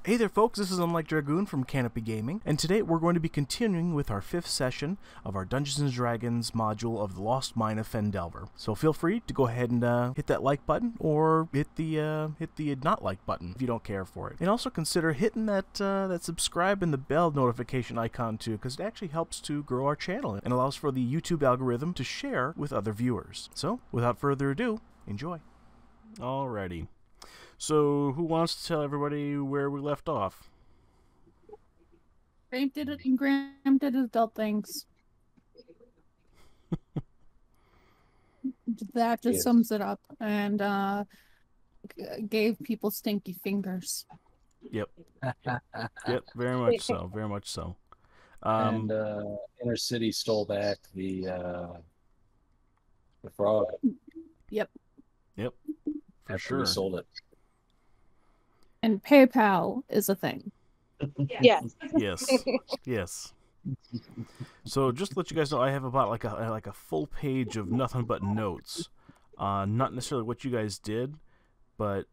Hey there folks, this is Unlike Dragoon from Canopy Gaming, and today we're going to be continuing with our 5th session of our Dungeons & Dragons module of the Lost Mine of Phandelver. So feel free to go ahead and hit that like button, or hit the not like button if you don't care for it. And also consider hitting that subscribe and the bell notification icon too, because it actually helps to grow our channel and allows for the YouTube algorithm to share with other viewers. So without further ado, enjoy. Alrighty. So, who wants to tell everybody where we left off? Graham did adult things. That just sums it up. And gave people stinky fingers. Yep. Yep, very much so. Very much so. And Inner City stole back the frog. Yep. Yep. For After sure. we sold it. And PayPal is a thing. Yes. Yes. Yes. So just to let you guys know, I have about like a full page of nothing but notes. Not necessarily what you guys did, but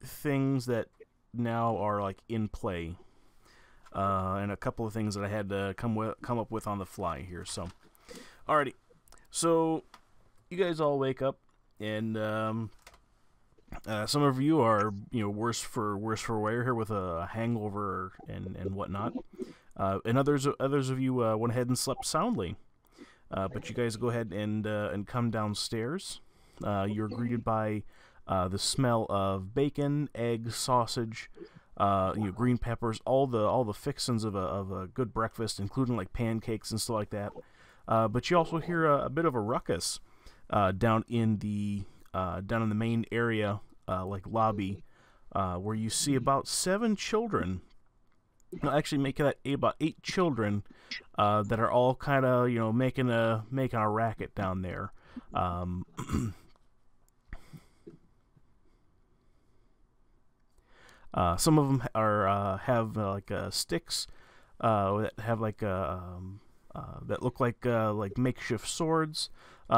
things that now are like in play. And a couple of things that I had to come up with on the fly here. So, alrighty. So you guys all wake up, and some of you are, worse for wear here with a hangover and whatnot, and others of you went ahead and slept soundly. But you guys go ahead and come downstairs. You're greeted by the smell of bacon, eggs, sausage, green peppers, all the fixins of a good breakfast, including like pancakes and stuff like that. But you also hear a bit of a ruckus down in the main area, like lobby, where you see about 7 children. No, actually, making that about 8 children that are all kind of making a racket down there. Some of them have sticks that have that look like makeshift swords.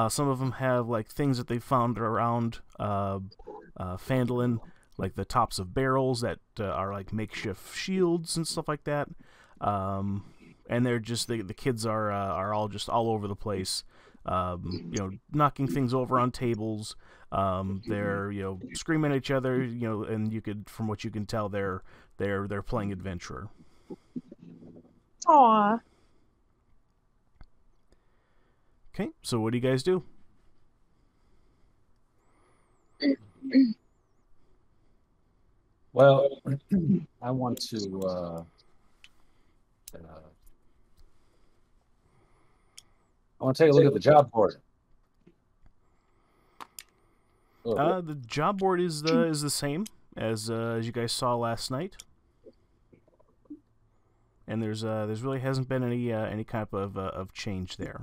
Some of them have like things that they found around Phandelver, like the tops of barrels that are like makeshift shields and stuff like that. And they're just the kids are all just all over the place, knocking things over on tables. They're screaming at each other, and you could, from what you can tell, they're playing adventurer. Aw. Okay, so what do you guys do? Well, I want to take a look at the job board. The job board is the same as you guys saw last night, and there's really hasn't been any kind of change there.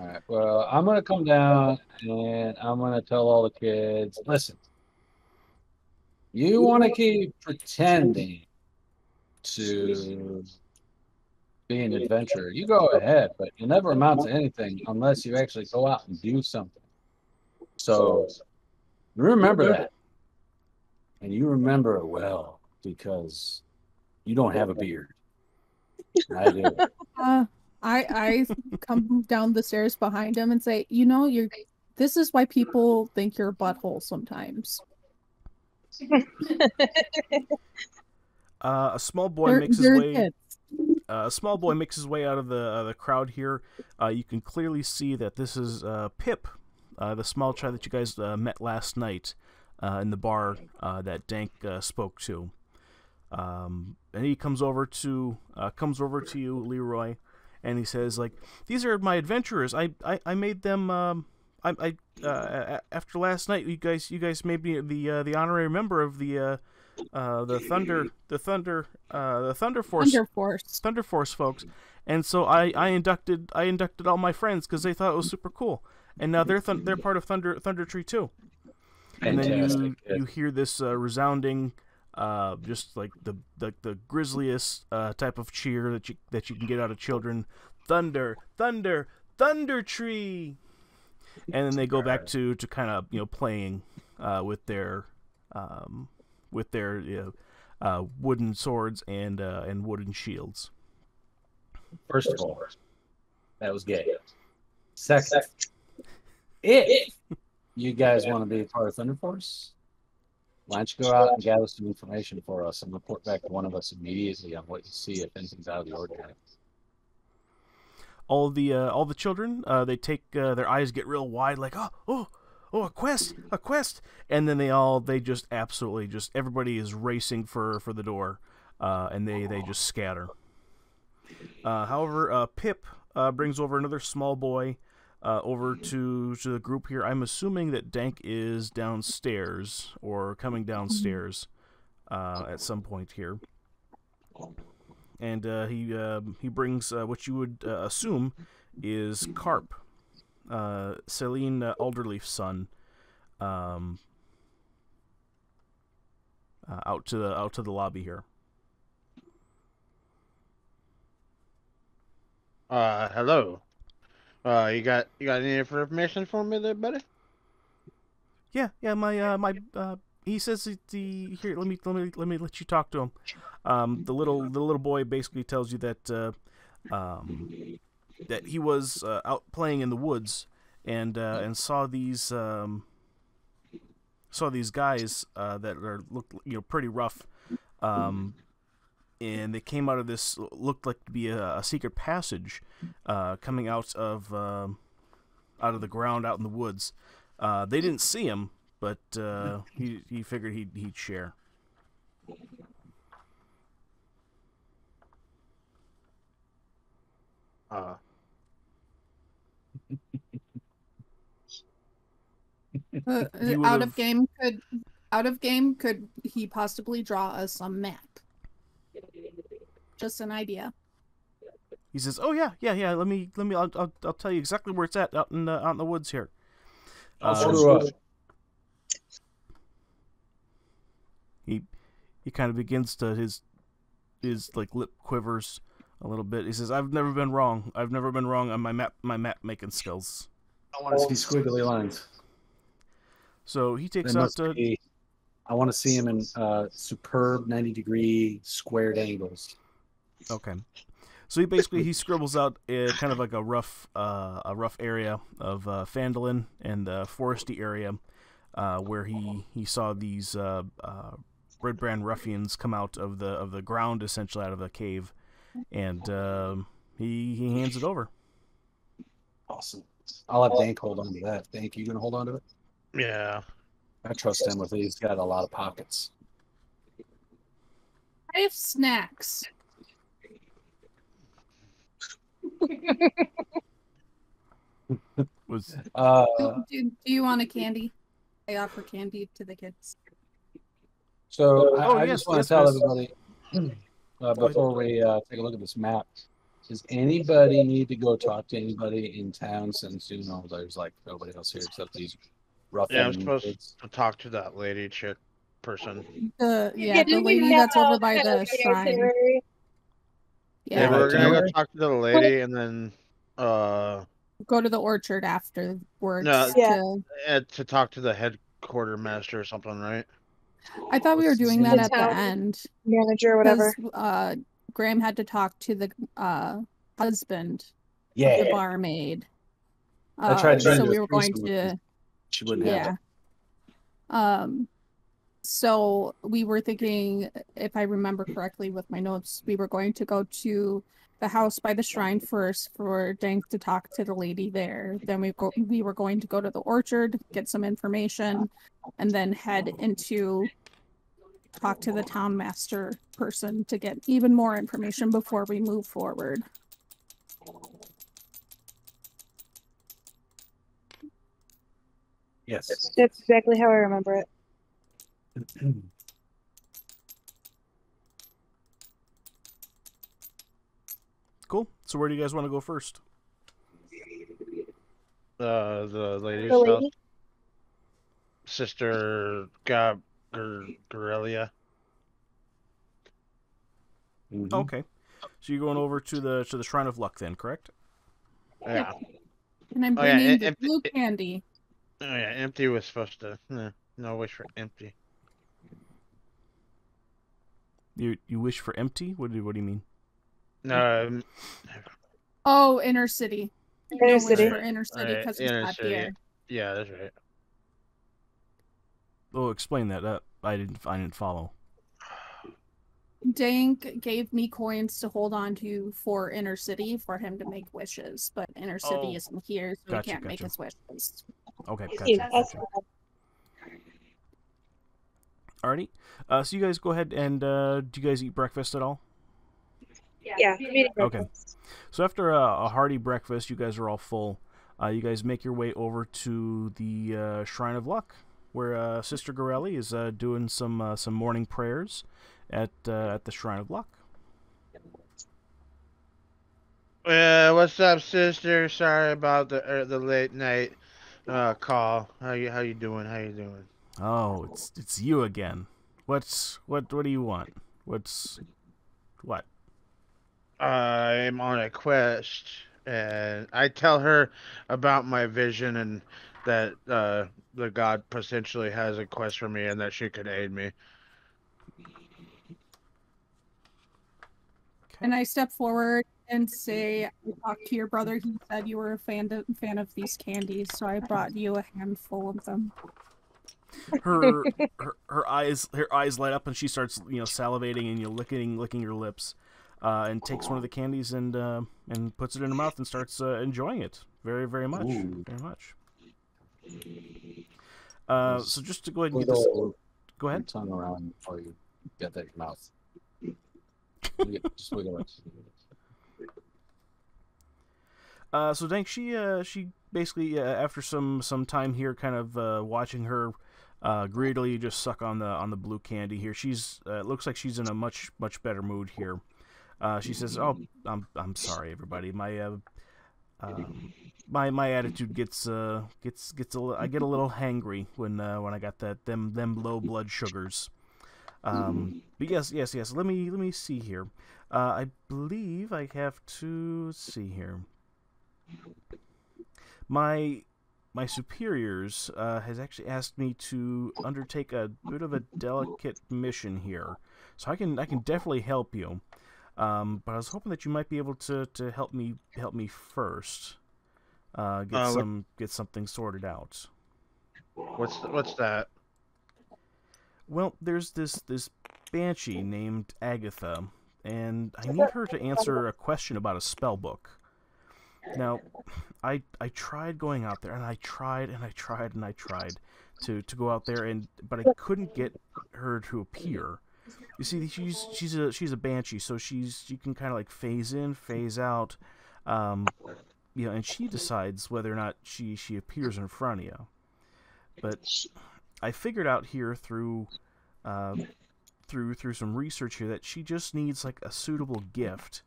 All right. Well, I'm gonna come down and I'm gonna tell all the kids, listen, you want to keep pretending to be an adventurer, you go ahead, but you never amount to anything unless you actually go out and do something. So remember that, and you remember it well, because you don't have a beard. I do. I come down the stairs behind him and say, this is why people think you're a butthole sometimes. A small boy makes his way. A small boy makes his way out of the crowd here. You can clearly see that this is Pip, the small child that you guys met last night in the bar that Dank spoke to. And he comes over to you, Leroy, and he says, like, these are my adventurers. I made them. After last night, you guys made me the honorary member of the Thunder Force folks, and so I inducted all my friends because they thought it was super cool, and now they're part of Thunder Tree too. Fantastic. And then you hear this resounding, just like the grisliest type of cheer that you can get out of children. Thunder, thunder, Thunder Tree. And then they go back to kind of playing with their wooden swords and wooden shields. First of all, that was gay. Second, if you guys want to be a part of Thunder Force, why don't you go out and gather some information for us and report back to one of us immediately on what you see if anything's out of the ordinary. All the children, they take their eyes get real wide, like oh, a quest, and then they just absolutely everybody is racing for the door, and they just scatter. However, Pip brings over another small boy over to the group here. I'm assuming that Dank is downstairs or coming downstairs at some point here. And he brings what you would assume is Carp, Celine Alderleaf's son, out to the lobby here. Hello. You got any information for me there, buddy? Yeah. My he says here. Let me let you talk to him. The little boy basically tells you that that he was out playing in the woods and saw these guys that looked pretty rough, and they came out of this looked like to be a secret passage coming out of the ground out in the woods. They didn't see him, but he figured he'd share. Out of game, could he possibly draw us a map? Just an idea. He says, "Oh yeah. Let me. I'll tell you exactly where it's at out in the woods here." Screw up. He kind of begins to his like lip quivers a little bit. He says, "I've never been wrong on my map making skills." I want to see squiggly lines. So he takes out. I want to see him in superb 90-degree squared angles. Okay. So he scribbles out kind of like a rough area of Phandelver and the foresty area where he saw these Red Brand ruffians come out of the ground, essentially out of the cave, and he hands it over. Awesome. I'll have Dank hold on to that. Dank, you gonna hold on to it? Yeah. I trust him with it. He's got a lot of pockets. I have snacks. Do you want a candy? I offer candy to the kids. So I yes, just want to tell everybody before we take a look at this map. Does anybody need to go talk to anybody in town since there's like nobody else here except these rough? Yeah, I'm supposed to talk to that lady chick person. The lady that's over by the shrine. Yeah, we're gonna go talk to the lady and then go to the orchard afterwards. No, to talk to the head quartermaster or something, right? I thought we were doing that at the end. Manager or whatever. Graham had to talk to the husband of the barmaid. I tried to so we were going to. She wouldn't have it. So we were thinking, if I remember correctly with my notes, we were going to go to the house by the shrine first for Dank to talk to the lady there. Then we were going to go to the orchard, get some information, and then head into talk to the town master person to get even more information before we move forward. Yes. That's exactly how I remember it. Cool. So where do you guys want to go first? The lady's The house. lady? Sister Guerrilla. Okay. So you're going over to the Shrine of Luck then, correct? Yeah. And I'm bringing the blue candy. Oh yeah, Empty was supposed to. No wish for Empty. You wish for empty? What do you mean? Um, Oh, inner city. Inner No wish city. for inner city because he's inner not city. here. Yeah, that's right. Oh, explain that. I didn't follow. Dank gave me coins to hold on to for inner city for him to make wishes, but inner city Oh. isn't here, so Gotcha, he can't make gotcha. his wishes. Okay, Yeah, gotcha. Alrighty. So you guys go ahead and do you guys eat breakfast at all? Yeah. Okay. So after a hearty breakfast, you guys are all full. You guys make your way over to the Shrine of Luck, where Sister Gorelli is doing some morning prayers at the Shrine of Luck. What's up, sister? Sorry about the late night call. How you doing? How you doing? Oh, it's you again. What do you want? What? I'm on a quest, and I tell her about my vision and that the god potentially has a quest for me and that she could aid me. And I step forward and say, I talked to your brother. He said you were a fan of these candies, so I brought you a handful of them. Her eyes light up and she starts salivating and licking her lips, and takes one of the candies and puts it in her mouth and starts enjoying it very, very much. Ooh. Very much. So just to go ahead and get this. Go ahead. Tongue around before you get that in your mouth. Just wiggle it. So Dank, she basically after some time here, kind of watching her greedily just suck on the blue candy here. She's looks like she's in a much better mood here. She says, "Oh, I'm sorry, everybody. My my attitude gets a little, I get a little hangry when I got them low blood sugars. But yes. Let me see here. I believe I have to see here. My superiors has actually asked me to undertake a bit of a delicate mission here, so I can definitely help you. But I was hoping that you might be able to help me first. Get something sorted out. What's that? Well, there's this banshee named Agatha, and I need her to answer a question about a spell book. Now, I tried going out there, and I tried to go out there, but I couldn't get her to appear. You see, she's a banshee, so she can kind of like phase in, phase out, and she decides whether or not she appears in front of you. But I figured out here through some research here that she just needs like a suitable gift,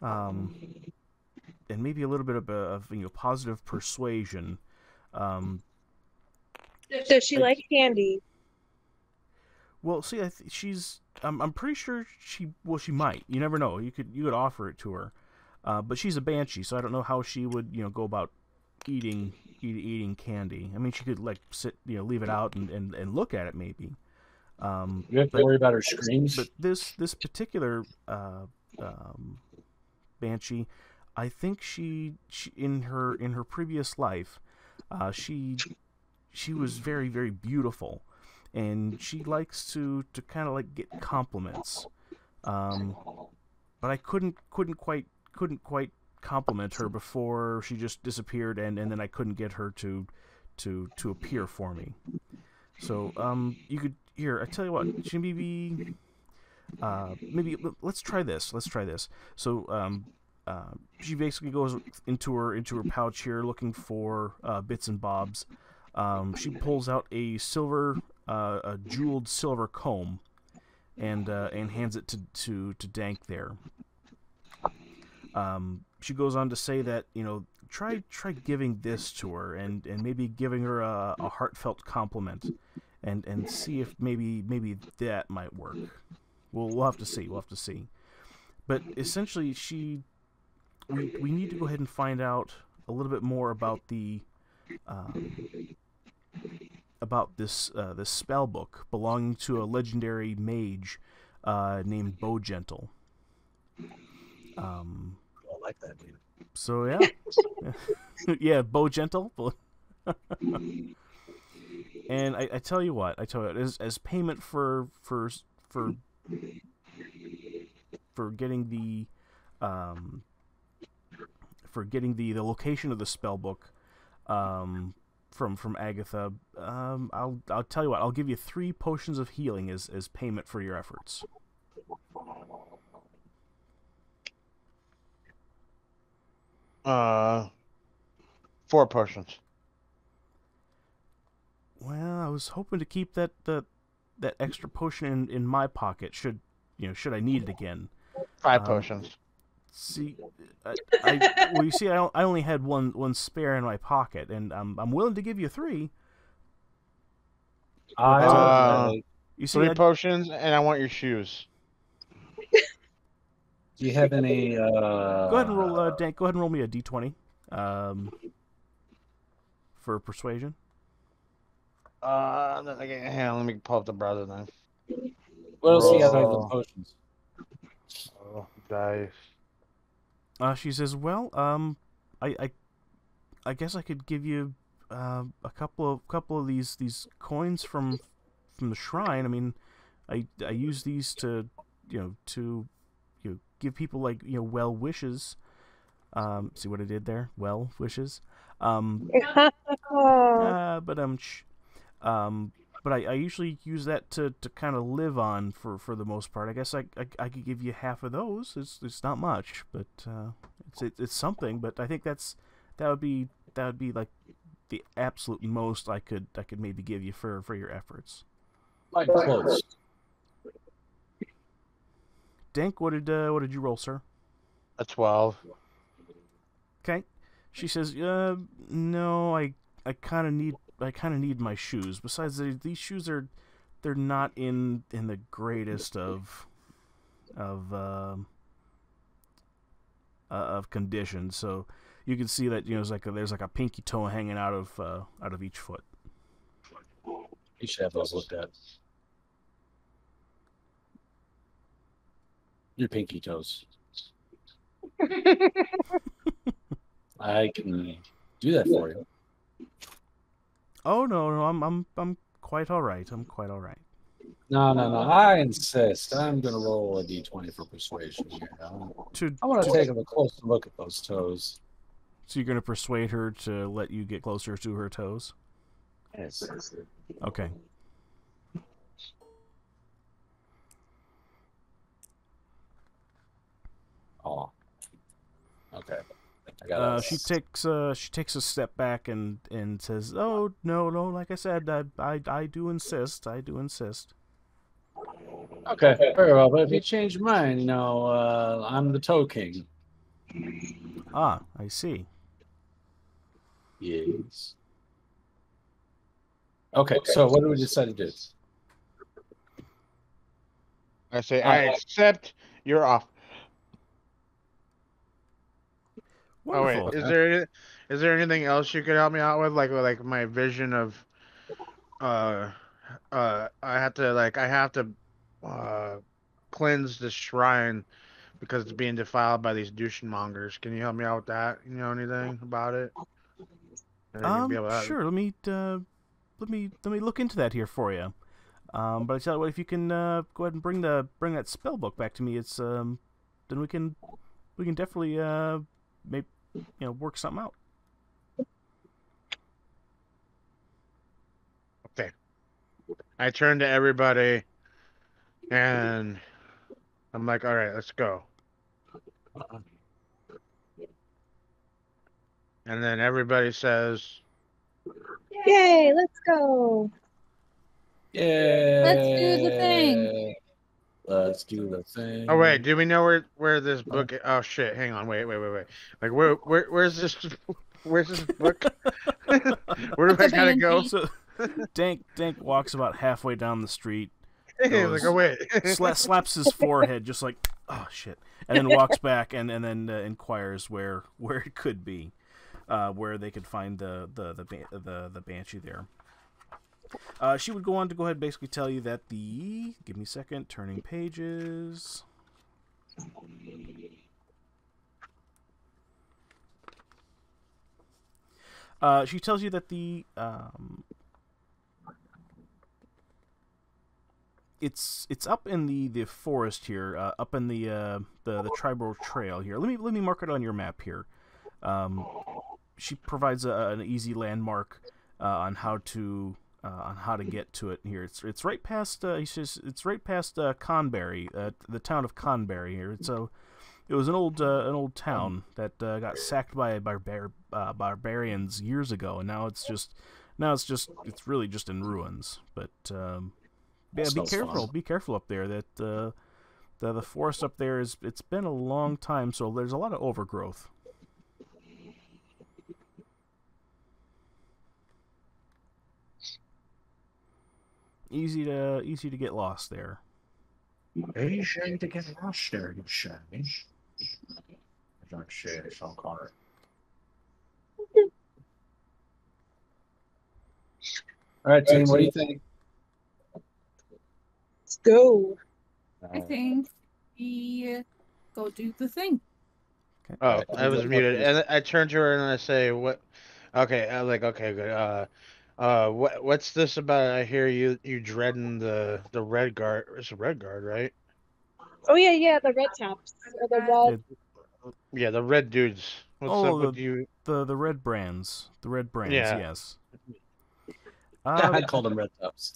and maybe a little bit of positive persuasion. Does she like candy? Well, see, I'm pretty sure she might. You never know. You could offer it to her, but she's a banshee, so I don't know how she would go about eating candy. I mean, she could like sit, leave it out and look at it maybe. You have to worry about her screams. But this particular banshee, I think she in her previous life, she was very, very beautiful, and she likes to kind of like get compliments. But I couldn't quite compliment her before she just disappeared, and then I couldn't get her to appear for me. So you could here. I tell you what, she maybe let's try this. So she basically goes into her pouch here, looking for bits and bobs. She pulls out a jeweled silver comb, and hands it to Dank there. She goes on to say that try giving this to her, and maybe giving her a heartfelt compliment, and see if maybe that might work. We'll have to see. But essentially, we need to go ahead and find out a little bit more about this spell book belonging to a legendary mage named Bo Gentle. I like that name. So yeah, yeah, Bo Gentle. And I tell you what, as payment for getting the the location of the spell book from Agatha, I'll tell you what, I'll give you 3 potions of healing as payment for your efforts. Uh, 4 potions. Well, I was hoping to keep that extra potion in my pocket should I need it again. 5 potions. See, well, you see, I only had one spare in my pocket, and I'm willing to give you 3. You see, 3 potions, and I want your shoes. Do you have any? Go ahead and roll, Dan. Go ahead and roll me a d20, for persuasion. Hang on, let me pull up the browser then. What else do you have other than potions? Dice. She says, "Well, I guess I could give you a couple of these coins from the shrine. I mean, I use these to give people like well wishes. See what I did there? Well wishes. But I usually use that to kind of live on for the most part. I guess I could give you half of those. It's not much, but it's something. But I think that would be like the absolute most I could maybe give you for your efforts." Like close. Dank, what did you roll, sir? A 12. Okay. She says, no, I kind of need my shoes. Besides, these shoes they're not in the greatest of condition. So you can see that there's like a pinky toe hanging out of each foot. You should have those looked at. Your pinky toes. I can do that for you. Oh no, I'm quite all right. I'm quite all right. No. I insist. I'm gonna roll a d20 for persuasion here. I want to take a closer look at those toes. So you're gonna persuade her to let you get closer to her toes? Yes. Okay. Oh. Okay. She takes a step back and says, "Oh no, like I said, I do insist. I do insist." Okay, very well. But if you change your mind, I'm the toe king. Ah, I see. Yes. Okay, so what do we decide to do? I say, I accept your offer. Wonderful. Oh wait, is there anything else you could help me out with, like my vision of, I have to cleanse the shrine because it's being defiled by these douche-mongers. Can you help me out with that? You know anything about it? Sure. Let me look into that here for you. But I tell you what, if you can go ahead and bring that spell book back to me, it's then we can definitely maybe work something out. Okay. I turn to everybody, and I'm like, all right, let's go. And then everybody says, Yay, let's go. Yeah. Let's do the thing. Let's do the thing. oh wait, do we know where this book is? Oh shit, hang on, wait. Like where's this book? Where do I gotta go? So Dank walks about halfway down the street. Like, oh wait. Slaps his forehead just like, oh shit, and then walks back and then inquires where it could be, where they could find the banshee there. She would go on to go ahead and basically tell you that give me a second, turning pages. She tells you that it's up in the forest here, up in the tribal trail here. Let me mark it on your map here. She provides an easy landmark on how to get to it here. It's right past it's right past Conberry, the town of Conberry here. It was an old town that got sacked by barbarians years ago, and now it's really just in ruins. But yeah, be careful up there. That the forest up there it's been a long time, so there's a lot of overgrowth. Easy to get lost there. Easy to get lost there, you say. Don't say it, so Connor. All right, team. What do you think? Let's go. I think we go do the thing. Okay. Oh, I was muted, and I turned to her and I say, "What?" Okay, I'm like, "Okay, good. What's this about? I hear you dreading the red guard. It's a red guard, right? Oh yeah, the red tops. Or the red. Yeah, the red dudes. What's up with you? The red brands. The red brands, Yeah. yes. I called them red tops.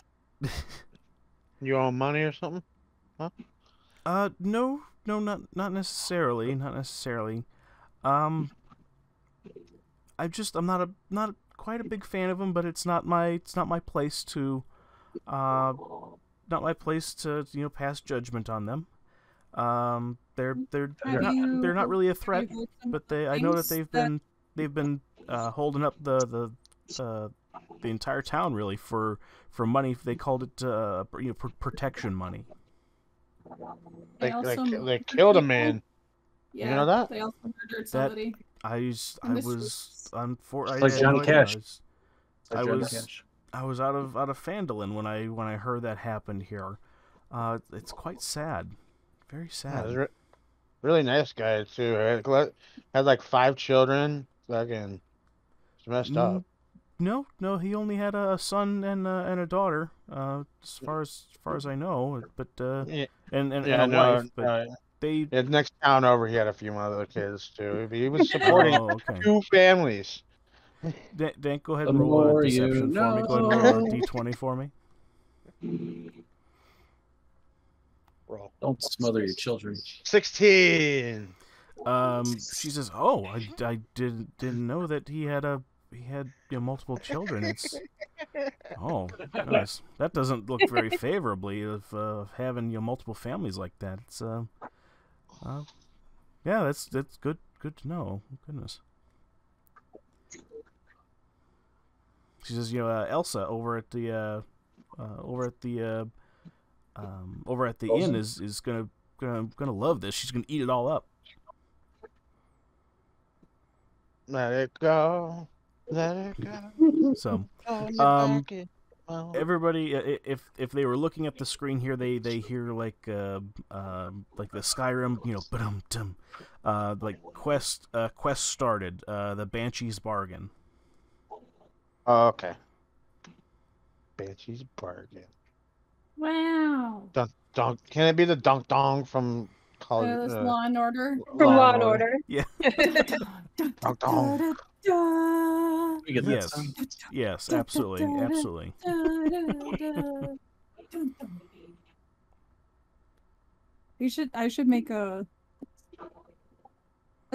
You owe money or something? No, not necessarily. Not necessarily. I'm not quite a big fan of them, but it's not my place to pass judgment on them. They're not really a threat, but I know that they've been holding up the entire town really for money. They called it protection money. They killed a man. Yeah, you know that? They also murdered somebody. I was Like Johnny Cash. I was out of Phandelver when I heard that happened here. It's quite sad, very sad. Yeah, really nice guy too. Right? Had like 5 children. Fucking, it's messed up. No, he only had a son and a daughter. As far as I know, but and a wife. But they next town over, he had a few other kids too. He was supporting 2 families. Dan, go ahead and roll a deception for me. Go ahead and roll a d20 for me. Don't smother your children. 16. She says, "Oh, I didn't know that he had multiple children. It's goodness, that doesn't look very favorably of having multiple families like that. It's yeah, that's good to know. Goodness." She says, Elsa over at the inn is gonna love this. She's gonna eat it all up. Let it go. Let it go. So, everybody, if they were looking at the screen here, they hear like the Skyrim, ba-dum-dum, like quest started, the Banshee's Bargain. Oh, okay. Banshee's Bargain. Wow. Dunk. Can it be the dunk dong from College? Law and Order. From Law and Order. Yeah. Dunk dong. Yes, absolutely. I should make a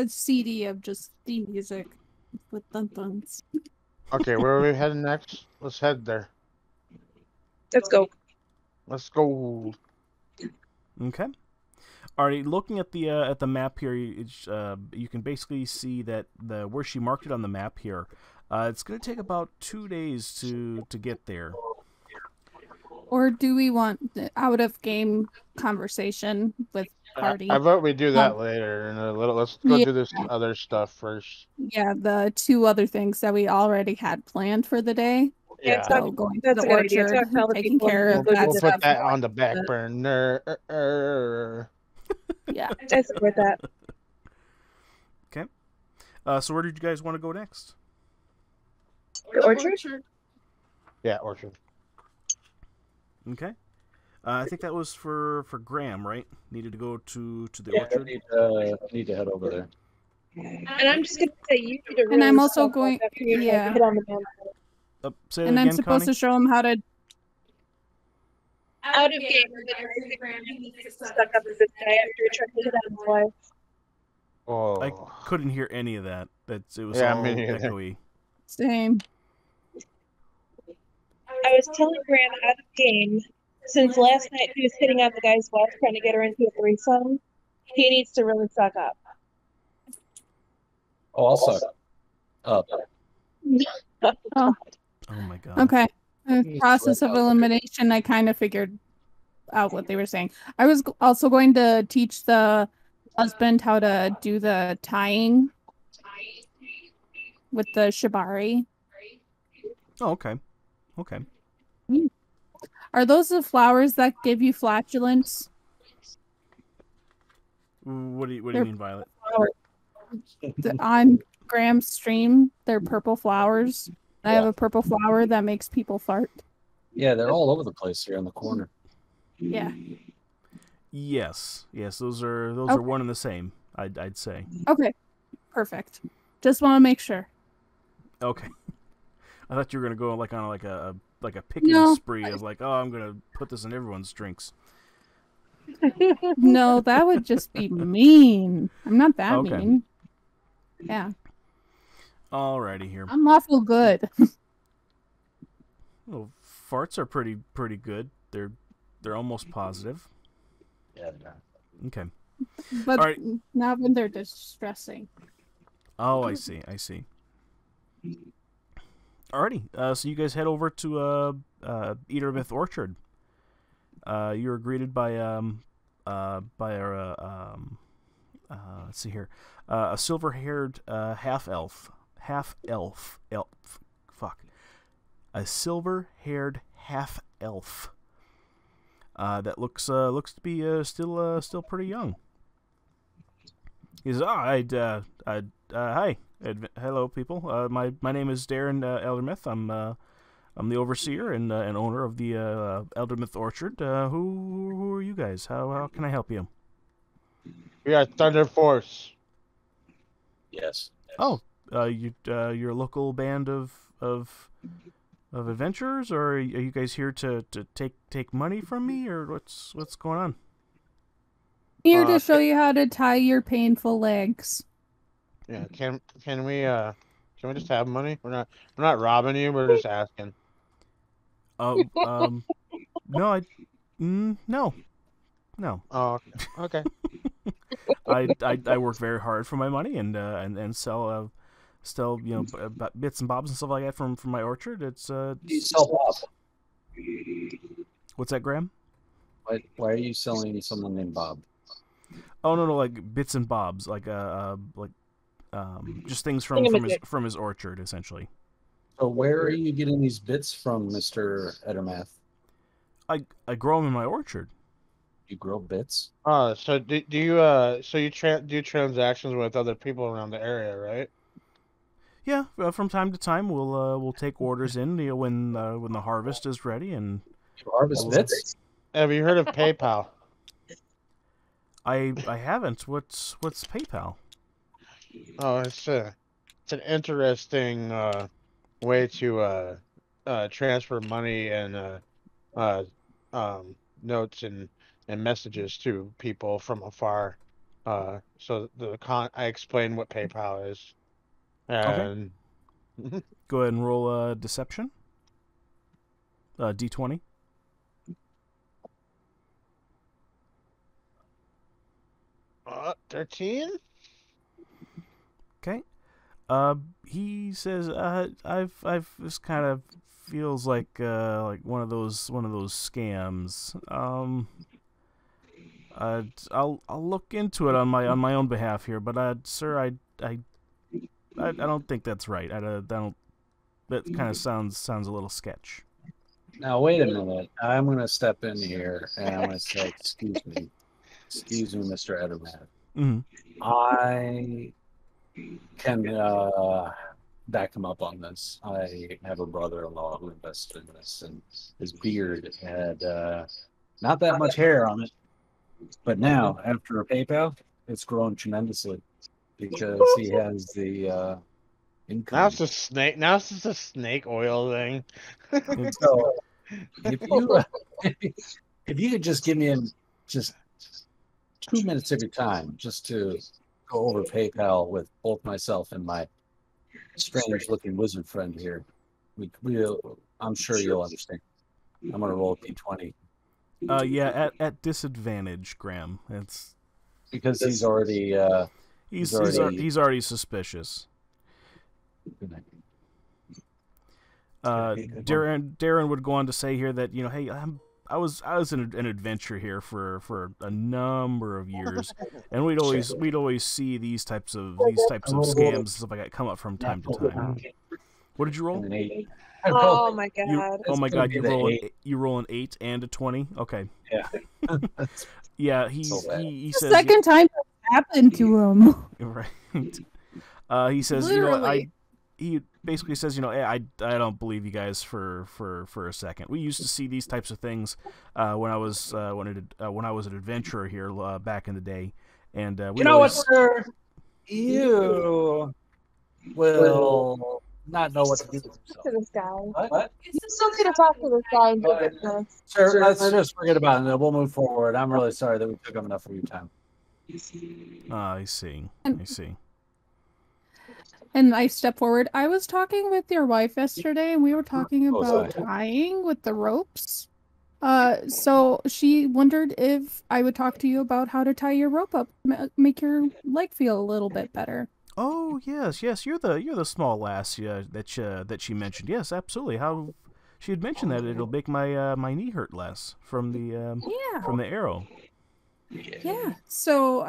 CD of just theme music with dun-duns. Okay, where are we heading next? Let's head there. Let's go. Let's go. Okay. Alrighty, looking at the map here, you can basically see that where she marked it on the map here. It's going to take about 2 days to get there. Or do we want the out of game conversation with party? I vote we do that later in a little. Let's go do this other stuff first. Yeah, the 2 other things that we already had planned for the day. Yeah. So going to That's the a good idea. orchard, Talk to all the taking people care and of we'll that do We'll stuff. put that on the Uh, back burner. Yeah. I support that. Okay. So where did you guys want to go next? The orchard? Yeah, orchard. Okay. I think that was for Graham, right? Needed to go to the Yeah, orchard. need to head over there. And I'm just gonna say you need to really And I'm also stock up going. after you Yeah. hit on the man. Say that And I'm again, supposed Connie. to show him how to. Out of game, stuck up as this guy after he tried to hit on his wife. Oh. I couldn't hear any of that. It was Yeah, all me neither. echoey. Same. I was telling Graham out of game, since last night he was hitting on the guy's wife trying to get her into a threesome, he needs to really suck up. Oh, I'll suck up. Oh, Oh my god. okay. Process of elimination. I kind of figured out what they were saying. I was also going to teach the husband how to do the tying with the shibari. Oh, okay. Okay. Are those the flowers that give you flatulence? What do you They're- mean, Violet? On Graham's stream, they're purple flowers. I have a purple flower that makes people fart. Yeah, they're all over the place here in the corner. Yeah. Yes. Those are Okay. one and the same. I'd say. Okay. Perfect. Just want to make sure. Okay. I thought you were gonna go on a picking No. spree of like, oh, I'm gonna put this in everyone's drinks. No, that would just be mean. I'm not that Okay. mean. Yeah. Alrighty here. I'm lawful good. Well, farts are pretty good. They're almost positive. Yeah. Okay. But Alright. not when they're distressing. Oh, I see. Alrighty. So you guys head over to Eatermouth Orchard. You're greeted by our let's see here, a silver-haired a silver-haired half elf. That looks to be still pretty young. He says, hi, hello, people. My name is Darren Eldermith. I'm the overseer and owner of the Eldermouth Orchard. Who are you guys? How can I help you? We are Thunder Force. Yes. Oh, you're a local band of adventurers, or are you guys here to take money from me, or what's going on? Here to show you how to tie your painful legs. Yeah, can we just have money? We're not robbing you. We're just asking. Oh, no, no. Oh, okay. I work very hard for my money and sell bits and bobs and stuff like that from my orchard. It's You sell Bob. What's that, Graham? Why are you selling someone named Bob? Oh no, like bits and bobs, just things from his orchard, essentially. So where are you getting these bits from, Mr. Edermath? I grow them in my orchard. You grow bits? So do you do transactions with other people around the area, right? Yeah, from time to time we'll take orders in, when the harvest is ready, and You harvest bits? Have you heard of PayPal? I haven't. What's PayPal? Oh, it's an interesting way to transfer money and notes and messages to people from afar. So I explain what PayPal is, and Go ahead and roll deception. D20. 13. Okay. He says, I've this kind of feels like one of those scams. I'll look into it on my own behalf here, but sir, I don't think that's right. I don't that kind of sounds a little sketch. Now wait a minute. I'm going to step in here and I'm going to say, excuse me, Mr. Ederman. Mm-hmm. I can back him up on this. I have a brother-in-law who invested in this, and his beard had not that much hair on it, but now after a PayPal, it's grown tremendously because he has the income. Now it's a snake. Now it's just a snake oil thing. So if you if you could just give me just 2 minutes of your time just to go over PayPal with both myself and my strange-looking wizard friend here, I'm sure you'll understand. I'm gonna roll a d20. Yeah, at disadvantage, Graham. It's because he's already he's already suspicious. Darren would go on to say here that, you know, hey, I was an adventurer here for a number of years, and we'd always see these types of scams and stuff like that come up from time to time. What did you roll? Oh my god! You roll an 8 and a 20. Okay. Yeah. Yeah. He says the second time that happened to him. Right. He says, Literally. you know, he basically says, you know, I don't believe you guys for a second. We used to see these types of things when I was an adventurer here back in the day, and you know what, sir? You will not know what to do with yourself. To this guy. What? Still need to talk to this guy and get this. Sir, let's just forget about it. We'll move forward. I'm really sorry that we took up enough of your time. I see. And I step forward. I was talking with your wife yesterday, and we were talking about tying with the ropes. So she wondered if I would talk to you about how to tie your rope up, make your leg feel a little bit better. Oh yes, you're the small lass that she mentioned. Yes, absolutely. How she had mentioned that it'll make my knee hurt less from the arrow. Yeah. So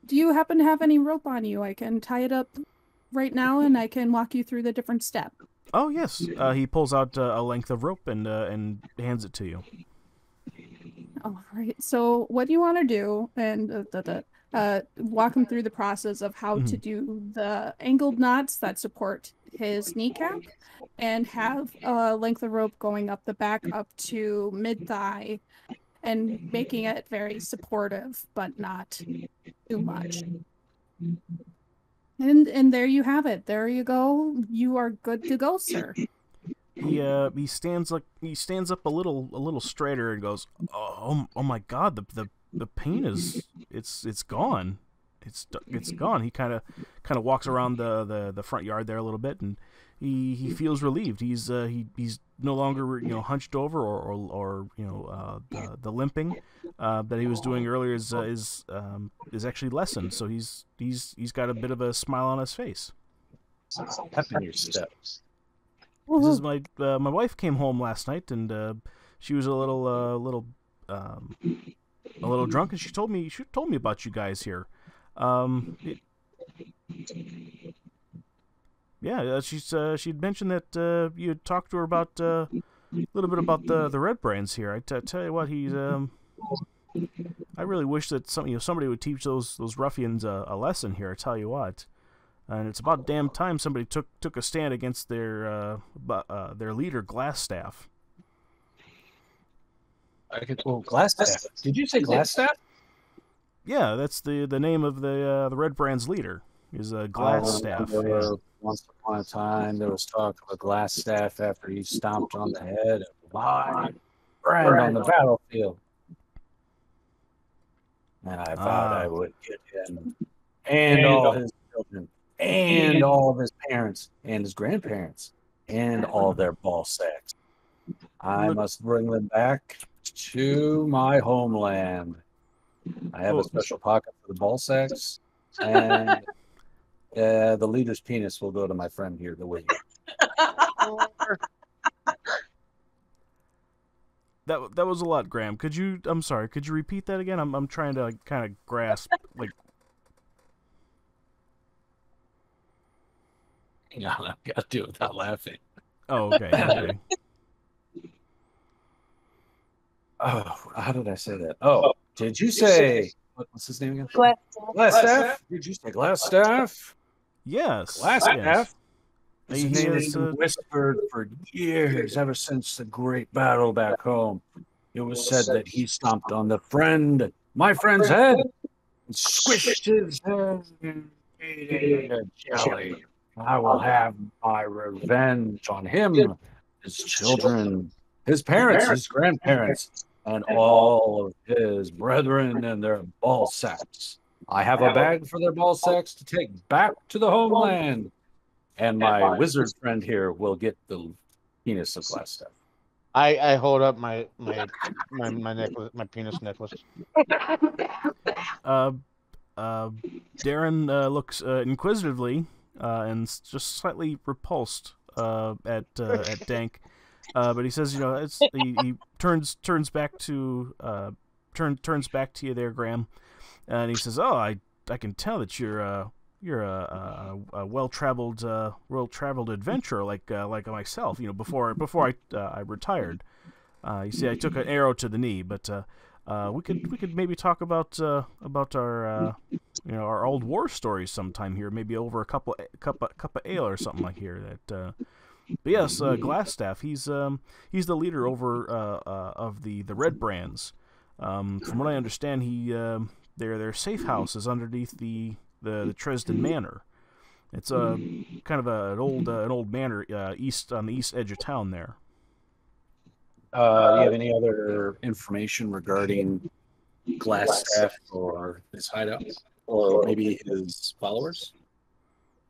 do you happen to have any rope on you? I can tie it up right now, and I can walk you through the different steps. Oh yes. He pulls out a length of rope and hands it to you. All right. So what do you want to do? And walk him through the process of how to do the angled knots that support his kneecap, and have a length of rope going up the back up to mid thigh, and making it very supportive, but not too much. And there you have it. There you go. You are good to go, sir. He stands up a little straighter and goes, oh my God, the pain it's gone. It's gone. He kind of walks around the front yard there a little bit, and he feels relieved. He's no longer, you know, hunched over or you know, the limping that he was doing earlier is actually lessened. So he's got a bit of a smile on his face. Pep in your steps. This is my wife came home last night, and she was a little drunk, and she told me about you guys here. She'd mentioned that you had talked to her about a little bit about the Red Brands here. I tell you what, I really wish that somebody would teach those ruffians a lesson here. I tell you what, and it's about damn time somebody took a stand against their leader, Glassstaff. Glassstaff. Did you say Glassstaff? Yeah, that's the name of the Red Brand's leader. Is Glassstaff. Once upon a time, there was talk of a Glassstaff after he stomped on the head of my friend on the battlefield. And I vowed I would get him and all his children and all of his parents and his grandparents and all their ball sacks. I must bring them back to my homeland. I have a special pocket for the ball sacks, and the leader's penis will go to my friend here, the wizard. That was a lot, Graham. I'm sorry. Could you repeat that again? I'm trying to kind of grasp. Hang on, I've got to do it without laughing. Oh, okay. Okay. Oh, how did I say that? Oh, did you say what's his name again? Glassstaff. Glassstaff? Did you say Glassstaff? Yes. Glassstaff? Yes. His He name is, has been whispered for years, ever since the great battle back home. It was said that he stomped on my friend's head, and squished his head and made it into jelly. I will have my revenge on him, his children, his parents, his grandparents, and all of his brethren and their ball sacks. I have a bag for their ball sacks to take back to the homeland. And my wizard friend here will get the penis of Glassstaff. I hold up my necklace, my penis necklace. Darren looks inquisitively and just slightly repulsed at Dank, but he says, he turns back to you there, Graham, and he says, "Oh, I can tell that you're a well-traveled adventurer like myself. Before I retired. You see, I took an arrow to the knee, but we could maybe talk about our our old war stories sometime here, maybe over a cup of ale or something like here. But yes, Glassstaff, he's the leader over of the Red Brands. From what I understand, their safe house is underneath the Tresden Manor. It's kind of an old manor east on the east edge of town there. Do you have any other information regarding Glassstaff or his hideout, or maybe his followers?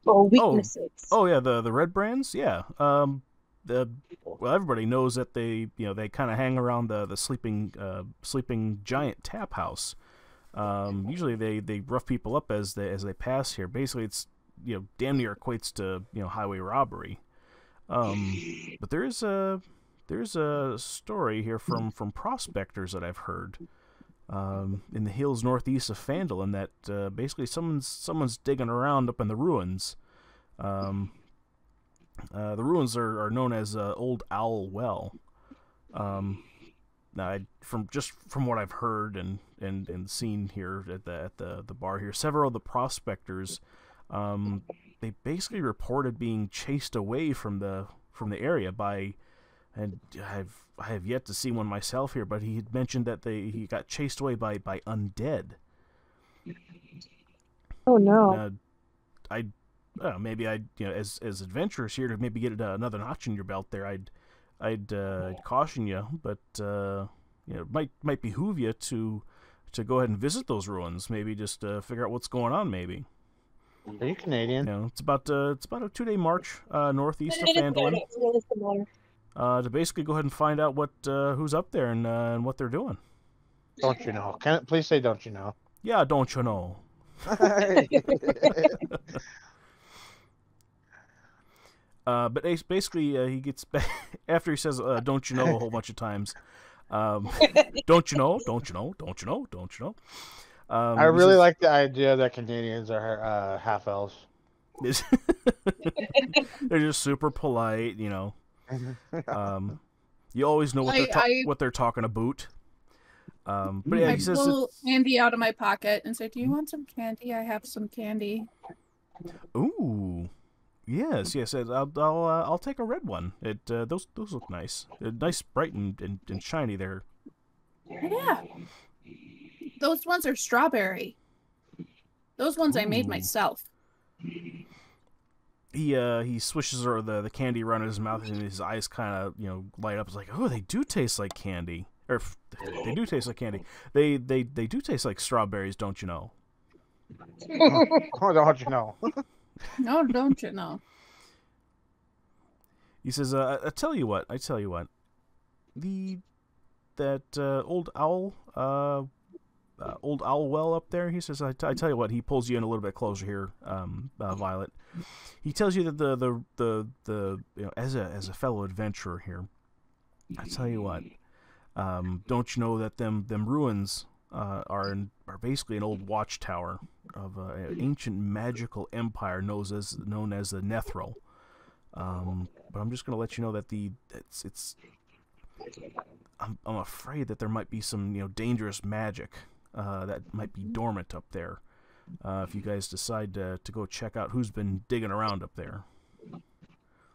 Or weaknesses. Oh yeah, the Red Brands, yeah. Everybody knows that they kind of hang around the sleeping giant tap house. Usually they rough people up as they pass here. Basically, it's damn near equates to highway robbery. But there's a story here from prospectors that I've heard in the hills northeast of Phandelver, that basically someone's digging around up in the ruins. The ruins are known as Old Owl Well. Now, from what I've heard and seen here at the bar here, several of the prospectors, they basically reported being chased away from the area by, and I have yet to see one myself here, but he had mentioned that he got chased away by undead. Oh no! Maybe as adventurers here, to maybe get another notch in your belt there, I'd caution you, but it might behoove you to go ahead and visit those ruins. Maybe just figure out what's going on. Maybe. Are you Canadian? It's about a 2-day march northeast of Phandelver. It's really similar. To basically go ahead and find out who's up there and what they're doing. Don't you know? Please say, don't you know? Yeah, don't you know? But basically, he gets back after he says, "Don't you know?" a whole bunch of times. Don't you know? Don't you know? Don't you know? Don't you know? I really like the idea that Canadians are half elves. They're just super polite, You always know what they're talking about. But yeah, I pull candy out of my pocket and say, "Do you want some candy? I have some candy." Ooh. Yes. I'll take a red one. Those look nice. Nice, bright and shiny there. Yeah. Those ones are strawberry. Those ones I made myself. He swishes the candy around his mouth, and his eyes kind of light up. It's like, oh, they do taste like candy, or they do taste like candy. They do taste like strawberries, don't you know? Oh, don't you know? No, don't you know? He says, I tell you what. That old owl well up there. He says, I tell you what. He pulls you in a little bit closer here, Violet. He tells you that the as a fellow adventurer here, I tell you what. Don't you know that them ruins are basically an old watchtower of an ancient magical empire known as the Nethril. But I'm just gonna let you know that I'm afraid that there might be some dangerous magic that might be dormant up there. If you guys decide to go check out who's been digging around up there.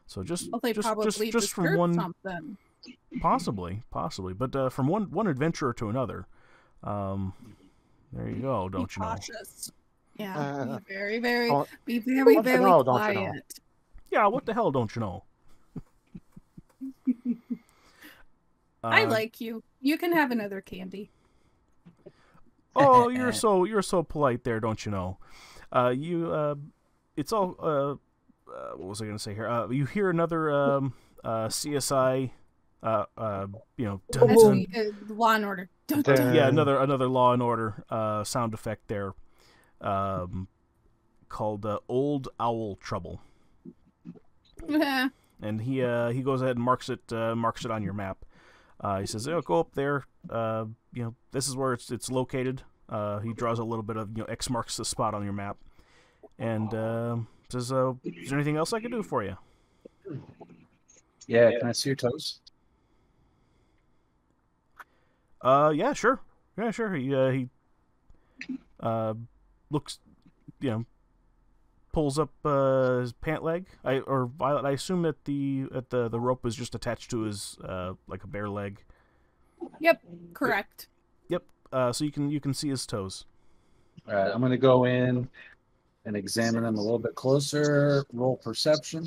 So Well, they probably just from disturbed one something. possibly, but from one adventurer to another. There you go. Don't you know? Cautious. Yeah, be very, What very the hell don't you know? quiet. Yeah, what the hell don't you know? I like you. You can have another candy. Oh, you're so polite there, don't you know? It's all what was I going to say here? You hear another CSI dun, dun. Law and Order. Dun, Dun. dun. Yeah, another Law and Order sound effect there, called Old Owl Trouble. Yeah. And he goes ahead and marks it on your map. He says, go up there. This is where it's located. He draws a little bit of X marks the spot on your map, and says, "Is there anything else I can do for you?" Yeah, can I see your toes? Yeah, sure. Yeah, sure. He looks, pulls up his pant leg. Violet, I assume that the rope is just attached to his like a bare leg. Yep. Correct. Yep. So you can see his toes. All right, I'm going to go in and examine them a little bit closer. Roll perception.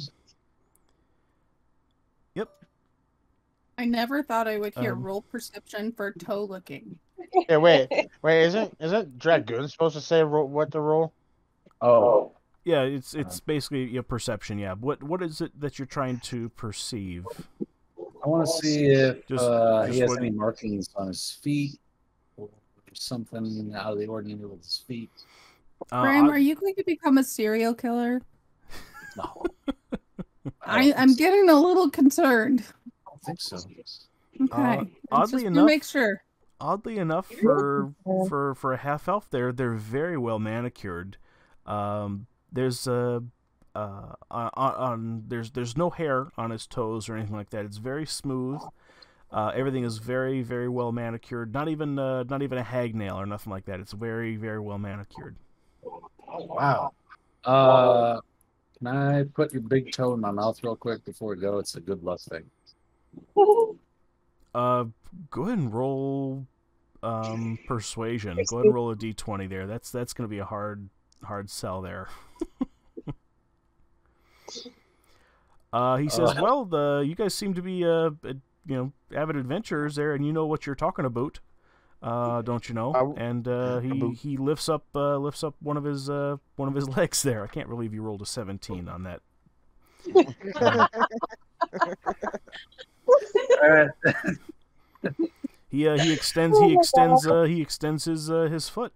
Yep. I never thought I would hear roll perception for toe looking. Yeah, wait. Isn't Dragoon supposed to say what to roll? Oh, Yeah, it's basically your perception. Yeah. What is it that you're trying to perceive? I want to see if Just he has what- any markings on his feet or something out of the ordinary with his feet. Graham, are you going to become a serial killer? No, I'm getting a little concerned. I don't think so. Okay. Oddly Just to enough- make sure. Oddly enough, for a half elf, they're very well manicured. There's there's no hair on his toes or anything like that. It's very smooth. Everything is very, very well manicured. Not even a hag nail or nothing like that. It's very, very well manicured. Wow. Can I put your big toe in my mouth real quick before we go? It's a good luck thing. Go ahead and roll persuasion. Go ahead and roll a d20 there. That's going to be a hard sell there. He says, "Well, you guys seem to be avid adventurers there, and you know what you're talking about, don't you know?" And he lifts up one of his legs there. I can't believe you rolled a 17 on that. All right. He extends his foot.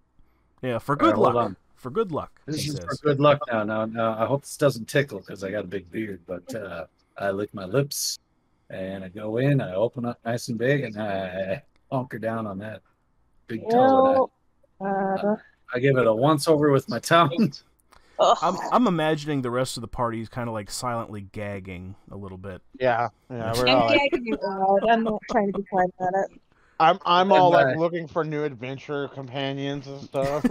Yeah, for good hold luck. on. For good luck. This he is says. for good luck now. Now, I hope this doesn't tickle because I got a big beard. But I lick my lips, and I go in. I open up nice and big, and I hunker down on that big toe. And I give it a once over with my tongue. I'm imagining the rest of the party is kind of like silently gagging a little bit. Yeah, we're I'm all like, gagging out loud. I'm not trying to be quiet about it. I'm all like looking for new adventure companions and stuff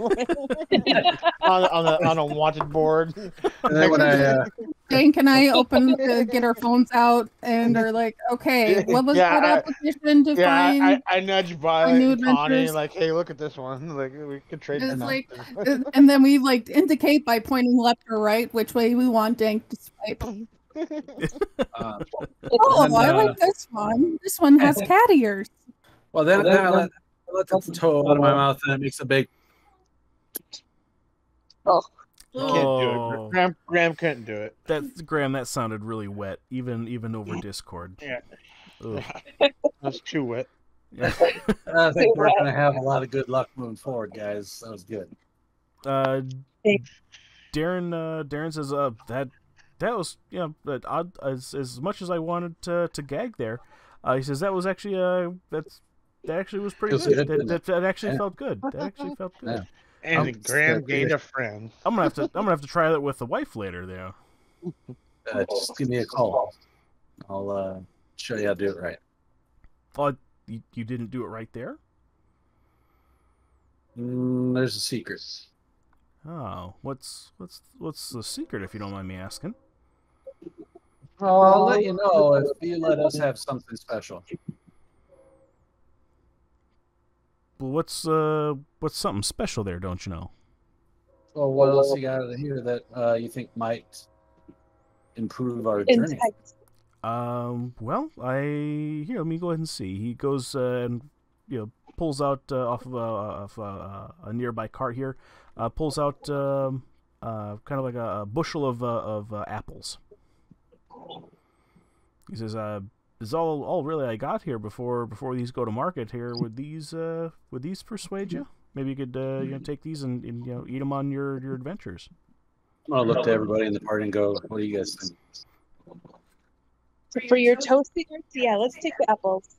on a wanted board. And then when I Jane, can I get our phones out and are like, okay, what was that application to find? I nudge by new Connie adventures? like, hey, look at this one. Like we could trade. It's them out. like, and then we like indicate by pointing left or right which way we want Dank to swipe. and Oh, then, I like this one. This one has cat ears. well, then I let the toe out of my mouth, and it makes a big. Can't do Oh. it. Graham couldn't do it. Graham, that sounded really wet, even over Discord. Yeah. Ugh. That's too wet. Yeah. I think we're gonna have a lot of good luck moving forward, guys. That was good. Darren says, that was odd as much as I wanted to gag there. He says that was actually that actually was pretty Feels good. good, doesn't That actually Yeah. felt good. That actually felt good. Yeah. And Graham gained a friend. I'm gonna have to try that with the wife later there. just give me a call. I'll show you how to do it right. Oh, you didn't do it right there? There's a secret. Oh, what's the secret, if you don't mind me asking? Oh, I'll let you know if you let us have something special. Well, what's something special there, don't you know? Well, what else you got here that you think might improve our journey? Insight. Well, here, let me go ahead and see. He goes and pulls out off of a nearby cart here, pulls out kind of like a bushel of apples. He says, "Is all really I got here before these go to market here. Would these persuade you? Maybe you could take these and eat them on your adventures." I'm gonna look to everybody in the party and go, "What do you guys think?" For your toasting, yeah, let's take the apples.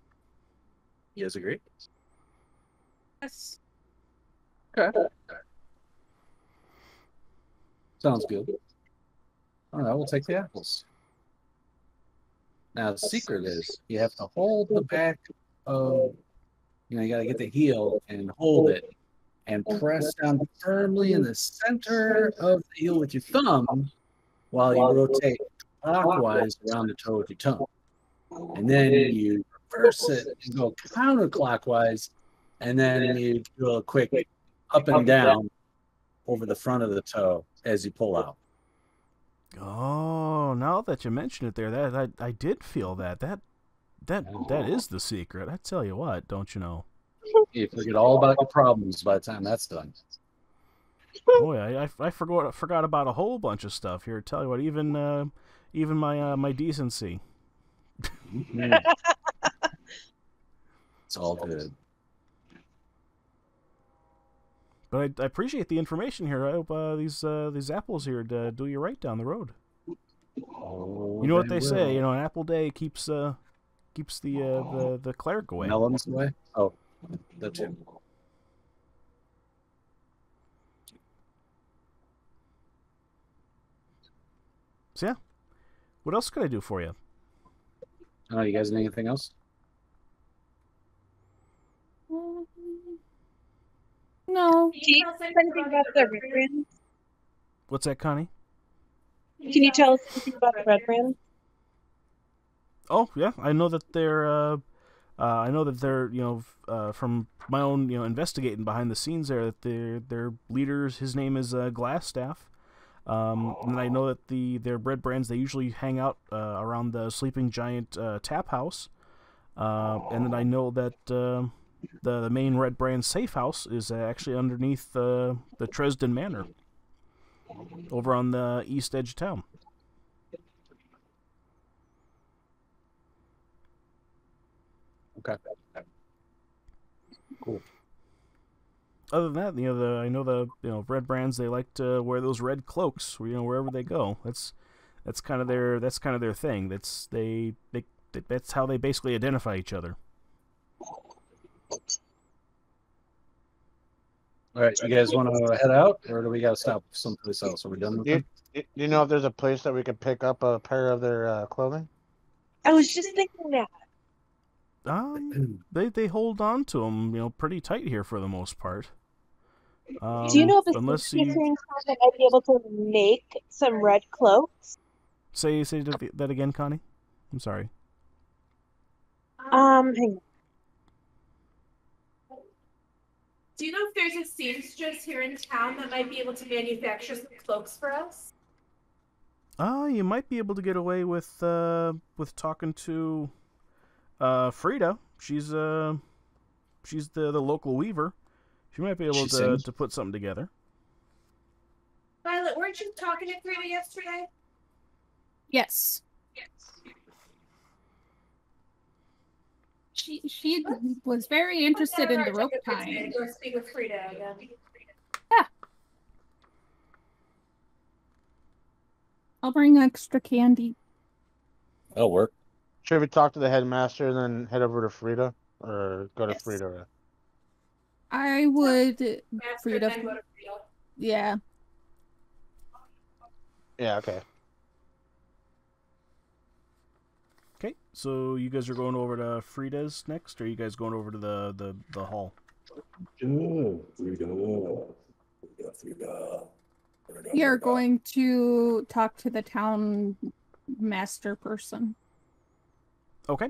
You guys agree? Yes. Okay. Sounds good. All right, we'll take the apples. Now, the secret is you have to hold the back of, you got to get the heel and hold it and press down firmly in the center of the heel with your thumb while you rotate clockwise around the toe with your tongue. And then you reverse it and go counterclockwise, and then you do a quick up and down over the front of the toe as you pull out. Oh, now that you mention it there, that I did feel that is the secret. I tell you what, don't you know? You forget all about your problems by the time that's done. Boy, I forgot about a whole bunch of stuff here. Tell you what, even my decency. It's all good. But I appreciate the information here. I hope these apples here do you right down the road. Oh, You know what they will. say? An apple day keeps the cleric away. Melons away? Oh, that too. So yeah, what else could I do for you? Oh, you guys need anything else? No. Can you tell us anything about the red brands? What's that, Connie? Can you tell us anything about the red brands? Oh yeah, I know that they're from my own investigating behind the scenes there that their leaders, his name is Glassstaff. And I know that their bread brands, they usually hang out around the Sleeping Giant tap house. And then I know that the main red brand safe house is actually underneath the Tresden Manor over on the east edge of town. Okay. Cool. Other than that, I know the red brands, they like to wear those red cloaks, wherever they go. That's kind of their thing. That's how they basically identify each other. All right, you guys want to head out, or do we got to stop someplace else? Are we done with them? You know if there's a place that we could pick up a pair of their clothing? I was just thinking that. They hold on to them, pretty tight here for the most part. Do you know if unless a here in town that might be able to make some red cloaks? Say that again, Connie. I'm sorry. Hang on. Do you know if there's a seamstress here in town that might be able to manufacture some cloaks for us? You might be able to get away with talking to Frida. She's the local weaver. She might be able to put something together. Violet, weren't you talking to Frida yesterday? Yes. She was very interested in the rope tying. Go speak with Frida again. Yeah. I'll bring extra candy. That'll work. Should we talk to the headmaster and then head over to Frida? Or go to Yes. Frida? I would. Master, Frida. then go to Frida. Yeah. Yeah, okay. So you guys are going over to Frida's next, or are you guys going over to the hall? We are going to talk to the town master person. Okay.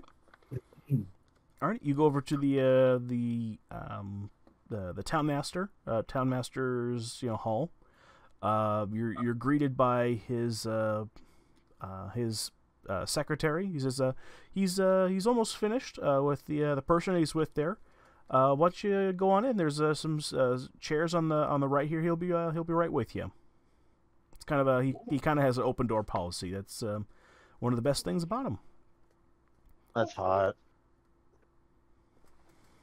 All right, you go over to the town master, town master's hall. You're greeted by his secretary. He says he's almost finished with the person he's with there. Why don't you go on in? There's some chairs on the right here. He'll be right with you. It's kind of he kind of has an open door policy. That's one of the best things about him. That's hot.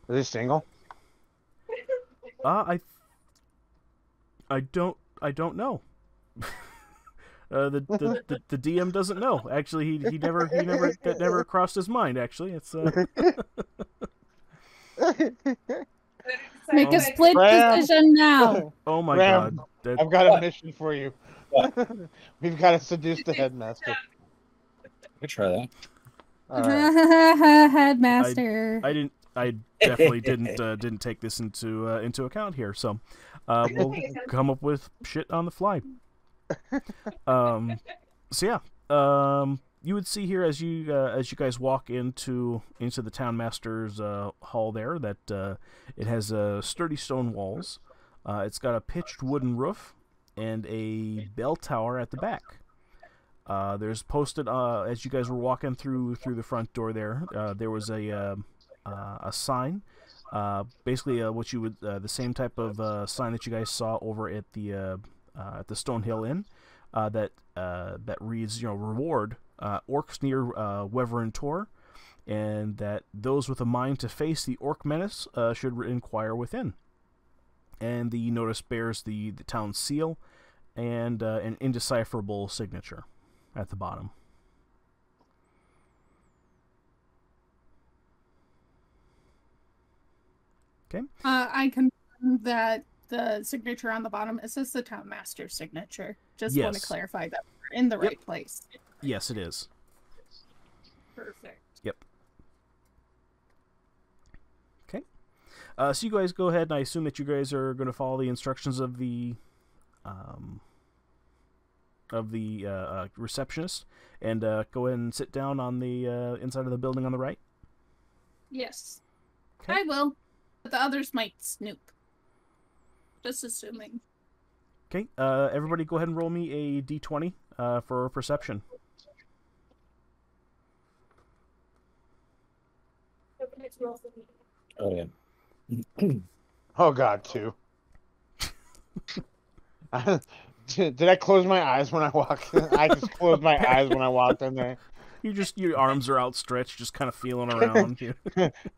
Is he single? I don't know. The DM doesn't know. Actually, he never that never crossed his mind. Actually, it's Make a split decision now. Oh my Ram, god! I've got a mission for you. We've got to seduce the headmaster. I could try that. All right. Headmaster. I definitely didn't take this into account here. So we'll come up with shit on the fly. So yeah, you would see here as you guys walk into the town master's hall there that it has sturdy stone walls. It's got a pitched wooden roof and a bell tower at the back. There's posted as you guys were walking through the front door there. There was a sign, basically what you would the same type of sign that you guys saw over at the Stonehill Inn, that reads reward orcs near Weverin Tor, and that those with a mind to face the orc menace should inquire within. And the notice bears the town seal and an indecipherable signature at the bottom. Okay. I confirm that the signature on the bottom is this the town master's signature. Just want to Yes. clarify that we're in the right place. Yes, it is. Perfect. Yep. Okay. So you guys go ahead, and I assume that you guys are going to follow the instructions of the receptionist, and go ahead and sit down on the inside of the building on the right. Yes. Okay. I will. But the others might snoop. Just assuming. Okay. Everybody, go ahead and roll me a d20 for perception. Oh yeah. Oh God, two. Did I close my eyes when I walked? I just closed my eyes when I walked in there. Your arms are outstretched, just kind of feeling around.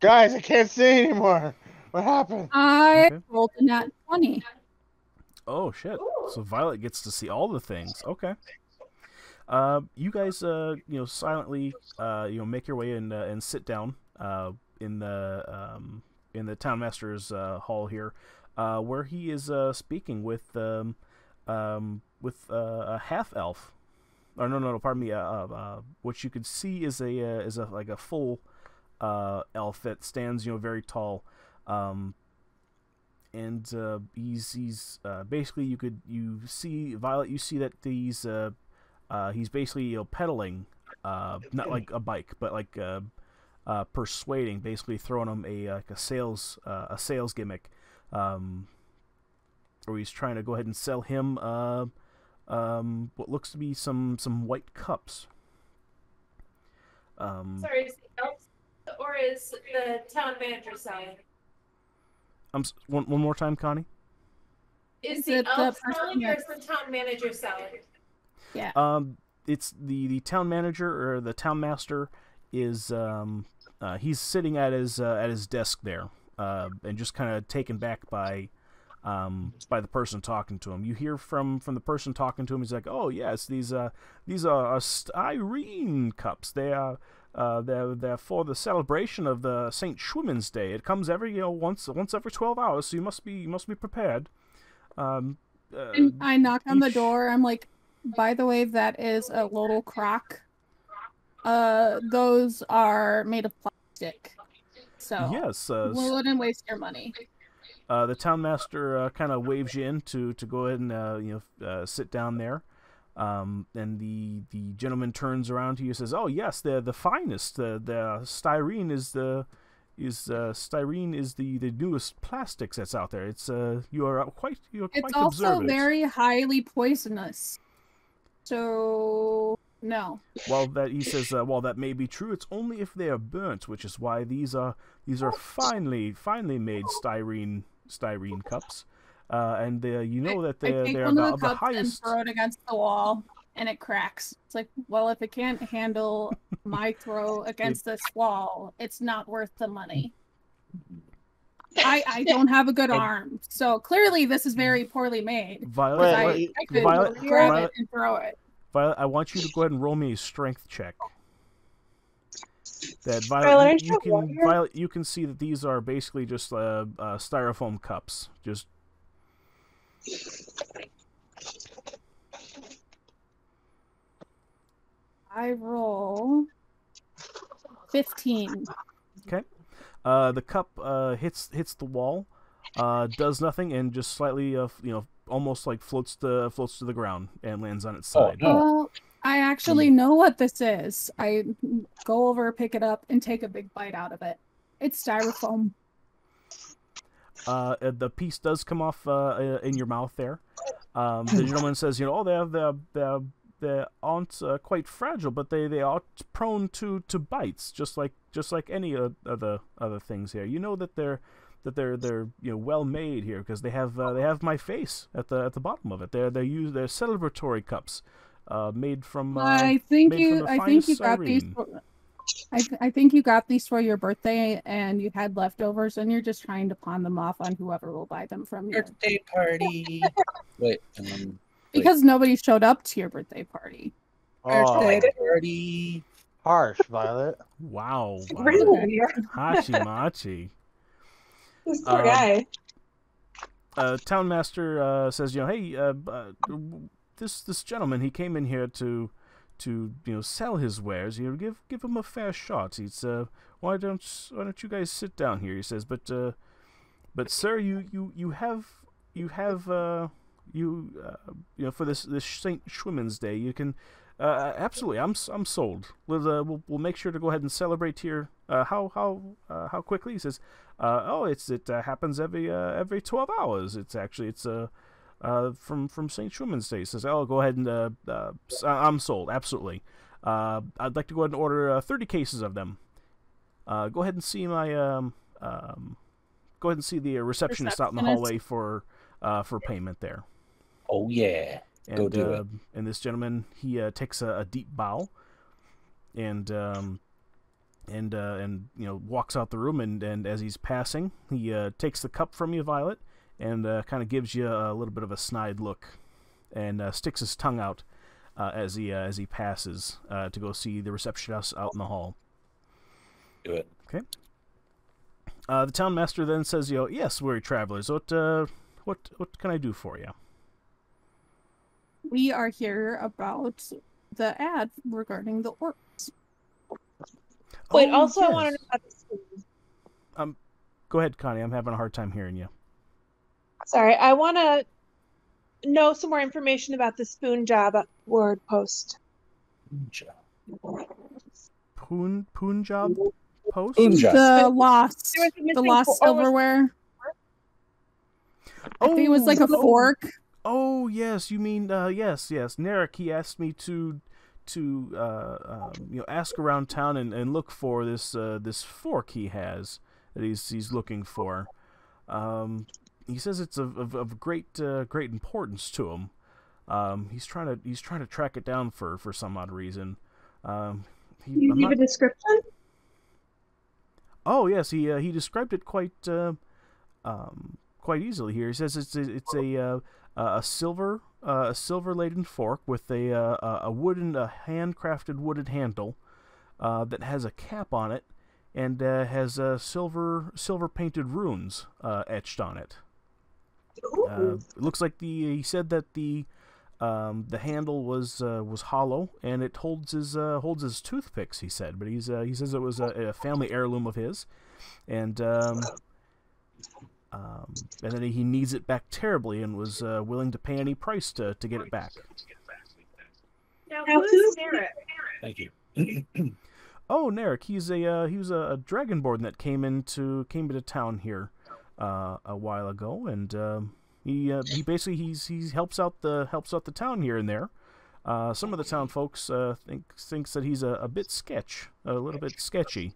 Guys, I can't see anymore. What happened? I Okay. rolled a nat 20. Oh shit! So Violet gets to see all the things. Okay. You guys, silently, make your way in and sit down in the town master's hall here, where he is speaking with a half elf. Or no, pardon me. What you could see is a full elf that stands very tall. And he's basically you see Violet. You see that he's basically pedaling, not like a bike, but like persuading, basically throwing him a sales gimmick, where he's trying to go ahead and sell him what looks to be some white cups. Sorry, is the elf or is the town manager selling? One more time, Connie. Is Is the it the elf person selling or is that's- the town manager selling? Yeah. It's the town manager or the town master is he's sitting at his desk there, and just kind of taken back by the person talking to him. You hear from the person talking to him. He's like, "Oh yes, these are styrene cups. They're for the celebration of the Saint Schwimmen's Day. It comes every once every 12 hours, so you must be prepared." And I knock on the each- door. I'm like, by the way, that is a little crock. Those are made of plastic. So Yes. we wouldn't waste your money. The townmaster kind of waves you in to go ahead and sit down there. And the gentleman turns around to you and says, "Oh yes, the finest. The styrene is the newest plastics that's out there. It's you're quite It's also observant." very highly poisonous. So no. Well, he says, well, that may be true. It's only if they are burnt, which is why these are finely made styrene cups. And you know that I take they're one of of the the cups highest. and throw it against the wall, and it cracks. It's like, well, if it can't handle my throw against this wall, it's not worth the money. I don't have a good arm, so clearly this is very poorly made. Violet, I could Violet, grab Violet, it and throw it. Violet, I want you to go ahead and roll me a strength check. That Violet, Violet, you can see that these are basically just styrofoam cups. Just I roll 15. okay. The cup hits the wall, does nothing, and just slightly almost like floats to the ground and lands on its side. no. Well, I actually know what this is. I go over, pick it up, and take a big bite out of it. It's styrofoam. The piece does come off in your mouth there. The gentleman says, they aren't quite fragile, but they are prone to bites, just like any other things here. You know that they're well made here because they have my face at the bottom of it. They're celebratory cups, made from. I think made you from the I think you finest got these. styrene. I think you got these for your birthday, and you had leftovers, and you're just trying to pawn them off on whoever will buy them from you. Birthday party. Wait. Because nobody showed up to your birthday party. Birthday party. Harsh, Violet. Wow. Really? Hachi machi. This poor guy. Townmaster says, hey, this gentleman, he came in here to sell his wares. Give him a fair shot. He's why don't you guys sit down here? He says, but sir, you have for this Saint Schwimmen's Day, you can absolutely. I'm sold. We'll make sure to go ahead and celebrate here. How quickly? He says, it happens every 12 hours. It's from Saint Schwimmen's Day. He says, go ahead and I'm sold. Absolutely. I'd like to go ahead and order 30 cases of them. Go ahead and see my go ahead and see the receptionist out in the hallway for payment there. Oh yeah. Go do it. And this gentleman, he takes a deep bow, and walks out the room. And as he's passing, he takes the cup from you, Violet, and kind of gives you a little bit of a snide look, and sticks his tongue out as he passes to go see the receptionist out in the hall. Do it. Okay. The townmaster then says, yes, weary travelers. What can I do for you? We are here about the ad regarding the orcs. Wait, Oh, also I yes. want to know about the spoon. Go ahead, Connie. I'm having a hard time hearing you. Sorry, I want to know some more information about the spoon job at Word Post. Punjab post? Punjab. The lost There was a missing silverware. I think it was like a fork. Oh yes, you mean yes. Narek, he asked me to ask around town and look for this fork he has that he's looking for. He says it's of great importance to him. He's trying to track it down for some odd reason. Can you give a description? Oh yes, he described it quite easily here. He says it's a silver laden fork with a handcrafted wooden handle that has a cap on it and has silver painted runes etched on it. It looks like he said that the The handle was hollow, and it holds his toothpicks. He said, but he says it was a family heirloom of his, and then he needs it back terribly, and was willing to pay any price to get it back. Now, who's Merritt? Thank you. Oh, Narek, he was a dragonborn that came into town here a while ago, and he basically he helps out the town here and there. Some of the town folks thinks that he's a little bit sketchy,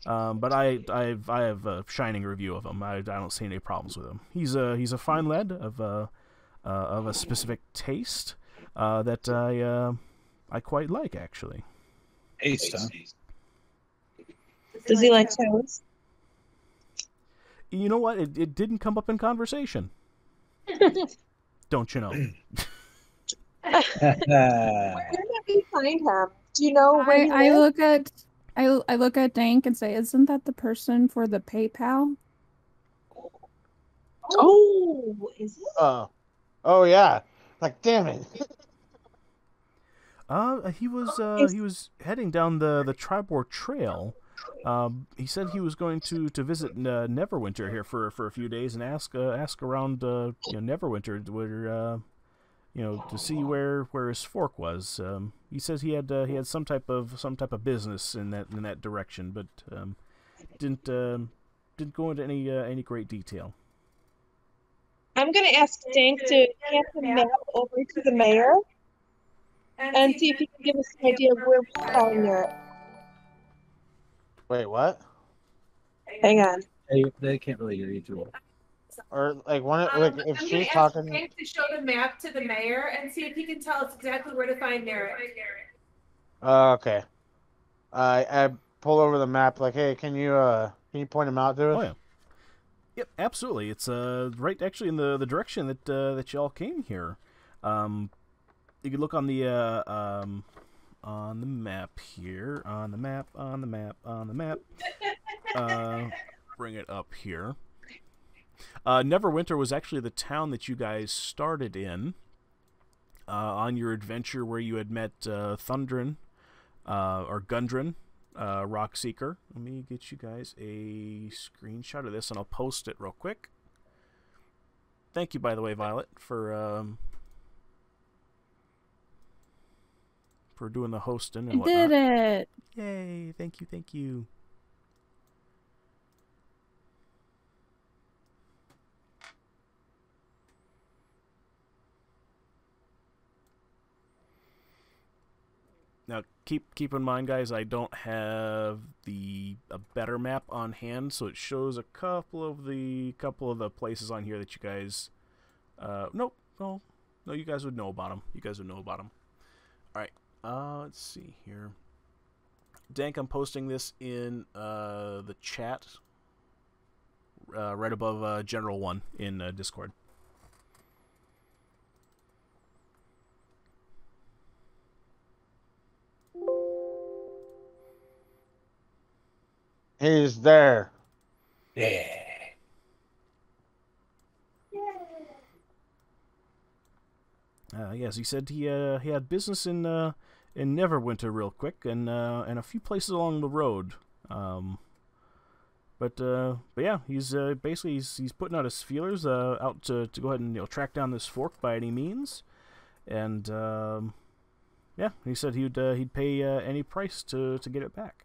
but I have a shining review of him. I don't see any problems with him. He's a fine lad of a specific taste that I quite like, actually. Taste, huh? Does he like toes? You know what? It didn't come up in conversation. Don't you know? Where did we find him? Do you know where he I lives? look at Dank and say, "Isn't that the person for the PayPal?" Oh, is it? Oh yeah. Like, damn it. He was heading down the Tribor Trail. He said he was going to visit Neverwinter here for a few days and ask around Neverwinter where to see where his fork was. He says he had some type of business in that direction, but didn't go into any great detail. I'm gonna ask Dank to hand the map over to the mayor and see if he can give us an idea of where we're going there. Wait, what? Hang on. They can't really hear you too well. Or like if I'm she's gonna ask talking. Hank to show the map to the mayor and see if he can tell us exactly where to find Merritt. Okay. I pull over the map. Like, hey, can you point him out to us? Oh yeah. Yep, absolutely. It's right actually in the direction that y'all came here. You can look on the map here. On the map. Bring it up here. Neverwinter was actually the town that you guys started in on your adventure where you had met Thundrin or Gundren, Rockseeker. Let me get you guys a screenshot of this, and I'll post it real quick. Thank you, by the way, Violet, for doing the hosting and whatnot. I did it! Yay! Thank you. Now, keep in mind, guys, I don't have a better map on hand, so it shows a couple of the places on here that you guys. No, you guys would know about them. All right, let's see here. Dank, I'm posting this in the chat, right above General 1 in Discord. He's there. Yeah. Yes, he said he had business in Neverwinter real quick, and a few places along the road. But yeah, he's basically he's putting out his feelers out to go ahead and track down this fork by any means, and yeah, he said he'd pay any price to get it back.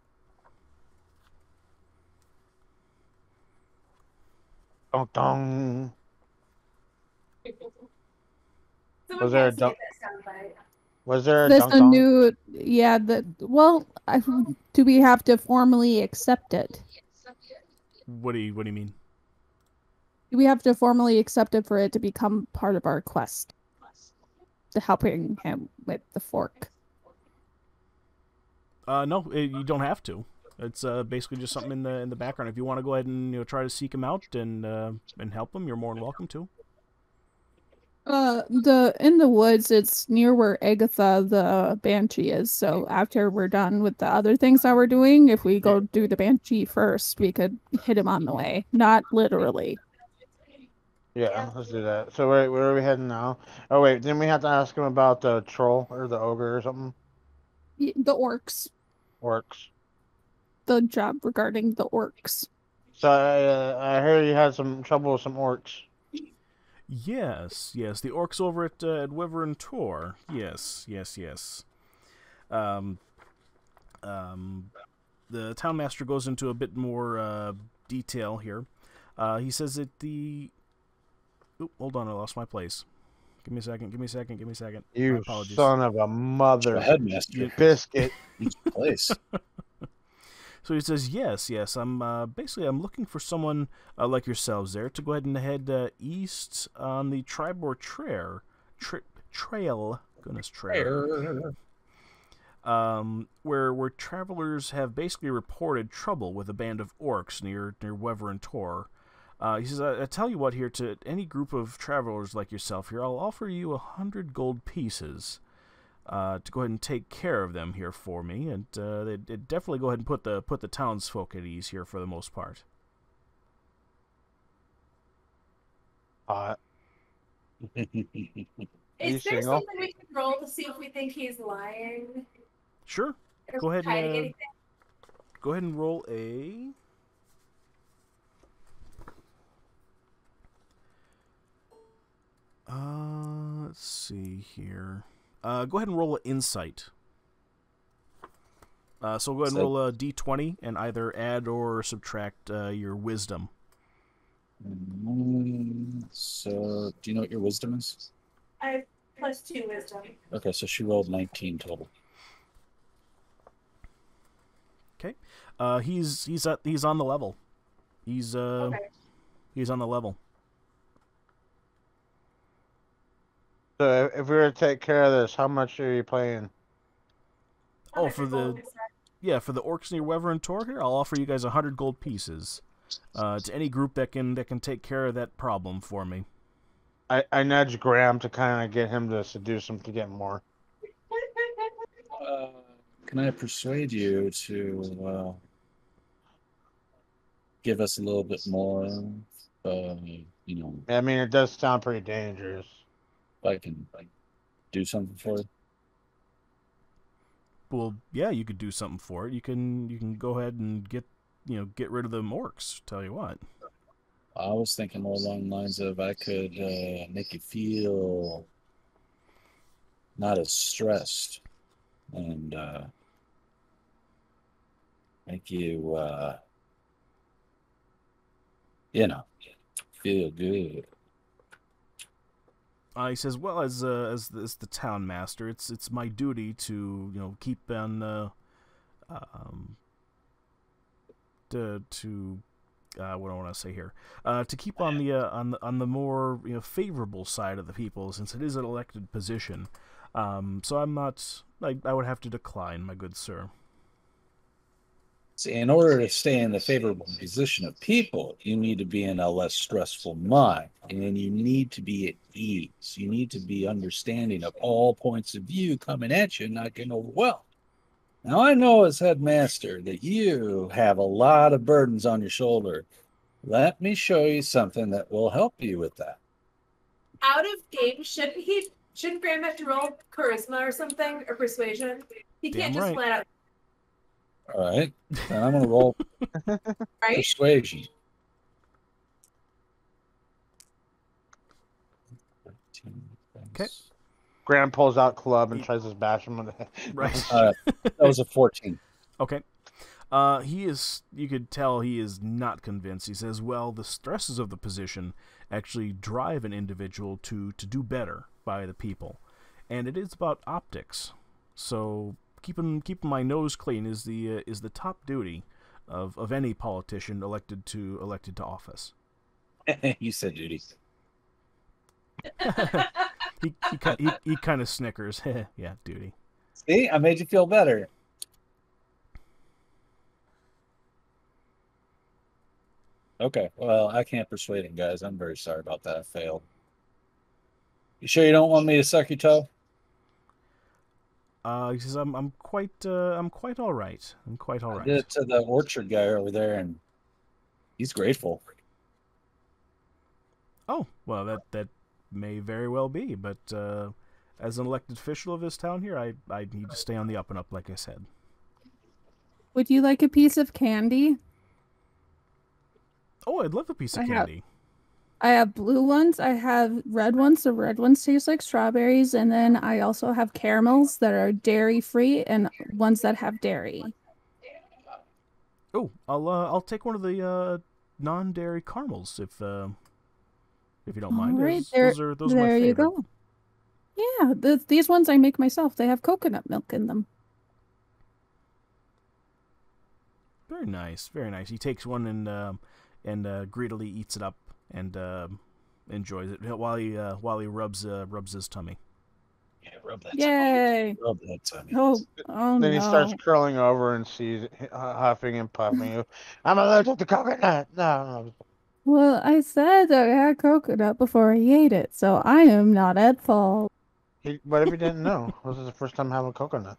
Dong dong. Someone Was there a has to dunk? get that soundbite. Was there a That's dunk a dong? new, yeah. Do we have to formally accept it? What do you mean? Do we have to formally accept it for it to become part of our quest? To helping him with the fork. No, you don't have to. It's basically just something in the background. If you want to go ahead and try to seek him out and help him, you're more than welcome to. In the woods, it's near where Agatha the Banshee is. So after we're done with the other things that we're doing, if we go do the Banshee first, we could hit him on the way. Not literally. Yeah, let's do that. So where are we heading now? Oh wait, then we have to ask him about the troll or the ogre or something. The orcs. Orcs. The job regarding the orcs. So I heard you had some trouble with some orcs. Yes, yes, the orcs over at Wyvern Tor. Yes, yes, yes. Um, the town master goes into a bit more detail here. He says that the... Oop, hold on, I lost my place. Give me a second, give me a second, give me a second. My You apologies. son of a mother The headmaster. biscuit. Each place. So he says, yes, yes, I'm basically I'm looking for someone like yourselves there to go ahead and head east on the Tribor Trail. Goodness, trail. Where travelers have basically reported trouble with a band of orcs near Wyvern Tor. He says, I tell you what, here, to any group of travelers like yourself here, I'll offer you 100 gold pieces to go ahead and take care of them here for me, and they'd definitely go ahead and put the townsfolk at ease here for the most part. Is there single? something we can roll to see if we think he's lying? Sure. Or Go ahead hiding and anything? go ahead and roll a... let's see here. Go ahead and roll an insight. So go ahead and roll a d20 and either add or subtract your wisdom. So, do you know what your wisdom is? I have +2 wisdom. Okay, so she rolled 19 total. Okay. He's on the level. He's on the level. So if we were to take care of this, how much are you paying? Oh, for the orcs near Wyvern Tor here, I'll offer you guys 100 gold pieces. To any group that can take care of that problem for me. I nudge Graham to kind of get him to seduce him to get more. Can I persuade you to give us a little bit more? You know, I mean, it does sound pretty dangerous. if I can do something for you. Well, yeah, you could do something for it. You can go ahead and get rid of the orcs. Tell you what. I was thinking more along the lines of I could make you feel not as stressed and make you, feel good. He says, "Well, as the town master, it's my duty to keep on what do I want to say here? To keep on the more favorable side of the people, since it is an elected position. So I'm not. I would have to decline, my good sir." See, in order to stay in the favorable position of people, you need to be in a less stressful mind, and you need to be at ease. You need to be understanding of all points of view coming at you, and not getting overwhelmed. Now, I know as headmaster that you have a lot of burdens on your shoulder. Let me show you something that will help you with that. Out of game, shouldn't Graham have to roll charisma or something, or persuasion? He Damn can't just right. flat out, All right, then I'm going to roll right? persuasion. Okay. Graham pulls out club and tries to bash him on the head. Right. That was a 14. Okay. He is. You could tell he is not convinced. He says, "Well, the stresses of the position actually drive an individual to do better by the people, and it is about optics. So keeping my nose clean is the top duty of any politician elected to office." You said duty. he kind of snickers. Yeah, duty. See, I made you feel better. Okay, well, I can't persuade him, guys. I'm very sorry about that. I failed. You sure you don't want me to suck your toe? He says, I'm quite all right. I'm quite all I right. did it to the orchard guy over there, and he's grateful. Oh, well, that may very well be, but as an elected official of this town here, I need to stay on the up and up, like I said. Would you like a piece of candy? Oh, I'd love a piece of candy. I have blue ones. I have red ones. The red ones taste like strawberries, and then I also have caramels that are dairy free and ones that have dairy. Oh, I'll take one of the non-dairy caramels if you don't mind. All right, Those are my there you favorite. go. Yeah, these ones I make myself. They have coconut milk in them. Very nice, very nice. He takes one and greedily eats it up and enjoys it while he rubs his tummy. Yeah, rub that. Yay! Rub that tummy. Oh Then he starts no. curling over and sees huffing and puffing. I'm allergic to coconut. No. Well, I said I had coconut before he ate it, so I am not at fault. What if he didn't know? This is the first time having coconut.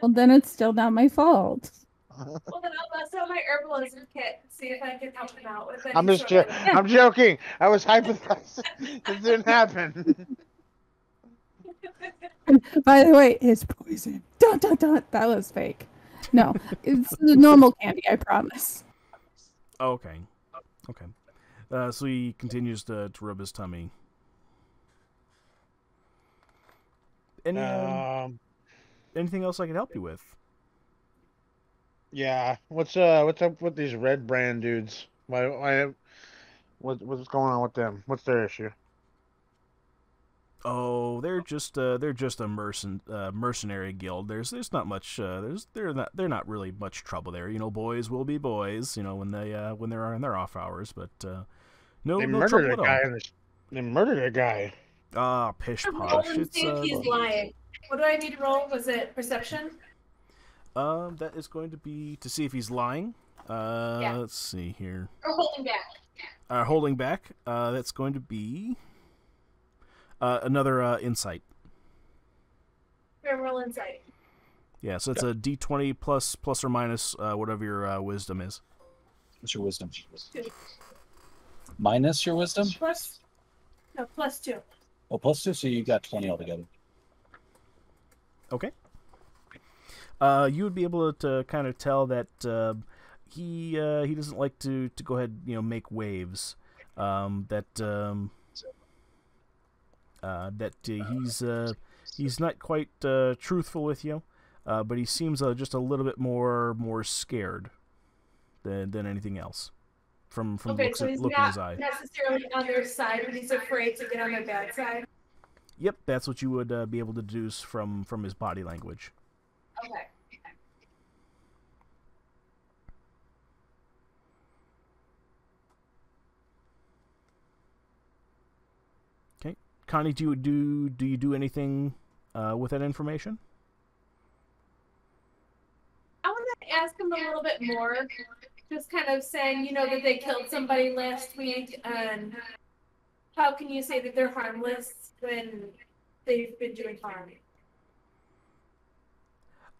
Well, then it's still not my fault. Well, then I'll bust out my herbalism kit and see if I can help him out with it. I'm joking. I was hypothesizing. It didn't happen. By the way, it's poison. Dun, dun, dun. That was fake. No, it's the normal candy, I promise. Okay. So he continues to rub his tummy. Anything else I can help you with? Yeah. What's up with these red brand dudes? What's going on with them? What's their issue? Oh, they're just a mercenary guild. There's not much. They're not really much trouble there. You know, boys will be boys. You know, when they're in their off hours. But no trouble at all. They murdered a guy. Ah, pish Roll posh. and see if he's lying. What do I need to roll? Was it perception? That is going to be to see if he's lying. Yeah. Let's see here. Or holding back? Holding back. That's going to be another insight. Roll insight. Yeah, so it's a D20 plus or minus whatever your wisdom is. What's your wisdom? 2. Minus your wisdom? Plus 2. Oh, plus 2, so you got 20 altogether. Okay. You would be able to kind of tell that he doesn't like to go ahead, make waves. That he's not quite truthful with you, but he seems just a little bit more scared than anything else from Okay, so he's look in not his eye. necessarily on their side, but he's afraid to get on their bad side. Yep, that's what you would be able to deduce from his body language. Okay. Okay, Connie, do you do anything with that information? I want to ask him a little bit more, just kind of saying, that they killed somebody last week, and how can you say that they're harmless when they've been doing harm?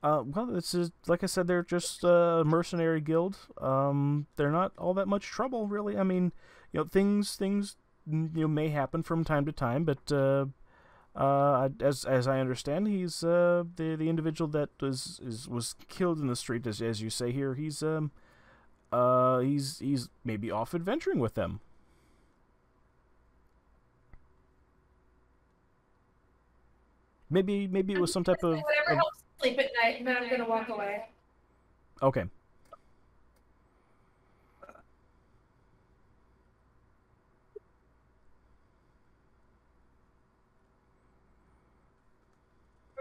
Well, this is, like I said, they're just a mercenary guild. They're not all that much trouble, really. I mean, things may happen from time to time, but as I understand, he's the individual that was killed in the street, as you say here. He's maybe off adventuring with them. Maybe it was some type of whatever helps sleep at night, and then I'm gonna walk away. Okay. Are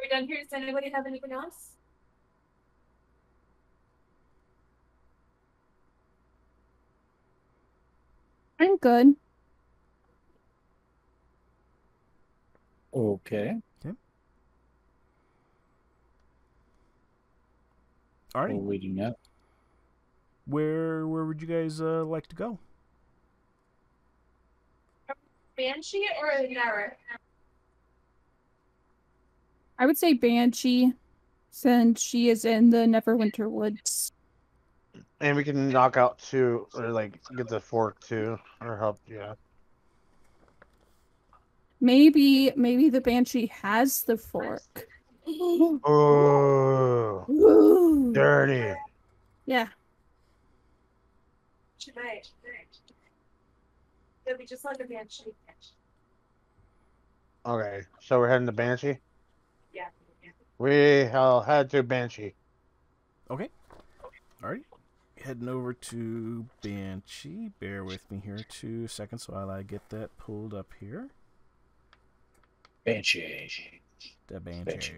we done here? Does anybody have anything else? I'm good. Okay. All right. What are we doing now? Where would you guys like to go? Banshee or Nara? I would say Banshee, since she is in the Neverwinter Woods. And we can knock out 2, or like get the fork too, or help. Yeah. Maybe the banshee has the fork. Oh, Ooh. dirty. Yeah. She might. It'll be just like a banshee. Okay, so we're heading to Banshee. Yeah. We shall head to Banshee. Okay. Alright. Heading over to Banshee. Bear with me here 2 seconds while I get that pulled up here. Banshee. The Banshee.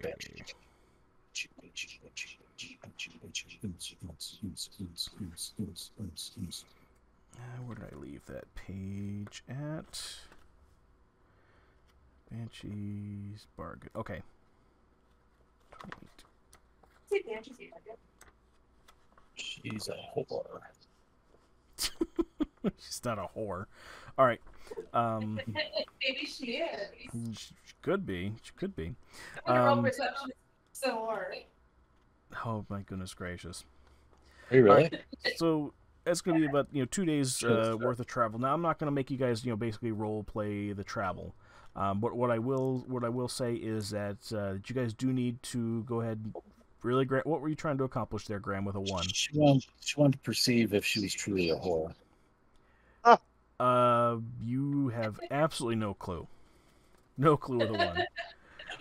Where did I leave that page at? Banshee's bargain. Okay. See, banshee's here. She's a whore. She's not a whore. All right. Maybe she is. She could be. She could be. I wonder roll perception is so hard. Oh my goodness gracious. Are you really? So it's going to be about 2 days worth of travel. Now I'm not going to make you guys basically role play the travel. But what I will say is that you guys do need to go ahead and really. What were you trying to accomplish there, Graham, with a 1? She wanted to perceive if she was truly a whore. You have absolutely no clue. No clue with a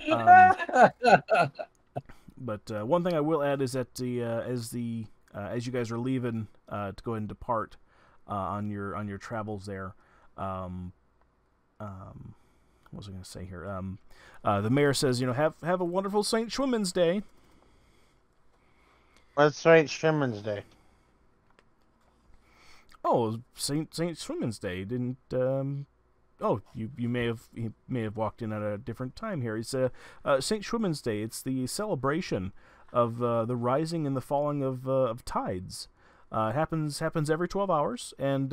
1. But one thing I will add is that as you guys are leaving to go ahead and depart on your travels there, what was I going to say here? The mayor says, have a wonderful St. Schwimmen's Day. What's St. Schwimmen's Day? Oh, St. Schwimmen's Day. Didn't you may have walked in at a different time here. It's St. Schwimmen's Day. It's the celebration of the rising and the falling of tides. It happens every 12 hours, and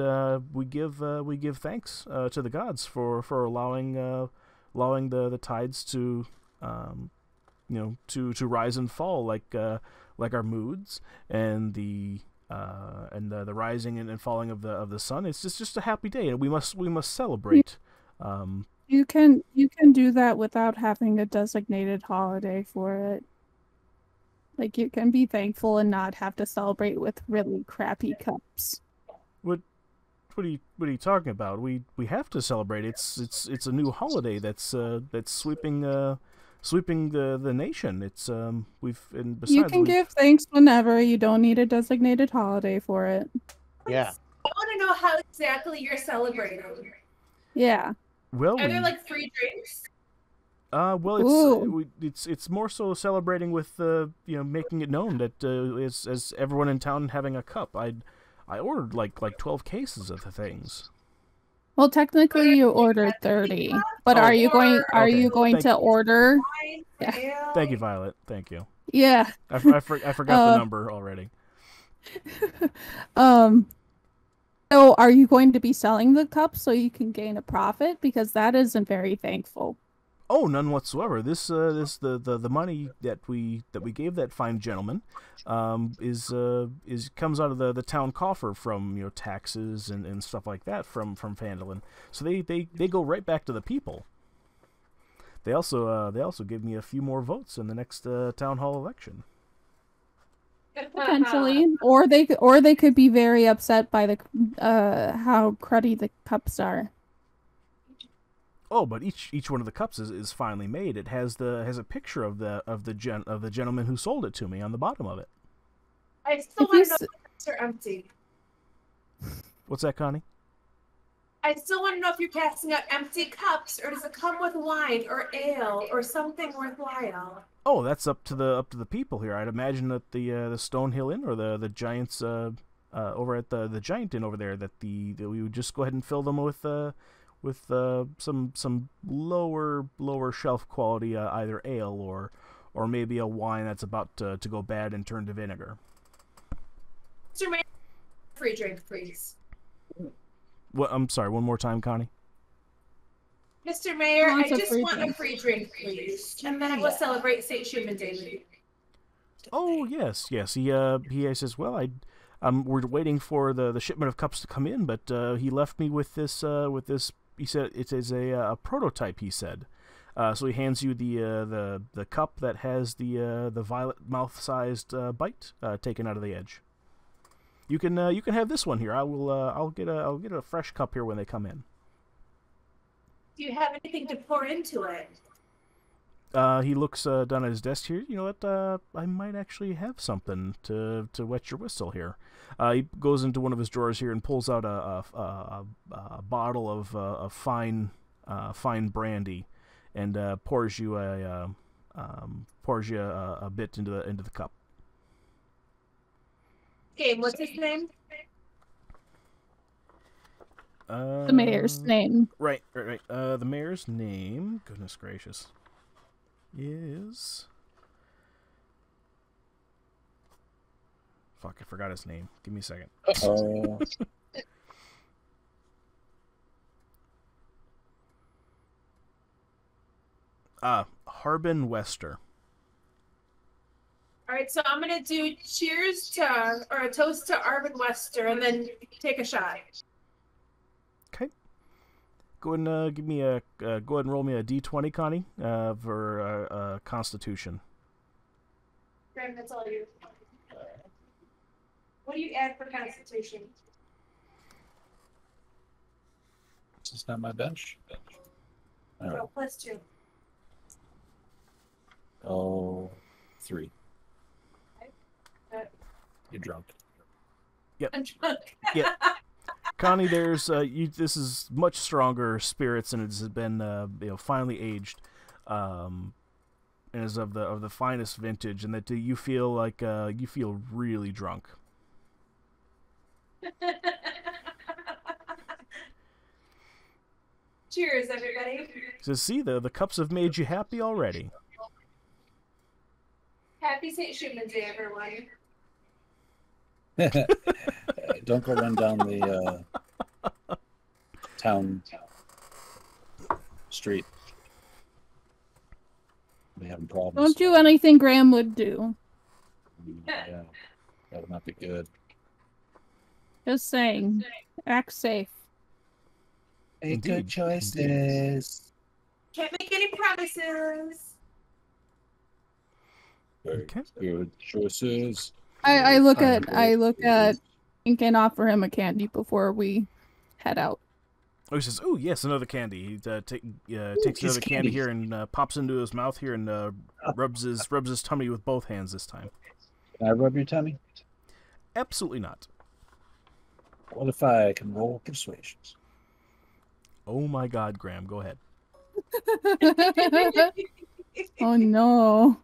we give thanks to the gods for allowing the tides to to rise and fall like our moods and the rising and falling of the sun. It's just a happy day, and we must celebrate. You can do that without having a designated holiday for it. Like, you can be thankful and not have to celebrate with really crappy cups. What are you talking about? We have to celebrate. It's a new holiday that's sweeping the nation. It's and besides, You can give thanks whenever. You don't need a designated holiday for it. Yeah. I want to know how exactly you're celebrating. Yeah. Well, Are there like free drinks? Well, it's more so celebrating with making it known that as everyone in town having a cup. I ordered like 12 cases of the things. Well, technically you ordered 30, but are you going to order? Yeah. Thank you, Violet. Thank you. Yeah. I forgot the number already. So are you going to be selling the cups so you can gain a profit? Because that isn't very thankful. Oh, none whatsoever. The money that we gave that fine gentleman is comes out of the town coffer from taxes and stuff like that from Phandelver. So they go right back to the people. They also give me a few more votes in the next town hall election. Potentially, or they could be very upset by the how cruddy the cups are. Oh, but each one of the cups is finally made. It has a picture of the gentleman who sold it to me on the bottom of it. I still want to know if the cups are empty. What's that, Connie? I still want to know if you're passing out empty cups, or does it come with wine or ale or something worthwhile? Oh, that's up to the people here. I'd imagine that the Stonehill Inn or the Giants over at the Giant Inn over there that we would just go ahead and fill them with some lower shelf quality either ale or maybe a wine that's about to go bad and turn to vinegar. Mr. Mayor, free drink, please. What? I'm sorry. One more time, Connie. Mr. Mayor, I just want drink. a free drink, please, and then we'll celebrate St. Schwimmen's Day. Oh yes. He says, well, we're waiting for the shipment of cups to come in, but he left me with this. He said it is a prototype. He said. So he hands you the cup that has the violet mouth-sized bite taken out of the edge. You can have this one here. I'll get a fresh cup here when they come in. Do you have anything to pour into it? He looks down at his desk here. You know what? I might actually have something to wet your whistle here. He goes into one of his drawers here and pulls out a bottle of fine brandy, and pours you a bit into the cup. Okay, what's his name? The mayor's name. Right. The mayor's name, goodness gracious, is... Fuck, I forgot his name. Give me a second. Harbin Wester. All right, so I'm gonna do cheers to, or a toast to Arvin Wester, and then take a shot. Okay. Go ahead and give me a go ahead and roll me a d20, Connie, for Constitution. Graham, that's all you. What do you add for Constitution? This is not my bench. All right. Oh, +2. Oh, 3. Uh, You're drunk. Yep. I'm drunk. Yeah. Connie, there's this is much stronger spirits, and it's been finely aged, and is of the finest vintage, and that you feel like you feel really drunk. Cheers, everybody. So see, the cups have made you happy already. Happy St. Shootman's Day, everyone. Don't go run down the town street. We having problems. Don't do anything Graham would do. Yeah, that would not be good. Just saying. Act safe. Make Indeed, good choices. Can't make any promises. Very Okay. good choices. I look at Ink and offer him a candy before we head out. Oh, he says, "Oh yes, another candy." He takes his another candy candy. here and pops into his mouth here and rubs his tummy with both hands this time. Can I rub your tummy? Absolutely not. What if I can roll persuasions? Oh my God, Graham, go ahead. Oh no.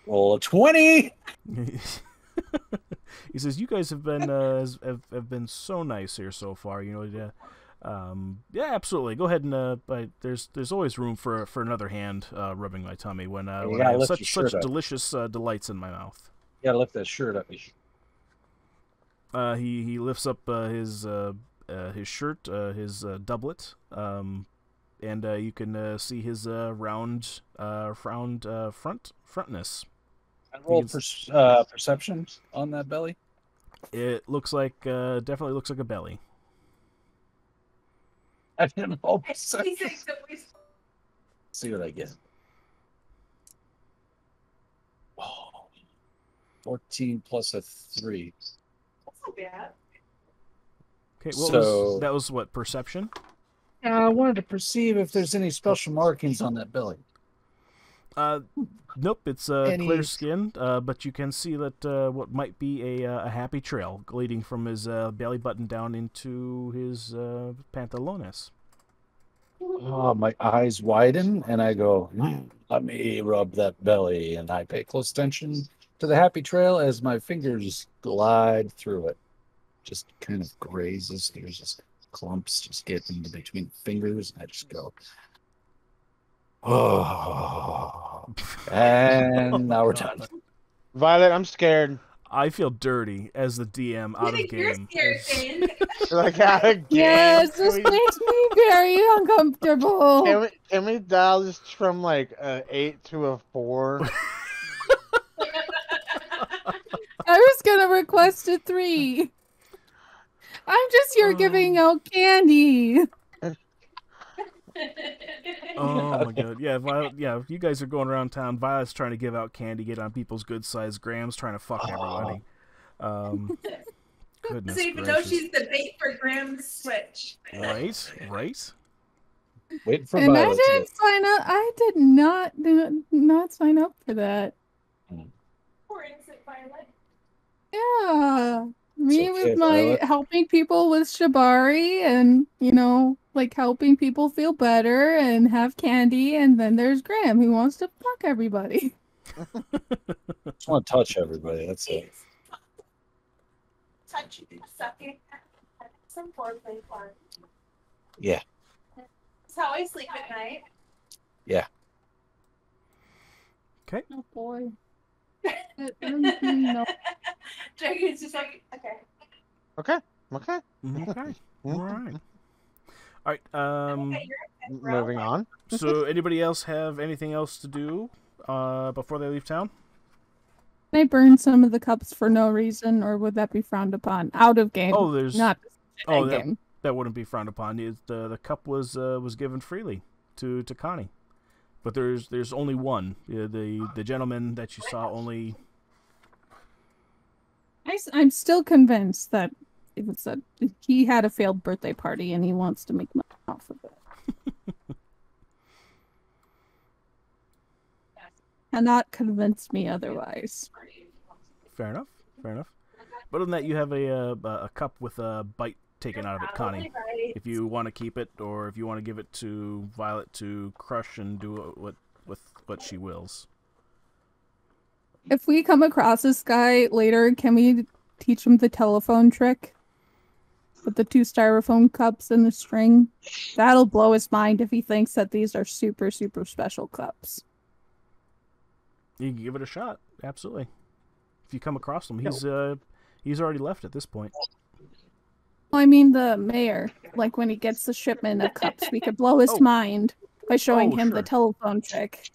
Roll a 20. He says, "You guys have been have been so nice here so far. You know, yeah, absolutely. Go ahead and but there's always room for another hand rubbing my tummy when I have lift your such shirt up. delicious delights in my mouth." You gotta lift that shirt up. He lifts up his shirt, his doublet, and you can see his round frontness. I rolled perception on that belly. It looks like definitely looks like a belly. I didn't roll He's saying perception. that we- See what I get. Oh, 14 plus a 3. That's not bad. Okay, that was what, perception? I wanted to perceive if there's any special markings on that belly. Nope, it's clear skin, but you can see that what might be a happy trail leading from his belly button down into his pantalones. Oh, my eyes widen, and I go, let me rub that belly. And I pay close attention to the happy trail as my fingers glide through it. Just kind of grazes. There's just clumps just getting into between fingers. And I just go, oh. And now we're done. Violet, I'm scared. I feel dirty as the DM out of You're game. scared, Dane. Like out of game. Yes, this makes me very uncomfortable. Can we dial this from like a 8 to a 4? I was gonna request a 3. I'm just here giving out candy. Oh my god. Yeah, Violet, yeah, you guys are going around town. Violet's trying to give out candy, get on people's good sides. Graham's trying to fuck everybody. Goodness Doesn't even know gracious. she's the bait for Graham's switch. Right? Right? Waiting for And I Violet to didn't sign up. I did not sign up for that. Poor innocent Violet. Yeah. Me okay, with my Violet. helping people with Shibari and, like helping people feel better and have candy. And then there's Graham who wants to fuck everybody. just want to touch everybody. That's it. Touching, sucking, some foreplay fun. Yeah. That's how I sleep at night. Oh boy. No. Dragon's just like, okay. Okay. Okay. Okay. Alright. Alright, Moving on. so anybody else have anything else to do before they leave town? Can I burn some of the cups for no reason, or would that be frowned upon? Out of game. Oh, there's Not in that, game. that wouldn't be frowned upon. The cup was given freely to Connie. But there's only one. The gentleman that you saw only. I'm still convinced that it was he had a failed birthday party and he wants to make money off of it. Cannot convince me otherwise. Fair enough. Fair enough. But other than that, you have a cup with a bite taken out of it, Connie. If you want to keep it, or if you want to give it to Violet to crush and do what she wills. If we come across this guy later, can we teach him the telephone trick? With the 2 styrofoam cups and the string? That'll blow his mind if he thinks that these are super, super special cups. You can give it a shot. Absolutely. If you come across him, he's already left at this point. I mean the mayor. Like when he gets the shipment of cups, we could blow his mind by showing him sure. the telephone trick.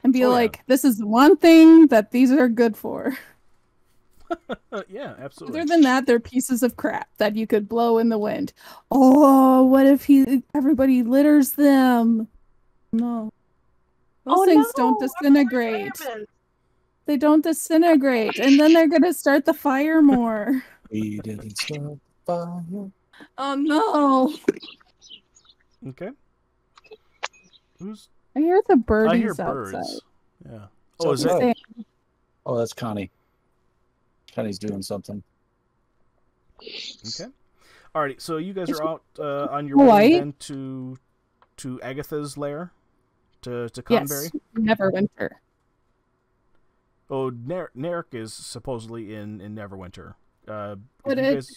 And be Yeah. like, this is one thing that these are good for. Yeah, absolutely. Other than that, they're pieces of crap that you could blow in the wind. Oh, what if everybody litters them? No. Those things don't disintegrate. They don't disintegrate. And then they're going to start the fire more. We didn't start fire. Oh, no. Okay. Who's? I hear the birdies I hear outside. birds. Yeah. Oh, Oh, is that? Oh, that's Connie. Connie's doing something. Okay. Alrighty. So you guys are out on your way then to Agatha's lair, to Conberry. Yes, Neverwinter. Oh, Narek is supposedly in Neverwinter. But you guys,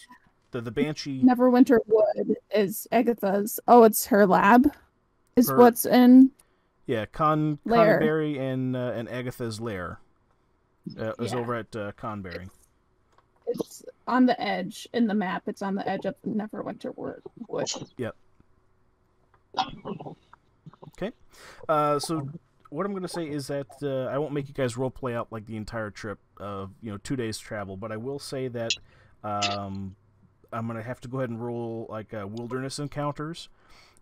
the Banshee. Neverwinter Wood is Agatha's. Oh, it's her lab. Is Her- what's in. Yeah, Lair. Conberry and Agatha's lair is Yeah. over at Conberry. It's on the edge in the map. It's on the edge of Neverwinter Wood. Yep. Okay. So what I'm going to say is that I won't make you guys role play out like the entire trip of 2 days travel, but I will say that I'm going to have to go ahead and roll like wilderness encounters,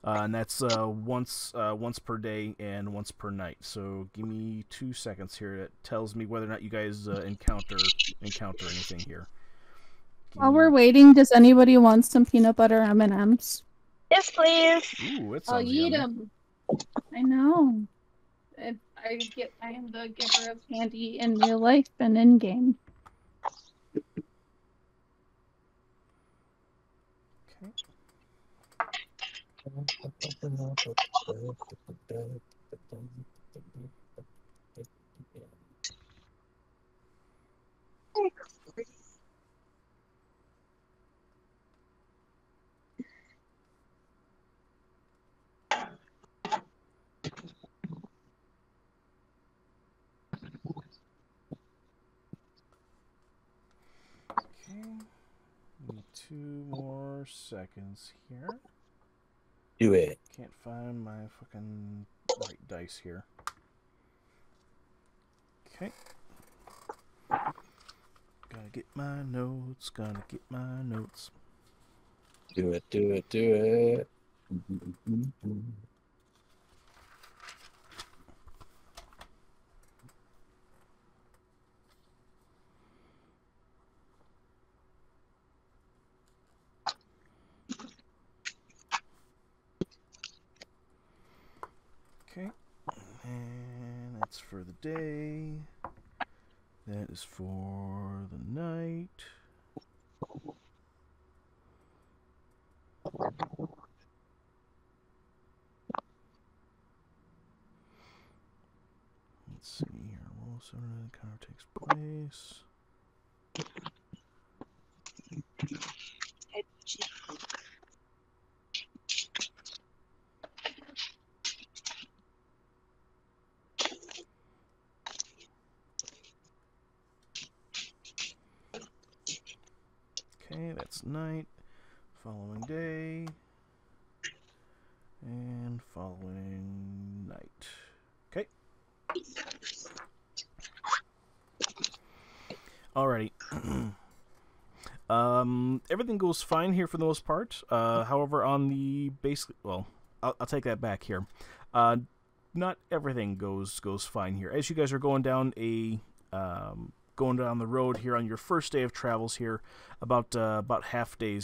and that's once per day and once per night. So give me 2 seconds here. That tells me whether or not you guys encounter anything here. While we're waiting, does anybody want some peanut butter M&Ms? Yes, please. Ooh, that I'll sounds eat yummy. them. I know. I am the giver of candy in real life and in game. Okay. Need 2 more seconds here. Do it. Can't find my fucking right dice here. Okay. Gotta get my notes. Gotta get my notes. Do it, do it, do it. Okay. And that's for the day. That is for the night. Let's see here. Roll 7 encounter takes place. Okay, that's night. Following day. And following night. Okay. Alrighty. Everything goes fine here for the most part. However, on the basically, well, I'll take that back here. Not everything goes fine here. As you guys are going down going down the road here on your first day of travels here, about halfway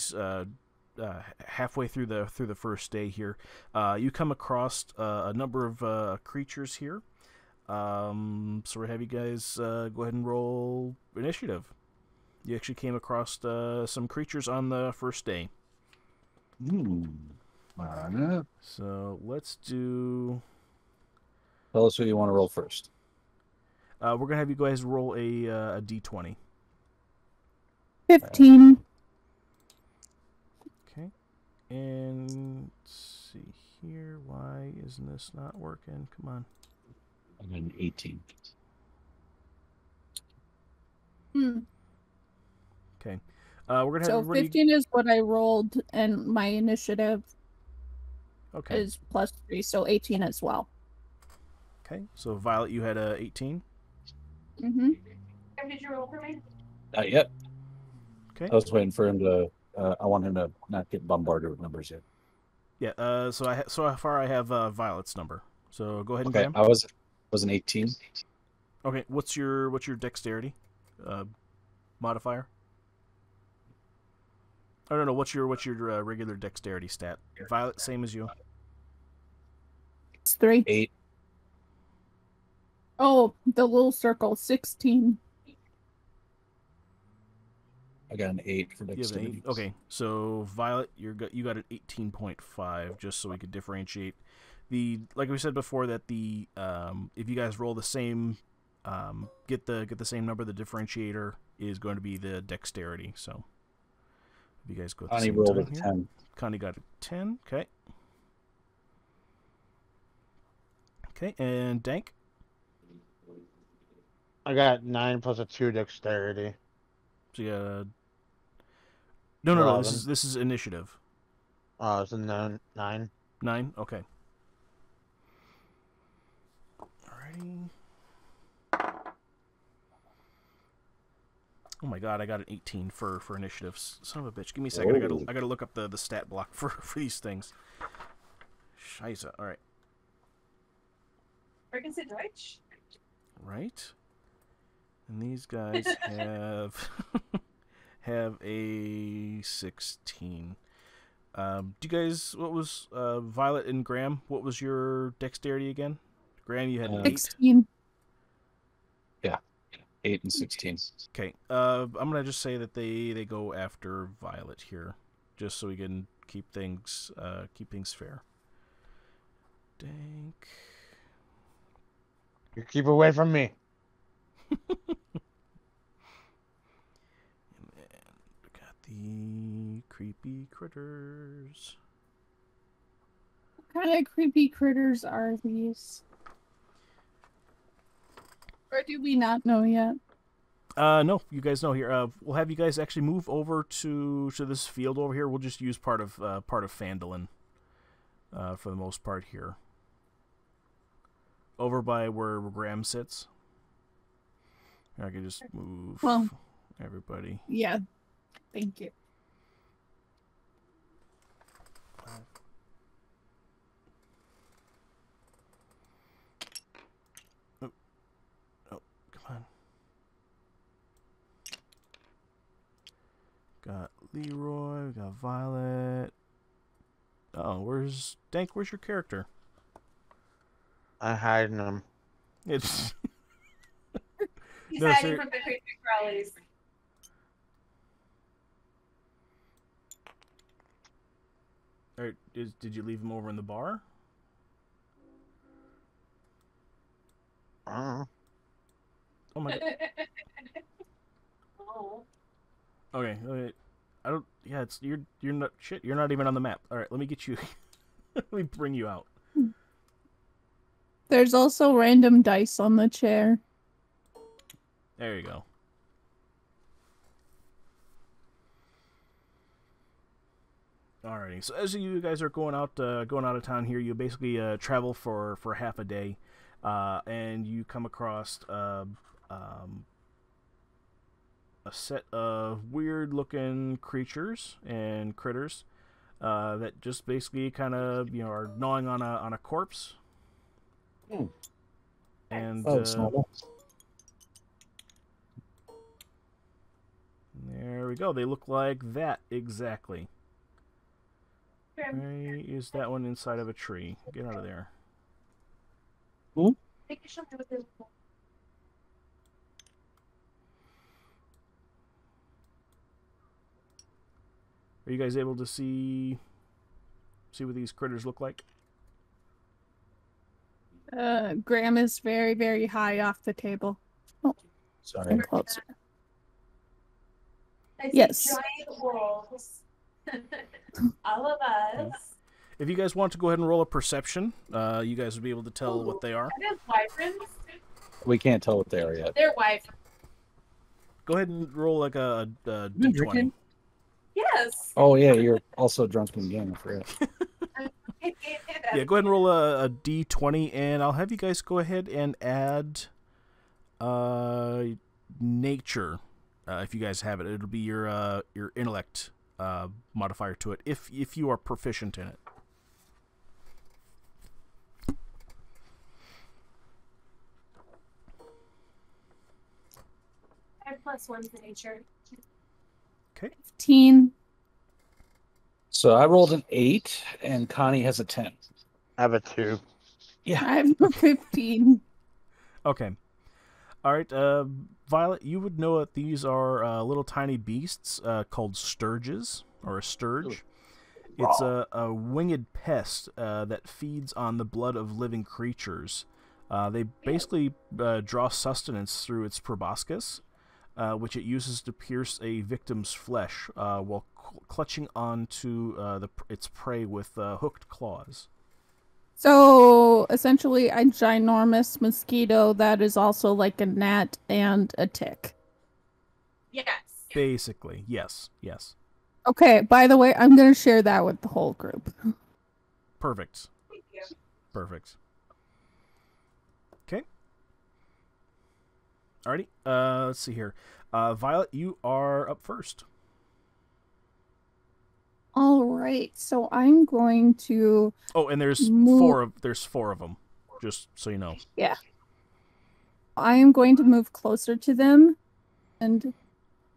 through the first day here, you come across a number of creatures here. So we'll have you guys go ahead and roll initiative. You actually came across some creatures on the first day. So let's do... Tell us who you want to roll first. We're going to have you guys roll a d20. 15. Okay. And let's see here. Why isn't this not working? Come on. I got an 18. Okay. We're going to have So everybody... 15 is what I rolled, and my initiative Okay. is +3, so 18 as well. Okay. So Violet, you had a 18. Mm-hmm. Did you roll for me? Not yet. Okay. I was waiting for him to. I want him to not get bombarded with numbers yet. Yeah. So far I have Violet's number. So go ahead and Okay, Graham. I was an 18. Okay. What's your dexterity modifier? I don't know. What's your regular dexterity stat? Violet, same as you. It's 3. 8. Oh, the little circle, 16. I got an 8 for You have an dexterity. 8? Okay. So Violet, you got an 18.5, just so we could differentiate. Like we said before, that if you guys roll the same, get the same number, the differentiator is going to be the dexterity. So if you guys go at the Connie same rolled time a here. 10. Connie got a 10. Okay. Okay, and Dank. I got 9 plus a 2 dexterity. So you got no. 11. This is initiative. Oh, it's a 9. 9. Okay. Alrighty. Oh my god, I got an 18 for initiatives. Son of a bitch. Give me a second. Oh. I gotta look up the stat block for these things. Scheiße. Alright. Sprechen Sie Deutsch? Right. And these guys have a 16. Do you guys, what was Violet and Graham? What was your dexterity again? Graham, you had an 8. 16. 8 and 16. Okay. I'm gonna just say that they go after Violet here, just so we can keep things fair. Dank. You keep away from me. And then we got the creepy critters. What kind of creepy critters are these? Or do we not know yet? No, you guys know here. We'll have you guys actually move over to this field over here. We'll just use part of Phandelver for the most part here. Over by where Graham sits. I can just move. Well, everybody. Yeah. Thank you. Oh, oh, come on. Got Leroy, we got Violet. Oh, where's Dank? Where's your character? I'm hiding them. It's He's No, hiding sir. from the creepy crawlies. or did you leave him over in the bar? Oh. Oh my god. Oh. Okay, wait. I don't. Yeah, it's you're not shit. You're not even on the map. All right, let me get you. Let me bring you out. There's also random dice on the chair. There you go. Alrighty. So as you guys are going out of town here, you basically travel for half a day, and you come across a set of weird-looking creatures and critters that just basically kind of are gnawing on a corpse. Hmm. And Oh, it's normal. there we go. They look like that exactly. Where is that one inside of a tree? Get out of there. Take a shot with this. Are you guys able to see what these critters look like? Graham is very, very high off the table. Oh, Sorry. and closer. I see Yes. giant wolves. All of us. If you guys want to go ahead and roll a perception, you guys would be able to tell what they are. Are those wyverns? We can't tell what they are yet. They're wyverns. Go ahead and roll like a been d20. drinking? Yes. Oh yeah, you're also drunk in the game. I forgot. Yeah, go ahead and roll a d20, and I'll have you guys go ahead and add nature, if you guys have it. It'll be your intellect modifier to it, if you are proficient in it. I have +1 to nature. 15. So I rolled an 8, and Connie has a 10. I have a 2. Yeah. I have a 15. Okay. All right, Violet, you would know that these are little tiny beasts called sturges, or a sturge. It's a winged pest that feeds on the blood of living creatures. They basically draw sustenance through its proboscis, which it uses to pierce a victim's flesh while clutching onto its prey with hooked claws. So essentially, a ginormous mosquito that is also like a gnat and a tick. Yes. Basically, yes. Okay, by the way, I'm going to share that with the whole group. Perfect. Thank you. Perfect. Okay. Alrighty. Let's see here. Violet, you are up first. All right, so I'm going to... Oh, and there's Move- four of them, just so you know. Yeah. I am going to move closer to them and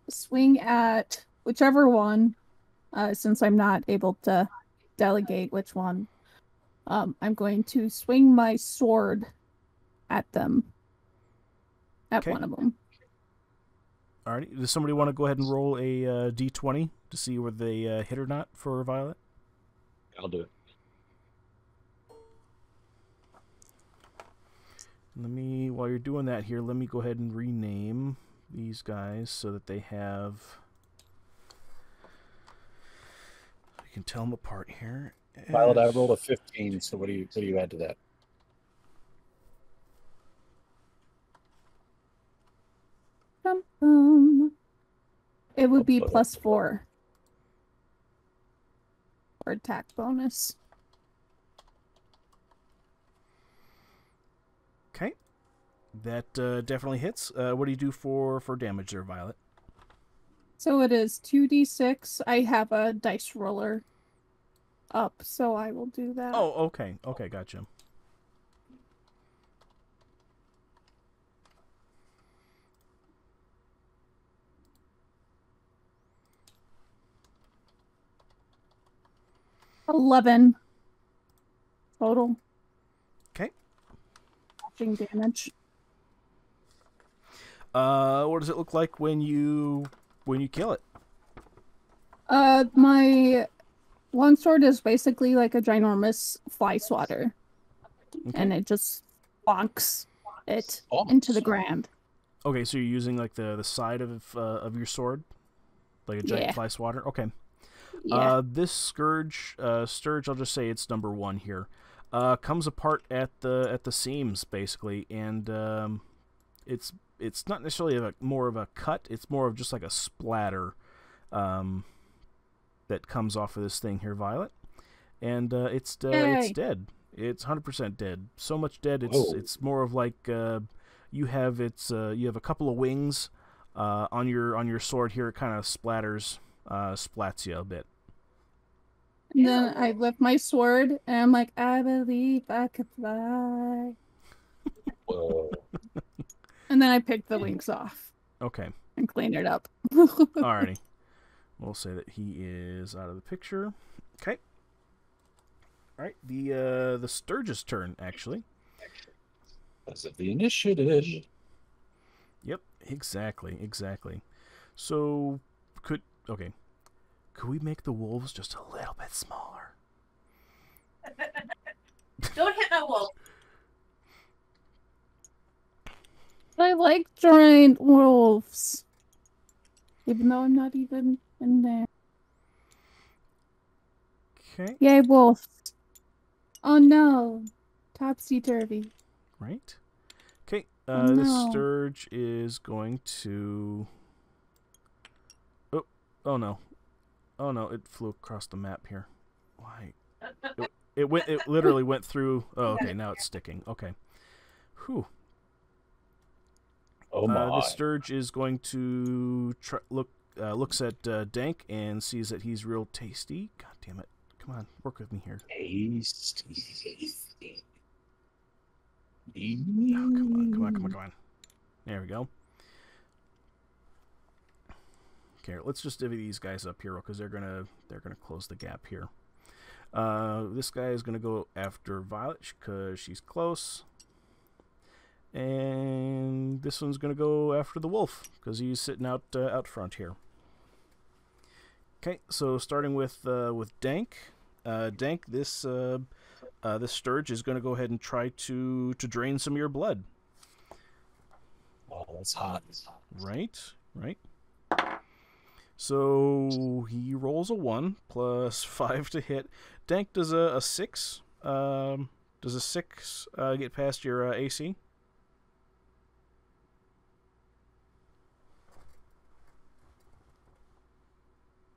swing at whichever one, since I'm not able to delegate which one. I'm going to swing my sword at them. At Okay. one of them. Alrighty. Does somebody want to go ahead and roll a d20 to see whether they hit or not for Violet? I'll do it. While you're doing that here, let me go ahead and rename these guys so that they have... You can tell them apart here. Violet, I rolled a 15, so what do you add to that? It would be +4 for attack bonus. Okay. That definitely hits. What do you do for damage there, Violet? So it is 2d6. I have a dice roller up, so I will do that. Oh, okay. Okay, gotcha. Oh. 11 total. Okay. Slashing damage. What does it look like when you kill it? My longsword is basically like a ginormous fly swatter, and it just bonks it into the ground. Okay, so you're using like the side of your sword, like a giant fly swatter. Okay. Yeah. This scourge, Sturge, I'll just say it's number 1 here. Comes apart at the seams basically, and it's not necessarily more of a cut. It's more of just like a splatter that comes off of this thing here, Violet, and it's dead. It's 100% dead. So much dead. It's more of like you have a couple of wings on your sword here. It kind of splats you a bit. And then I lift my sword, and I'm like, I believe I could fly. Whoa. And then I pick the wings off. Okay. And clean it up. Alrighty. We'll say that he is out of the picture. Okay. Alright, the Sturge's turn, actually. That's the initiative. Yep, exactly. So, could we make the wolves just a little bit smaller? Don't hit my wolf. I like giant wolves. Even though I'm not even in there. Okay. Yay, wolves. Oh no. Topsy-turvy. Right. Okay, Oh, this no. Sturge is going to... Oh no. Oh no, it flew across the map here. Why? It literally went through... Oh, okay, now it's sticking. Okay. Whew. Oh my. The Sturge is going to looks at Dank and sees that he's real tasty. God damn it. Come on, work with me here. Tasty. Oh, come on. There we go. Okay, let's just divvy these guys up here because they're gonna close the gap here. This guy is gonna go after Violet because she's close, and this one's gonna go after the wolf because he's sitting out front here. Okay, so starting with Dank. Dank, this Sturge is gonna go ahead and try to drain some of your blood. Oh, that's hot. Right. So he rolls a 1 plus 5 to hit. Dank does a 6. Does a 6 get past your AC?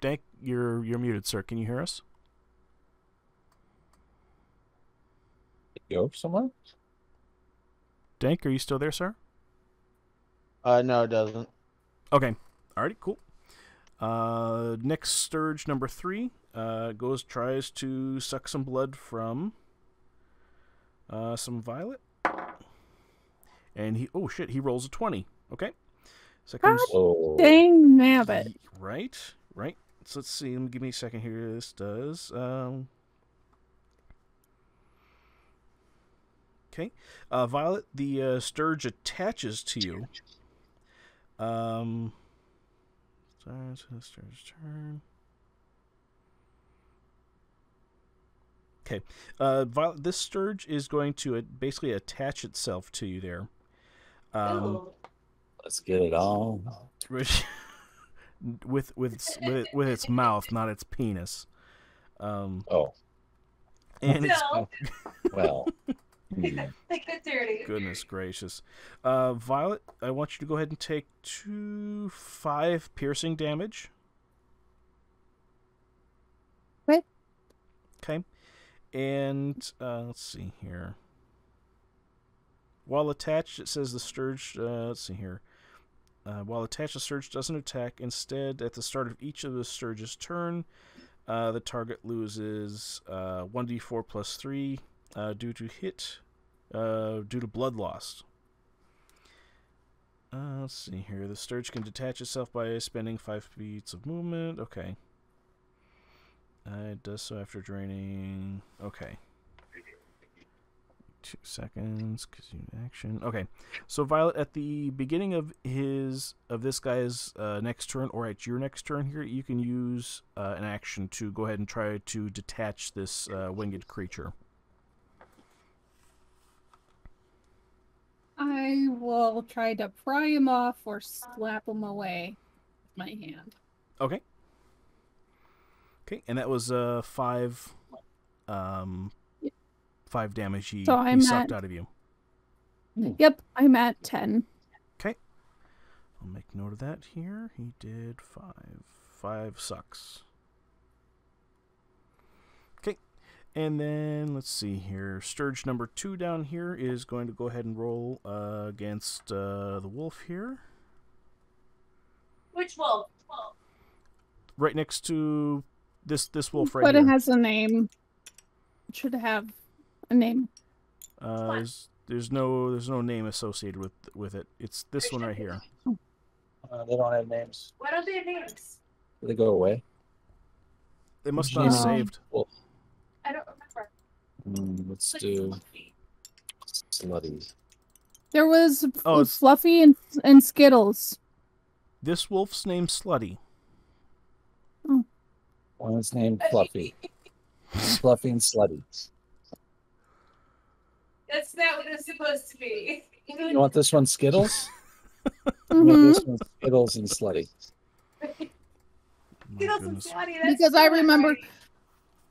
Dank, you're muted, sir. Can you hear us? Go somewhere? Dank, are you still there, sir? No, it doesn't. Okay. Alrighty, cool. Next Sturge number 3 tries to suck some blood from some Violet. And he rolls a 20. Okay. Second. Dang nabbit. Right. So let's see. Give me a second here. This does. Okay. Violet, the Sturge attaches to you. Sturge's turn. Okay. Violet, this Sturge is going to basically attach itself to you there. Let's get it on. with its mouth, not its penis. Oh. And it's Well. Goodness gracious. Violet, I want you to go ahead and take 5 piercing damage. What? Okay. And let's see here. While attached, it says the Sturge. Let's see here. While attached, the Sturge doesn't attack. Instead, at the start of each of the Sturge's turn, the target loses 1d4 plus 3 due to blood loss. Let's see here. The Sturge can detach itself by spending 5 feet of movement. Okay. It does so after draining. Okay. 2 seconds. Consume action. Okay. So Violet, at the beginning of this guy's next turn, or at your next turn here, you can use an action to go ahead and try to detach this winged creature. I will try to pry him off or slap him away with my hand. Okay. Okay, and that was 5 damage he sucked out of you. Yep, I'm at 10. Okay. I'll make note of that here. He did 5. 5 sucks. Okay. And then, let's see here. Sturge number 2 down here is going to go ahead and roll against the wolf here. Which wolf? Right next to this wolf right but here. It has a name. It should have a name. There's no name associated with it. It's this one right here. They don't have names. Why don't they have names? Do they go away? They must not have saved. Well, I don't remember. let's do Slutty. There was Oh, Fluffy and Skittles. This wolf's named Slutty. One's named Fluffy. Fluffy and Slutty. That's not what it's supposed to be. You want this one Skittles? Mhm. This one's Skittles and Slutty. My Skittles and goodness. Slutty, that's Because I not remember, right.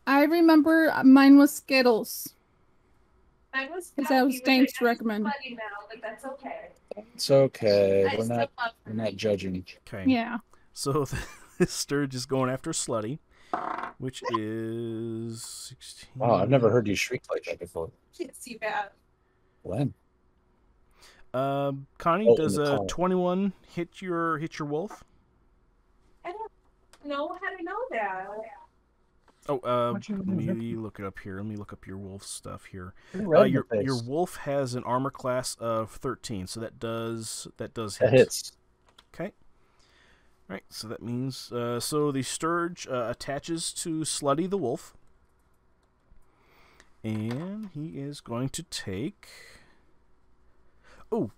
I remember mine was Skittles. Mine was Because that was Canopy, Dank's but I recommend. have Slutty now, but that's okay. It's okay. I We're still not love judging. Okay. Yeah. So this Sturge is going after Slutty, which is 16. Wow, I've never heard you shriek like that before. Can't see bad. When? Connie, Oh, does in the a car. 21 hit your wolf? I don't know how to know that. Oh, What'd you let do? me look it up here. Let me look up your wolf stuff here. You're red in Your the face. your wolf has an armor class of 13, so that does hit. That hits. Okay. All right, so that means so the Sturge attaches to Slutty the wolf, and he is going to take. Oh,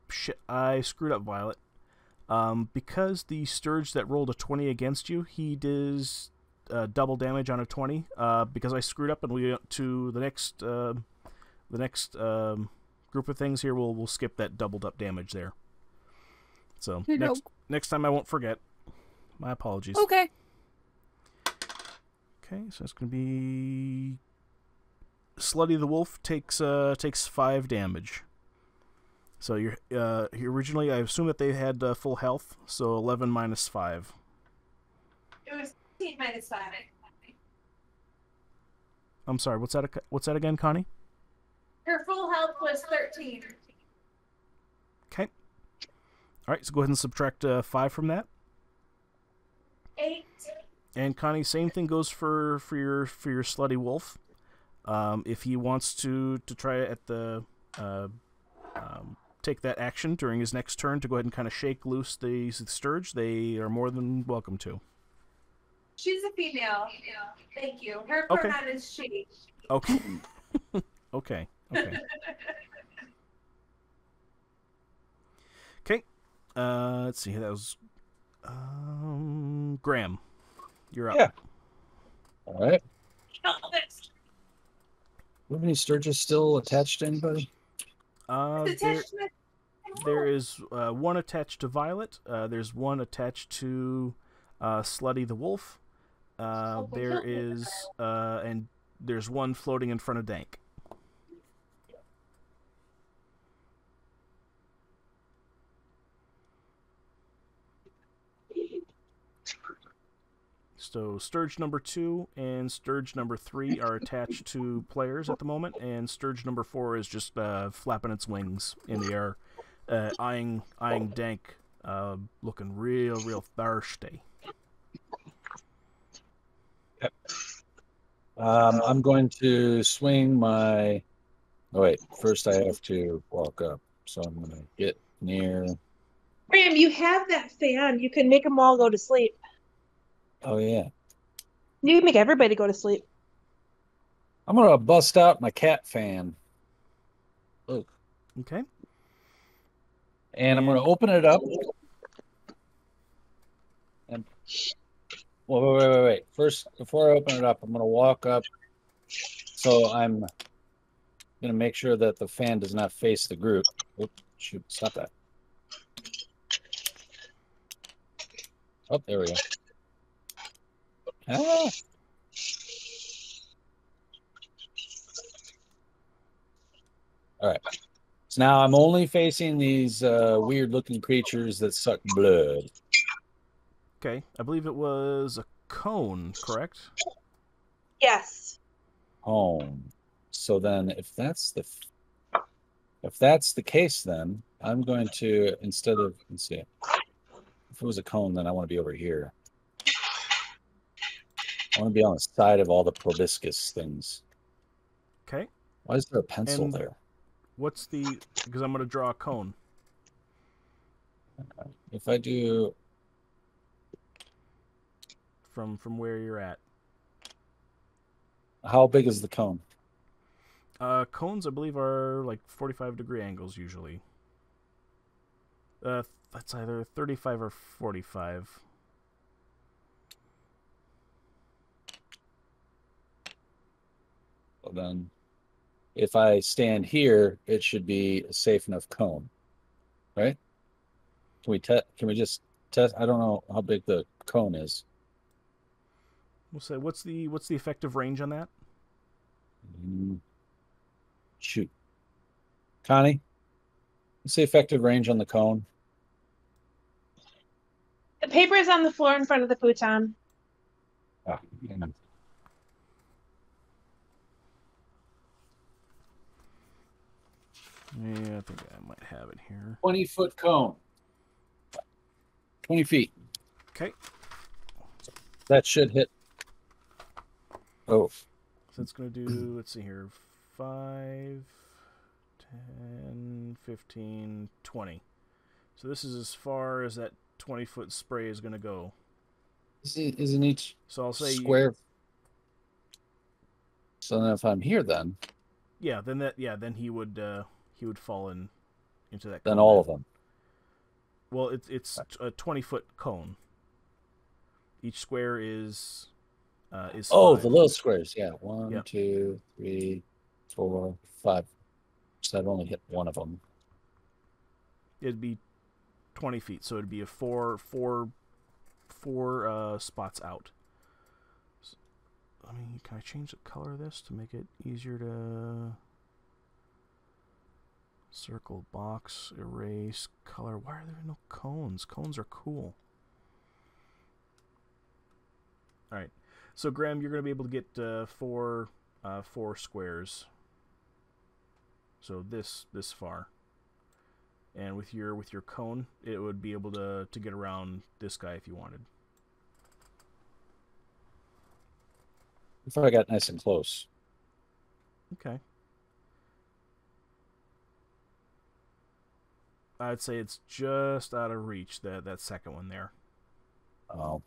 shit! I screwed up, Violet. Because the Sturge that rolled a 20 against you, he does double damage on a 20. Because I screwed up, and we went to the next group of things here. We'll skip that doubled up damage there. So next time I won't forget. My apologies. Okay. Okay, so it's gonna be Slutty the wolf takes 5 damage. So you're originally, I assume that they had full health, so 11 minus 5. It was 15 minus 5. I'm sorry. What's that again, Connie? Her full health was 13. Okay. All right. So go ahead and subtract 5 from that. 8. And Connie, same thing goes for your Slutty wolf. If he wants to try at the take that action during his next turn to go ahead and kind of shake loose the Sturge, they are more than welcome to. She's a female. Thank you. Her Okay. pronoun is she. Okay. Okay. Okay. Let's see. That was Graham. You're up. Yeah. All right. Kill this. Do you have any Sturges still attached to anybody? There is one attached to Violet. There's one attached to Slutty the wolf. There is and there's one floating in front of Dank. So Sturge number 2 and Sturge number 3 are attached to players at the moment, and Sturge number 4 is just flapping its wings in the air, eyeing Dank, looking real thirsty. I'm going to swing my. Oh wait, first I have to walk up, so I'm going to get near. Graham, you have that fan. You can make them all go to sleep. Oh yeah, You can make everybody go to sleep. I'm going to bust out my cat fan. Look, Okay. and I'm going to open it up. And wait. First, before I open it up, I'm going to walk up. So I'm going to make sure that the fan does not face the group. Oops, shoot, stop that. Oh, there we go. Ah. All right. So now I'm only facing these weird-looking creatures that suck blood. Okay. I believe it was a cone, correct? Yes. Home. So then, if that's the case, then I'm going to, instead of, let's see, if it was a cone, then I want to be over here. I want to be on the side of all the proboscis things. Okay. Why is there a pencil And there? what's the? Because I'm going to draw a cone. If I do, From where you're at. how big is the cone? Cones, I believe, are like 45-degree angles usually. That's either 35 or 45. Well, then, if I stand here, it should be a safe enough cone, right? Can we just test? I don't know how big the cone is. We'll say what's the effective range on that? Shoot, Connie, what's the effective range on the cone? The paper is on the floor in front of the futon. Ah, hang on. Yeah, I think I might have it here. 20-foot cone. 20 feet. Okay. That should hit. Oh, So it's going to do, let's see here, 5, 10, 15, 20. So this is as far as that 20-foot spray is going to go. isn't each So I'll say square? So then, if I'm here, then then he would fall into that. then cone all then. of them. Well, it's a 20-foot cone. Each square is Oh, 5. the little squares. Yeah, 1, Yep. 2, 3, 4, 5. So I've only hit one of them. It'd be 20 feet, so it'd be a four spots out. So, I mean, can I change the color of this to make it easier to circle, box, erase, color? Why are there no cones? Cones are cool. All right, so Graham, you're going to be able to get four squares. So this far. And with your cone, it would be able to get around this guy if you wanted. If I got nice and close. Okay. I'd say it's just out of reach, that second one there. Oh.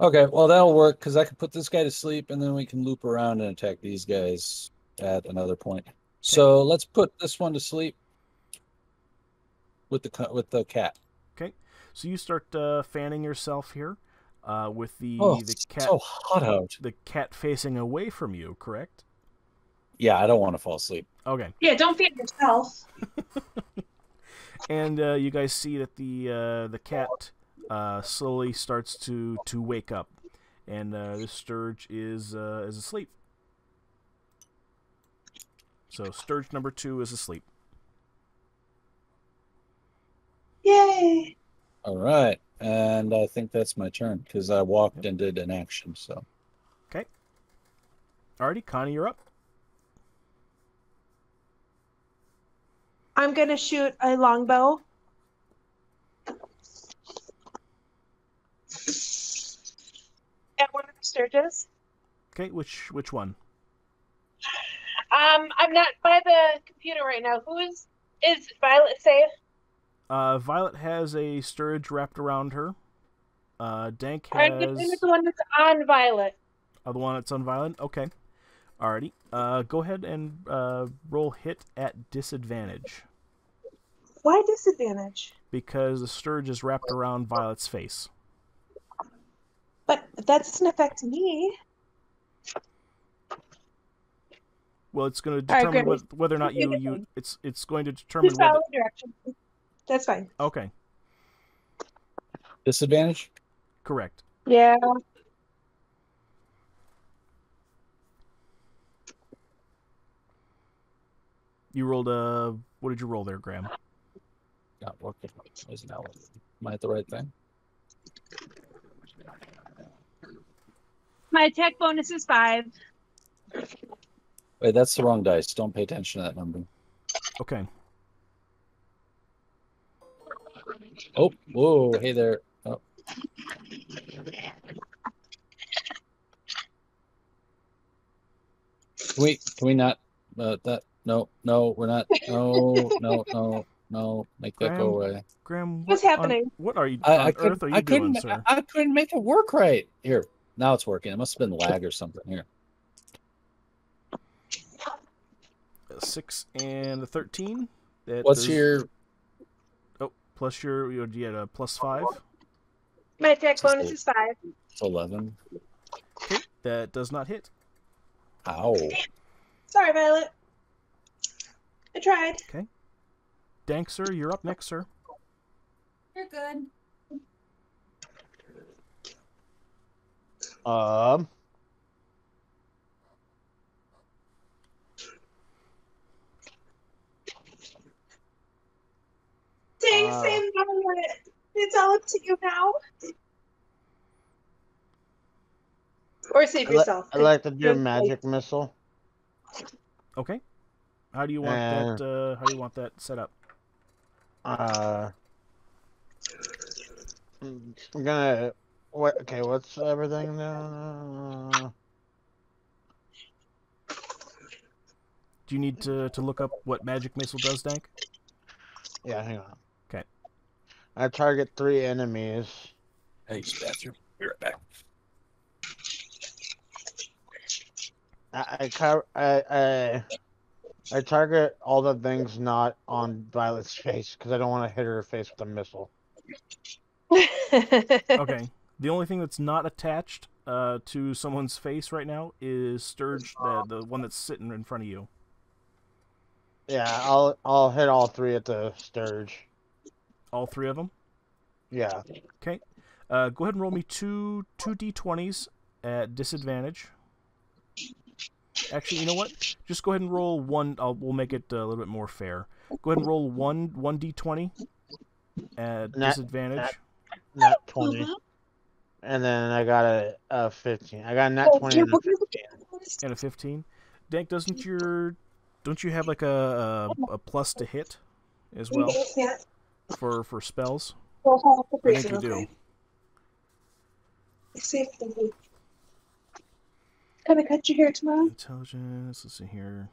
Okay, well, that'll work because I can put this guy to sleep and then we can loop around and attack these guys at another point. So let's put this one to sleep with the cat. Okay. So you start fanning yourself here with the It's cat. so hot out. The cat facing away from you, correct? Yeah, I don't want to fall asleep. Okay. Yeah, don't feed yourself. And you guys see that the cat slowly starts to wake up, and this Sturge is asleep. So Sturge number 2 is asleep. Yay! All right, and I think that's my turn because I walked and did an action. So Okay. Alrighty, Connie, you're up. I'm gonna shoot a longbow. At one of the sturges. Okay, which one? I'm not by the computer right now. Is Violet safe? Violet has a sturge wrapped around her. Dank I'm gonna has the one that's on Violet. the one that's on Violet. Okay, alrighty. Go ahead and roll hit at disadvantage Why disadvantage? because the sturge is wrapped around Violet's face. But that doesn't affect me. Well, it's going to All right, determine great. whether or not you. It's going to determine Just whether. follow directions. That's fine. Okay, Disadvantage? correct. Yeah. You rolled a. What did you roll there, Graham? Not working. Is now. Am I at the right thing? My attack bonus is 5. Wait, that's the wrong dice. Don't pay attention to that number. Okay. Oh, whoa, hey there. Oh. Can we not? That no, we're not. No. Make that go away. Graham, What's happening? What are you? I on earth are you doing, sir? I couldn't make it work right. Here, now it's working. It must have been lag or something. Here. 6 and a 13. What's your? Oh, plus you had a +5. My attack bonus is 5. It's 11. Okay, that does not hit. Ow. Sorry, Violet. I tried. Okay. Dank, sir, you're up next, sir. You're good. Same Violet. It's all up to you now. Or save yourself. I'd like to do magic missile. Okay. How do you want that? How do you want that set up? I'm gonna. What? Okay, what's everything now? Do you need to look up what magic missile does, Dank? Yeah, hang on. Okay. I target 3 enemies. Hey, bathroom. Be right back. I target all the things not on Violet's face because I don't want to hit her face with a missile. Okay. The only thing that's not attached to someone's face right now is Sturge, the one that's sitting in front of you. Yeah, I'll hit all 3 at the Sturge. All 3 of them? Yeah. Okay. Go ahead and roll me two d20s at disadvantage. Actually, you know what? Just go ahead and roll one. We'll make it a little bit more fair. Go ahead and roll one d20 at disadvantage. Nat 20. And then I got a 15. I got a nat 20 and a 15. And a 15. Dank, don't you have like a plus to hit as well for spells? I think you do. Can I cut your hair tomorrow? Intelligence. Let's see here.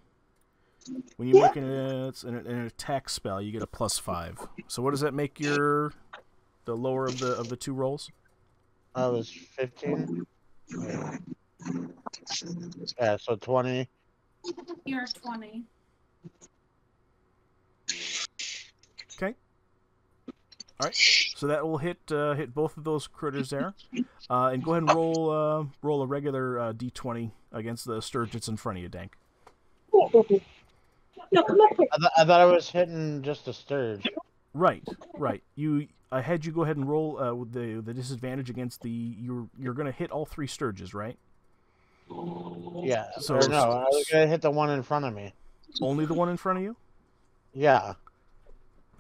When you make an attack spell, you get a +5. So what does that make the lower of the 2 rolls? I was 15. Yeah, so 20. You're 20. Okay. All right. So that will hit both of those critters there, and go ahead and roll a regular d20 against the sturge that's in front of you, Dank. No, come up here. I thought I was hitting just a Sturge. Right. I had you go ahead and roll with the disadvantage against you're going to hit all 3 sturges, right? Yeah. So Or no, I was gonna hit the one in front of me. Only the one in front of you? Yeah.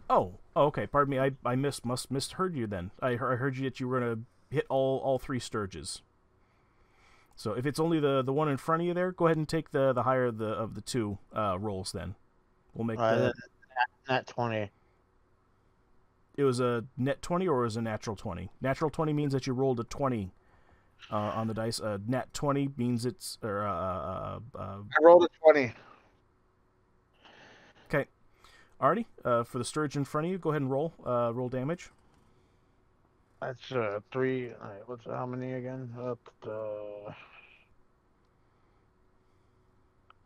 Oh, okay. Pardon me. I misheard you then. I heard you that you were gonna hit all 3 sturges. So if it's only the one in front of you there, go ahead and take the higher of the 2 rolls then. We'll make Nat 20. It was a net 20 or was a natural 20? Natural 20 means that you rolled a 20 on the dice. Nat 20 means it's... I rolled a 20. Okay. Alrighty. For the Sturge in front of you, go ahead and roll. Roll damage. That's 3. All right, what's how many again?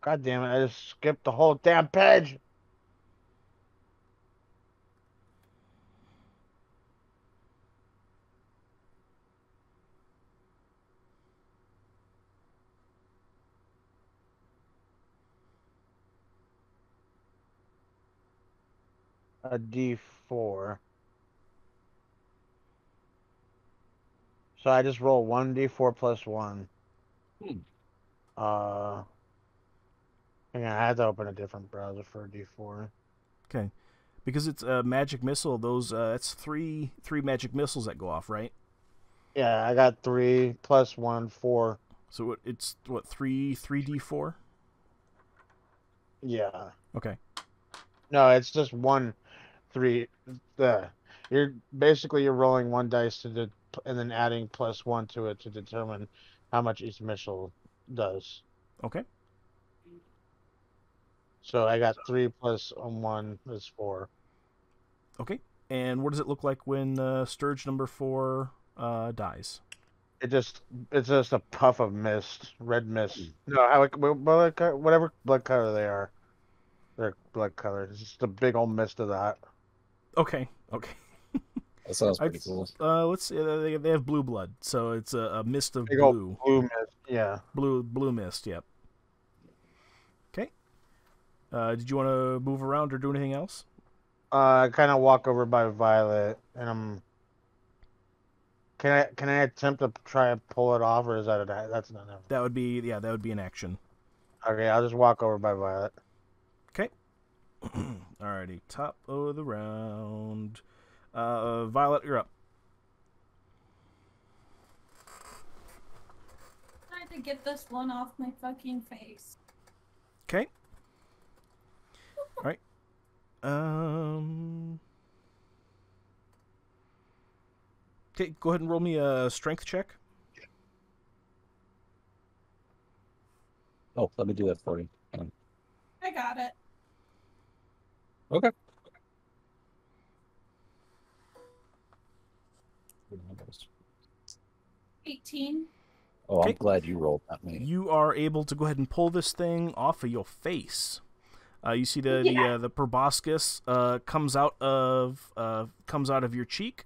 God damn it! I just skipped the whole damn page. A D4. So I just roll 1d4 plus 1. Hang on, I had to open a different browser for a D4. Okay. Because it's a magic missile, those that's three magic missiles that go off, right? Yeah, I got 3 plus 1, 4. So it's what, 3d4? Yeah. Okay. No, it's just 1, 3. You're rolling 1 dice and then adding plus 1 to it to determine how much each missile does. Okay. So I got 3 plus 1 is 4. Okay. And what does it look like when Sturge number 4 dies? It's just a puff of mist, red mist. No, whatever blood color they are, their blood color. It's just a big old mist of that. Okay. Okay. That sounds pretty cool. Let's see. They have blue blood, so it's a mist of Big blue. old blue mist. Yeah. Blue mist. Yep. Okay. Did you want to move around or do anything else? I kind of walk over by Violet, and Can I attempt to try and pull it off, or is that's not enough? That would be an action. Okay, I'll just walk over by Violet. Okay. Alrighty, top of the round. Violet, you're up. Trying to get this one off my fucking face. Okay. All right. Okay, go ahead and roll me a strength check. Oh, let me do that for you. I got it. Okay. 18. Oh, Okay. I'm glad you rolled that many. You are able to go ahead and pull this thing off of your face. You see the proboscis comes out of your cheek,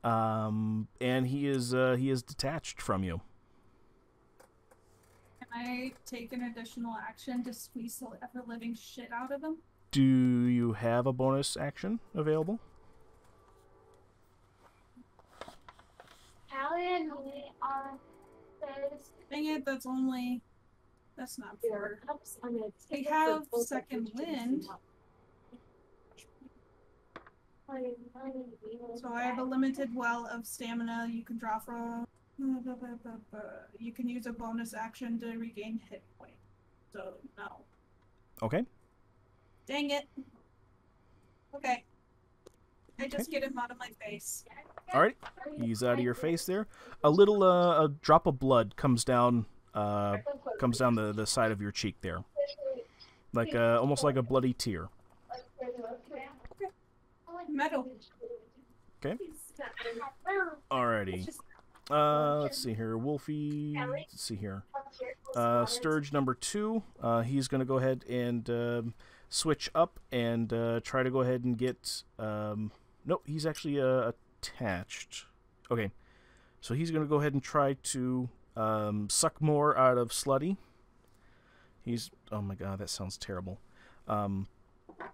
and he is detached from you. Can I take an additional action to squeeze the ever-living shit out of him? Do you have a bonus action available? Dang it, that's not fair. I have second wind. So I have a limited well of stamina you can draw from. You can use a bonus action to regain hit point. So no. Okay. Dang it. Okay. I just get him out of my face. All right. He's out of your face there. A little a drop of blood comes down the side of your cheek there, like almost like a bloody tear. Metal. Okay. Alrighty. Let's see here. Wolfie. Let's see here. Sturge number 2. He's going to go ahead and switch up and try to go ahead and get. Nope, he's actually attached. Okay. So he's going to go ahead and try to suck more out of Slutty. He's. Oh my god, that sounds terrible. Yeah,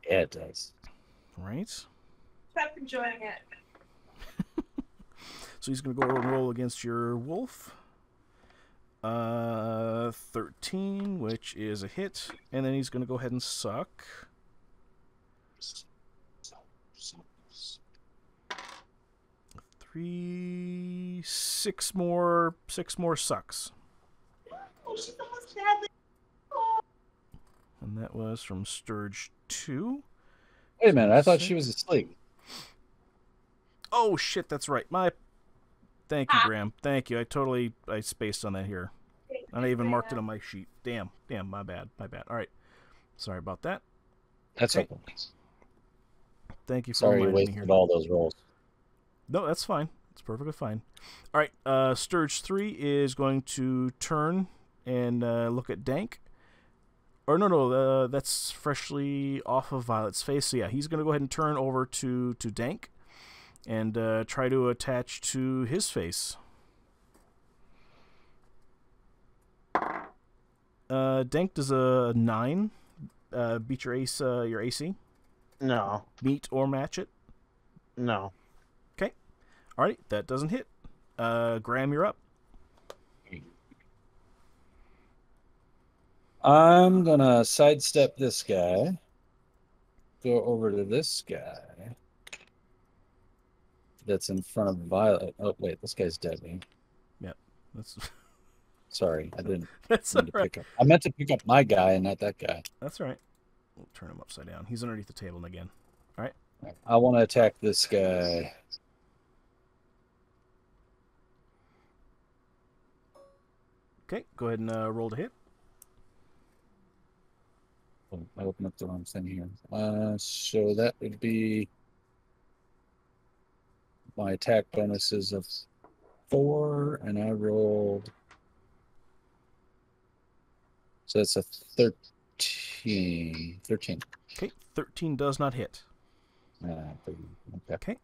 it does. Right. Stop enjoying it. So he's going to go and roll against your wolf. 13, which is a hit. And then he's going to go ahead and suck. 3, 6 more sucks. And that was from Sturge 2. Wait a minute, I thought she was asleep. Oh shit, that's right. Thank you, Graham. Thank you. I spaced on that here. And I even marked it on my sheet. Damn, my bad. All right. Sorry about that. That's okay. Thank you for Sorry you reminding me here. wasted all those rolls. No, that's fine. It's perfectly fine. All right, Sturge 3 is going to turn and look at Dank. Or no, that's freshly off of Violet's face. So yeah, he's going to go ahead and turn over to Dank and try to attach to his face. Dank does a 9 beat your AC? No. Meet or match it? No. Okay. Alright, that doesn't hit. Graham, you're up. I'm gonna sidestep this guy. Go over to this guy. That's in front of Violet. Oh wait, this guy's dead. Man. Yep. That's Sorry, I didn't that's mean to pick up. I meant to pick up my guy and not that guy. That's all right. We'll turn him upside down. He's underneath the table again. All right. I want to attack this guy. Okay, go ahead and roll to hit. Oh, I opened up the wrong thing here. So that would be my attack bonuses of 4, and I rolled. So that's a 13. 13. Okay, 13 does not hit. Okay.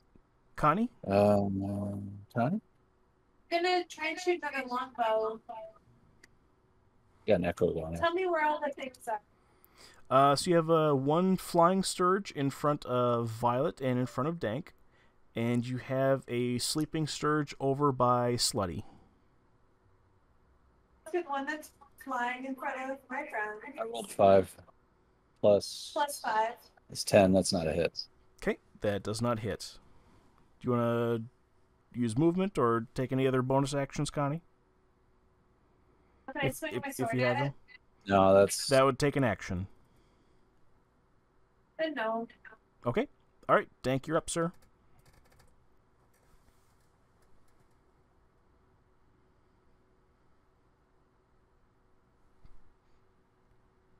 Connie? Connie? Gonna try and shoot another longbow. Got an echo going. Tell me where all the things are. So you have one flying Sturge in front of Violet and in front of Dank, and you have a sleeping Sturge over by Slutty. Look at the one that's flying in front of my friend. I rolled 5 plus. Plus 5. It's 10. That's not a hit. Okay, that does not hit. Do you want to use movement or take any other bonus actions, Connie? Can I swing my sword if you have at them? it? No, that would take an action. Then no. Okay. All right, Dank, you're up, sir.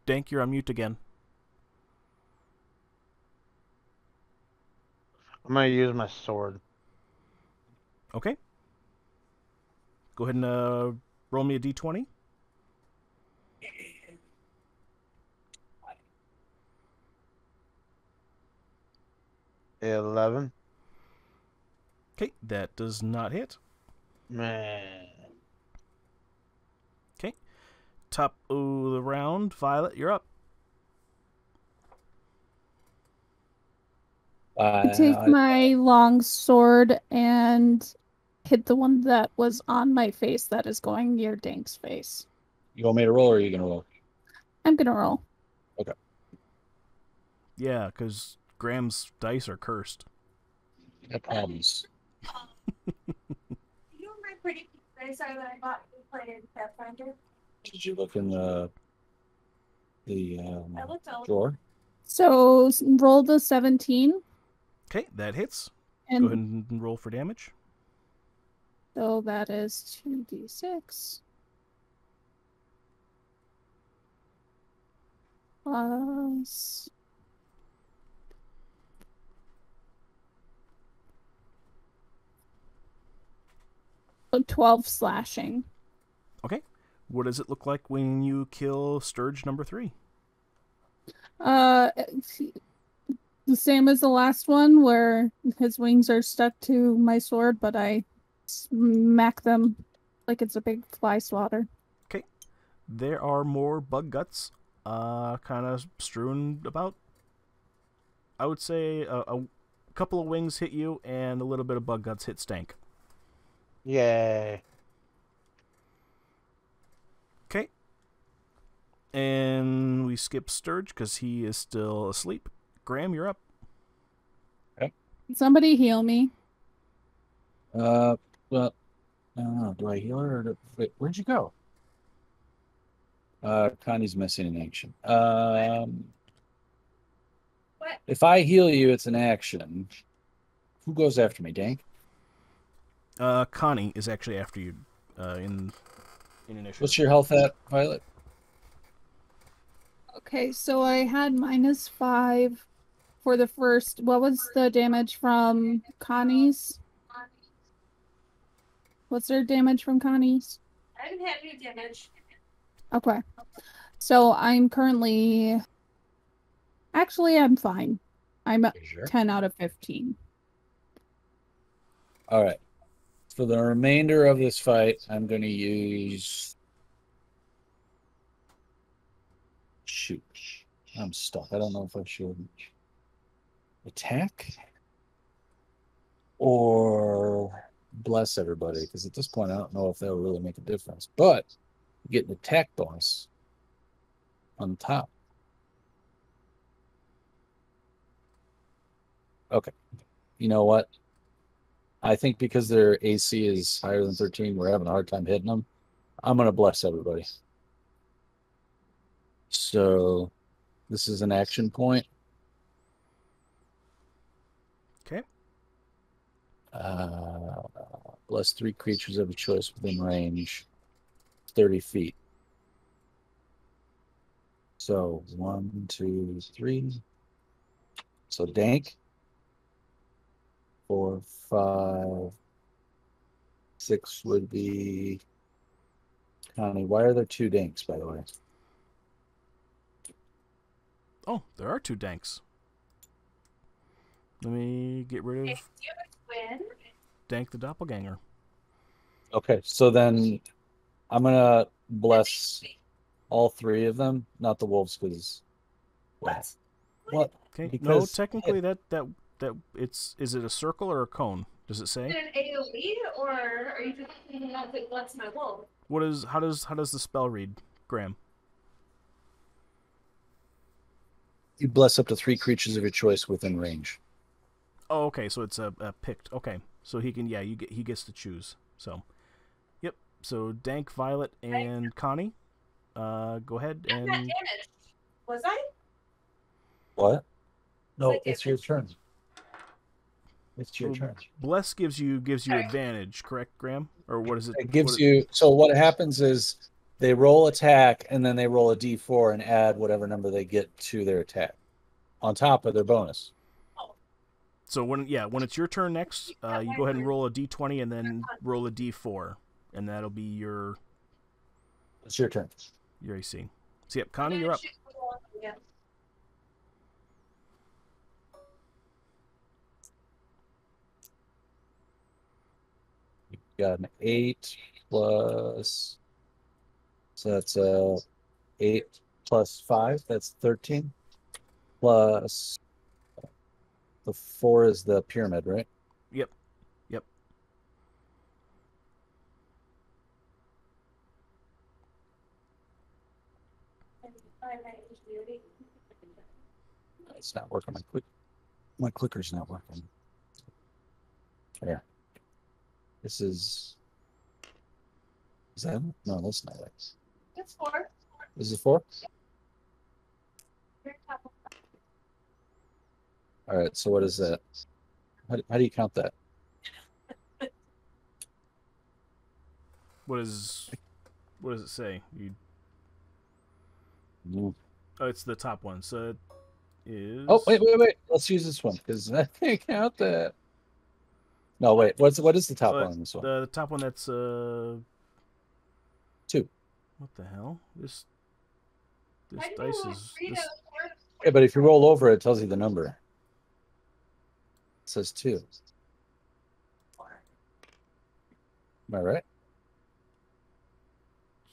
Dank, you're on mute again. I'm gonna use my sword. Okay. Go ahead and roll me a d20. $11. Okay, that does not hit. Man. Okay. Top of the round, Violet, you're up. I take my long sword and hit the one that was on my face that is going near Dank's face. You want me to roll or are you going to roll? I'm going to roll. Okay. Yeah, because Graham's dice are cursed. Got problems. You know my pretty dice are that I bought when we played Pathfinder? Did you look in the I looked all drawer? So roll the 17. Okay, that hits. And go ahead and roll for damage. So that is 2d6. Plus 12 slashing. Okay. What does it look like when you kill Sturge number 3? The same as the last one, where his wings are stuck to my sword, but I smack them like it's a big fly swatter. Okay. There are more bug guts kind of strewn about. I would say a couple of wings hit you, and a little bit of bug guts hit Stank. Yay. Okay. And we skip Sturge because he is still asleep. Graham, you're up. Okay. Somebody heal me. Well, I don't know. Do I heal her? Wait, where'd you go? Connie's missing in action. What If I heal you, it's an action. Who goes after me, Dank? Connie is actually after you in initiative. What's your health at, Violet? Okay, so I had -5 for the first. What was the damage from Connie's? What's their damage from Connie's? I haven't had any damage. Okay. So I'm currently. Actually, I'm fine. I'm at Sure. 10 out of 15. All right. For the remainder of this fight, I'm going to use. Shoot. I'm stuck. I don't know if I should attack or bless everybody, because at this point, I don't know if that'll really make a difference. But you get an attack bonus on top. Okay. You know what? I think because their AC is higher than 13, we're having a hard time hitting them. I'm going to bless everybody. So this is an action point. Okay. Bless 3 creatures of a choice within range, 30 feet. So 1, 2, 3. So Dank. 4, 5, 6 would be Connie. Why are there 2 Danks, by the way? Oh, there are 2 Danks. Let me get rid of Dank the Doppelganger. Okay, so then I'm gonna bless all 3 of them, not the wolves, because what? Okay. Because no, technically that it's is it a circle or a cone? Does it say? Is it an AoE or are you just thinking that it lets my wolf? What is how does the spell read, Graham? You bless up to 3 creatures of your choice within range. Oh, okay, so it's a picked. Okay, so he can he gets to choose. So, yep. So Dank, Violet, and Connie, go ahead I'm not and damaged. Was I? What? No, Like it's your turn. It's your turn. Bless gives you advantage, correct, Graham? Or what is it? It gives you. So what happens is they roll attack and then they roll a d4 and add whatever number they get to their attack on top of their bonus. So when it's your turn next, you go ahead and roll a d20 and then roll a d4, and that'll be your. It's your turn. Your AC. So yep, Connie, you're up. You got an 8 plus. So that's 8 plus 5. That's 13. Plus the 4 is the pyramid, right? Yep. Yep. It's not working. My clicker's not working. There. This is. Is that? No, that's not it. It's 4. Is it 4? All right. So what is that? How do you count that? What does it say? Mm. Oh, it's the top one. So it is. Oh, wait. Let's use this one because I can't count that. No, wait. What is the top one on this one? The top one that's 2. What the hell? This dice is. Yeah, but if you roll over, it tells you the number. It says 2. Am I right?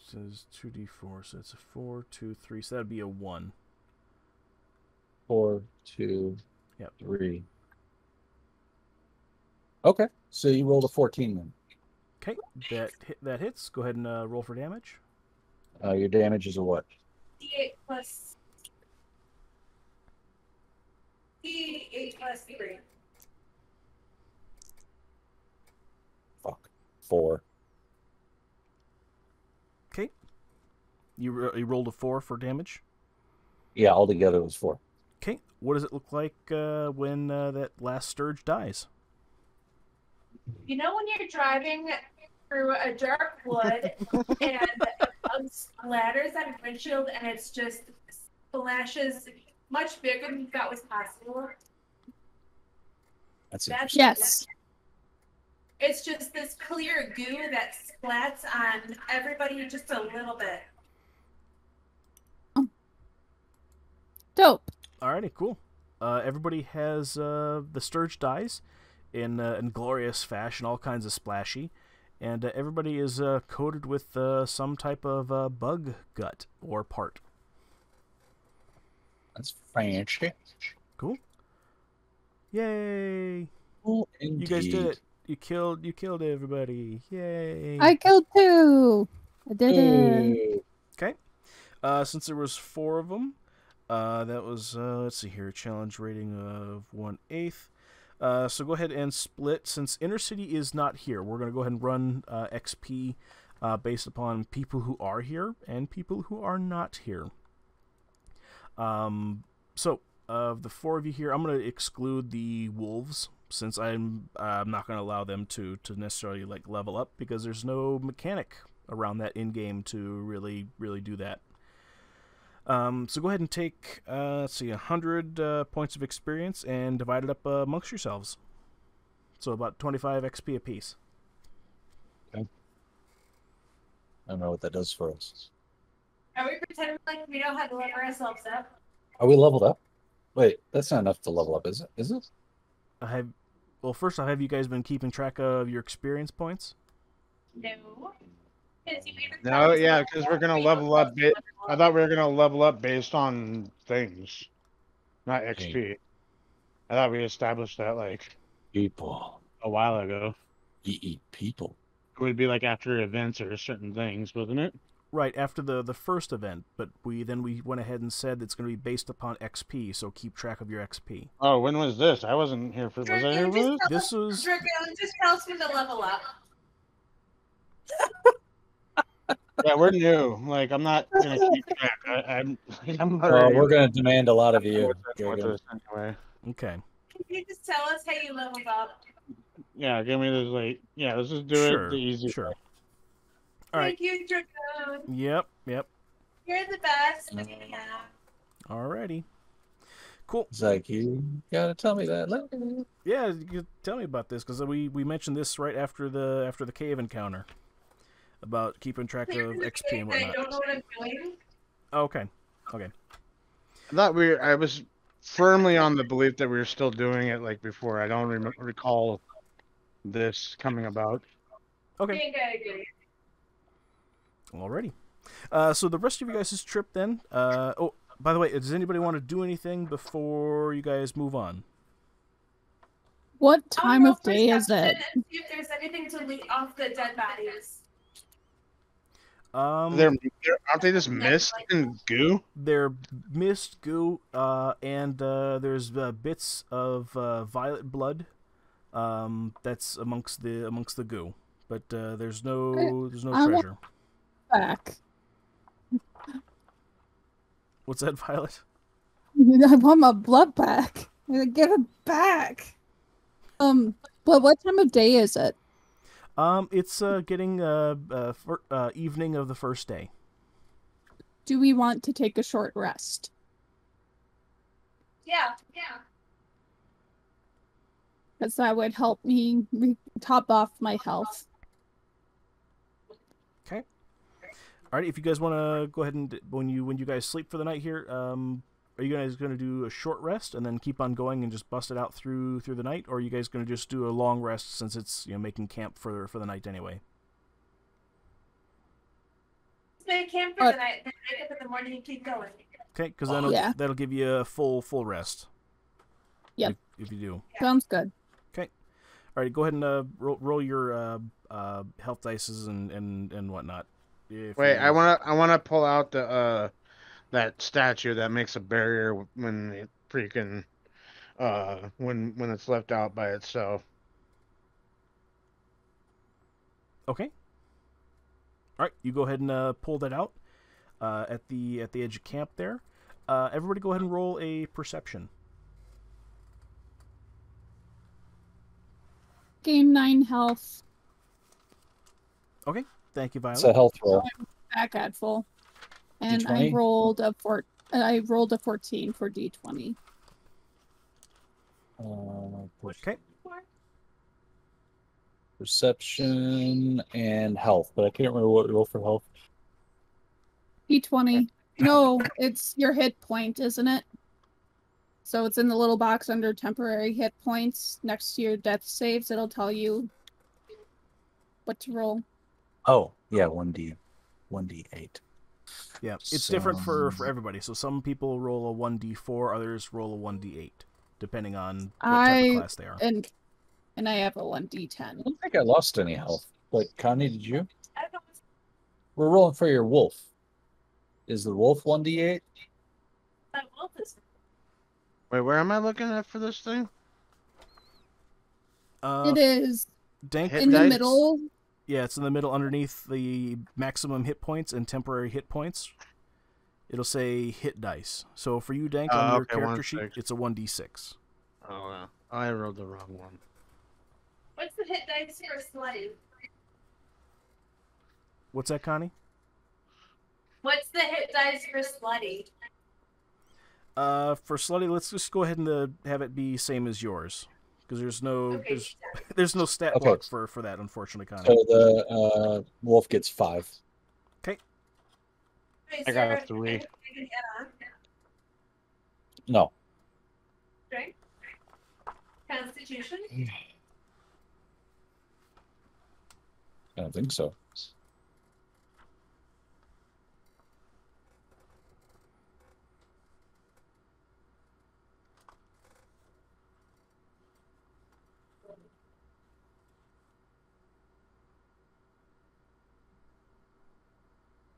Says 2d4, so it's a 4, 2, 3. So that'd be a 1. 4, 2, yep. 3. Okay, so you rolled a 14 then. Okay, that hits. Go ahead and roll for damage. Your damage is a what? D8 plus. D8 plus 3. Fuck. 4. Okay. You rolled a 4 for damage? Yeah, altogether it was 4. Okay, what does it look like when that last Sturge dies? You know when you're driving through a dark wood and a bug splatters on your windshield and it's just splashes much bigger than you thought was possible? That's That's Yes. It's just this clear goo that splats on everybody just a little bit. Dope. Alrighty, cool. Everybody has the Sturge dies in glorious fashion, all kinds of splashy, and everybody is coated with some type of bug gut or part. That's fancy. Cool. Yay! Oh, You guys did it. You killed everybody. Yay! I killed 2. I did it. Okay. Since there was 4 of them, that was let's see here, challenge rating of 1/8. So go ahead and split. Since Inner City is not here, we're gonna go ahead and run XP based upon people who are here and people who are not here. So of the 4 of you here, I'm gonna exclude the wolves since I'm not gonna allow them to necessarily like level up because there's no mechanic around that in game to really do that. So go ahead and take let's see, 100 points of experience and divide it up amongst yourselves. So about 25 XP apiece. Okay. I don't know what that does for us. Are we pretending like we know how to level ourselves up? Are we leveled up? Wait, that's not enough to level up, is it? Is it? Well, first off, have you guys been keeping track of your experience points? No. No, yeah, because we're gonna level up. I thought we were gonna level up based on things, not XP. I thought we established that like People. a while ago. You eat people. It would be like after events or certain things, wasn't it? Right, after the first event, but we went ahead and said it's going to be based upon XP, so keep track of your XP. Oh, when was this? I wasn't here for. Was I here for this? This was. Dragoon, just tell us when to level up. Yeah, we're new. Like, I'm not gonna keep track. I'm not Well, ready we're going to demand a lot of you. with Dragon. this anyway. Okay. Can you just tell us how you leveled up? Yeah, give me this. Like, yeah, let's just do Sure. it the easy Sure. way. All right. Thank you, Dragoon. Yep. You're the best. Yeah. Alrighty. Cool. It's like, you got to tell me that later. Yeah, you could tell me about this because we mentioned this right after the cave encounter about keeping track of XP and I whatnot. don't know what I'm doing. Okay. I was firmly on the belief that we were still doing it like before. I don't recall this coming about. Okay. I think I agree. Alrighty. So the rest of you guys' trip then. Oh, by the way, does anybody want to do anything before you guys move on? What I'll time roll of day is it? perception and see if there's anything to loot off the dead bodies. Aren't they just mist and goo? They're mist, goo, and there's bits of violet blood. That's amongst the goo, but there's no treasure. Back. What's that, Violet? I want my blood back. Give it back. But what time of day is it? It's getting evening of the first day. Do we want to take a short rest? Yeah. Because that would help me top off my health. Okay. All right. If you guys want to go ahead and when you guys sleep for the night here, are you guys going to do a short rest and then keep on going and just bust it out through the night, or are you guys going to just do a long rest since it's making camp for the night anyway? Stay camp for the night, then wake up in the morning and keep going. Okay, because that'll give you a full rest. Yep. If you do. Sounds good. Okay. All right. Go ahead and roll your health dices and whatnot. Wait, I wanna pull out the that statue that makes a barrier when it freaking when it's left out by itself. Okay. All right, you go ahead and pull that out at the edge of camp there. Everybody go ahead and roll a perception. Gain 9 health. Okay, thank you, It's Violet. a health roll. Back at full. And I D20? rolled a 14 for D20. Okay. Perception and health, but I can't remember what we roll for health. D20. No, it's your hit point, isn't it? So it's in the little box under temporary hit points next to your death saves. It'll tell you what to roll. Oh, yeah, 1d8. Yeah, it's different for everybody. So some people roll a 1d4, others roll a 1d8, depending on what type of class they are. And I have a I 1d10. don't think I lost any health. But Connie, did you? We're rolling for your wolf. Is the wolf 1d8? Wait, where am I looking at for this thing? It is Dank in the dice? middle. Yeah, it's in the middle underneath the maximum hit points and temporary hit points. It'll say hit dice. So for you, Dank, on your Okay, character sheet, 1/6. it's a 1d6. Oh, yeah. I rolled the wrong one. What's the hit dice for slutty? What's that, Connie? What's the hit dice for slutty? For Slutty, let's just go ahead and have it be same as yours. Because there's no Okay, there's no stat Okay. block for that, unfortunately, Connie. So the wolf gets 5. Okay, I got a Sarah, 3. anything I can add on? No. Strength? Constitution? I don't think so.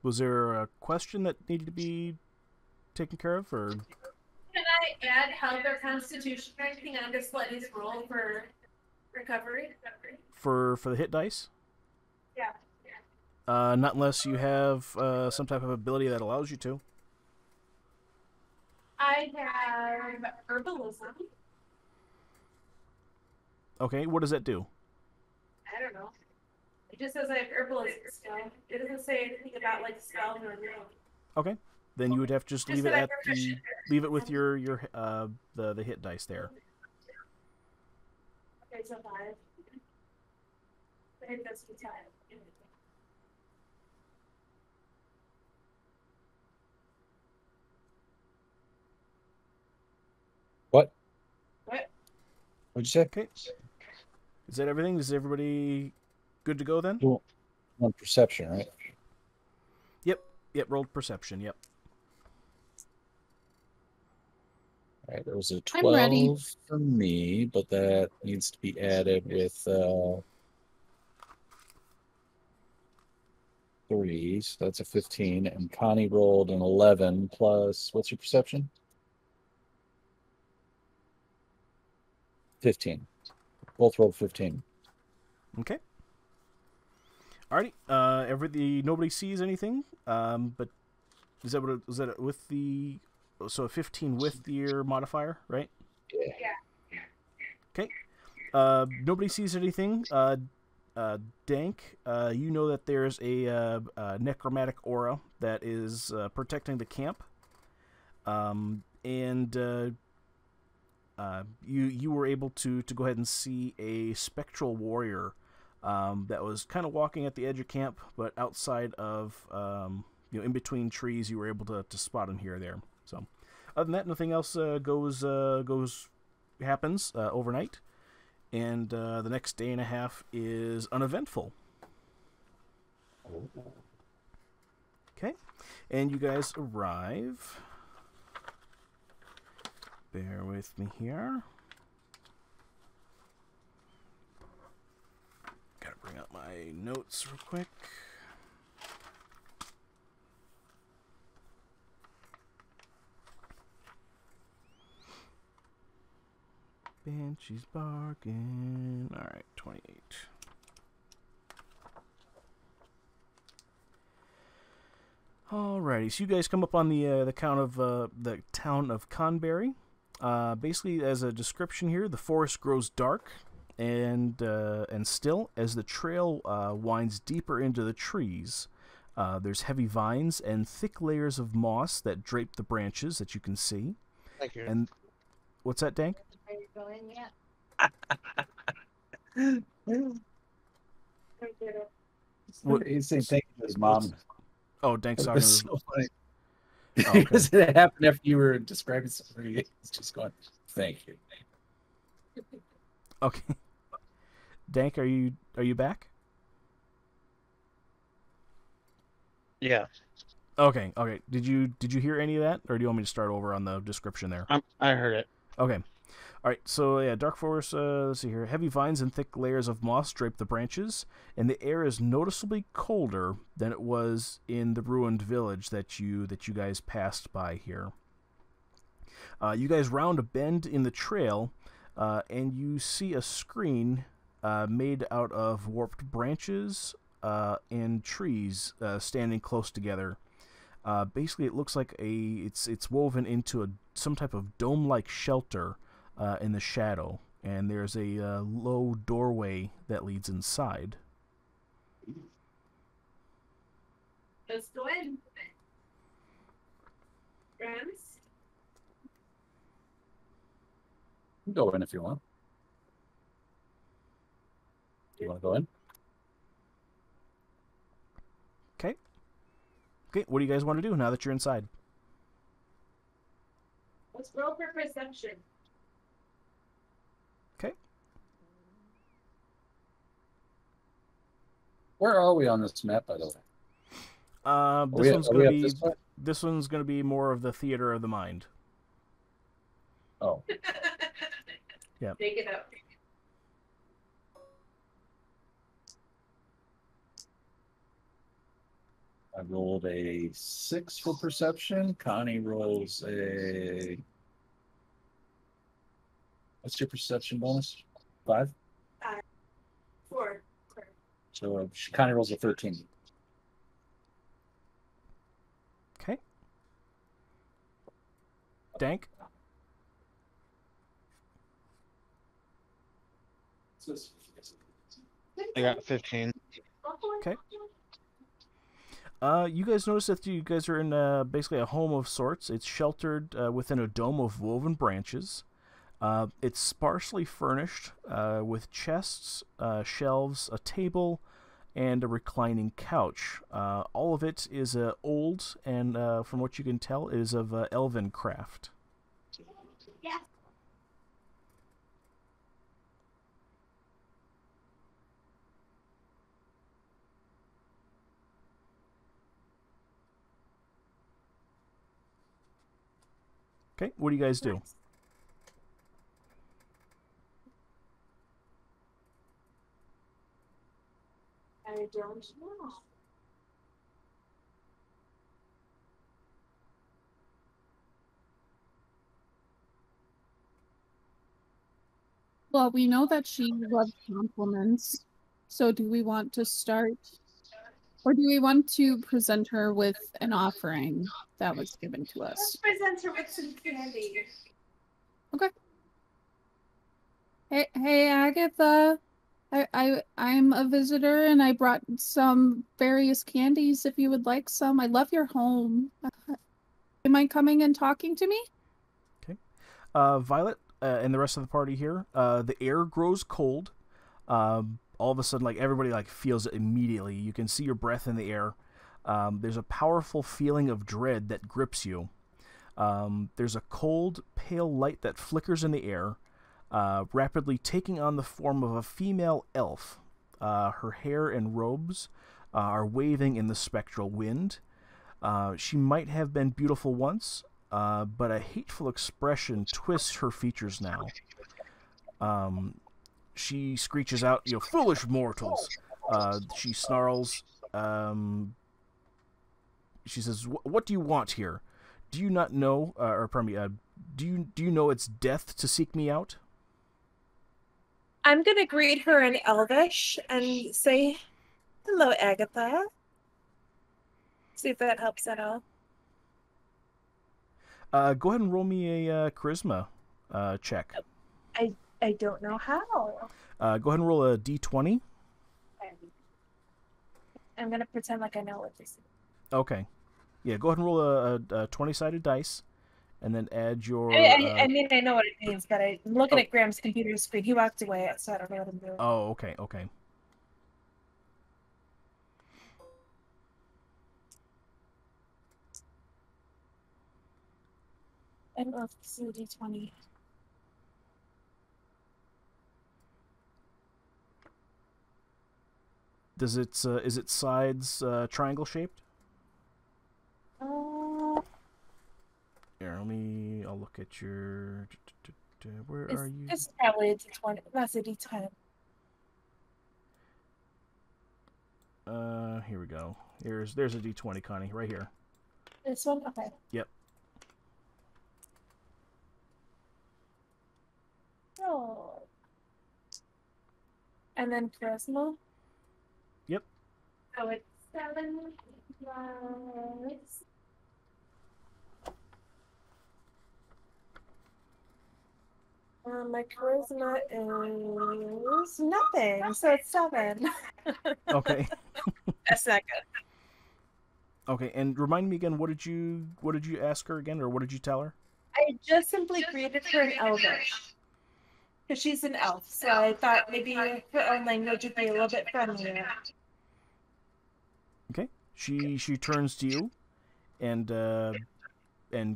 Was there a question that needed to be taken care of, or? Can I add health or constitution or anything onto Slutty's roll for recovery? For the hit dice? Yeah. Not unless you have some type of ability that allows you to. I have herbalism. Okay, what does that do? I don't know. It just says I have herbalism skill. It doesn't say anything about like spells or anything. Okay, then you would have to just Just leave it that I'm at the proficient. leave it with your the hit dice there. Okay, so 5. I think that's the time. What? What? What'd you say? Okay, is that everything? Is everybody good to go then? On perception, right? Yep, rolled perception. Yep. All right, there was a I'm ready. 12 for me, but that needs to be added with 3, so that's a 15. And Connie rolled an 11 plus, what's your perception? 15. Both rolled 15. Okay. Alrighty. Nobody sees anything. But is that with the so a 15 with your modifier, right? Yeah. Okay. Nobody sees anything. Dank, you know that there's a necromantic aura that is protecting the camp. You were able to go ahead and see a spectral warrior that was kind of walking at the edge of camp, but outside of in between trees, you were able to spot him here or there. So, other than that, nothing else happens overnight, and the next day and a half is uneventful. Okay, and you guys arrive. Bear with me here. Gotta bring up my notes real quick. Banshee's bargain. Alright, 28. Alrighty, so you guys come up on the count of the town of Conberry. Basically, as a description here, the forest grows dark and still as the trail winds deeper into the trees. There's heavy vines and thick layers of moss that drape the branches that you can see. Thank you. And what's that, Dank? Are you going yet? What- He's saying thank you to his mom. Oh, Dank's talking. It's so funny. Oh, okay. Because it happened after you were describing something. It's just going, thank you. Okay. Dank, are you back? Yeah, Okay. Did you hear any of that, or do you want me to start over on the description there? I heard it. Okay. All right. So yeah, dark forest. Let's see here. Heavy vines and thick layers of moss drape the branches, and the air is noticeably colder than it was in the ruined village that you guys passed by here. You guys round a bend in the trail, and you see a screen made out of warped branches and trees standing close together. Basically, it looks like it's woven into some type of dome-like shelter in the shadow, and there's a low doorway that leads inside. Let's go in. Friends? Go in if you want. Do you want to go in? Okay, what do you guys want to do now that you're inside? Let's roll for perception. Where are we on this map, by the way? This one's gonna be more of the theater of the mind. Oh, Yeah. Take it up. I rolled a 6 for perception. Connie rolls a. What's your perception bonus? 5? 4. So Connie rolls a 13. Okay. Dank. I got 15. Okay. You guys notice that you guys are in basically a home of sorts. It's sheltered within a dome of woven branches. It's sparsely furnished with chests, shelves, a table, and a reclining couch. All of it is old, and from what you can tell, is of elven craft. Yeah. Okay, what do you guys do? I don't know. Well, we know that she loves compliments. So do we want to start, or do we want to present her with an offering that was given to Let's us? present her with some candy. Hey, Agatha. I'm a visitor and I brought some various candies if you would like some. I love your home. Am I coming and talking to me? Violet and the rest of the party here, the air grows cold. All of a sudden, like, everybody feels it immediately. You can see your breath in the air. There's a powerful feeling of dread that grips you. There's a cold, pale light that flickers in the air, rapidly taking on the form of a female elf. Her hair and robes are waving in the spectral wind. She might have been beautiful once, but a hateful expression twists her features now. She screeches out, "Foolish mortals!" She snarls. She says, "What do you want here? Do you not know, or pardon me, do you know it's death to seek me out?" I'm gonna greet her in Elvish and say, "Hello, Agatha." See if that helps at all. Go ahead and roll me a charisma check. I don't know how. Go ahead and roll a d20. I'm gonna pretend like I know what this is. Okay. Yeah, go ahead and roll a 20-sided dice, and then add your... I mean, I know what it means, but I'm looking Oh. at Graham's computer screen. He walked away, so I don't know what I'm doing. Oh, okay, okay. I don't know if this is a D20. Does it is its sides triangle shaped? Here, I'll look at your... Where are you? It's probably a D20. That's a D10. Here we go. There's a d20, Connie, right here. This one? Okay. Yep. Oh. And then charisma? Yep. So it's 7 plus... my charisma is nothing, so it's 7. Okay. That's not good. Okay, and remind me again, what did you ask her again, or what did you tell her? I just simply greeted her in Elvish. Because she's an elf, so I thought maybe her own language would be a little bit friendlier. Okay. She turns to you, and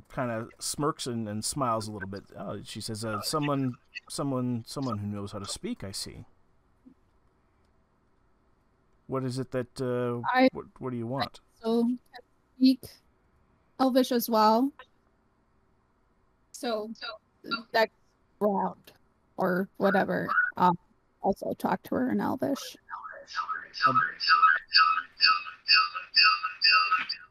kind of smirks and smiles a little bit. She says, "Someone who knows how to speak. I see. What is it that what do you want?" So speak Elvish as well. So that's round or whatever. Also talk to her in Elvish.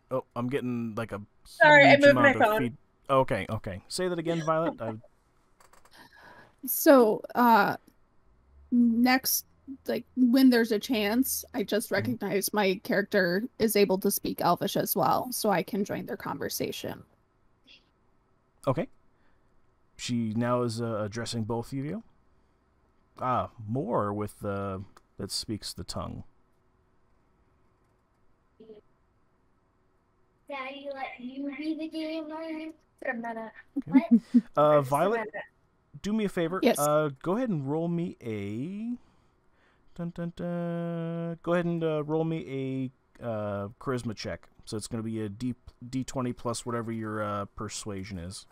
Oh, I'm getting like a Sorry, I huge moved my amount of phone. feed. Okay. Say that again, Violet. So next, like when there's a chance, I just recognize my character is able to speak Elvish as well, so I can join their conversation. Okay. She now is addressing both of you. More with that speaks the tongue. Daddy, let you be the gamer. For a minute. Okay. Violet, do me a favor. Yes. Go ahead and roll me a... Go ahead and roll me a charisma check. So it's going to be a D20 plus whatever your persuasion is.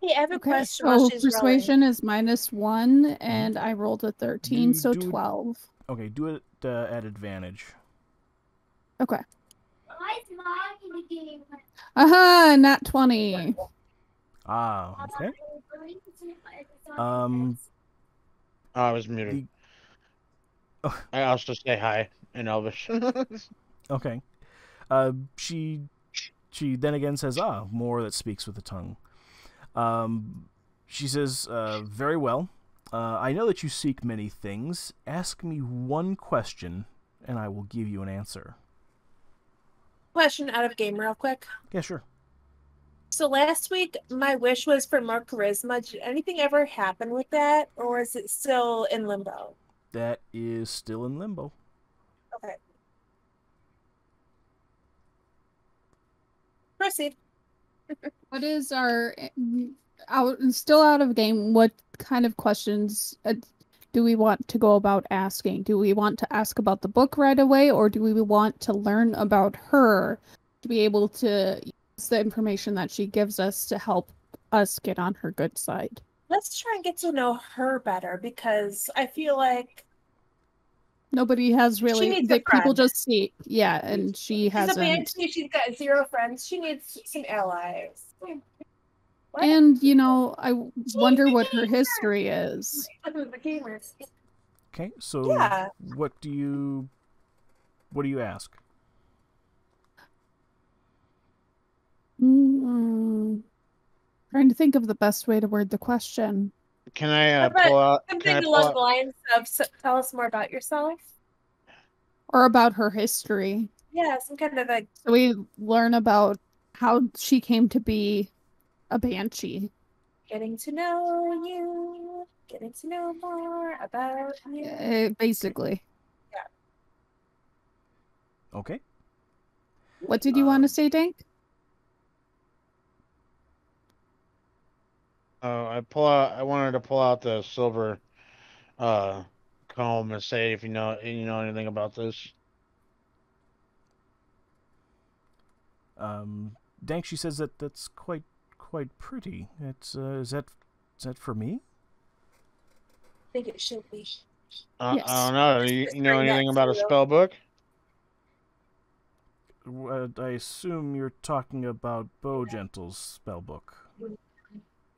Hey, I have a Okay, question so while she's persuasion is -1, and I rolled a 13, so 12. Okay, do it at advantage. Okay. Why is mom in the game? Aha, not 20. Okay. I was muted. I also say hi in Elvish. Okay. She then again says, more that speaks with the tongue. She says, very well. I know that you seek many things. Ask me one question, and I will give you an answer. Question out of game real quick. Yeah, sure. So last week, my wish was for more charisma. Did anything ever happen with that, or is it still in limbo? That is still in limbo. Okay. Proceed. What is our still out of game? What kind of questions do we want to go about asking? Do we want to ask about the book right away, or do we want to learn about her to be able to use the information that she gives us to help us get on her good side? Let's try and get to know her better, because I feel like nobody has really. She needs a People friend. just see, yeah, and she she's a hasn't. banshee. She's got 0 friends. She needs some allies. What? And I wonder what her history is. The gamers. Okay, so Yeah. what do you ask? Trying to think of the best way to word the question. Can I How about pull out? something Can I pull along the out? lines of tell us more about yourself? Or about her history. Yeah, some kind of like So we learn about how she came to be a banshee. getting to know you, getting to know more about you. Basically. Okay. What did you want to say, Dank? I wanted to pull out the silver comb and say if you know anything about this. Dank, she says that that's quite pretty. It's is that for me? I think it should be. Yes. I don't know. You know Bring that anything about a to you. spell book? I assume you're talking about Bowgentle's spellbook.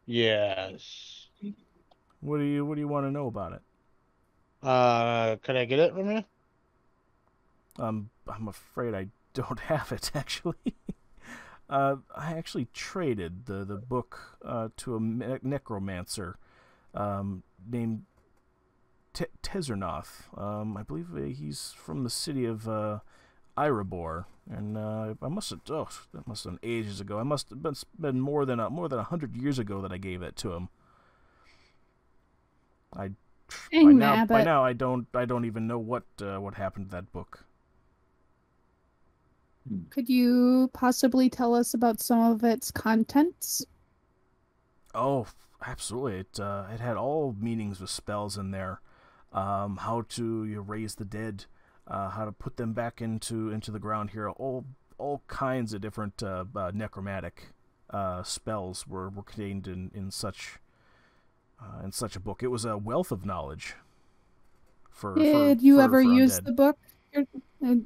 Yes. What do you want to know about it? Could I get it from you? I'm afraid I don't have it actually. I actually traded the book to a necromancer named Tezernoth. I believe he's from the city of Erebor, and that must have been ages ago. I must have been more than 100 years ago that I gave it to him. By now I don't even know what happened to that book. Could you possibly tell us about some of its contents? Oh, absolutely. It had all meanings with spells in there. How to raise the dead, how to put them back into the ground here. All kinds of different necromantic spells were contained in such a book. It was a wealth of knowledge. Did you ever use the book?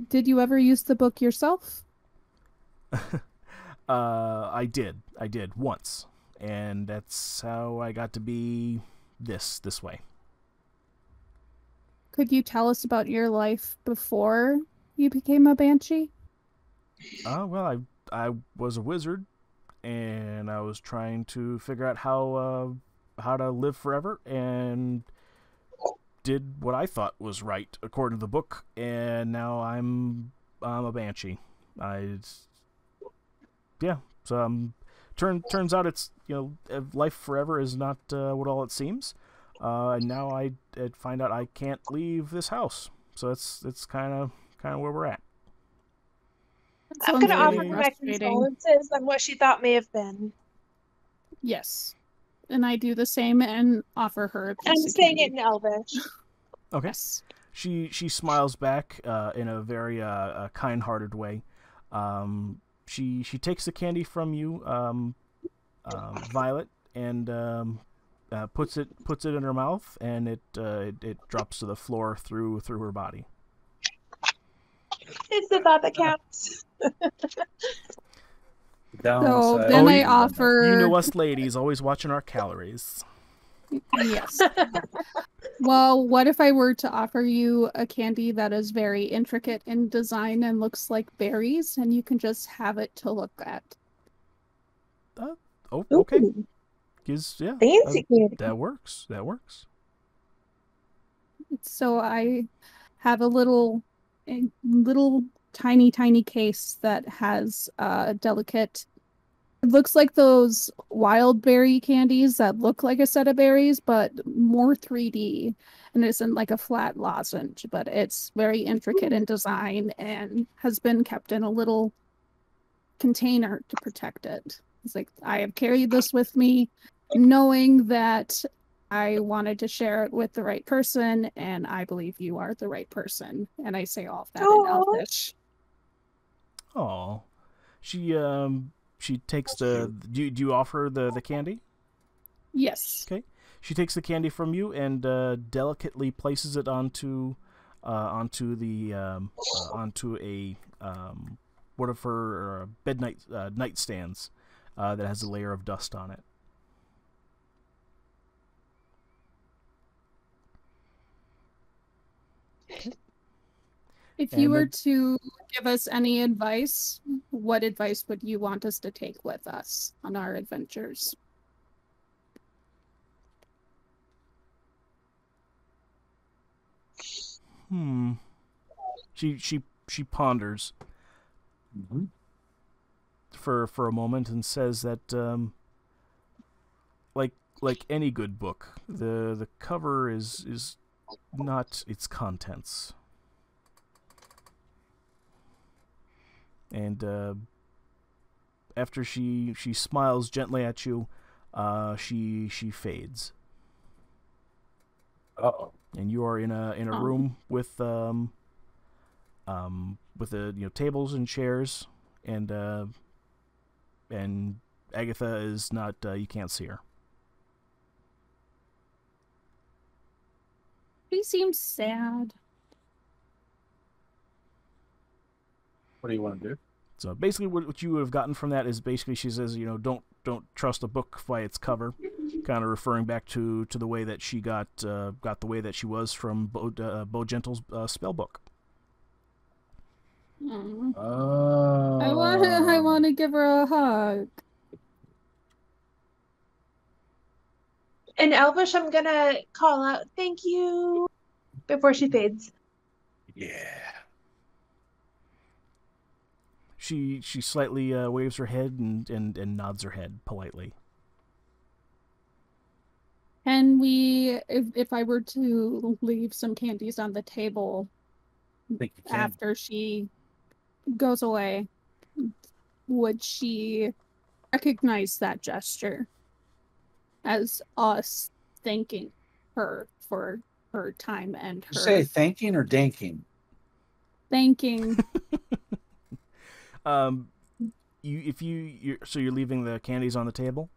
Did you ever use the book yourself? I did once, and that's how I got to be this way. Could you tell us about your life before you became a banshee? Well, I was a wizard, and I was trying to figure out how to live forever, and did what I thought was right according to the book, and now I'm a banshee. So turns out it's life forever is not what all it seems, and now I find out I can't leave this house. So it's kind of where we're at. I'm going to Sounds offer really my frustrating. condolences on what she thought may have been. Yes. And I do the same and offer her a piece I'm of saying candy. it in Elvish. Okay. Yes. She smiles back in a very kind-hearted way. She takes the candy from you, Violet, and puts it in her mouth, and it drops to the floor through her body. It's the thought that counts. So then I offer... You know us ladies, always watching our calories. Yes. Well, what if I were to offer you a candy that is very intricate in design and looks like berries, and you can just have it to look at? Okay. Ooh. Yeah, Fancy candy. that works. So I have a little tiny case that has delicate... It looks like those wild berry candies that look like a set of berries, but more 3D. And it's in like a flat lozenge, but it's very intricate in design and has been kept in a little container to protect it. It's like, I have carried this with me, knowing that I wanted to share it with the right person, and I believe you are the right person. And I say all of that in Elvish. Oh, she takes the. Do you offer the candy? Yes. Okay. She takes the candy from you and delicately places it onto a one of her nightstands that has a layer of dust on it. If you were to give us any advice, what advice would you want us to take with us on our adventures? She ponders. Mm-hmm. for a moment and says that like any good book, the cover is not its contents. And after she smiles gently at you, she fades. Uh-oh. And you are in a room with tables and chairs, and Agatha is not. You can't see her. She seems sad. What do you want to do? So basically, what you would have gotten from that is basically she says, don't trust a book by its cover, kind of referring back to the way that she got the way that she was from Bo Gentle's spell book. Oh. I want to give her a hug. In Elvish, I'm gonna call out "thank you" before she fades. Yeah. She slightly waves her head and nods her head politely. Can we, if I were to leave some candies on the table I think you can. after she goes away, would she recognize that gesture as us thanking her for her time and her You say thanking or danking? thanking? You're leaving the candies on the table?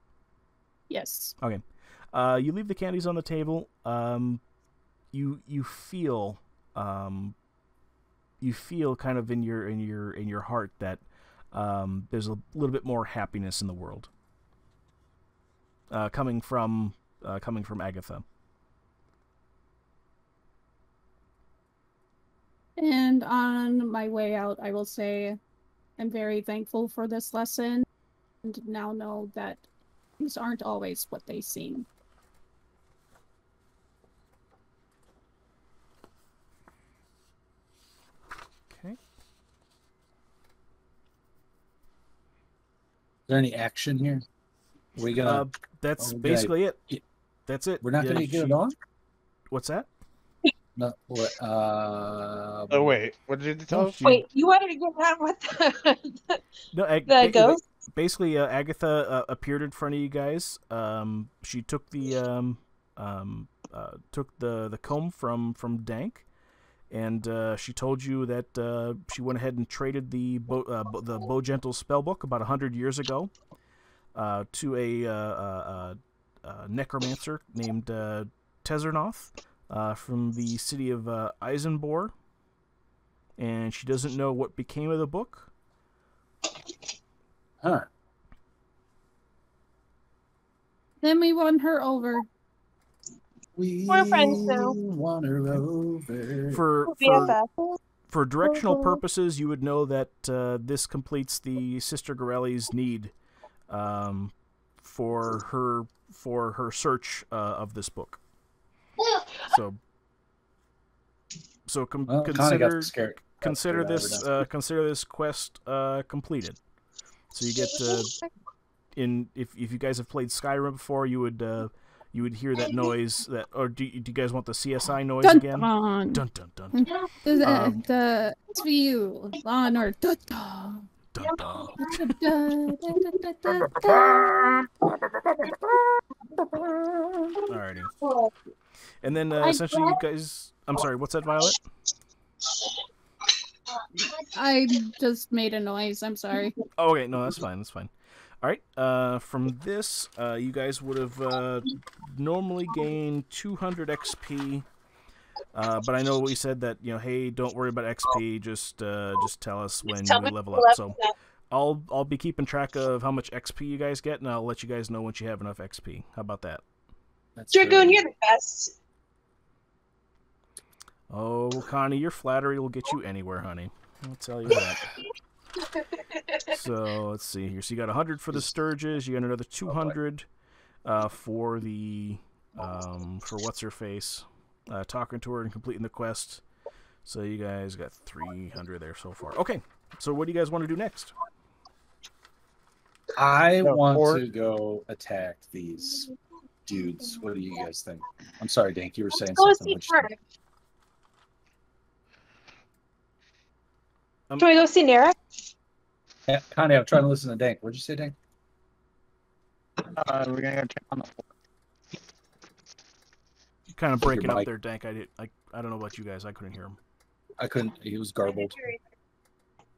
Yes. Okay. You leave the candies on the table. You feel kind of in your heart that there's a little bit more happiness in the world. Coming from Agatha. And on my way out, I will say I'm very thankful for this lesson, and now know that things aren't always what they seem. Okay. Is there any action here? We gonna? That's basically it. Yeah. That's it. We're not gonna get it on. What's that? No. What? Oh wait, what did you tell us? Wait, you wanted to get on with the No, the ghost? Basically, Agatha appeared in front of you guys. She took the comb from Dank, and she told you that she went ahead and traded the Bo Gentle spellbook about 100 years ago to a necromancer named Tezernoth from the city of Eisenbor, and she doesn't know what became of the book. Huh. Then we won her over. We're friends now. Want her over. For directional purposes, you would know that this completes the Sister Gorelli's need for her search of this book. So consider this quest completed. So you get if you guys have played Skyrim before, you would hear that noise. Or do you guys want the CSI noise Dun, again? dun. Dun dun dun. The SVU Law and Order. Dun, dun. Dun, dun. Alrighty. And then essentially you guys... I'm sorry, what's that, Violet? I just made a noise. I'm sorry. Oh, okay, no, that's fine. That's fine. All right. From this, you guys would have normally gained 200 XP, but I know we said that hey, don't worry about XP. Just tell us when you level up. So I'll be keeping track of how much XP you guys get, and I'll let you guys know once you have enough XP. How about that? Dragoon, you're the best. Oh, Connie, your flattery will get you anywhere, honey. I'll tell you that. So let's see here. So you got 100 for the Sturges. You got another 200 for the for what's her face, talking to her and completing the quest. So you guys got 300 there so far. Okay. So what do you guys want to do next? I The want fort. to go attack these dudes. What do you guys think? I'm sorry, Dank. You were saying Go something. see What'd you Narek. Um, Can we go see Narek? Yeah, Connie, I'm trying to listen to Dank. What'd you say, Dank? We're gonna go check on the fort. Kind of breaking up mic. there, Dank. I don't know about you guys. I couldn't hear him. I couldn't. He was garbled.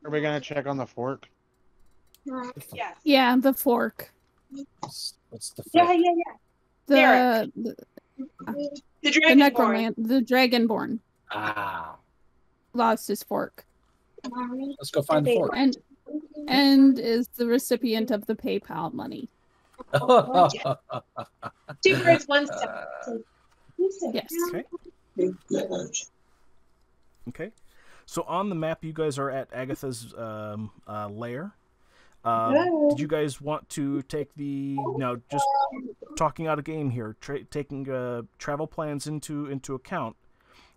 Are we gonna check on the fort? Yeah. Yeah, the fork. What's the Yeah, fuck? yeah, yeah. The Derek. the, The the Dragonborn. the dragonborn Ah, lost his fork let's go find the fort. and is the recipient of the PayPal money. Two birds, one stone. Yes. Okay. Okay. So on the map, you guys are at Agatha's lair. Did you guys want to take the just talking out a game here, taking travel plans into account?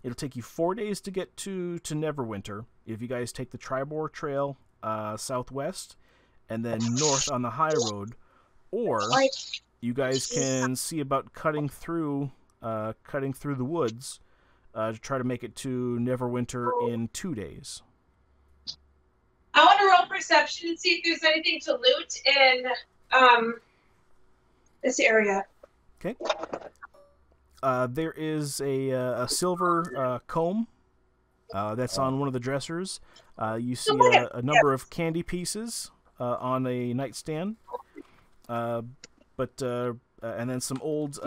It'll take you 4 days to get to Neverwinter if you guys take the Tribor Trail southwest and then north on the high road, or you guys can see about cutting through the woods to try to make it to Neverwinter in 2 days. I want to roll perception and see if there's anything to loot in this area. Okay. There is a silver comb that's on one of the dressers. You see a number of candy pieces on a nightstand, and then some old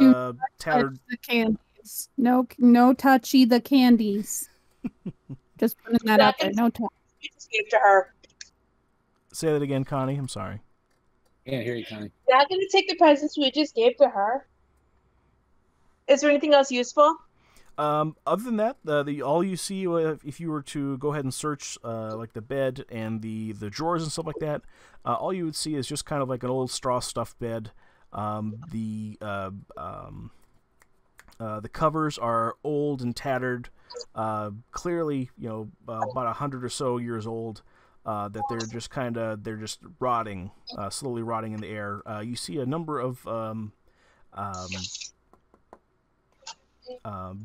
tattered. The candies. No touchy the candies. Just putting that out there. No touch. You just gave to her. Say that again, Connie. I'm sorry. Can't hear you, Connie. Not going to take the presents we just gave to her. Is there anything else useful? Other than that, all you see if you were to go ahead and search like the bed and the drawers and stuff like that, all you would see is just kind of like an old straw stuffed bed. The covers are old and tattered, clearly about 100 or so years old. That they're just rotting, slowly rotting in the air. You see a number of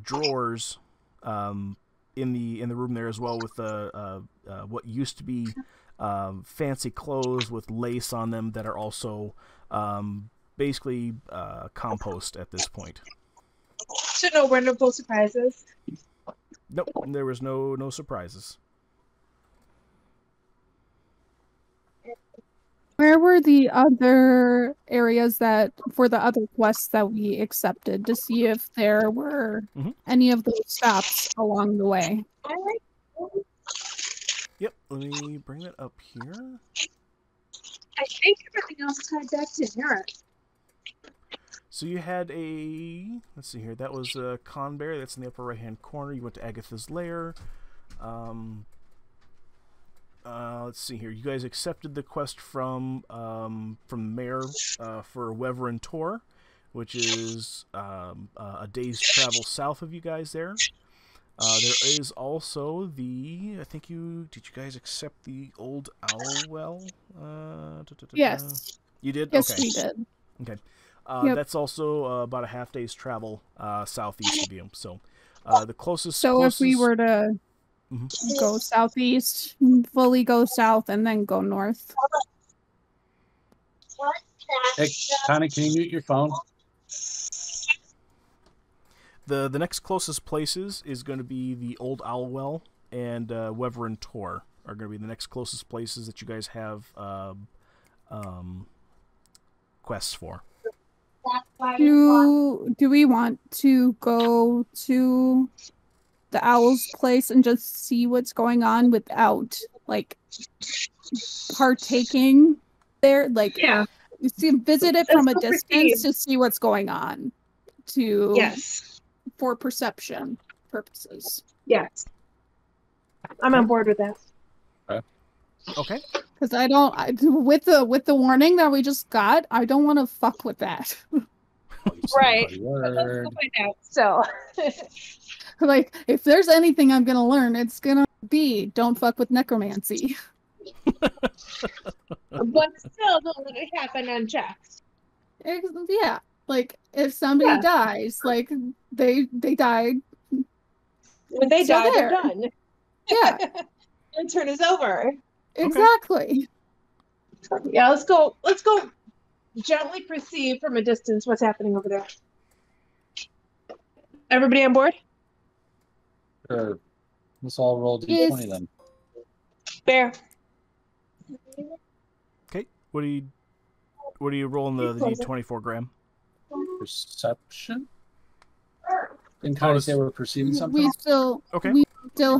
drawers in the room there as well, with what used to be fancy clothes with lace on them that are also basically compost at this point. So no wonderful surprises. Nope, there was no surprises. Where were the other areas for the other quests that we accepted to see if there were any of those stops along the way? Yep, let me bring that up here. I think everything else is back to Narek. So you had let's see here, that was Conbear, that's in the upper right hand corner. You went to Agatha's lair. Let's see here. You guys accepted the quest from the mayor for Weverin Tor, which is a day's travel south of you guys there. There is also did you guys accept the old owl well? Yes. You did? Yes, Okay. we did. Okay. Yep. That's also about a half day's travel southeast of you. So the closest. So if we were to go southeast, fully go south, and then go north. Hey, Connie, can you mute your phone? The next closest places is going to be the Old Owl Well and Weverin Tor are going to be the next closest places that you guys have quests for. Do we want to go to the owl's place and just see what's going on without like partaking there? Like, Yeah. Visit it from a Let's go distance proceed. to see what's going on. Yes. For perception purposes. Yes. I'm on board with that. Okay. Because with the warning that we just got, I don't want to fuck with that. Right. Bloody But let's word. go find out. So Like, if there's anything I'm gonna learn, it's gonna be don't fuck with necromancy. But still, don't let it happen unchecked. Yeah, like if somebody Yeah. dies, like they died. When they Still die, they're there. done. Yeah, Their turn is over. exactly. Yeah, let's go. Let's go gently perceive from a distance what's happening over there. Everybody on board? Sure. Let's all roll Yes. d20 then. Bear. Okay. What do you roll in the D24 Graham? Perception? Didn't Connie say we're perceiving something? We still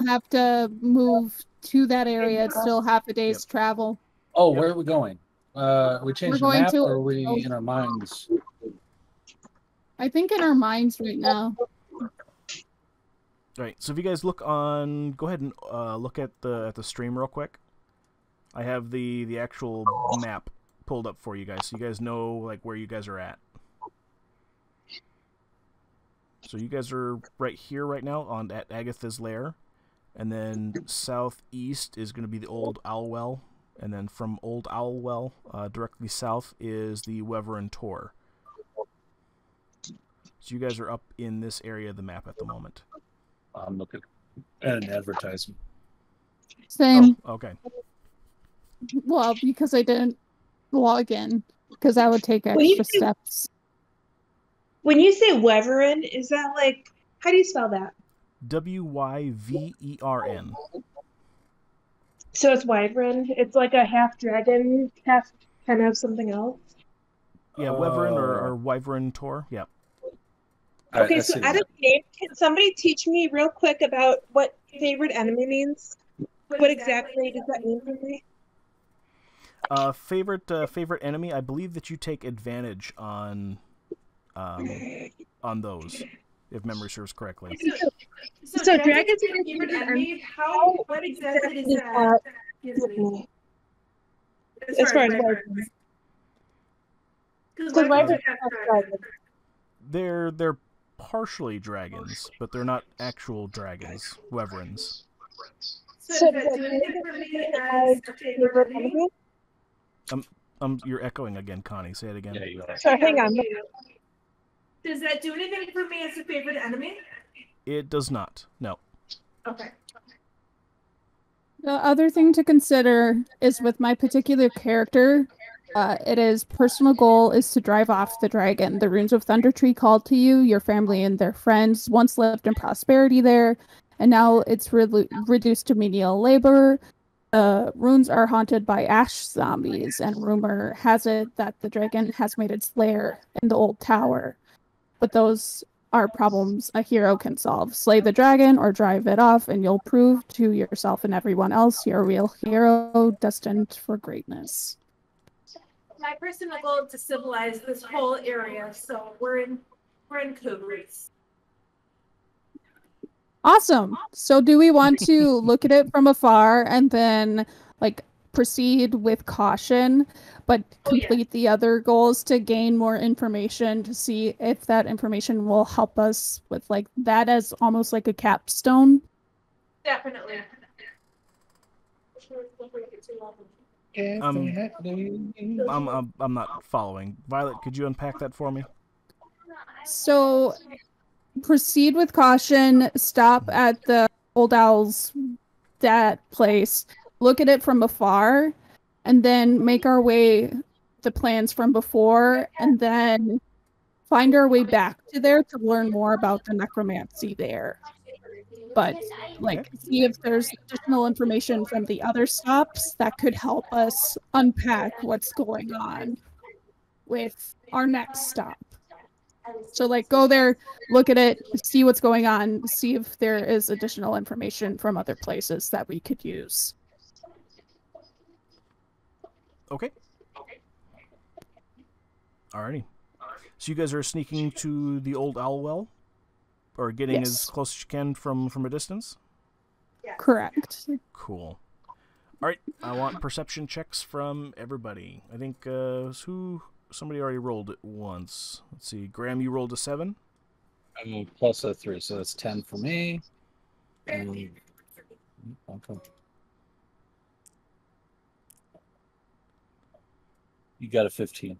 have to move to that area. It's still half a day's travel. Oh, where are we going? We changing the going map, to- or are we in our minds? I think in our minds right now. All right. So if you guys look on, go ahead and look at the stream real quick. I have the actual map pulled up for you guys, so you guys know like where you guys are at. So you guys are right here right now at Agatha's lair, and then southeast is going to be the Old Owlwell, and then from Old Owlwell directly south is the Weverin Tor. So you guys are up in this area of the map at the moment. I'm looking at an advertisement. Same. Oh, okay. Well, because I didn't log in, because I would take When you extra say- steps. When you say Weverin, is that like, how do you spell that? Wyvern. So it's Wyvern. It's like a half dragon, half kind of something else. Yeah, Weverin or Wyvern Tor. Yeah. Okay, so out of game, can somebody teach me real quick about what favorite enemy means? What exactly does that mean for me? Favorite enemy. I believe that you take advantage on those, if memory serves correctly. So dragons are your favorite enemy. What exactly does that give me? As far as Wyvern. Because Wyvern Wyvern have dragons. They're partially dragons, but they're not actual dragons. Weverins. So does that do anything for me as a favorite enemy? You're echoing again, Connie. Say it again. Yeah, you are. So hang on. Does that do anything for me as a favorite enemy? It does not. No. Okay. The other thing to consider is with my particular character, it is personal goal is to drive off the dragon. The runes of Thunder Tree called to you, your family and their friends once lived in prosperity there, and now it's reduced to menial labor. Runes are haunted by ash zombies, and rumor has it that the dragon has made its lair in the old tower. But those are problems a hero can solve. Slay the dragon or drive it off, and you'll prove to yourself and everyone else you're a real hero destined for greatness. My personal goal is to civilize this whole area, so we're in cahoots. Awesome. So do we want to look at it from afar and then like proceed with caution, but complete the other goals to gain more information to see if that information will help us with like that as almost like a capstone? Definitely. I'm not following. Violet, could you unpack that for me? So proceed with caution, stop at the Old Owl's that place, look at it from afar, and then make our way the plans from before, and then find our way back to there to learn more about the necromancy there. But like see if there's additional information from the other stops that could help us unpack what's going on with our next stop. So like go there, look at it, see what's going on, see if there is additional information from other places that we could use. Okay. Alrighty. So you guys are sneaking to the Old Owlwell? Or getting as close as you can from a distance? Correct. Cool. Alright, I want perception checks from everybody. I think, somebody already rolled it once. Let's see, Graham, you rolled a 7? I'm plus a 3, so that's 10 for me. And... Okay. You got a 15.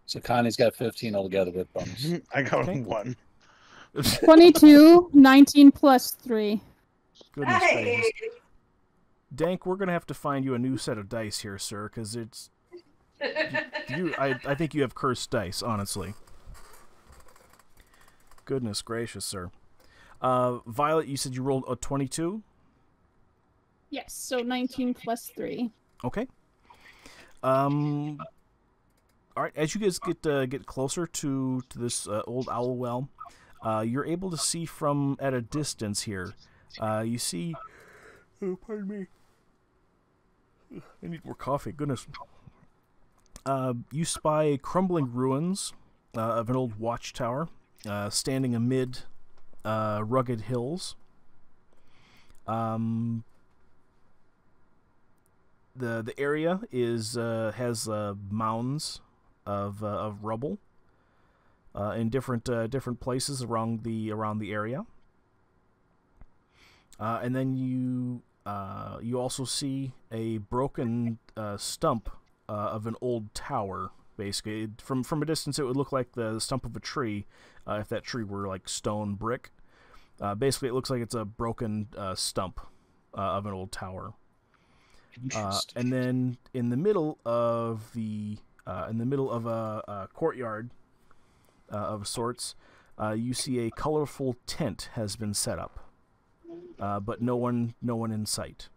So Connie's got 15 altogether with bonus. I got Okay. 1. 22, 19 plus 3. Goodness Hey. gracious. Dank, we're gonna have to find you a new set of dice here, sir, because it's I think you have cursed dice, honestly. Goodness gracious, sir. Violet, you said you rolled a 22? Yes, so 19 plus 3. Okay. All right. As you guys get closer to this old owl well, you're able to see from at a distance here. You see. Oh, pardon me. I need more coffee. Goodness. You spy crumbling ruins of an old watchtower, standing amid rugged hills. The area has mounds of rubble in different places around the area, and then you also see a broken stump of an old tower. Basically, from a distance, it would look like the stump of a tree if that tree were like stone brick. Basically, it looks like it's a broken stump of an old tower. And then in the middle of a courtyard of sorts, you see a colorful tent has been set up, but no one in sight.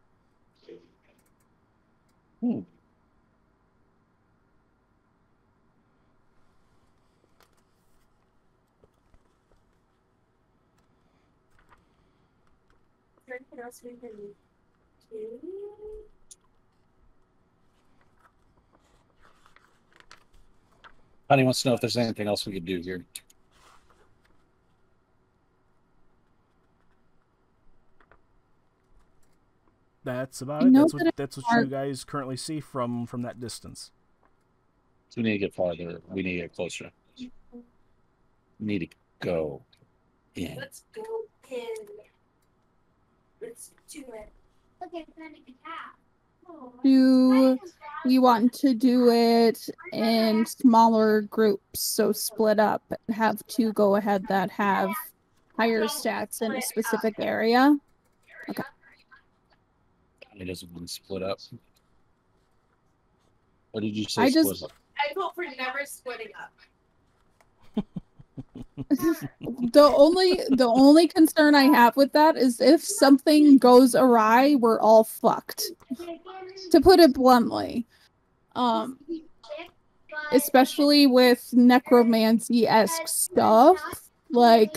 Hmm. Is there anything else we can do? Connie wants to know if there's anything else we could do here. That's about I it. know That's what you guys currently see from that distance. So we need to get farther. We need to get closer. We need to go in. Let's go in. Let's do it. Look at the cat. Do we want to do it in smaller groups, so split up, have two go ahead that have higher stats in a specific area? Okay. Connie doesn't want to split up. What did you say? I just- split up? I vote for never splitting up. The only concern I have with that is if something goes awry, we're all fucked. To put it bluntly. Especially with necromancy-esque stuff. Like,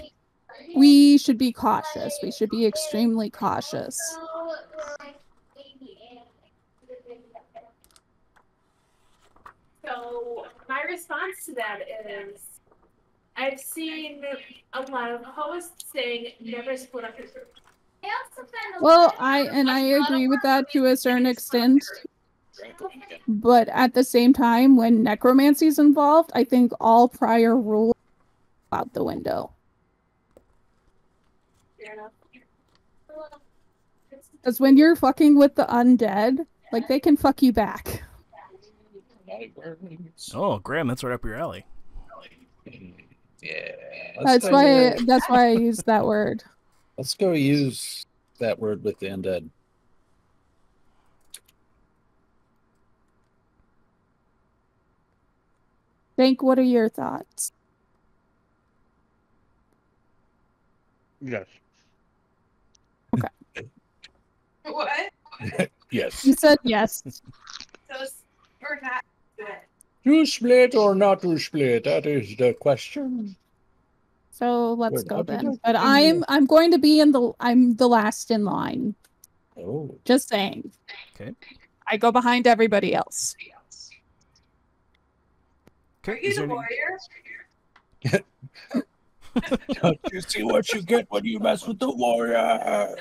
we should be cautious. We should be extremely cautious. So my response to that is, I've seen a lot of hosts saying never split up your group. Well, I agree with that to a certain extent. But at the same time, when necromancy is involved, I think all prior rules are out the window. Fair enough. Because when you're fucking with the undead, like, they can fuck you back. Oh, Graham, that's right up your alley. Yeah. That's why I used that word. Let's go use that word with the undead. Think, what are your thoughts? Yes. What? Yes. You said yes. So or not good. To split or not to split? That is the question. So let's Wait, go how did then. I- But I'm going to be I'm the last in line. Oh. Just saying. Okay. I go behind everybody else. Are Okay. you Is the there any- warrior? Don't you see what you get when you mess with the warrior?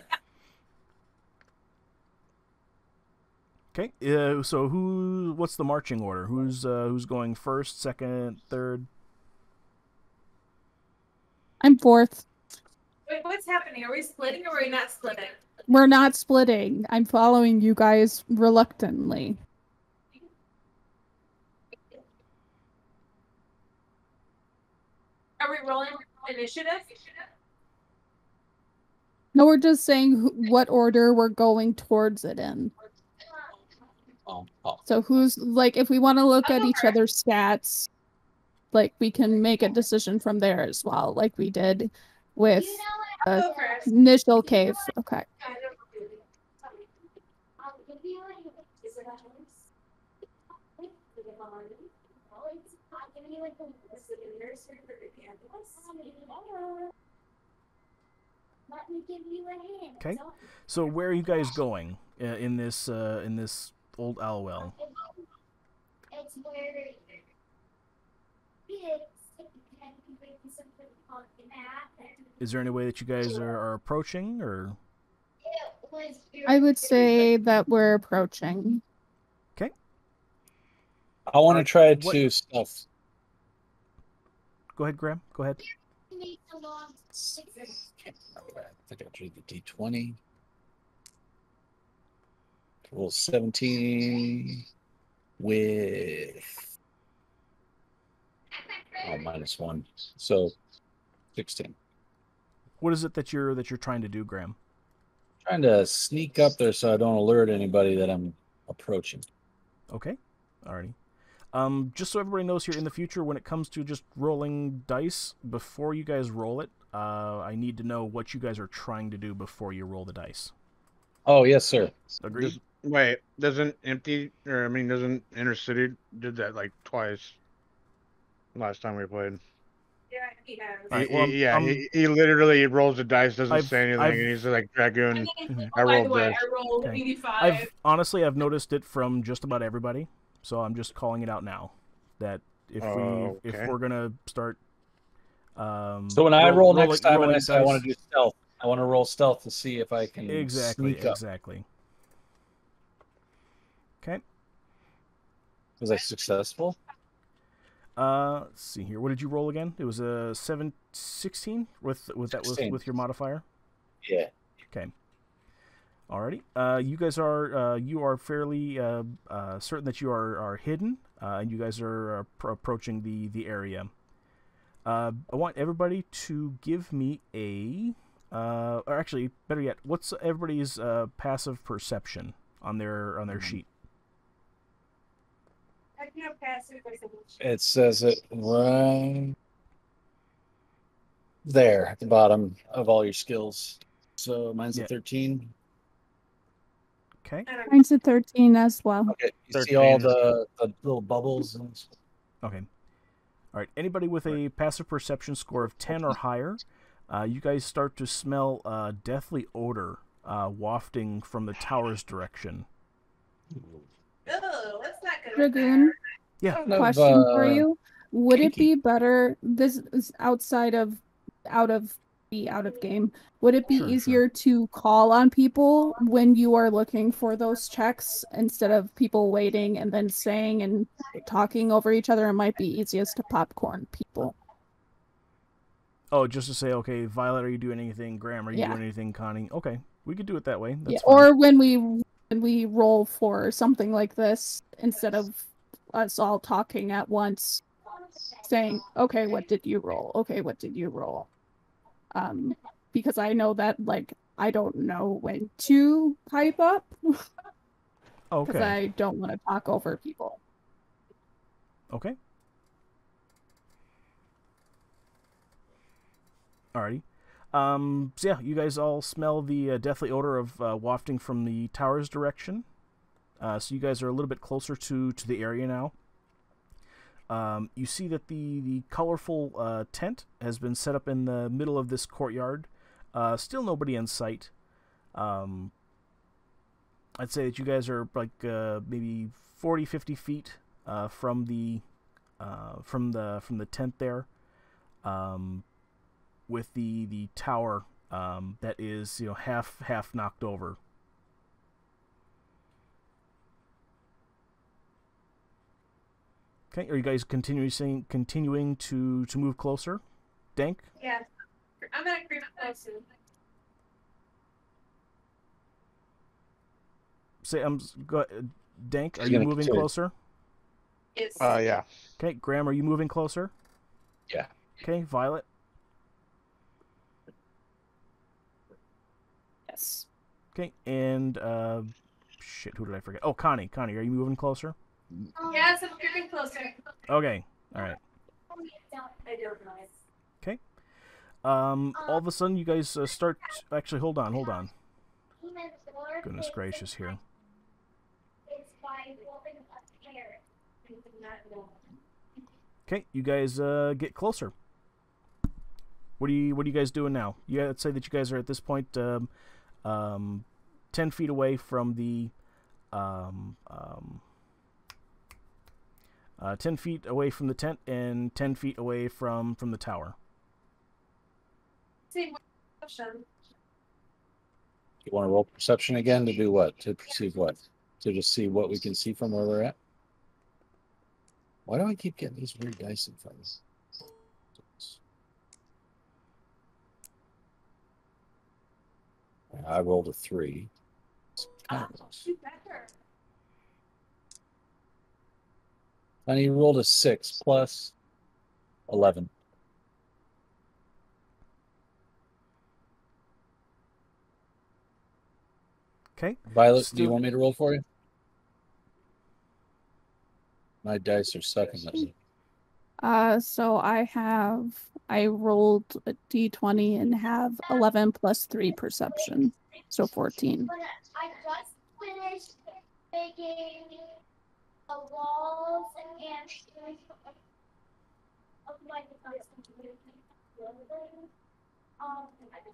Okay. So what's the marching order? Who's going first, second, third? I'm fourth. Wait, what's happening? Are we splitting or are we not splitting? We're not splitting. I'm following you guys reluctantly. we rolling initiative? No, we're just saying what order we're going towards it in. Oh. So who's like, if we want to look I'll at go each first. other's stats, like we can make a decision from there as well, like we did with I'll the go first. initial cave. Okay. Is it a house? Is it a nursery for the campus? Let me give you a hint. Okay. So where are you guys going in this old owl well? It's where Is there any way that you guys are approaching, or? I would say that we're approaching. Okay. I want to try What- to stuff. Go ahead, Graham. Go ahead. I think I drew the D20. Roll 17 with -1, so 16. What is it that you're trying to do, Graham? Trying to sneak up there so I don't alert anybody that I'm approaching. Okay. Alrighty. Just so everybody knows here in the future, when it comes to just rolling dice, before you guys roll it, I need to know what you guys are trying to do before you roll the dice. Oh yes, sir. Agreed? Wait, doesn't Intercity did that like twice last time we played? Yeah, he has. Alright, well, he literally rolls the dice, doesn't I've- say anything, I've- and he's like Dragoon. I By the rolled way, this. I rolled Okay. 85. I've noticed it from just about everybody, so I'm just calling it out now. That if Okay. we're gonna start. So when I roll next time, and rolling I say I want dice- to do stealth, I want to roll stealth to see if I can exactly, sneak up. exactly. Okay. Was I successful? Let's see here. What did you roll again? It was a 16 with that 16. with your modifier. Yeah. Okay. Alrighty. You guys are fairly certain that you are hidden, and you guys are approaching the area. I want everybody to give me a, or actually, better yet, what's everybody's passive perception on their sheet? I can have passive perception. It says it right there at the bottom of all your skills. So mine's Yeah. a 13. Okay. I don't know. Mine's a 13 as well. Okay. You see 13 all is the little bubbles and Okay. All right. Anybody with a passive perception score of 10 or higher, you guys start to smell deathly odor wafting from the tower's direction. Oh, that's not good. Dragoon, Yeah. Kind of, question for you. Would it kinky. be better, this is outside of out of game, would it be Sure, easier to call on people when you are looking for those checks instead of people waiting and then saying and talking over each other? It might be easiest to popcorn people. Oh, just to say, okay, Violet, are you doing anything? Graham, are you Yeah. doing anything? Connie? Okay, we could do it that way. That's Yeah, fine. or when we roll for something like this, instead of us all talking at once, saying, "Okay, what did you roll? Okay, what did you roll?" Because I know that like I don't know when to pipe up because Okay. I don't want to talk over people. Okay. Alrighty. So yeah, you guys all smell the deathly odor of wafting from the tower's direction. So you guys are a little bit closer to the area now. You see that the colorful tent has been set up in the middle of this courtyard. Still nobody in sight. I'd say that you guys are like maybe 40-50 feet from the tent there, with the tower that is half knocked over. Okay, are you guys continuing to move closer? Dank? Yeah. I'm gonna creep closer. Go, Dank, are He's you gonna moving continue. closer? Yes. Yeah. Okay, Graham, are you moving closer? Yeah. Okay, Violet. Yes. Okay, and shit, who did I forget? Oh, Connie. Connie, are you moving closer? Yes, I'm getting closer. Okay, all right. I don't know. Okay. All of a sudden, you guys start. Actually, hold on. Goodness gracious, here. Okay, you guys get closer. What are you guys doing now? Let's say that you guys are at this point 10 feet away from the 10 feet away from the tent and 10 feet away from the tower. Same question. You want to roll perception again to do what? To perceive what? To just see what we can see from where we're at? Why do I keep getting these weird dice in front of us? I rolled a 3. And he rolled a 6 plus 11. Okay. Violet, do you want me to roll for you? My dice are sucking lately. So I rolled a d20 and have 11 plus 3 perception, so 14. I just finished making the walls and of my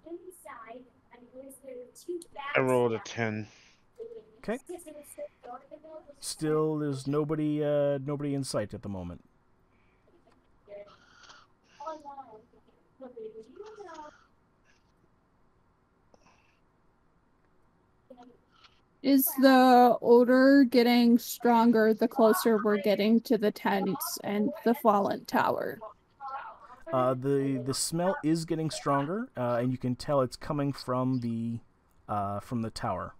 inside. I rolled a 10. Okay. Still, there's nobody in sight at the moment. Is the odor getting stronger the closer we're getting to the tents and the fallen tower? The smell is getting stronger, and you can tell it's coming from the tower.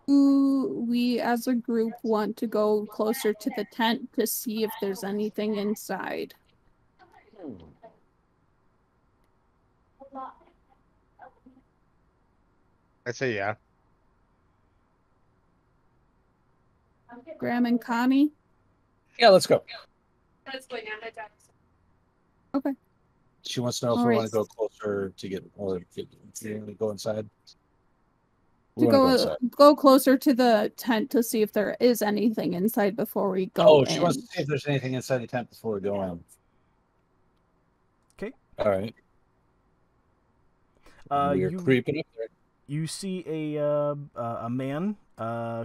Do we as a group want to go closer to the tent to see if there's anything inside? I say yeah. Graham and Connie? Yeah, let's go. That's going on my desk. Okay. She wants to know if All we right. want to go closer to get, or go inside. To go closer to the tent to see if there is anything inside before we go Oh, in. she wants to see if there's anything inside the tent before we go in. Okay. All right. We're creeping up there. You see a man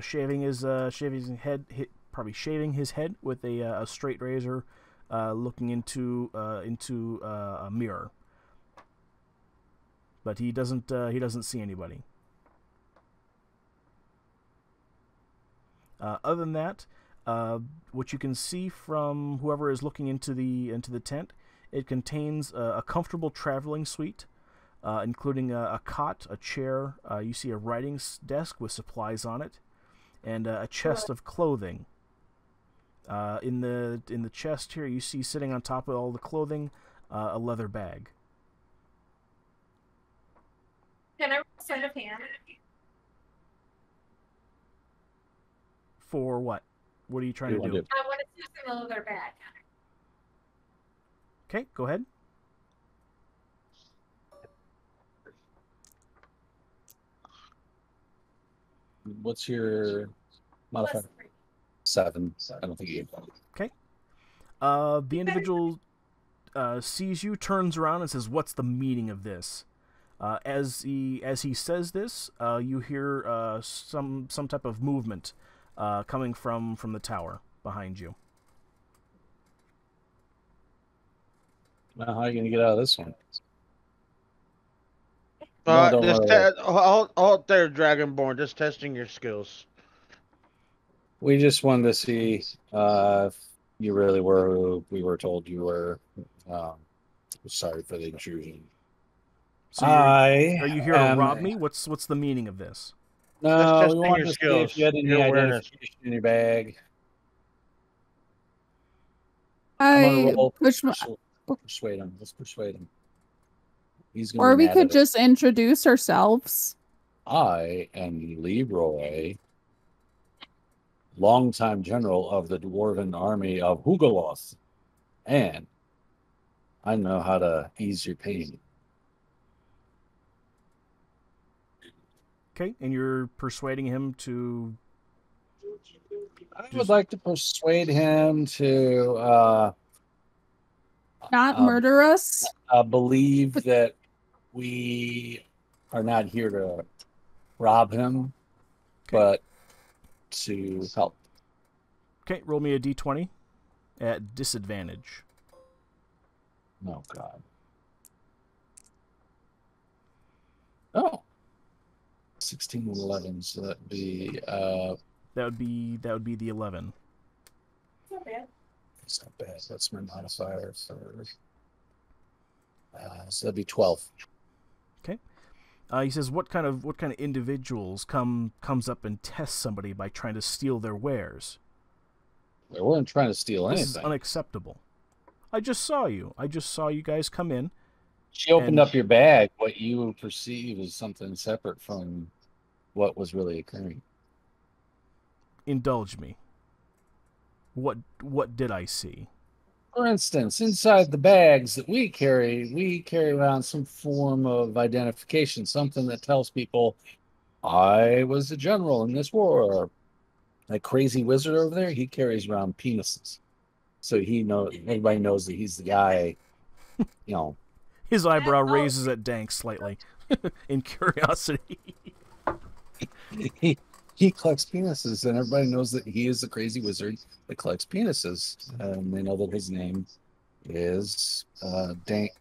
shaving his head, probably shaving his head with a straight razor, looking into a mirror. But he doesn't see anybody. Other than that, what you can see from whoever is looking into the tent, it contains a comfortable traveling suite, including a cot, a chair. You see a writing desk with supplies on it, and a chest of clothing. In the chest here, you see sitting on top of all the clothing, a leather bag. Can I roll sleight of hand? For what? What are you trying to do? I want to see what's in the leather bag. Okay, go ahead. What's your modifier? 7. I don't think you get that. Okay. The individual sees you, turns around, and says, "What's the meaning of this?" As he says this, you hear some type of movement coming from the tower behind you. Now, how are you going to get out of this one? Just worry. hold there, Dragonborn. Just testing your skills. We just wanted to see if you really were who we were told you were. Sorry for the intrusion. So are you here to rob me? What's the meaning of this? No, we testing wanted your to see skills, if you had any your awareness. identification in your bag. I'm gonna I roll push my, persuade him. Let's persuade him. He's gonna or be we mad could at it. just introduce ourselves. I am Leroy, longtime general of the Dwarven army of Hugaloth, and I know how to ease your pain. Okay, and you're persuading him to. I would like to persuade him to Not murder us. believe that we are not here to rob him, but to help. Okay, roll me a d20 at disadvantage. Oh God. Oh. 16 and 11, so that'd be That would be the 11. It's not bad. it's not bad. That's my modifier for so that'd be 12. He says, "What kind of individuals comes up and tests somebody by trying to steal their wares? We weren't trying to steal This is anything. unacceptable. I just saw you. I just saw you guys come in. She opened and- up your bag. What you perceive as something separate from what was really occurring. Indulge me. What did I see? For instance, inside the bags that we carry around some form of identification, something that tells people, I was a general in this war. That crazy wizard over there, he carries around penises. So everybody knows that he's the guy, you know. His eyebrow raises at Dank slightly in curiosity. He collects penises, and everybody knows that he is the crazy wizard that collects penises. And they know that his name is Dank.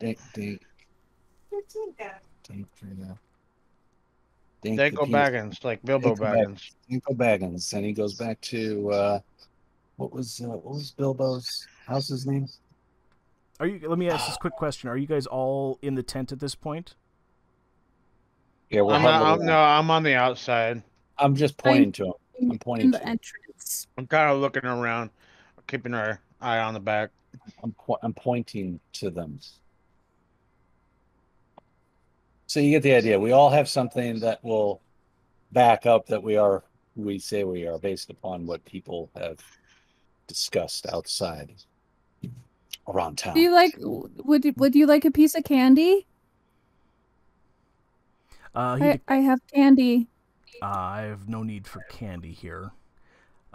Dank. Danko Baggins, like Bilbo Baggins. Danko Baggins, and he goes back to what was Bilbo's house's name? Let me ask this quick question. Are you guys all in the tent at this point? Yeah, I'm on the outside. I'm just pointing to him. I'm pointing in to the him. entrance. I'm kind of looking around, keeping our eye on the back. I'm pointing to them. So you get the idea. We all have something that will back up that we say we are based upon what people have discussed outside around town. Do you like? Would you like a piece of candy? I have candy. I have no need for candy here.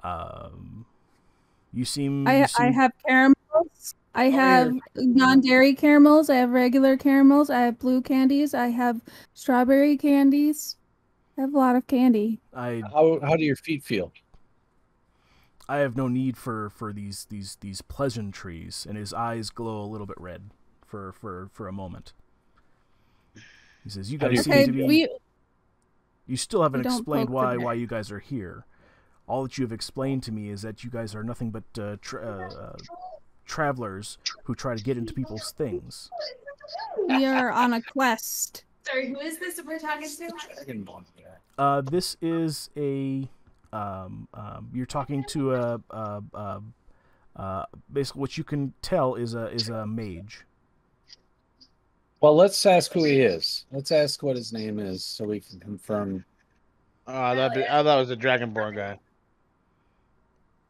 You seem. I have caramels. I have non-dairy caramels. I have regular caramels. I have blue candies. I have strawberry candies. I have a lot of candy. How do your feet feel? I have no need for these pleasantries, and his eyes glow a little bit red for a moment. He says, "You guys seem to be. You still haven't explained why you guys are here. All that you have explained to me is that you guys are nothing but travelers who try to get into people's things." We are on a quest. Sorry, who is this that we're talking to? This is a. You're talking to basically what you can tell is a mage. Well, let's ask who he is. Let's ask what his name is so we can confirm. I thought it was a Dragonborn guy.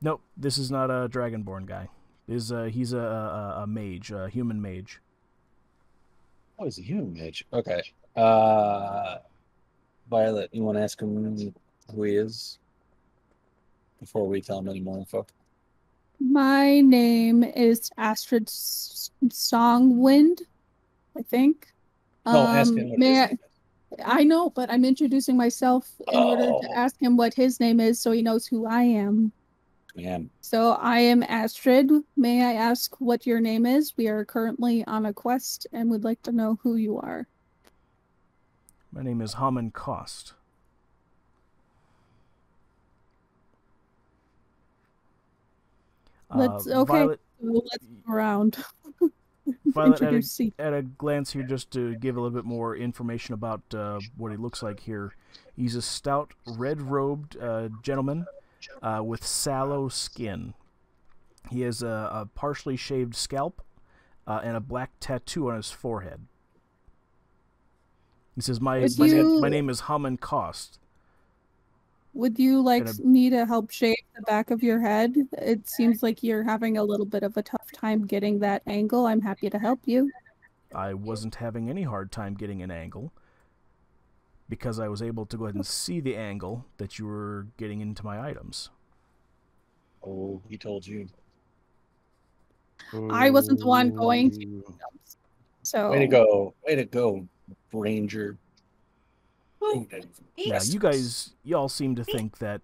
Nope, this is not a Dragonborn guy. He's a mage, a human mage. Oh, he's a human mage. Okay. Violet, you want to ask him who he is before we tell him any more info? My name is Astrid Songwind, I think. No, ask him what his name is. I know, but I'm introducing myself in order to ask him what his name is so he knows who I am. Man. So I am Astrid. May I ask what your name is? We are currently on a quest and would like to know who you are. My name is Haman Kost. Let's Violet, let's go around. Violet, at a glance here, just to give a little bit more information about what he looks like here. He's a stout, red-robed gentleman with sallow skin. He has a partially shaved scalp and a black tattoo on his forehead. He says, my name is Haman Cost. Would you like And me to help shave the back of your head? It seems like you're having a little bit of a tough time getting that angle. I'm happy to help you. I wasn't having any hard time getting an angle because I was able to go ahead and see the angle that you were getting into my items. Oh, he told you. I wasn't the one going to. So Way to go, Ranger. Now, y'all seem to think that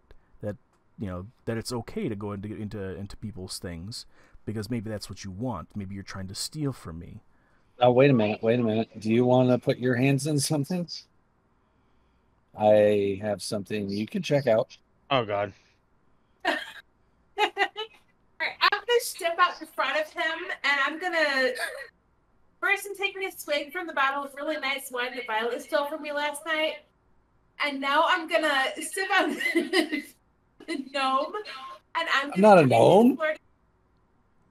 it's okay to go into people's things because maybe that's what you want. Maybe you're trying to steal from me. Oh, wait a minute. Do you want to put your hands in something? I have something you can check out. Oh God. Alright, I'm gonna step out in front of him and I'm gonna first I'm taking a swig from the bottle of really nice wine that Violet stole from me last night. And now I'm gonna step out the gnome and I'm gonna not a gnome.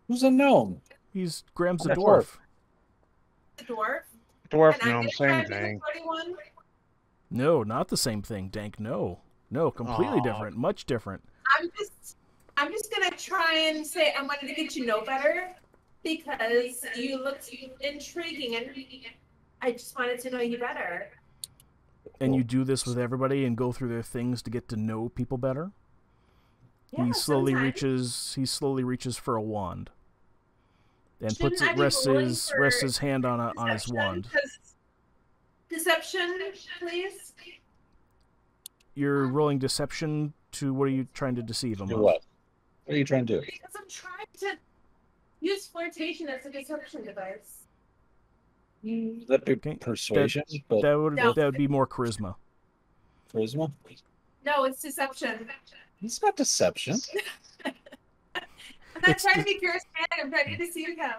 Who's a gnome? He's Graham's a dwarf. The dwarf? Dwarf gnome, same thing. No, not the same thing, Dank. No, completely different, much different. I'm just gonna try and say I wanted to get you know better because you looked intriguing and I just wanted to know you better. And you do this with everybody and go through their things to get to know people better? Yeah, he slowly reaches for a wand. And rests his hand on his wand. Deception, please. You're rolling deception to what are you trying to deceive him? Do what? What are you trying to do? Because I'm trying to use flirtation as a deception device. That'd be persuasion. That would be more charisma. Charisma? No, it's deception. It's not deception. I'm not trying to be charismatic. I'm trying to deceive him.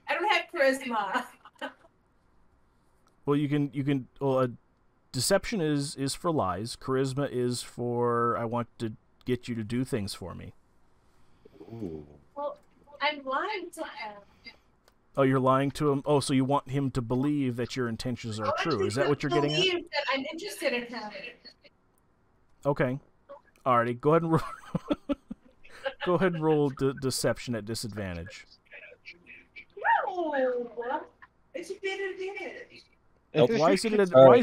I don't have charisma. Well, you can. Well, deception is for lies. Charisma is for I want to get you to do things for me. Ooh. Well, I'm lying to him. Oh, you're lying to him? Oh, so you want him to believe that your intentions are true. Is that what you're getting at? Believe that I'm interested in him. Okay. Alrighty, go ahead and roll. Go ahead and roll deception at disadvantage. No! It should be an advantage. Why is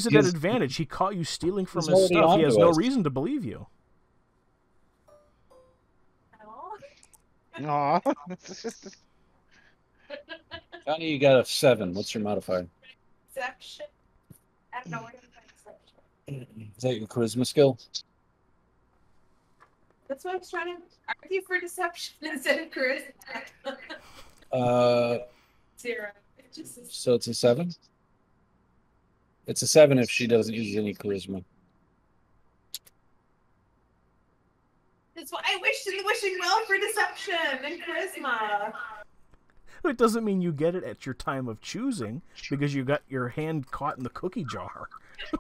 it an advantage? He caught you stealing from his stuff. He has no reason to believe you. Aww. Connie, you got a 7. What's your modifier? Deception. I don't know where to find deception. Is that your charisma skill? That's why I was trying to argue for deception instead of charisma. 0. It just is... So it's a 7? It's a 7 if she doesn't use any charisma. That's why I wish in the wishing well for deception and charisma. It doesn't mean you get it at your time of choosing because you got your hand caught in the cookie jar. I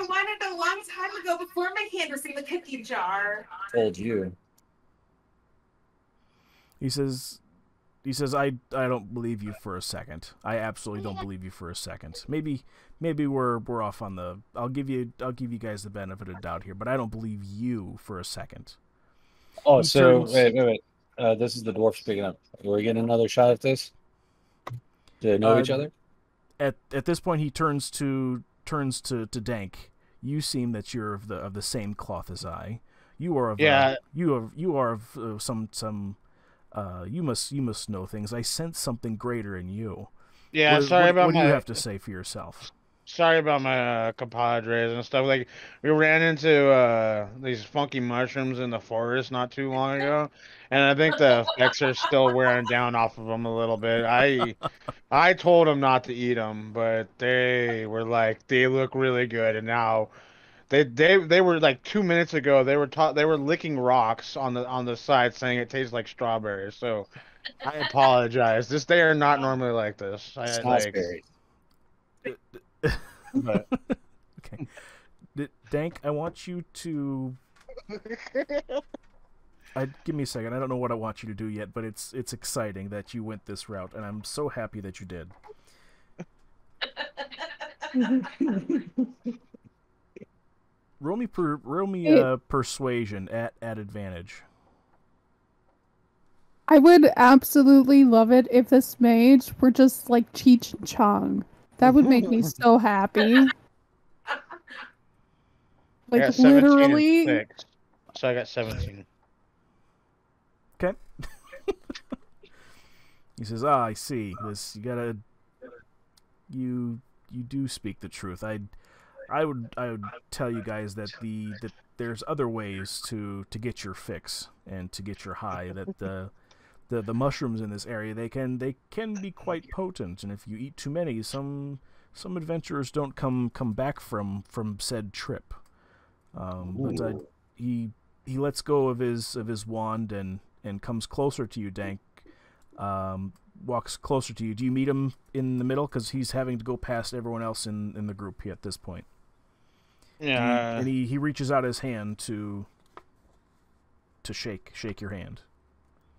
wanted a long time ago before my hand was in the cookie jar. Told you. He says I don't believe you for a second. I absolutely don't believe you for a second. Maybe we're off on the I'll give you guys the benefit of the doubt here, but I don't believe you for a second. Oh, so wait. This is the dwarf speaking up. Are we getting another shot at this? Do they know each other? At this point, he turns to Dank. You seem that you're of the same cloth as I. You are of you are of some. You must know things. I sense something greater in you. Yeah, what do you have to say for yourself? Sorry about my compadres and stuff. Like, we ran into these funky mushrooms in the forest not too long ago, and I think the effects are still wearing down off of them a little bit. I told them not to eat them, but they were like, they look really good, and now they were like 2 minutes ago they were licking rocks on the side saying it tastes like strawberries. So I apologize. They are not normally like this. Salisbury. But okay, Dank, I want you to give me a second. I don't know what I want you to do yet, but it's exciting that you went this route, and I'm so happy that you did. Roll me persuasion at advantage. I would absolutely love it if this mage were just like Cheech and Chong. That would make me so happy. I Like got 17 and literally. 6. So I got 17. Okay. He says, I see. This you do speak the truth. I would tell you guys that that there's other ways to get your fix and to get your high. That the mushrooms in this area, they can be quite potent, and if you eat too many, some adventurers don't come back from said trip. But he lets go of his wand and comes closer to you, Dank. Walks closer to you. Do you meet him in the middle? Because he's having to go past everyone else in the group at this point. Yeah. And he reaches out his hand to shake your hand.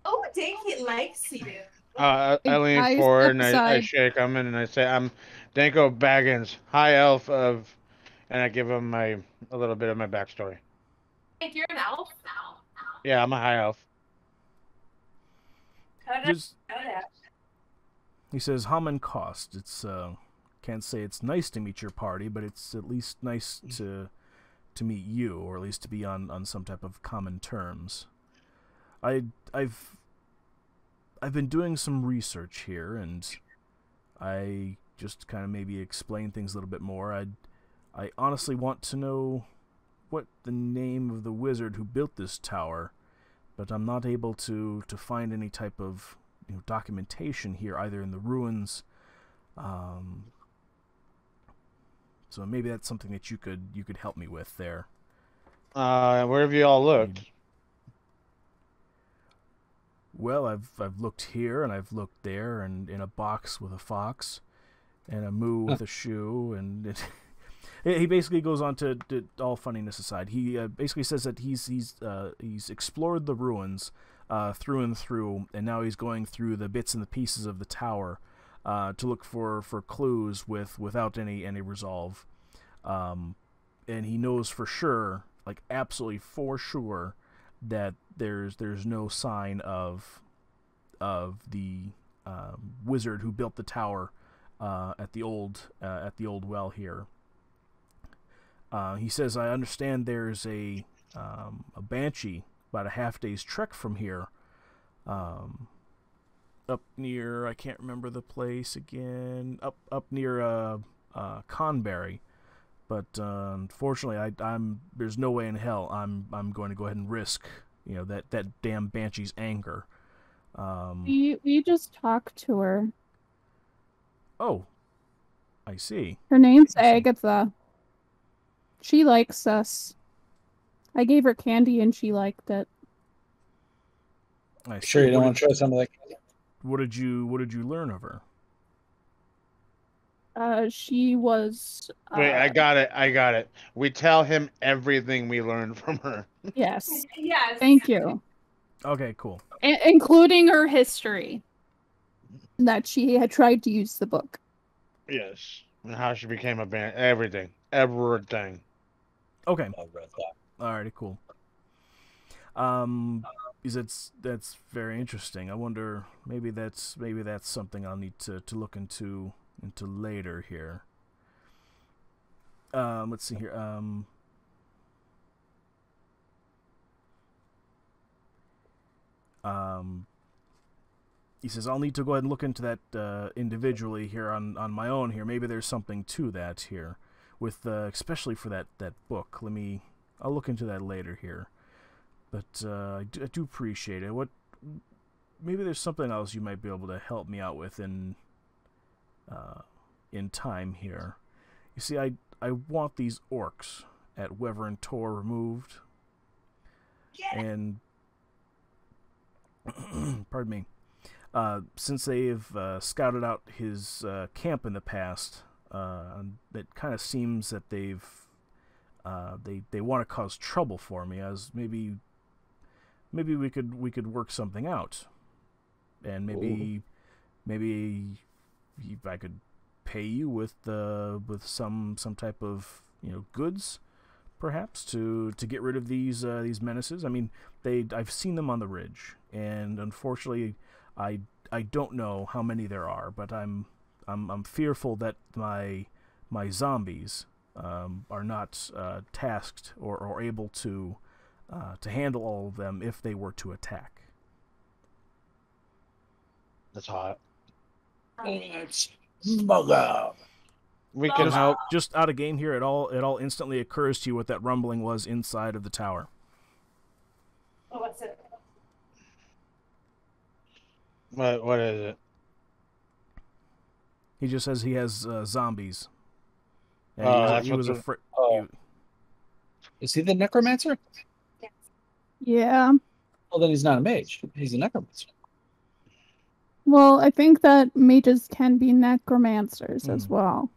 Oh, Dink, he likes you. I lean I forward step and I aside. shake him and I say, I'm Danko Baggins, High Elf of... And I give him a little bit of my backstory. Dink, you're an elf now. Yeah, I'm a High Elf. How did Just, I know that? he says, Haman Cost. It's can't say it's nice to meet your party, but it's at least nice to meet you, or at least to be on some type of common terms. I've been doing some research here, and I just kind of maybe explain things a little bit more. I honestly want to know what the name of the wizard who built this tower, but I'm not able to find any type of documentation here, either in the ruins. So maybe that's something that you could help me with there. Where have you all looked? Well, I've looked here and I've looked there, and in a box with a fox, and a moo with a shoe, and he basically goes on to all funniness aside. He basically says that he's explored the ruins through and through, and now he's going through the bits and the pieces of the tower to look for clues without any resolve. And he knows for sure, like absolutely for sure, that there's no sign of the wizard who built the tower at the old well here. He says, I understand there's a banshee about a half day's trek from here, up near, I can't remember the place again, up near Conberry. But unfortunately, there's no way in hell I'm going to go ahead and risk that damn banshee's anger. We just talked to her. Oh, I see. Her name's Agatha. She likes us. I gave her candy and she liked it. I see. Sure, you don't want to try some of that. What did you learn of her? She was. Wait, I got it. We tell him everything we learned from her. Yes. Yes. Thank you. Okay, cool. Including her history. That she had tried to use the book. Yes. And how she became a band. Everything. Okay. I read that. Alrighty, cool. That's very interesting. I wonder, maybe that's something I'll need to look into later here. Let's see here. He says, I'll need to go ahead and look into that individually here on my own here. Maybe there's something to that here, with especially for that book. I'll look into that later here. But I do appreciate it. Maybe there's something else you might be able to help me out with in time here. You see, I want these orcs at Wyvern Tor removed. And pardon me. Since they've scouted out his camp in the past, it kind of seems that they want to cause trouble for me, as maybe maybe we could work something out, and maybe if I could pay you with some type of goods, perhaps to get rid of these menaces. I mean, I've seen them on the ridge, and unfortunately, I don't know how many there are, but I'm fearful that my zombies are not tasked or able to handle all of them if they were to attack. That's hot. Let's mug up. We can help. Just out of game here, it all instantly occurs to you what that rumbling was inside of the tower. Oh, what's it? What is it? He just says he has zombies. And Oh, he was afraid. Oh. Is he the necromancer? Yeah. Well, then he's not a mage. He's a necromancer. Well, I think that mages can be necromancers as well.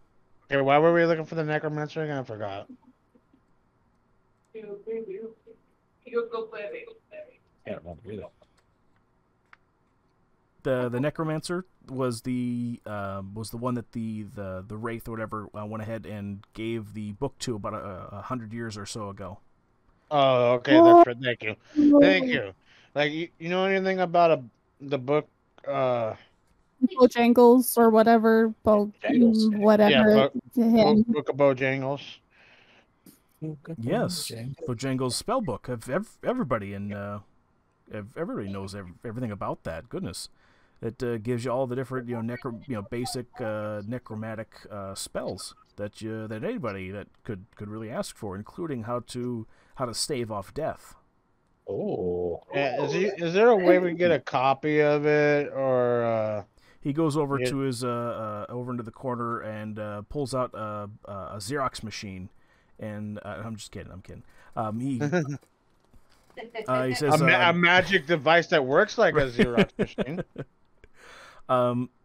Okay, why were we looking for the necromancer again? I forgot. Can't remember either. The necromancer was the one that the wraith or whatever went ahead and gave the book to about 100 years or so ago. Oh, okay, that's right. Thank you. Thank you. Like, you know anything about the book? Bojangles or whatever. Whatever. Book of Bojangles. Yes, Bojangles spellbook. Everybody everybody knows everything about that. Goodness, it gives you all the different basic necromantic spells that anybody that could really ask for, including how to stave off death. Oh. Yeah, is there a way we can get a copy of it, or he goes over to his over into the corner and pulls out a Xerox machine, and I'm just kidding. I'm kidding. He says a magic device that works like a Xerox machine.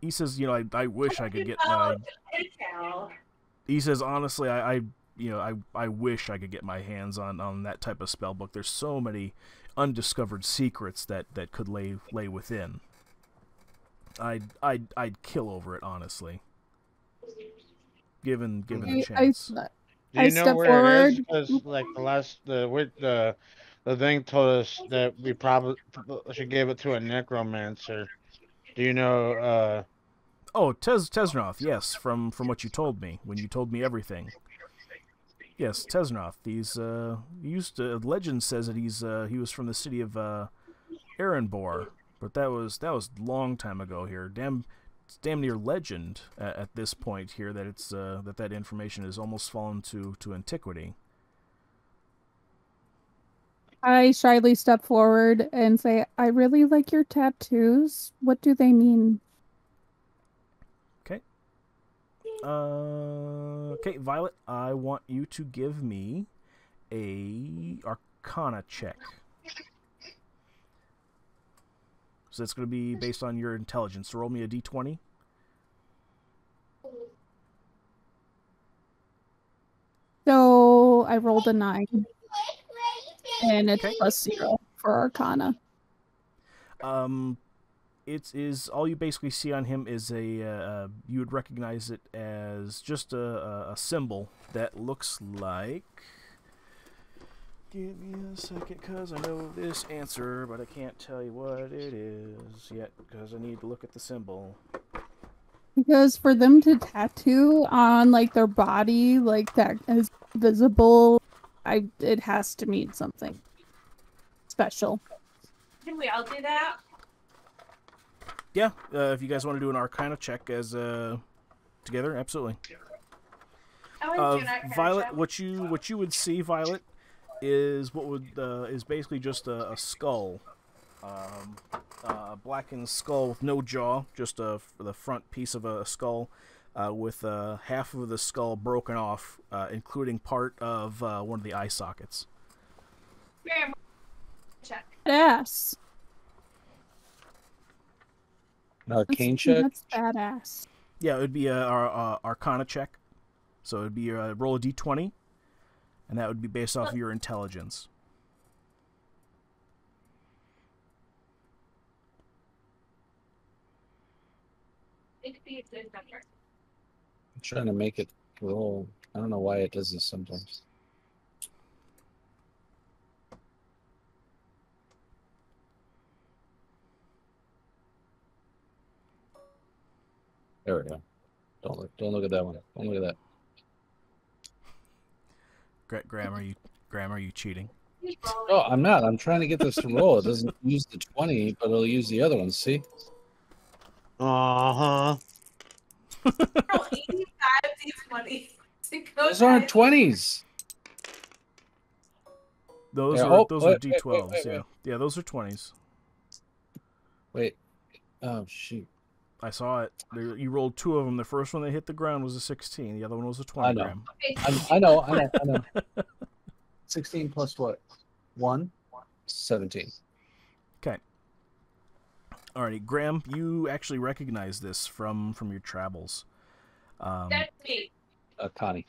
He says, I wish I could get my. He says, honestly, I wish I could get my hands on that type of spell book. There's so many undiscovered secrets that could lay within. I'd kill over it, honestly. Given the chance. Do you know where it is? Because like the thing told us that we probably should give it to a necromancer. Do you know? Oh, Tesnoth, yes, from what you told me when you told me everything. Yes, Tesnoth. Legend says that he was from the city of Erenbor, but that was a long time ago here. It's damn near legend at this point here that it's that information has almost fallen to antiquity. I shyly step forward and say, "I really like your tattoos. What do they mean?" Okay. Okay, Violet, I want you to give me a Arcana check. So that's going to be based on your intelligence. So roll me a d20. So I rolled a 9. And it's +0 for Arcana. It is all you basically see on him is you would recognize it as just a symbol that looks like. Give me a second, cause I know this answer, but I can't tell you what it is yet, because I need to look at the symbol. Because for them to tattoo on like their body like that is visible, it has to mean something special. Can we all do that? Yeah, if you guys want to do an Arcana check as together, absolutely. I want to do an Arcana Violet, check. what you would see, Violet, is is basically just a skull, a blackened skull with no jaw, just the front piece of a skull, with half of the skull broken off, including part of one of the eye sockets. Check. Badass. Arcane check? That's badass. Yeah, it would be a Arcana check. So it would be roll a d20, and that would be based off of your intelligence. It could be a good number. I'm trying to make it roll. I don't know why it does this sometimes. There we go. Don't look at that one. Don't look at that. Graham, are you cheating? He's rolling. Oh, I'm not. I'm trying to get this to roll. It doesn't use the 20, but it'll use the other one. See? Uh-huh. Roll 85 D20. Those aren't 20s. Those Yeah, are oh, are wait, D12s. wait. Yeah, those are 20s. Wait. Oh, shoot. I saw it. You rolled 2 of them. The first one that hit the ground was a 16. The other one was a 20. I know. Graham. I know. 16 plus what? 1? 17. Okay. Alrighty, Graham, you actually recognize this from your travels. That's me. Connie.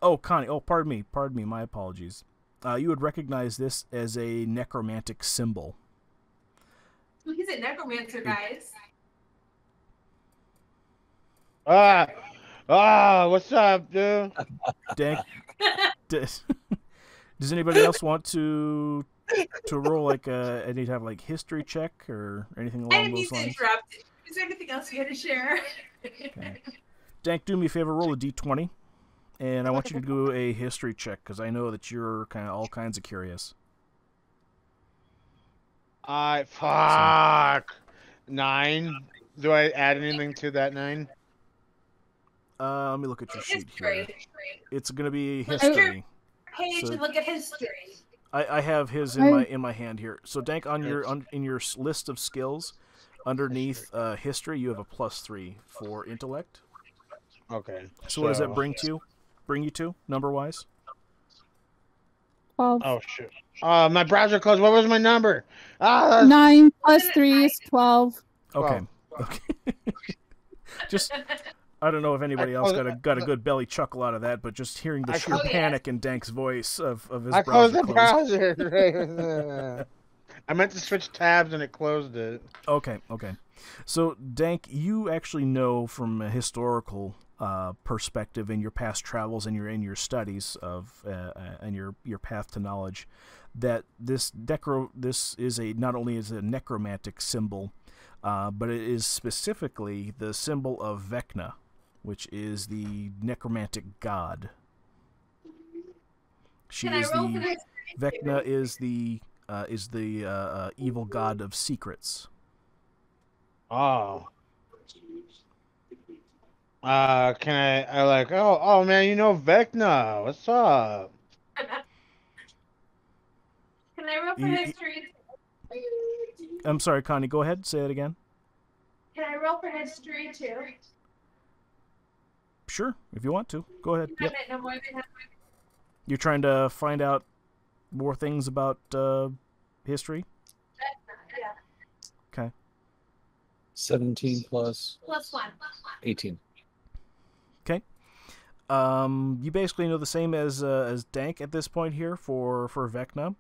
Oh, Connie. Oh, pardon me. My apologies. You would recognize this as a necromantic symbol. He's a necromancer, guys. What's up, dude? Dank, does anybody else want to roll like any type of like history check or anything I along didn't mean those to lines? interrupt. Is there anything else you had to share? Okay. Dank, do me a favor, roll a d20, and I want you to do a history check because I know that you're kind of all kinds of curious. Fuck. 9. Do I add anything to that 9? Let me look at your sheet here. History. It's gonna be Look at your history. page So- and look at history. I have his in my hand here. So Dank, in your list of skills, underneath history, you have a +3 for intellect. Okay. So what does that bring you to number wise? 12. Oh, shit. My browser closed. What was my number? 9 plus 3 is 12. Okay. Okay. Just I don't know if anybody else got a good belly chuckle out of that, but just hearing the sheer panic in Dank's voice of his I closed the browser. browser. I meant to switch tabs and it closed it. Okay. So Dank, you actually know from a historical perspective in your past travels and your studies of and your path to knowledge that this is not only is a necromantic symbol, but it is specifically the symbol of Vecna, which is the necromantic god. Vecna is the evil god of secrets. Oh. Can I like, oh man, you know Vecna. What's up? Can I roll for history? I'm sorry, Connie, go ahead. Say it again. Can I roll for history too? Sure, if you want to. Go ahead. Yep. No more than You're trying to find out more things about history? yeah. Okay. 17 plus +1. 18. Okay. You basically know the same as Dank at this point here for Vecna.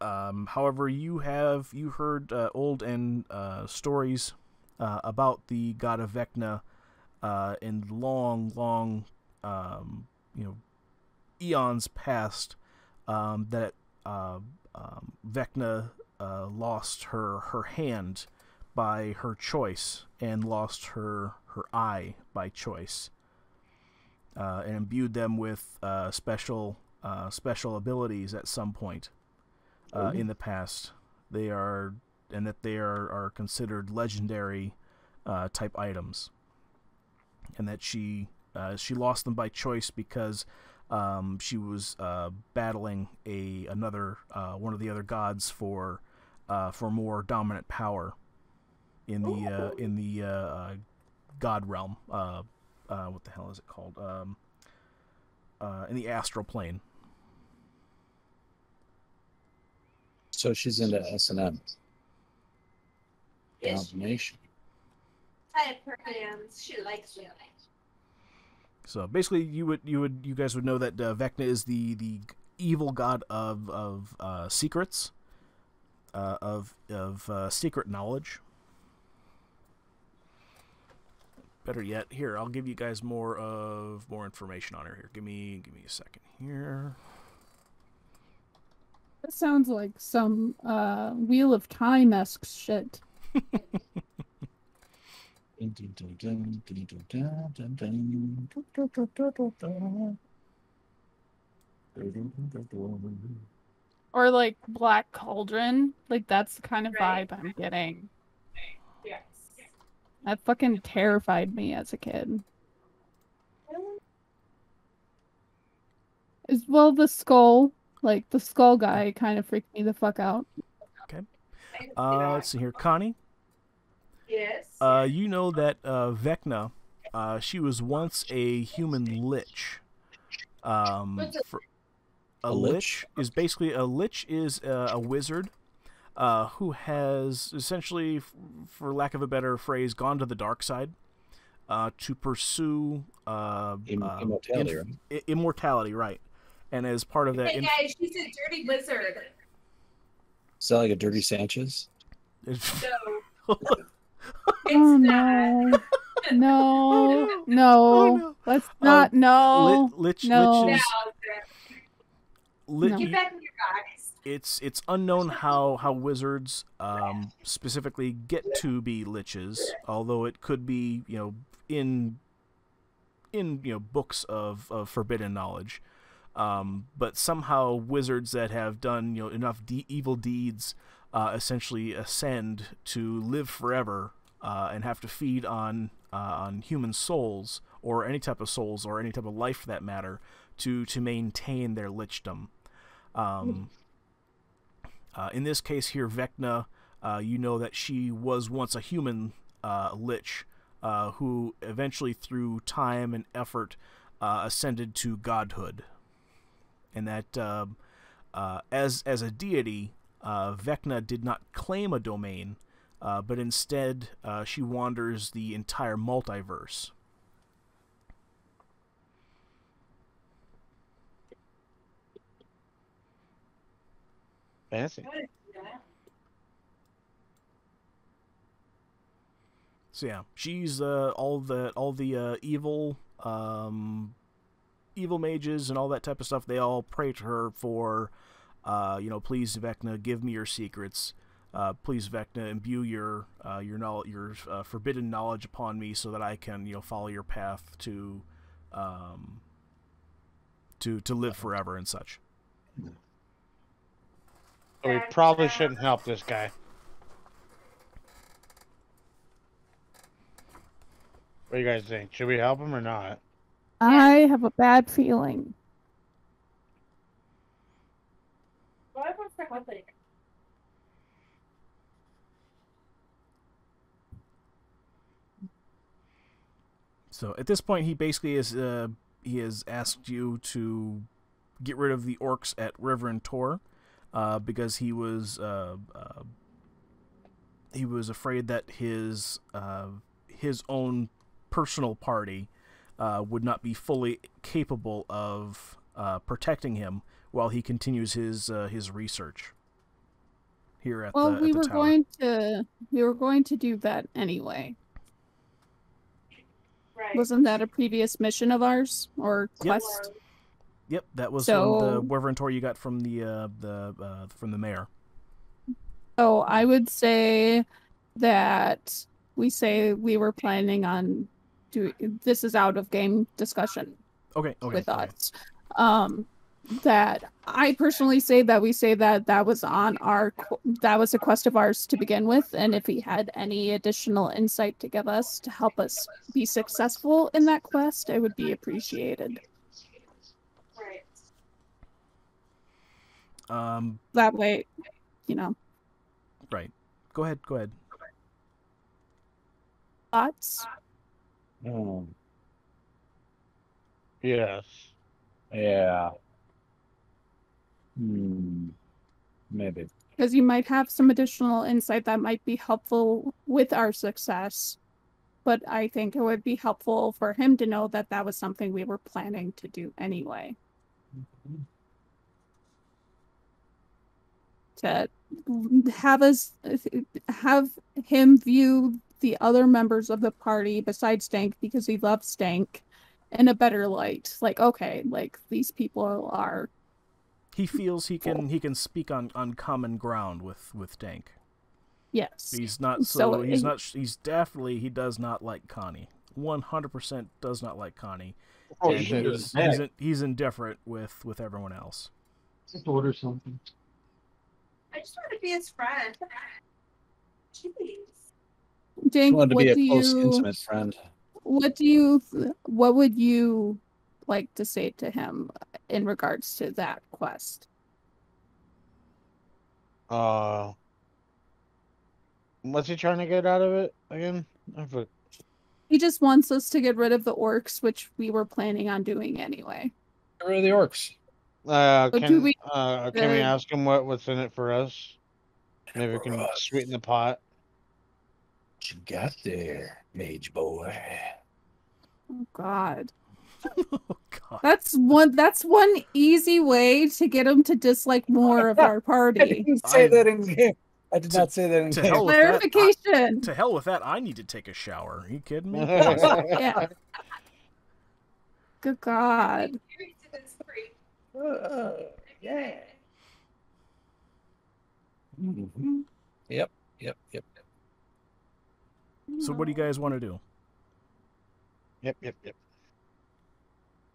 However, you heard old and stories about the god of Vecna in long eons past, that Vecna lost her hand by her choice and lost her eye by choice, and imbued them with special abilities at some point in the past. They are considered legendary type items, and that she lost them by choice because she was battling another one of the other gods for more dominant power in the god realm. What the hell is it called? In the astral plane. So she's into S&M. Domination. I have her hands. She likes it. So basically, you guys would know that Vecna is the evil god of secrets, of secret knowledge. better yet, here, I'll give you guys more information on her here. Give me a second here. That sounds like some Wheel of Time-esque shit. Or like Black Cauldron. Like that's the kind of vibe I'm getting. Yes. That fucking terrified me as a kid. As well, the skull, like the skull guy, kind of freaked me the fuck out. Okay. Let's see here, Connie. Yes. You know that Vecna, she was once a human lich. What's it? A lich is basically a wizard who has essentially, for lack of a better phrase, gone to the dark side to pursue Immortality, right? Immortality, right? And as part of that, Hey guys, she's a dirty wizard. Is that like a Dirty Sanchez? No, Oh it's not. no. No, Oh, no. no. Let's not, no. Liches, No. Now, lit, No. get back in your box. it's unknown how wizards specifically get to be liches, although it could be in books of forbidden knowledge. But somehow wizards that have done enough evil deeds essentially ascend to live forever and have to feed on human souls or any type of souls or any type of life for that matter to maintain their lichdom. In this case here, Vecna, you know that she was once a human lich who eventually through time and effort ascended to godhood. And that as a deity, Vecna did not claim a domain, but instead she wanders the entire multiverse. Fancy. So yeah, she's all the evil evil mages and all that type of stuff. They all pray to her for, please Vecna, give me your secrets. Please Vecna, imbue your knowledge, your forbidden knowledge upon me, so that I can follow your path to live forever and such. So we probably shouldn't help this guy. What do you guys think? Should we help him or not? I have a bad feeling. Why was that helping? So at this point, he basically has asked you to get rid of the orcs at Reverend Tor, because he was afraid that his own personal party would not be fully capable of protecting him while he continues his research here at Well, the we at the were tower. going to do that anyway. Right. Wasn't that a previous mission of ours or quest? Yep, that was So- from the Reverend Tor you got from the mayor. So I would say that we were planning on doing. This is out of game discussion Okay. with us. That I personally say that that was on that was a quest of ours to begin with, and if he had any additional insight to give us to help us be successful in that quest, it would be appreciated. Right. That way, Right. Go ahead. thoughts. Yes. Yeah. Maybe. Because you might have some additional insight that might be helpful with our success. But I think it would be helpful for him to know that that was something we were planning to do anyway. To have him view the other members of the party besides Stank, because he loves Stank, in a better light. Like, okay, like these people are. He feels he can speak on common ground with Dank. Yes. He's not So he's definitely he does not like Connie. 100% does not like Connie. Oh And shit! he's indifferent with everyone else. Just order something. I just want to be his friend. Jeez. Dink, Wanted to what be a do close, you intimate friend. what would you like to say to him in regards to that quest? What's he trying to get out of it again? He just wants us to get rid of the orcs, which we were planning on doing anyway. Get rid of the orcs. do Can we- can we ask him what's in it for us? Maybe we For can us. sweeten the pot. What you got there, mage boy? Oh God. Oh God. That's one easy way to get him to dislike more of our I party. didn't say that in game. I did not say that in To game. hell with that. Clarification. To hell with that. I need to take a shower. Are you kidding me? Yeah. Good God. Yeah. Mhm. Yep. So what do you guys want to do? Yep.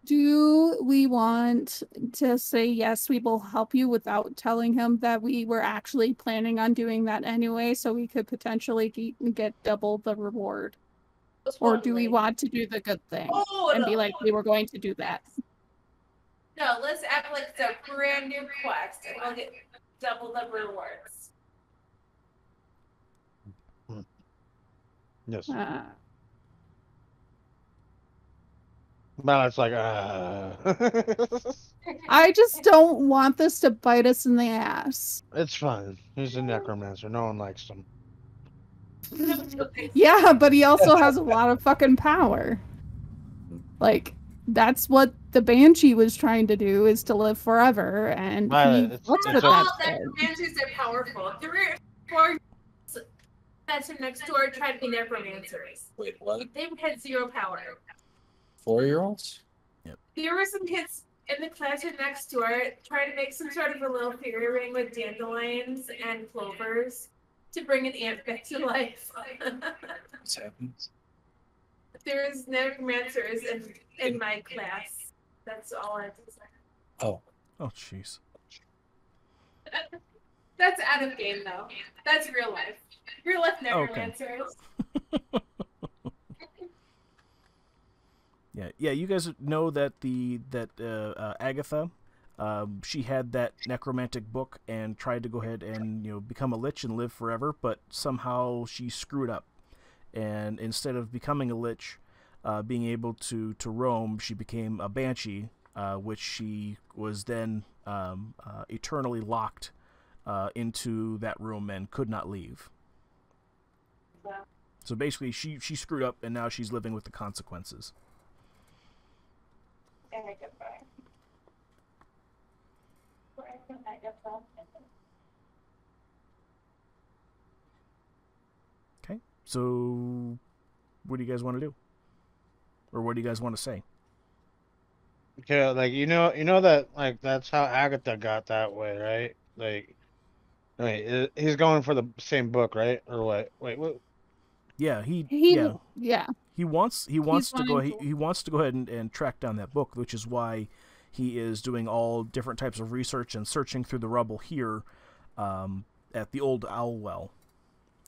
Do we want to say yes, we will help you without telling him that we were actually planning on doing that anyway, so we could potentially get double the reward? Or do we want to do the good thing and be like, we were going to do that? No, let's act like it's a brand new quest and we'll get double the rewards. Yes. Uh, But it's like I just don't want this to bite us in the ass. it's fine. He's a necromancer. No one likes him. Yeah, but he also has a lot of fucking power. Like, that's what the Banshee was trying to do, is to live forever, and Right, he it's- what's it's with a- that All shit. necromancers are powerful. 3 or 4 that's next door tried to be necromancers. Wait, what? They had 0 power. 4-year-olds? There were some kids in the classroom next door trying to make some sort of a little fairy ring with dandelions and clovers to bring an ant back to life. What's happening? There was necromancers in my class. That's all I have to say. Oh, Oh jeez. That's out of game though. That's real life. Real life necromancers. Yeah. You guys know that Agatha, she had that necromantic book and tried to go ahead and become a lich and live forever, but somehow she screwed up, and instead of becoming a lich, being able to roam, she became a banshee, which she was then eternally locked into that room and could not leave. So basically, she screwed up, and now she's living with the consequences. Okay, so what do you guys want to do? Or what do you guys want to say? Okay, like you know that like that's how Agatha got that way, right? Like, wait, he's going for the same book, right? Or what? Wait, what? Yeah, Yeah. He wants to go. wanting He wants to go ahead and track down that book, which is why he is doing all different types of research and searching through the rubble here at the old owl well,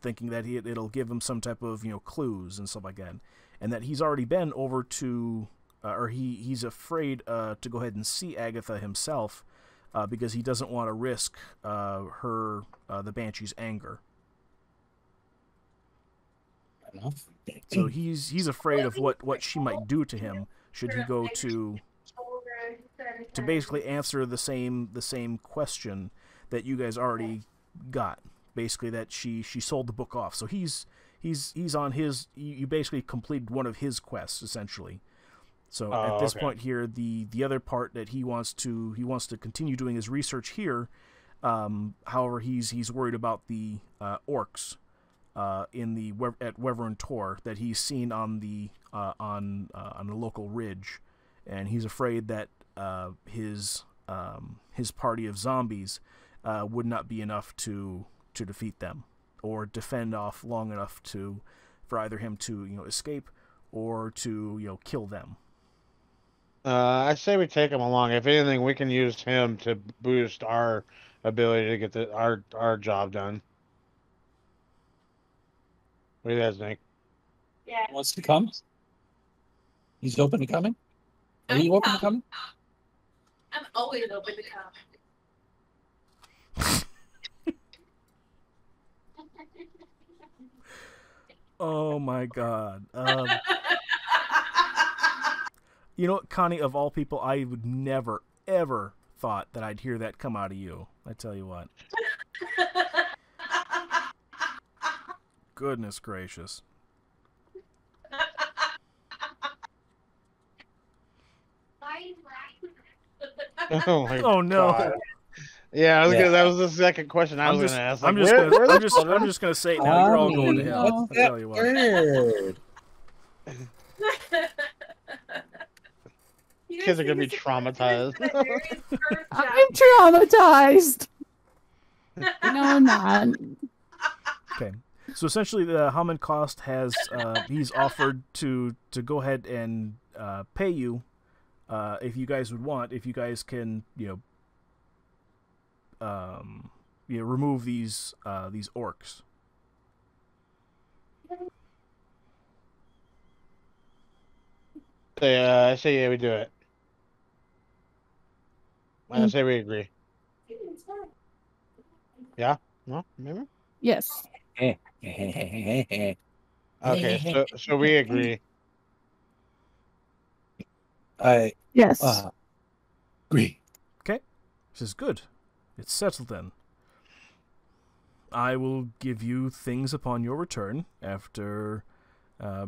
thinking that it'll give him some type of clues and stuff like that, and that he's already been over to, or he's afraid to go ahead and see Agatha himself because he doesn't want to risk the Banshee's anger. enough. So he's afraid of what she might do to him should he go to basically answer the same question that you guys already got. Basically that she sold the book off. So he's on his. You basically completed one of his quests essentially. So at this point here, the other part that he wants to continue doing his research here. However, he's worried about the orcs. in the at Wyvern Tor that he's seen on the local ridge, and he's afraid that his party of zombies would not be enough to defeat them or defend off long enough for either him to escape or to kill them. I say we take him along. If anything, we can use him to boost our ability to get our job done. What do you guys think? Yeah. Wants to come? He's open to coming? Are you open to coming? I'm always open to come. Oh my god. You know what, Connie, of all people, I would never, ever thought that I'd hear that come out of you. I tell you what. Goodness gracious. Oh no. God. Yeah, that was the second question I was going to ask. Like, I'm just gonna say it now. You're all going to hell. What's I'll that tell you what. word? Kids are going to be traumatized. I'm traumatized. No, I'm not. Okay. So essentially, the Haman Cost has he's offered to go ahead and pay you if you guys would want, if you guys can remove these orcs. I say yeah, we do it. I say we agree. Yeah? No? Maybe? Yes. Okay, so we agree. Yes. Agree. Okay. This is good. It's settled then. I will give you things upon your return after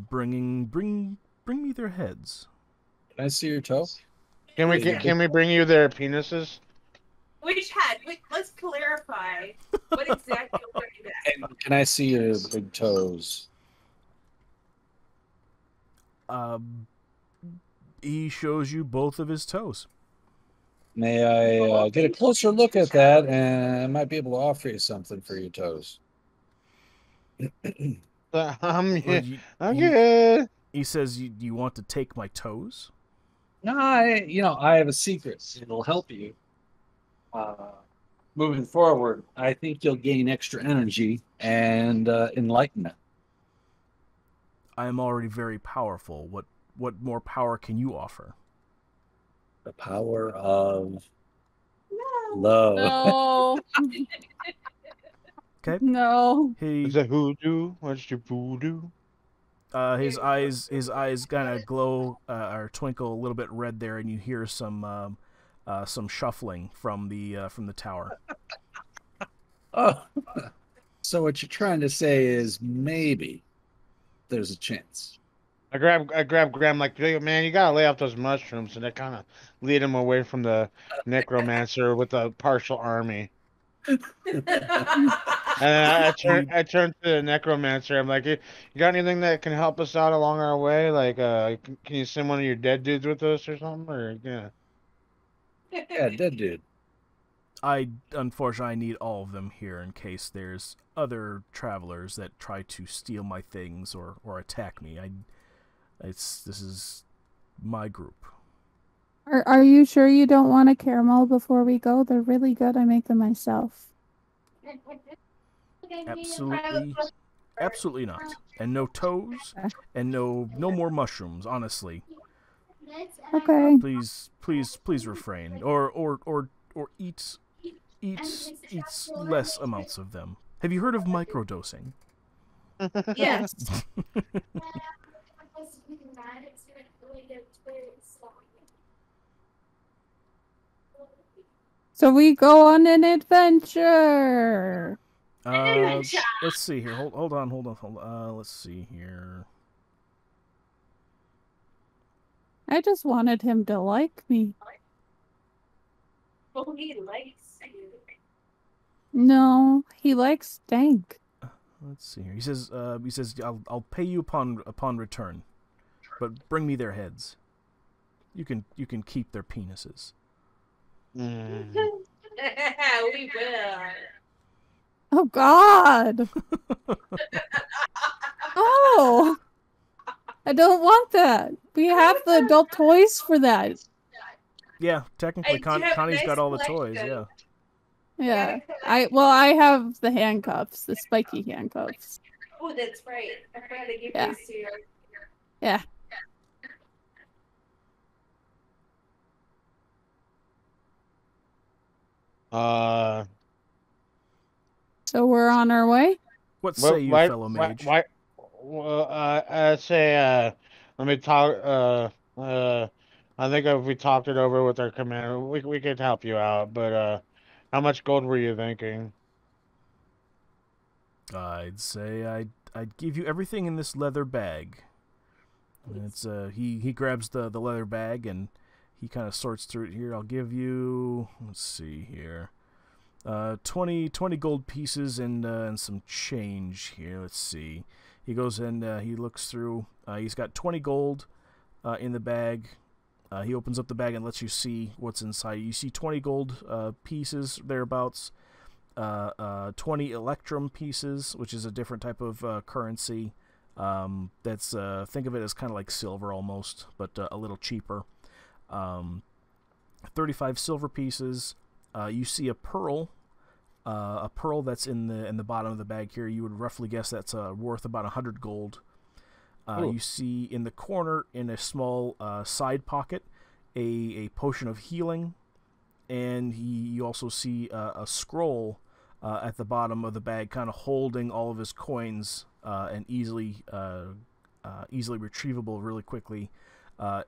bring me their heads. Can I see your toe? Can we bring you their penises? Which head? Let's clarify. What exactly are you at? And can I see your big toes? He shows you both of his toes. May I get a closer look at that, and I might be able to offer you something for your toes. I'm good. He says, you want to take my toes? No, I have a secret. It'll help you. Moving forward, I think you'll gain extra energy and enlightenment. I am already very powerful. What more power can you offer? The power of love. No. Okay. No. Is that hoodoo? What's your voodoo? His eyes kind of glow or twinkle a little bit red there, and you hear some shuffling from the tower. Oh, so what you're trying to say is maybe there's a chance. I grab Graham like, man, you gotta lay off those mushrooms, and I kind of lead him away from the necromancer with a partial army. And I turn to the necromancer. I'm like, you got anything that can help us out along our way? Like, can you send one of your dead dudes with us or something? Or Yeah, dead dude. Unfortunately, I need all of them here in case there's other travelers that try to steal my things or attack me. This is my group. Are you sure you don't want a caramel before we go? They're really good. I make them myself. Absolutely not. And no toes, and no more mushrooms. Honestly, Okay. please refrain, or eat less amounts of them. Have you heard of microdosing? Yes. So we go on an adventure. Let's see here. Hold on. Let's see here. I just wanted him to like me. Oh, he likes you. No, he likes Dank. Let's see here. He says, I'll pay you upon return, but bring me their heads. You can keep their penises. Mm. We will. Oh God. Oh, I don't want that. We have the adult toys for that. Yeah, technically, I do have a Connie's nice got all the toys. collection. Yeah. Yeah. I have the handcuffs, the spiky handcuffs. Oh, that's right. I forgot to give Yeah. these to you. Yeah. So we're on our way. What say you, fellow mage? Well, I say, let me talk. I think if we talked it over with our commander, we could help you out. But how much gold were you thinking? I'd say I'd give you everything in this leather bag. And it's he grabs the leather bag and he kind of sorts through it here. I'll give you, let's see here, 20 gold pieces and some change here. Let's see. He goes and he looks through. He's got 20 gold in the bag. He opens up the bag and lets you see what's inside. You see 20 gold pieces thereabouts. 20 electrum pieces, which is a different type of currency. That's think of it as kind of like silver almost, but a little cheaper. 35 silver pieces. You see a pearl that's in the bottom of the bag here. You would roughly guess that's worth about 100 gold. You see in the corner, in a small side pocket, a potion of healing, and you also see a scroll at the bottom of the bag, kind of holding all of his coins and easily retrievable really quickly.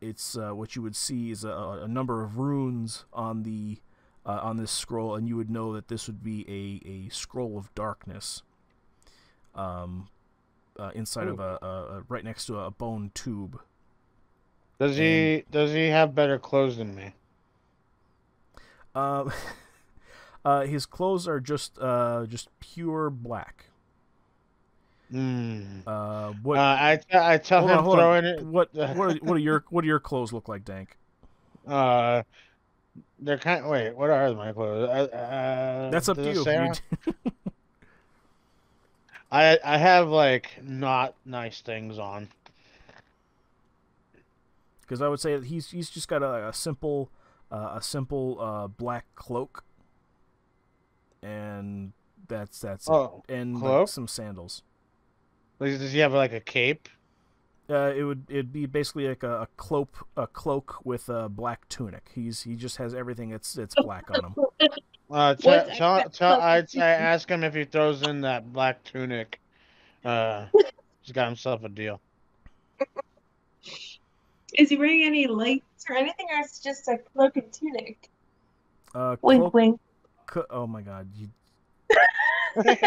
It's what you would see is a number of runes on this scroll, and you would know that this would be a scroll of darkness. Inside of a right next to a bone tube. Does he have better clothes than me? His clothes are just pure black. What? I tell him throw in it. What do your clothes look like, Dank? They're kind. Wait, what are my clothes? That's up to you. I have like not nice things on. Because I would say that he's just got a simple black cloak, and that's it, and like some sandals. Does he have like a cape? It'd be basically like a cloak with a black tunic. He just has everything that's black on him. I ask him if he throws in that black tunic. He's got himself a deal. Is he wearing any lights or anything, or is it just a cloak and tunic? Wink, wink. Oh my God! Like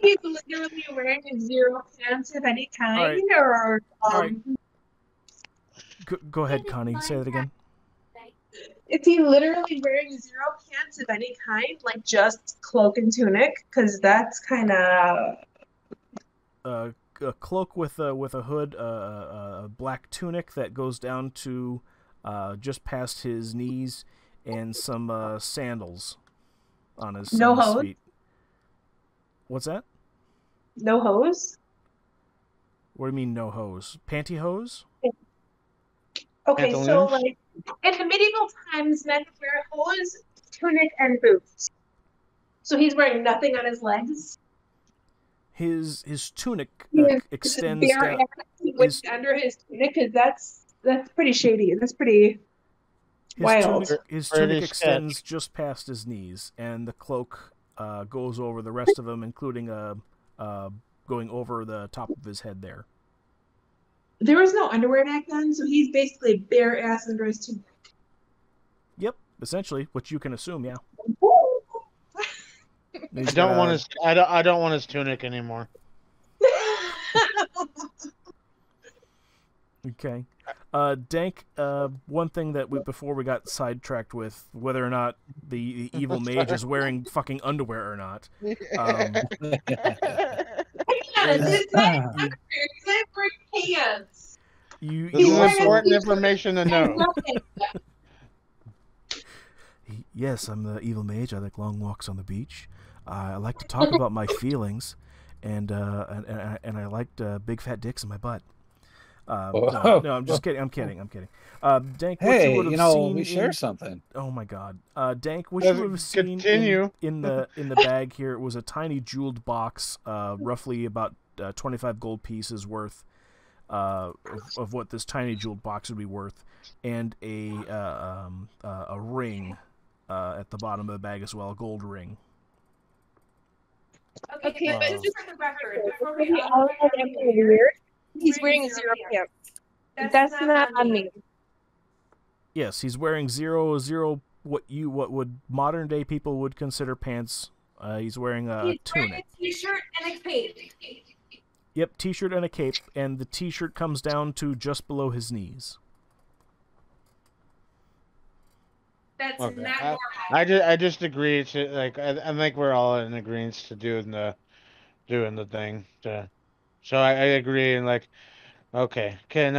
he's literally wearing 0 pants of any kind, or All right. Go ahead, Connie. Say that again. Is he literally wearing 0 pants of any kind, like just cloak and tunic? Because that's kind of a cloak with a hood, a black tunic that goes down to just past his knees, and some sandals on his feet. What's that? No hose? What do you mean no hose? Pantyhose? Okay, so like in the medieval times, men would wear hose, tunic, and boots. So he's wearing nothing on his legs. His tunic extends down under his tunic, because that's pretty shady. That's pretty wild. His tunic extends just past his knees, and the cloak goes over the rest of him, including going over the top of his head there. There was no underwear back then, so he's basically bare ass under his tunic. Yep, essentially, which you can assume, yeah. I don't want his tunic anymore. Okay. Dank, one thing that before we got sidetracked with whether or not the evil mage is wearing fucking underwear or not. Yes, exactly. Except for pants. You This you is also important information to know. Nothing. Yes, I'm the evil mage. I like long walks on the beach. I like to talk about my feelings, and I liked big fat dicks in my butt. No, I'm just kidding. I'm kidding. Dank, what you Hey, would have seen we share in... something. Oh my God, Dank, what you would have seen Continue. in the bag here was a tiny jeweled box, roughly about 25 gold pieces worth of what this tiny jeweled box would be worth, and a ring at the bottom of the bag as well, a gold ring. Okay, but just for the record, before we Maybe all of them are weird. He's wearing zero pants. That's not on me. Yes, he's wearing zero. What would modern day people would consider pants. He's wearing a He's wearing tunic. a t-shirt and a cape. Yep, t-shirt and a cape, and the t-shirt comes down to just below his knees. That's Okay. not normal. I just agree to like I think we're all in agreement to doing the thing. So I agree and like okay. Can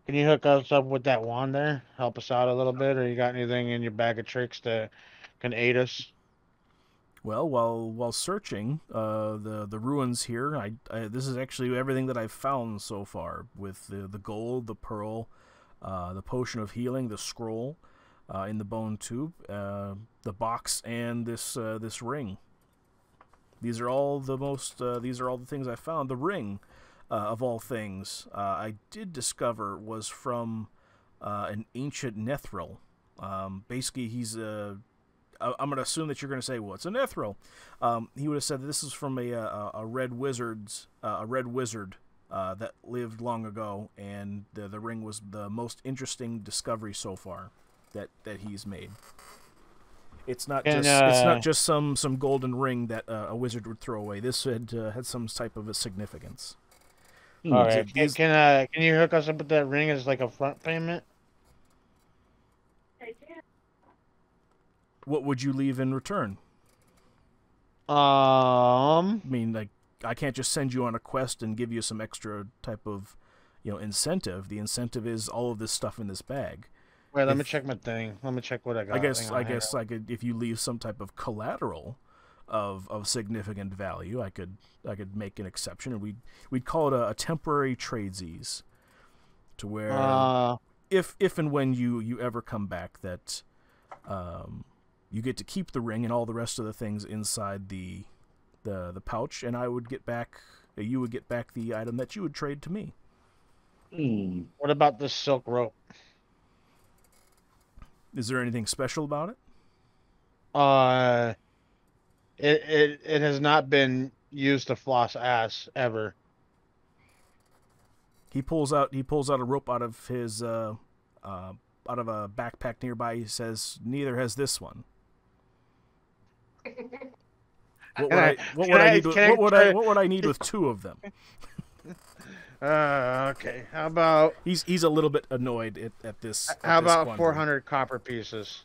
you hook us up with that wand there? Help us out a little bit, or you got anything in your bag of tricks that can aid us? Well, while searching the ruins here, I this is actually everything that I've found so far, with the gold, the pearl, the potion of healing, the scroll in the bone tube, the box, and this ring. These are all the things I found. The ring, of all things, I did discover was from an ancient Nethril. Basically, he's I'm going to assume that you're going to say, "Well, it's a Nethril." He would have said that this is from a red wizard that lived long ago, and the ring was the most interesting discovery so far that he's made. It's not just some golden ring that a wizard would throw away. This had some type of a significance. All right. Can you hook us up with that ring as like a front payment? What would you leave in return? I mean, like, I can't just send you on a quest and give you some extra type of, incentive. The incentive is all of this stuff in this bag. Wait, let me check my thing. Let me check what I got. I guess I could, if you leave some type of collateral of significant value, I could make an exception, and we'd call it a temporary tradesies, to where if and when you ever come back, that you get to keep the ring and all the rest of the things inside the pouch, and you would get back the item that you would trade to me. What about this silk rope? Is there anything special about it? It has not been used to floss ass ever. He pulls out a rope out of his out of a backpack nearby. He says, "Neither has this one." What would I need with two of them? Okay. How about he's a little bit annoyed at this. How about 400 copper pieces?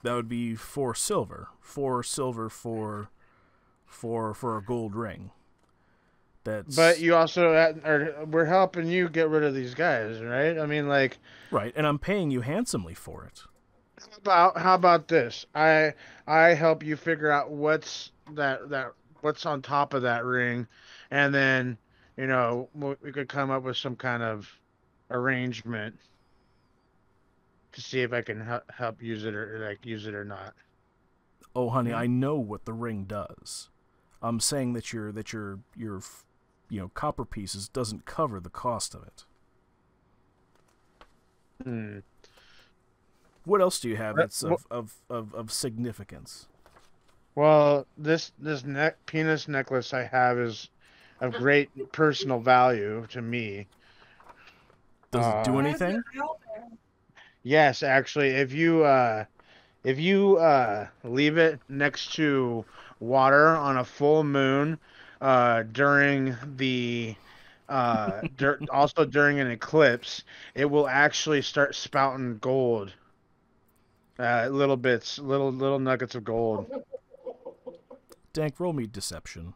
That would be 4 silver. 4 silver for a gold ring. But you also we're helping you get rid of these guys, right? I mean, like, right, and I'm paying you handsomely for it. How about this? I help you figure out what's on top of that ring, and then we could come up with some kind of arrangement to see if I can help use it or not. Oh, honey, I know what the ring does. I'm saying that your copper pieces doesn't cover the cost of it. What else do you have that's of significance? Well, this penis necklace I have is of great personal value to me. Does it do anything? Yes, actually, if you leave it next to water on a full moon during the Also during an eclipse, it will actually start spouting gold. Little bits, little nuggets of gold. Dank, roll me deception.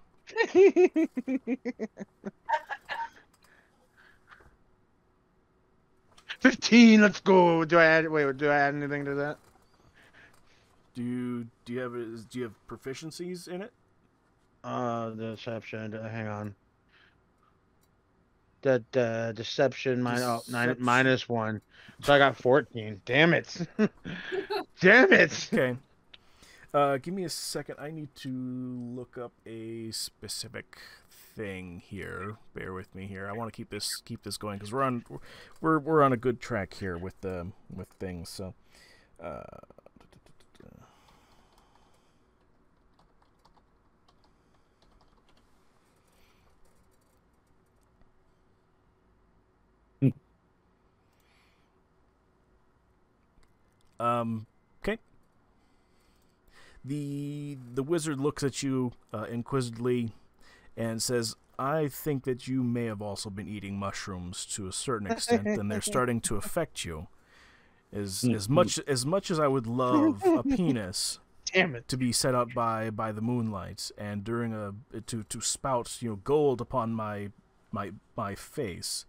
15. Let's go. Do I add? Wait, do I add anything to that? Do you have proficiencies in it? Deception. Hang on. The deception minus 1. So I got 14. Damn it. Damn it. Okay. Give me a second. I need to look up a specific thing here. Bear with me here. I want to keep this going because we're on a good track here with things. So, okay. The wizard looks at you inquisitively and says, I think that you may have also been eating mushrooms to a certain extent, and they're starting to affect you. As much as I would love a penis Damn it. to be set up by the moonlight and during to spout gold upon my face,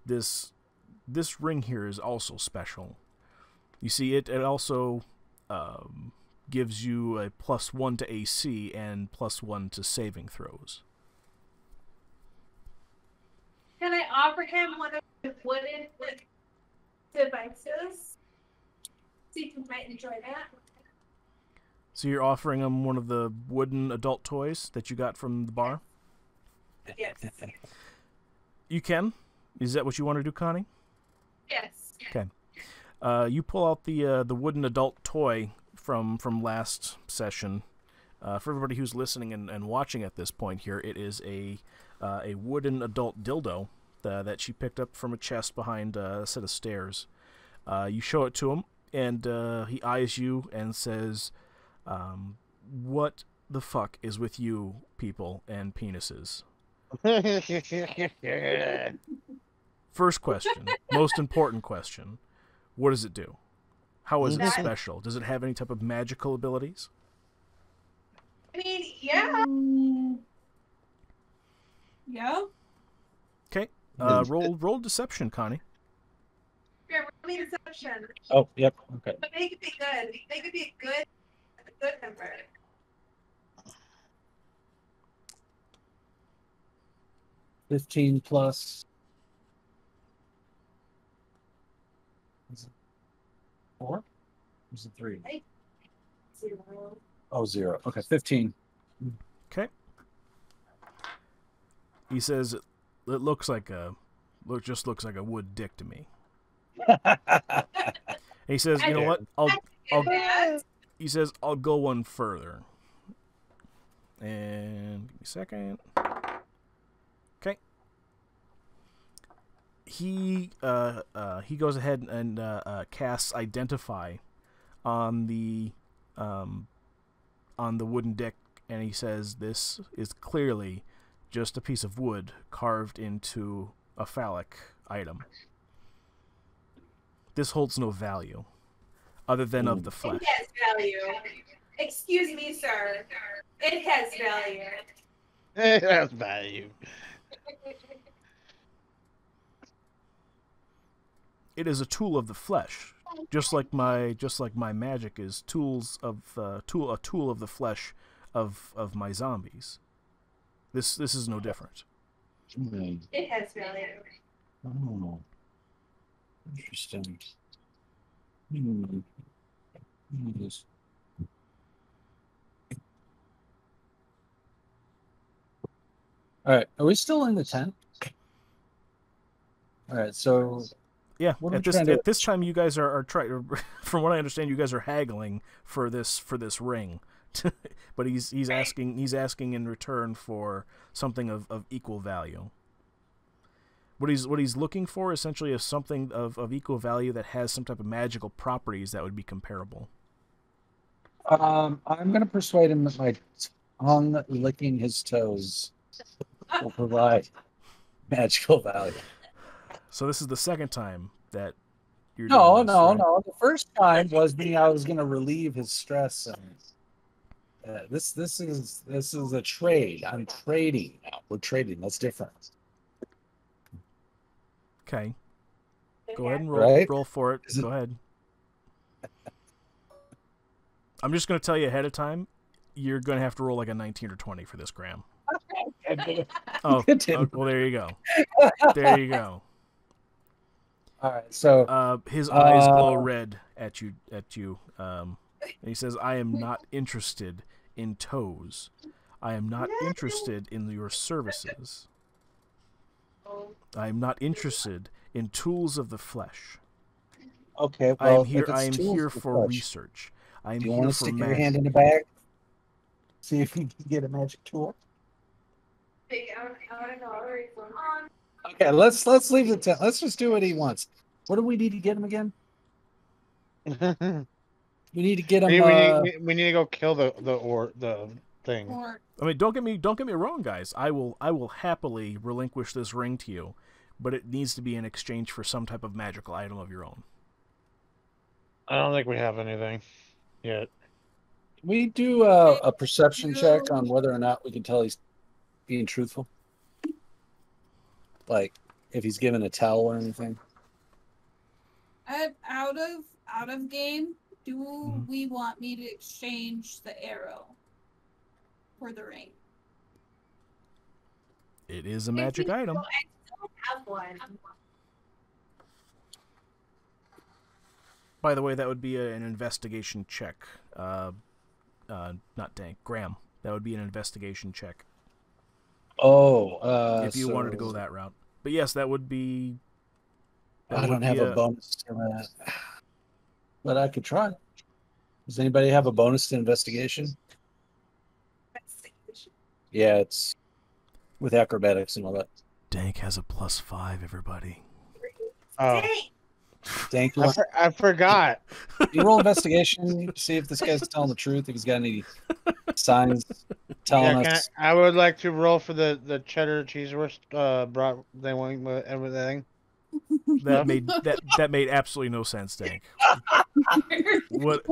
this ring here is also special. You see, it also gives you a +1 to AC and +1 to saving throws. Can I offer him one of the wooden devices? See if he might enjoy that. So you're offering him one of the wooden adult toys that you got from the bar? Yes. You can. Is that what you want to do, Connie? Yes. Okay. You pull out the wooden adult toy from last session. For everybody who's listening and watching at this point here, it is a wooden adult dildo that she picked up from a chest behind a set of stairs. You show it to him, and he eyes you and says, what the fuck is with you people and penises? First question, most important question. What does it do? How is it special? Does it have any type of magical abilities? I mean, yeah. Yeah. Okay. Roll deception, Connie. Yeah, really deception. Oh, yep. Okay. But make it be good. Make it be a good number. $15 plus. Is it 4? Or is it 3? 0. Oh, 0. Okay, 15. Okay. He says it looks like just looks like a wood dick to me. He says, you know what? He says, I'll go one further. And give me a second. Okay. He goes ahead and casts Identify on the wooden dick, and he says this is clearly just a piece of wood carved into a phallic item. This holds no value other than of the flesh. It has value. Excuse me, sir. It has value. It has value. It is a tool of the flesh, just like my magic is a tool of the flesh of my zombies. This is no different. It has value. Oh, interesting. Yes. All right, are we still in the tent? All right, so yeah, what are at we trying to- this time you guys are trying. From what I understand, you guys are haggling for this ring, but he's asking in return for something of equal value. What he's looking for essentially is something of equal value that has some type of magical properties that would be comparable. I'm going to persuade him that my tongue licking his toes will provide magical value. So this is the second time that you're No, doing this, no, right? no. The first time was me. I was going to relieve his stress. And this is a trade. I'm trading now. We're trading. That's different, Okay. Go ahead and right? roll for it. Is it- Go ahead. I'm just going to tell you ahead of time, you're going to have to roll like a 19 or 20 for this, Graham. Oh, well, there you go. There you go. All right. So His eyes glow red at you. And he says, "I am not interested in toes. I am not interested in your services. I am not interested in tools of the flesh. okay. I am Well, here. if I it's am tools here of the for flesh, research. I am do you here want to for stick your magic." hand in the bag? See if you can get a magic tool. Okay, let's leave it to. Let's just do what he wants. What do we need to get him again? We need to get him. we need to go kill the thing. Or I mean, don't get me wrong, guys. I will happily relinquish this ring to you, but it needs to be in exchange for some type of magical item of your own. I don't think we have anything yet. We do a perception check on whether or not we can tell he's being truthful. Like if he's given a towel or anything. out of game, do we want me to exchange the arrow for the ring? It is a magic item. I still have one. By the way, that would be an investigation check. Not Dank, Graham. That would be an investigation check. Oh, if you wanted to go that route. But yes, that would be. I don't have a bonus to that, but I could try. Does anybody have a bonus to investigation? Yeah, it's with acrobatics and all that. Dank has a +5, everybody. Oh, Thank you. I forgot. You roll investigation, see if this guy's telling the truth, if he's got any signs telling us. I would like to roll for the cheddar cheesewurst brought they went with everything. That made absolutely no sense, Dank. What?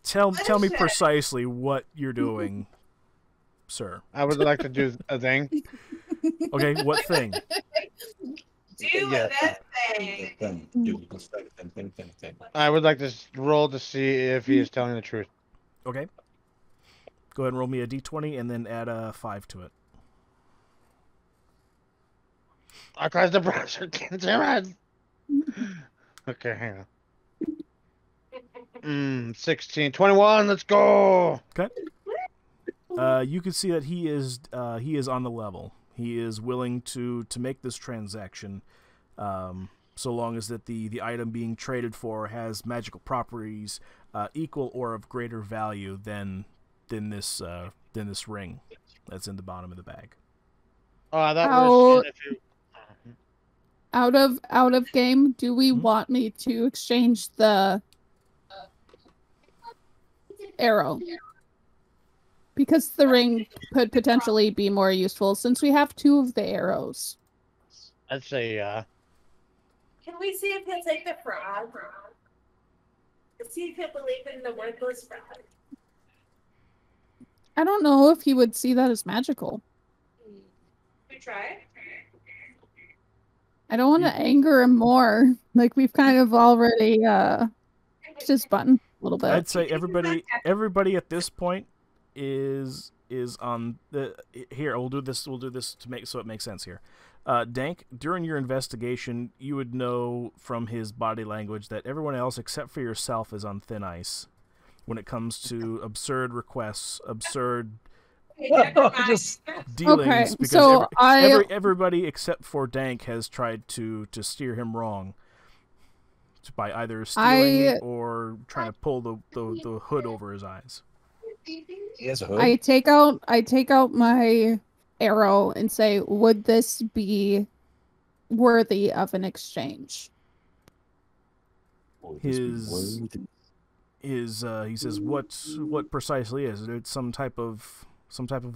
Tell me precisely what you're doing, sir. I would like to do a thing. Okay, what thing? Do that thing. I would like to roll to see if he is telling the truth. Okay. Go ahead and roll me a d20 and then add a 5 to it. Across the browser, okay, hang on. 16, 21, let's go. Okay. You can see that he is on the level. He is willing to make this transaction, so long as that the item being traded for has magical properties equal or of greater value than this ring that's in the bottom of the bag. Oh, that was out of game. Do we want me to exchange the arrow? Because the ring could potentially be more useful since we have 2 of the arrows. I'd say yeah. Can we see if he'll take the frog? See if he'll believe in the worthless frog. I don't know if he would see that as magical. We try. I don't want to anger him more. Like we've kind of already pushed his button a little bit. I'd say everybody at this point is on the here. We'll do this to make so it makes sense here. Dank, during your investigation, you would know from his body language that everyone else except for yourself is on thin ice when it comes to absurd requests, absurd Just dealings. Okay, Because so everybody except for Dank has tried to steer him wrong by either stealing or trying to pull the hood over his eyes. he has a hood. I take out my arrow and say, would this be worthy of an exchange? He says, what precisely is it? Some type of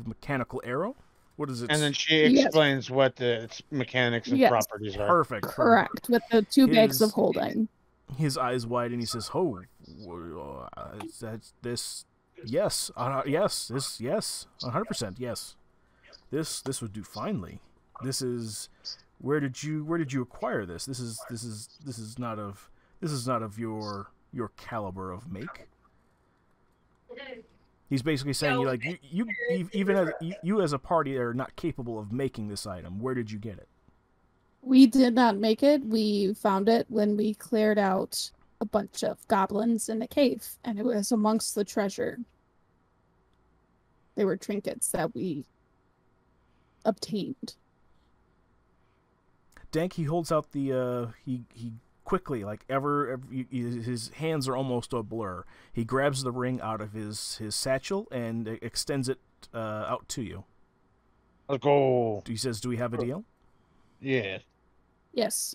mechanical arrow? What is it? And then she Yes. explains what the its mechanics and Yes. properties are. Perfect. Correct. With the 2 bags of His- holding. His eyes widen. He says, "Oh, that's this. Yes, yes, this, yes, 100%. Yes, this would do finely. This is where did you acquire this? This is not of your caliber of make." He's basically saying, like, you as a party are not capable of making this item. Where did you get it? We did not make it. We found it when we cleared out a bunch of goblins in the cave, and it was amongst the treasure. They were trinkets that we obtained. Dank, he holds out the he quickly, like his hands are almost a blur. He grabs the ring out of his satchel and extends it out to you. Let's go. He says, "Do we have a deal?" Yeah. Yes.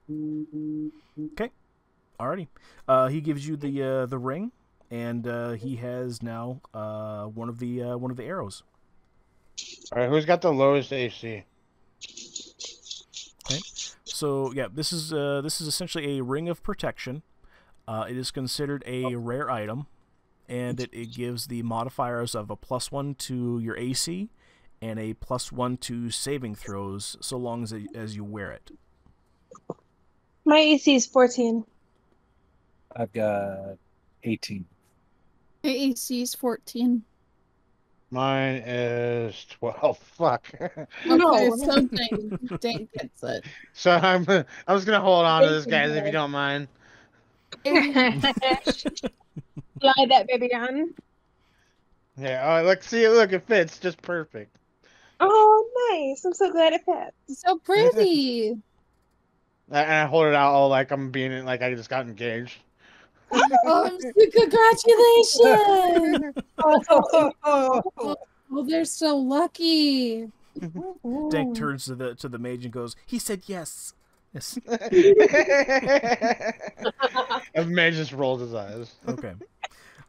Okay. Alrighty. He gives you the ring, and he has now one of the arrows. All right. Who's got the lowest AC? Okay. So yeah, this is essentially a ring of protection. It is considered a rare item, and it gives the modifiers of a +1 to your AC and a +1 to saving throws, so long as you wear it. My AC is 14. I've got 18. AAC is 14. Mine is 12. Fuck. Okay, something. Dang gets it. So I'm just gonna hold on to this, guys, if you don't mind. Fly that baby on. Yeah. Oh, look, it fits just perfect. Oh, nice. I'm so glad it fits. So pretty. And I hold it out all like I'm being like I just got engaged. Oh, congratulations. Oh, they're so lucky. Dank turns to the mage and goes, "He said yes." Yes. And man just rolls his eyes. Okay.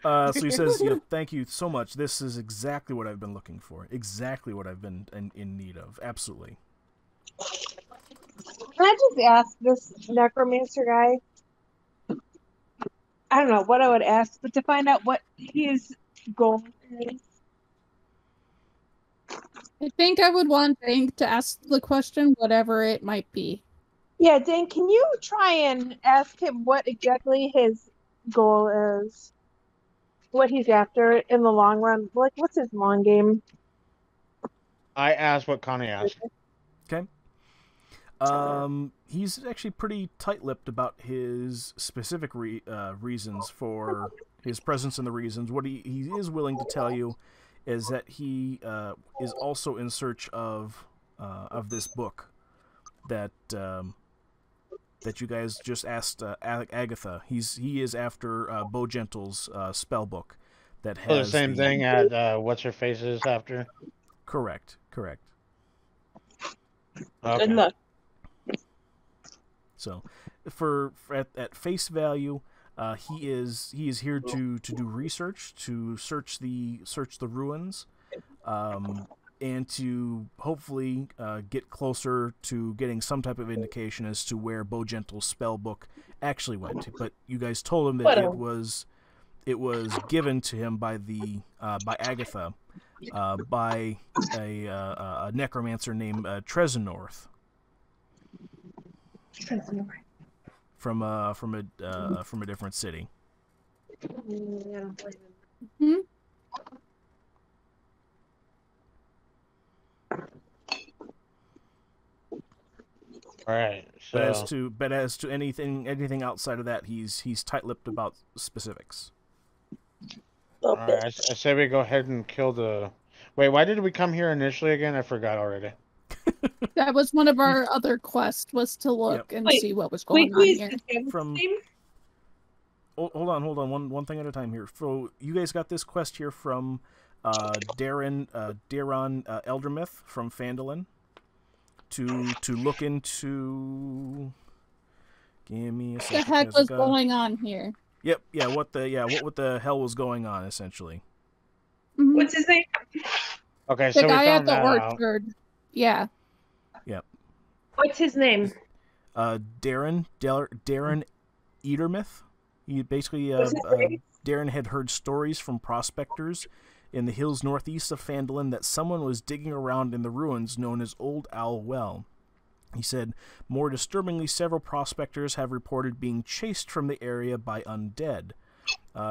So he says, "Thank you so much. This is exactly what I've been looking for. Exactly what I've been in need of. Absolutely." Can I just ask this necromancer guy? I don't know what I would ask, but to find out what his goal is. I think I would want Dank to ask the question, whatever it might be. Yeah, Dan, can you try and ask him what exactly his goal is? What he's after in the long run? Like, what's his long game? I asked what Connie asked. Okay. He's actually pretty tight-lipped about his specific reasons for his presence and the reasons. What he is willing to tell you is that he is also in search of this book that you guys just asked Agatha. He is after Bo Gentle's spell book that has the same thing at what's her face is after. Correct. Good Okay. luck. So, at face value, he is here to do research, to search the ruins, and to hopefully get closer to getting some type of indication as to where Bo Gentle's spell book actually went. But you guys told him that it was given to him by Agatha, by a necromancer named Trezenorth. From a different city. Hmm? All right. So But as to anything outside of that, he's tight-lipped about specifics. all right, I say we go ahead and kill the. Wait, why did we come here initially again? I forgot already. That was one of our other quests, was to look and Wait, see what was going Wait, on who is here. the family From- name? Hold on, one thing at a time here. So you guys got this quest here from Darren Eldermith from Phandelver to look into. Give me a What the second. heck was going on here? Yep. Yeah. What the hell was going on essentially? Mhm. What's his name? Okay, The so we guy at found the that out. orchard. Yeah. What's his name? Darren Eatermith. He basically What's his name? Darren had heard stories from prospectors in the hills northeast of Phandelver that someone was digging around in the ruins known as Old Owl Well. He said, more disturbingly, several prospectors have reported being chased from the area by undead.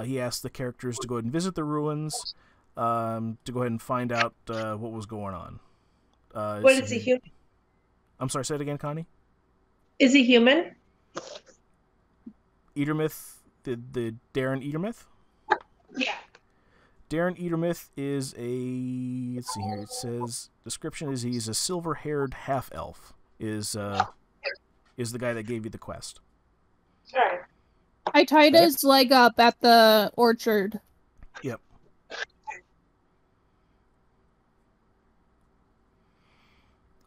He asked the characters to go ahead and visit the ruins, to go ahead and find out what was going on. What is he human? I'm sorry, say it again, Connie? Is he human? Eatermith, the Darren Eatermith? Yeah. Darren Eatermith is a, let's see here, it says, description is he's a silver-haired half-elf, is the guy that gave you the quest. Alright. I tied his leg up at the orchard. Yep.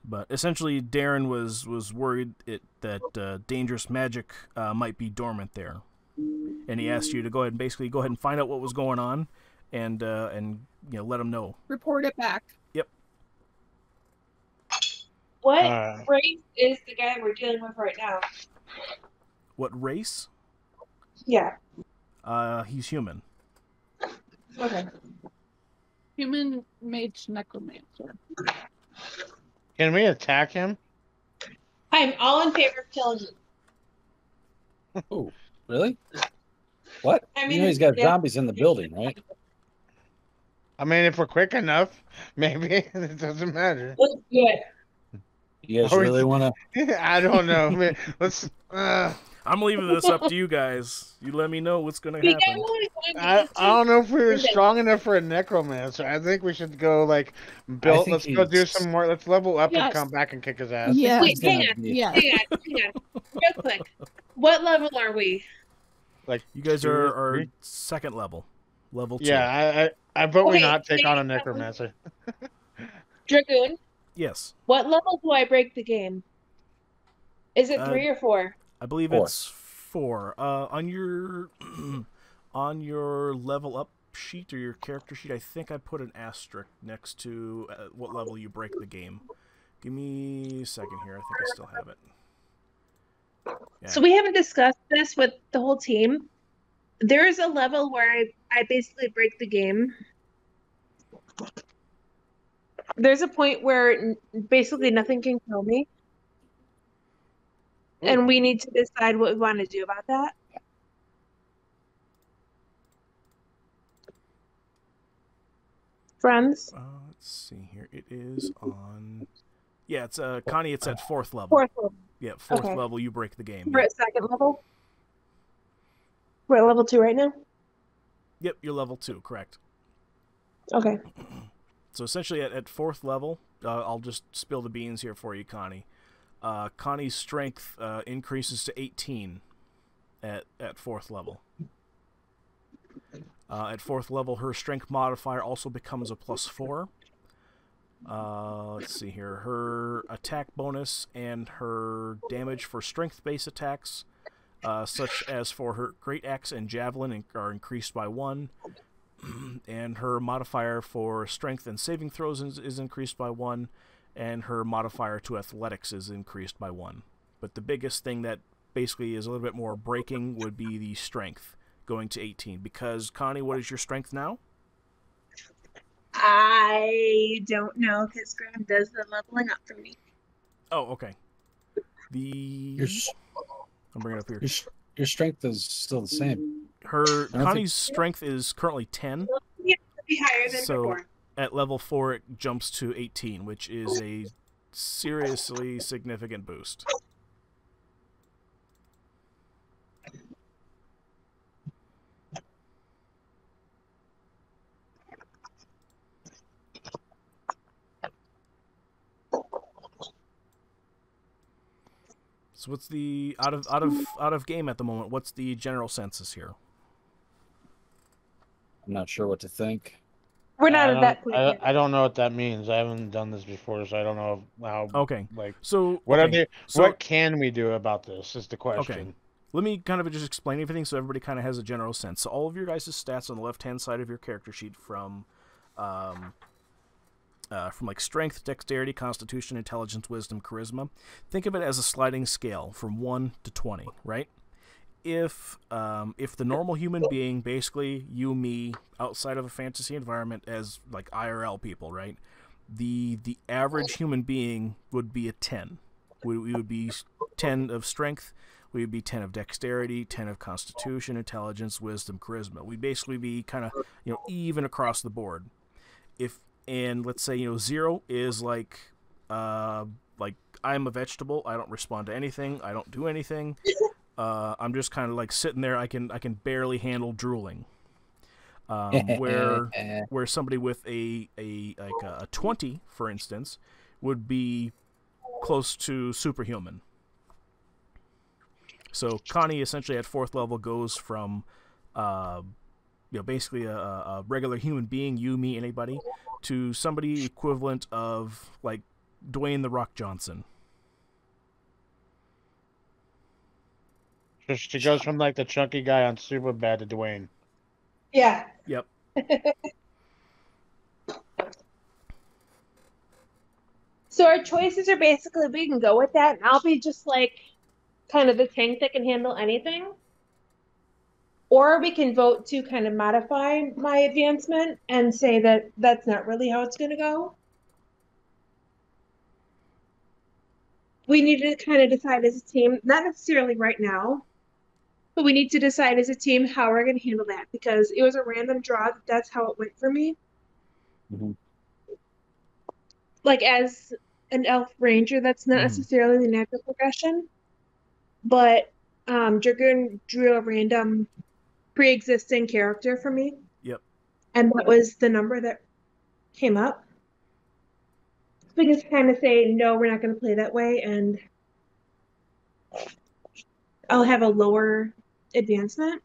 But essentially, Darren was worried that dangerous magic might be dormant there, and he asked you to go ahead and basically go ahead and find out what was going on, and let him know. Report it back. Yep. What race is the guy we're dealing with right now? What race? Yeah. He's human. Okay. Human mage necromancer. Can we attack him? I'm all in favor of killing him. Oh, really? What? I You mean, know he's got yeah. zombies in the building, right? I mean, if we're quick enough, maybe it doesn't matter. Let's do it. You guys Or- really want to? I don't know. Man, let's. I'm leaving this up to you guys. You let me know what's going to We happen. don't want to go I into don't know if we were this. strong enough for a necromancer. I think we should go like build. think Let's go do he's- some more. Let's level up Yes. and come back and kick his ass. Yeah. Wait, hang on. Yeah. Hang on. Real quick. What level are we? Like You guys two or are three? second level. Level 2. Yeah, I vote we Okay, not take on a maybe- necromancer. Dragoon, Yes. what level do I break the game? Is it 3 or 4? I believe 4. it's 4. On your on your level up sheet or your character sheet, I think I put an asterisk next to what level you break the game. Give me a second here. I think I still have it. Yeah. So we haven't discussed this with the whole team. There is a level where I basically break the game. There's a point where basically nothing can kill me. And we need to decide what we want to do about that. Friends? Let's see here. It is on. Yeah, it's Connie. It's at 4th level. 4th level. Yeah, 4th Okay. level. You break the game. We're at 2nd level. We're at level 2 right now. Yep, you're level 2. Correct. Okay. So essentially, at 4th level, I'll just spill the beans here for you, Connie. Connie's strength increases to 18 at 4th level. At 4th level, her strength modifier also becomes a +4. Let's see here. Her attack bonus and her damage for strength-based attacks, such as for her Great Axe and Javelin, are increased by 1. And her modifier for strength and saving throws is increased by 1. And her modifier to athletics is increased by 1. But the biggest thing that basically is a little bit more breaking would be the strength, going to 18. Because, Connie, what is your strength now? I don't know because Graham does the leveling up for me. Oh, okay. Your, I'm bringing it up here. your strength is still the same. Her think- Connie's strength is currently 10. Yeah, it'll be higher than So before. at level 4, it jumps to 18, which is a seriously significant boost. So what's the out of game at the moment? What's the general census here? I'm not sure what to think. We're not I at that don't- point yet. I don't know what that means. I haven't done this before, so I don't know how. Okay. Like, So what okay, are the, so- what can we do about this? Is the question. Let me kind of just explain everything so everybody kind of has a general sense. So all of your guys' stats on the left-hand side of your character sheet from from like strength, dexterity, constitution, intelligence, wisdom, charisma. Think of it as a sliding scale from 1 to 20, right? If the normal human being, basically you, me, outside of a fantasy environment as like IRL people, right? The average human being would be a 10. We would be 10 of strength, we would be 10 of dexterity, 10 of constitution, intelligence, wisdom, charisma. We'd basically be kind of, even across the board. And let's say, 0 is like I'm a vegetable, I don't respond to anything, I don't do anything. I'm just kind of like sitting there. I can barely handle drooling. Where somebody with a 20, for instance, would be close to superhuman. So Connie essentially at 4th level goes from basically a regular human being, you, me, anybody, to somebody equivalent of like Dwayne the Rock Johnson. She goes from like the chunky guy on Superbad to Dwayne. Yeah. Yep. So our choices are basically we can go with that, and I'll be just like kind of the tank that can handle anything. Or we can vote to kind of modify my advancement and say that that's not really how it's going to go. We need to kind of decide as a team, not necessarily right now, but we need to decide as a team how we're going to handle that, because it was a random draw. That's how it went for me. Mhm. Like as an elf ranger, that's not necessarily the natural progression, but Dragoon drew a random pre-existing character for me. Yep. And that was the number that came up. We can kind of say, no, we're not going to play that way, and I'll have a lower advancement.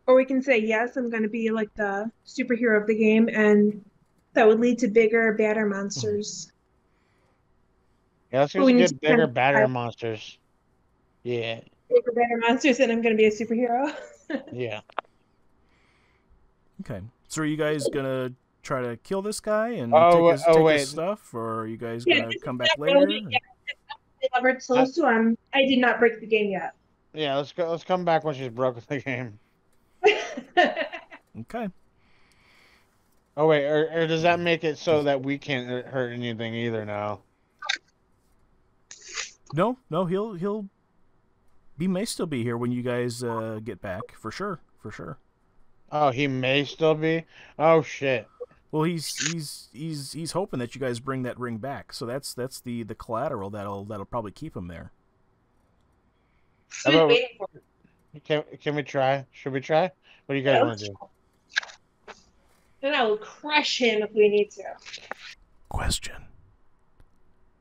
Or we can say, yes, I'm going to be like the superhero of the game, and that would lead to bigger, badder monsters. Yeah, let's But we just need to get bigger, kind of badder decide monsters. Yeah. bigger, badder monsters, and I'm going to be a superhero. Yeah. Okay. So are you guys gonna try to kill this guy and take his stuff, or are you guys gonna come back later? I did not break the game yet. Yeah, let's go. Let's come back when she's broken the game. Okay. Oh wait, or does that make it so that we can't hurt anything either now? No, he may still be here when you guys get back, for sure. Oh, he may still be. Oh shit. Well, he's hoping that you guys bring that ring back. So that's the collateral that'll probably keep him there. Can we try? Should we try? What do you guys want to do? Then I will crush him if we need to. Question: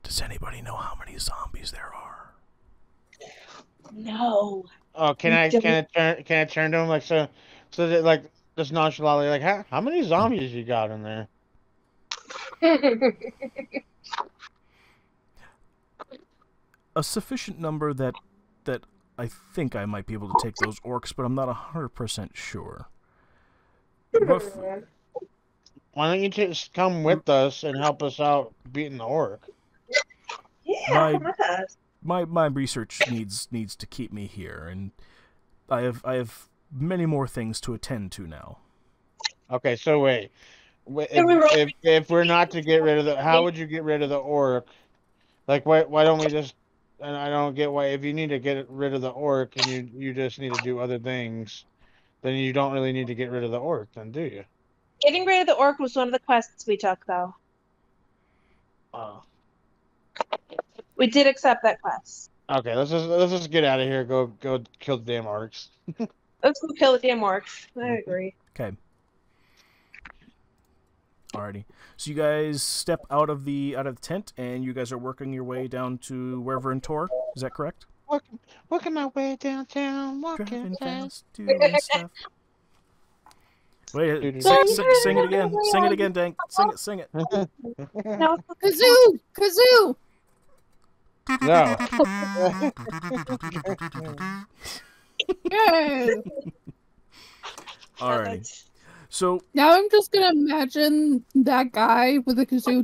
does anybody know how many zombies there are? No. Oh, can I turn to him like so that like just nonchalantly like how many zombies you got in there? A sufficient number that I think I might be able to take those orcs, but I'm not 100% sure. Why don't you just come with us and help us out beating the orc? Yeah, come with us. My research needs to keep me here, and I have many more things to attend to now. Okay, so wait. If we're not to get rid of how would you get rid of the orc? Like why don't we just? And I don't get why if you need to get rid of the orc and you just need to do other things, then you don't really need to get rid of the orc, then do you? Getting rid of the orc was one of the quests we took, though. Oh. We did accept that quest. Okay, let's just get out of here. Go kill the damn orcs. Let's go kill the damn orcs. I agree. Okay. Alrighty. So you guys step out of the tent, and you guys are working your way down to wherever in Tor. Is that correct? Working my way downtown, Driving walking fast. doing stuff. Wait, sing it again. Sing it again, Dank. Sing it. No. Kazoo! No. Yay! Alrighty. So Now I'm just gonna imagine that guy with a kazoo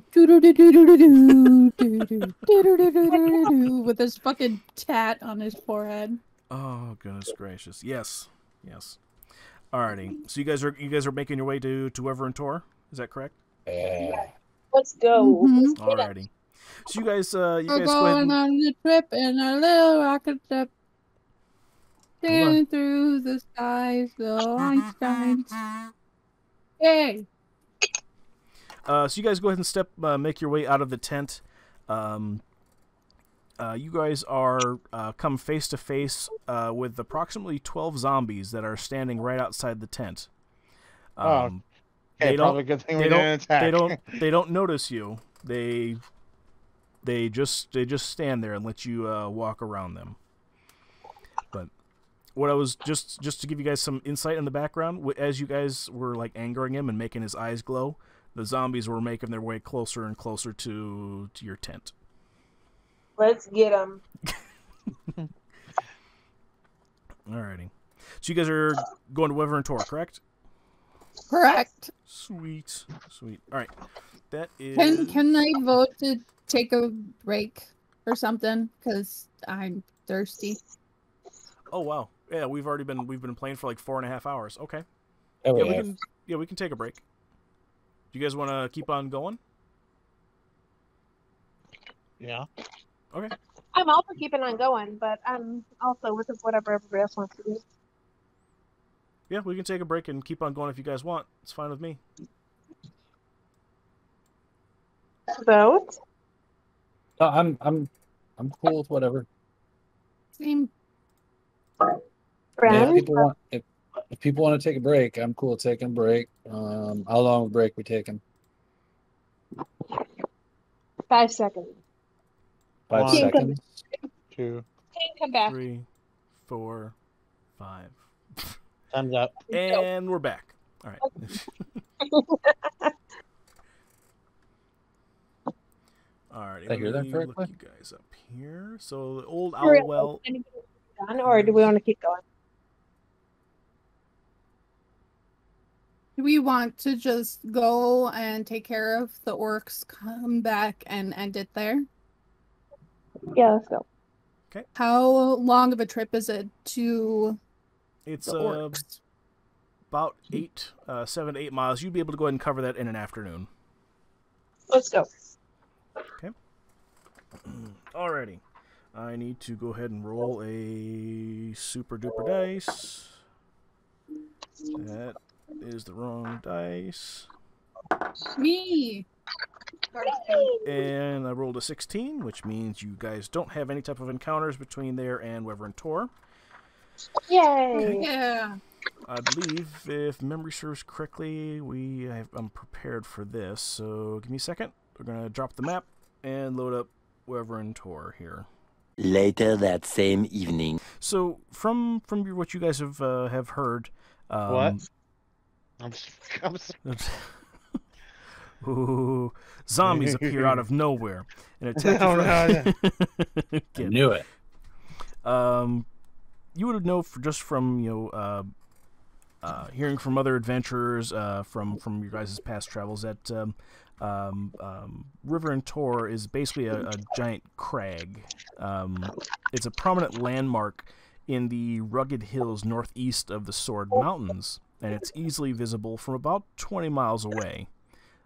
with his fucking tat on his forehead. oh goodness gracious, yes, yes. Alrighty. So you guys are making your way to Everin Tor. Is that correct? Yeah. Let's go. Mhm. Alrighty. So you guys We're go ahead going and on a trip in our little rocket ship, hold on. sailing through the skies, the Einsteins. Yay! So you guys go ahead and make your way out of the tent. Um, you guys are come face to face with approximately 12 zombies that are standing right outside the tent. Okay, they probably don't. a good thing They we don't. didn't attack. They don't. They don't notice you. They just stand there and let you walk around them. But what I was just to give you guys some insight in the background, as you guys were like angering him and making his eyes glow, the zombies were making their way closer and closer to your tent. Let's get them. Alrighty. So you guys are going to Wyvern Tor, correct? Correct. Sweet. Sweet. Alright. That is... Can I vote to take a break or something? Because I'm thirsty. Oh, wow. Yeah, we've been playing for like 4.5 hours. Okay. Oh, Yeah, we can take a break. Do you guys want to keep on going? Yeah. Okay. I'm all for keeping on going, but I'm also with whatever everybody else wants to do. Yeah, we can take a break and keep on going if you guys want. It's fine with me. Vote. No, I'm cool with whatever. Same. Yeah, Friend. if people want to take a break, I'm cool with taking a break. How long a break we taking? 5 seconds. 5 One. seconds. 2. Come back. 3, 4, 5. Time's up. And we're back. All right. Alrighty, Did I let hear that me correctly? look you guys up here. So the old For real, Owlwell. anybody done, or do we want to keep going? Do we want to just go and take care of the orcs, come back, and end it there? Yeah, let's go. How long of a trip is it to It's the orcs? about 7 to 8 miles. You'd be able to go ahead and cover that in an afternoon. Let's go. Alrighty. I need to go ahead and roll a super duper dice. That is the wrong dice. Me. And I rolled a 16, which means you guys don't have any type of encounters between there and Wyvern Tor. Yay! Yeah. I believe, if memory serves correctly, I'm prepared for this. So give me a second. We're going to drop the map and load up Wyvern Tor here. Later that same evening. So from what you guys have heard, What? I'm ooh, zombies appear out of nowhere and attack No, you. I knew it. You would know from hearing from other adventurers, from your guys' past travels, that River and Tor is basically a giant crag. It's a prominent landmark in the rugged hills northeast of the Sword Mountains, and it's easily visible from about 20 miles away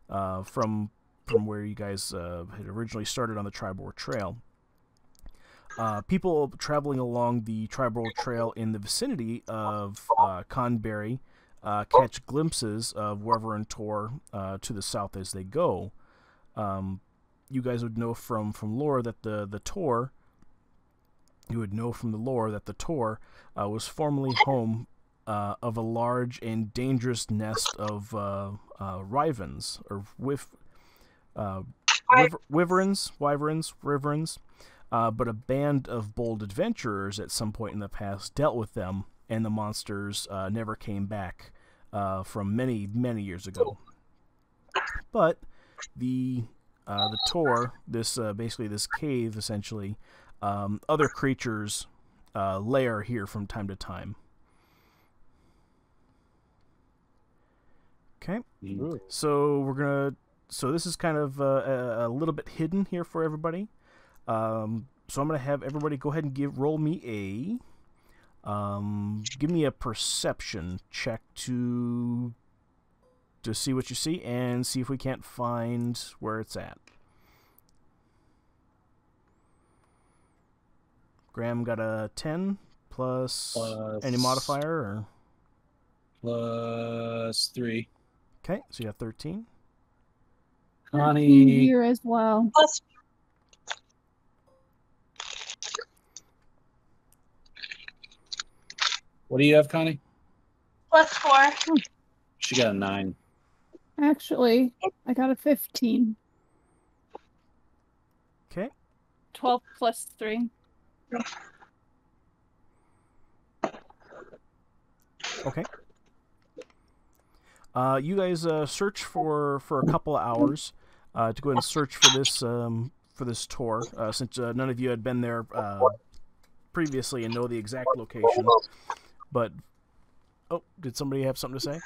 from where you guys had originally started on the Tribor Trail. People traveling along the Tribor Trail in the vicinity of Conberry catch glimpses of Wyvern Tor to the south as they go. You guys would know from lore that the Tor. You would know from the lore that the Tor was formerly home of a large and dangerous nest of wyverns or wyverns. But a band of bold adventurers at some point in the past dealt with them, and the monsters never came back from many, many years ago. But the Tor, basically this cave, essentially, other creatures lair here from time to time. Okay. Ooh. So we're gonna. So this is kind of a little bit hidden here for everybody. So I'm gonna have everybody go ahead and roll me give me a perception check to see what you see and see if we can't find where it's at. Graham got a 10 plus any modifier or +3. okay, so you got 13. Connie, Here as well. what do you have, Connie? +4. She got a 9. Actually, I got a 15. Okay. 12 plus 3. Okay. You guys search for a couple of hours to go ahead and search for this tour, since none of you had been there previously and know the exact location. But oh, did somebody have something to say?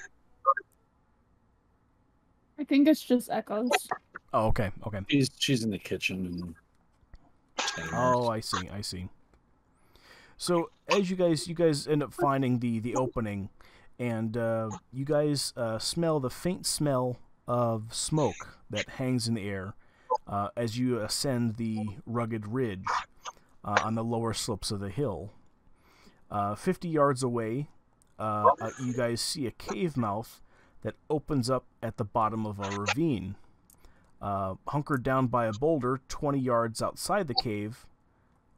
I think it's just echoes. Oh, okay, okay. She's in the kitchen. Oh, I see. So as you guys end up finding the opening, and you guys smell the faint smell of smoke that hangs in the air as you ascend the rugged ridge on the lower slopes of the hill. 50 yards away, you guys see a cave mouth that opens up at the bottom of a ravine. Hunkered down by a boulder 20 yards outside the cave,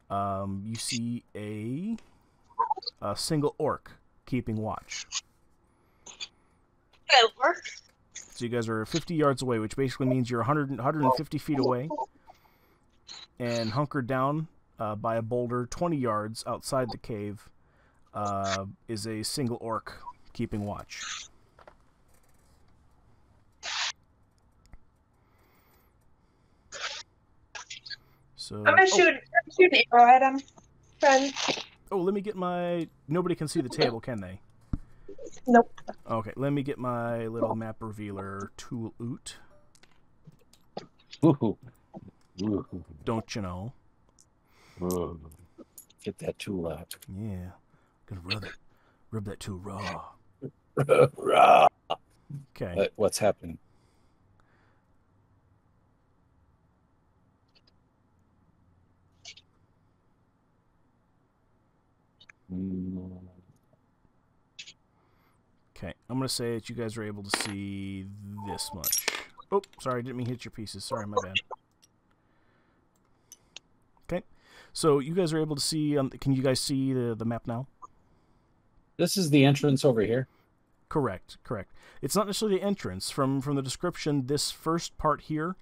you see a single orc keeping watch. Good work. So you guys are 50 yards away, which basically means you're 150 feet away, and hunkered down by a boulder 20 yards outside the cave is a single orc keeping watch. So, I'm gonna shoot an arrow at him, friend. Oh, let me get my... Nobody can see the table, can they? Nope. Okay, let me get my little map revealer tool out. Ooh. Don't you know? Ooh. Get that tool out. Yeah. Gonna rub that tool raw. Raw. Okay. What's happening? Okay, I'm going to say that you guys are able to see this much. Oh, sorry, I didn't mean to hit your pieces. Sorry, my bad. Okay, so you guys are able to see... can you guys see the map now? This is the entrance over here? Correct. It's not necessarily the entrance. From the description, this first part here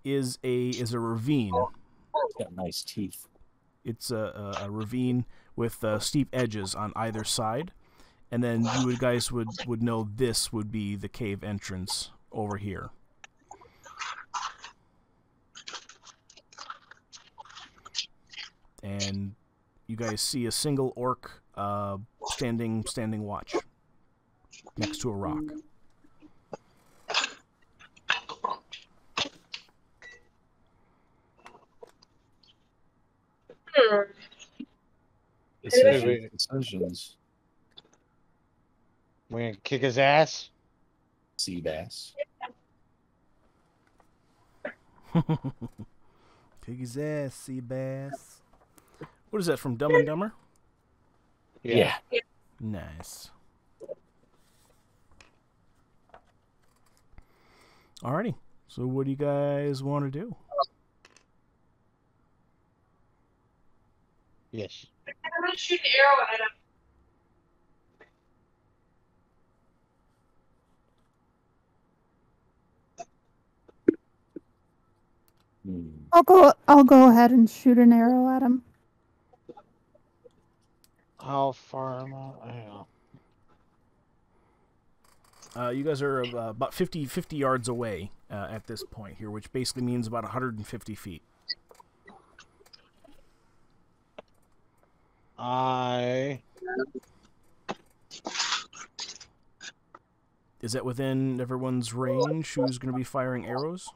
is a ravine. It's got nice teeth. It's a ravine with steep edges on either side. And then you guys would know this would be the cave entrance over here. And you guys see a single orc standing watch next to a rock. Decisions. We gonna kick his ass? Sea bass. Kick his ass, sea bass. What is that, from Dumb and Dumber? Yeah. Nice. Alrighty. So what do you guys want to do? Yes. I'm gonna shoot an arrow at him. I'll go ahead and shoot an arrow at him. How far am I? Hang on. You guys are about 50 yards away at this point here, which basically means about 150 feet. Is that within everyone's range? Who's going to be firing arrows?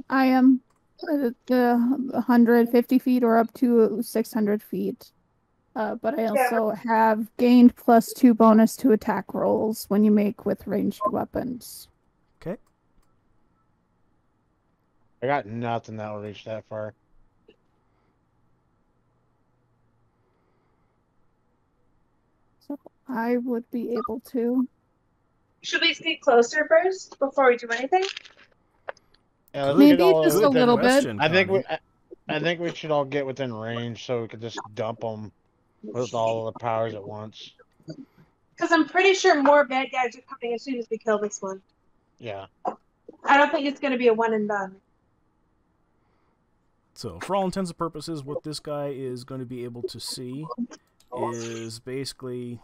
I am the 150 feet or up to 600 feet. But I also have gained +2 bonus to attack rolls when you make with ranged weapons. Okay. I got nothing that will reach that far. So I would be able to. Should we sneak closer first before we do anything? Yeah, let's Maybe get all just a within- little bit. question, I think Connie. I think we should all get within range so we could just dump them with all the powers at once. Because I'm pretty sure more bad guys are coming as soon as we kill this one. Yeah. I don't think it's going to be a one and done. So, for all intents and purposes, what this guy is going to be able to see is basically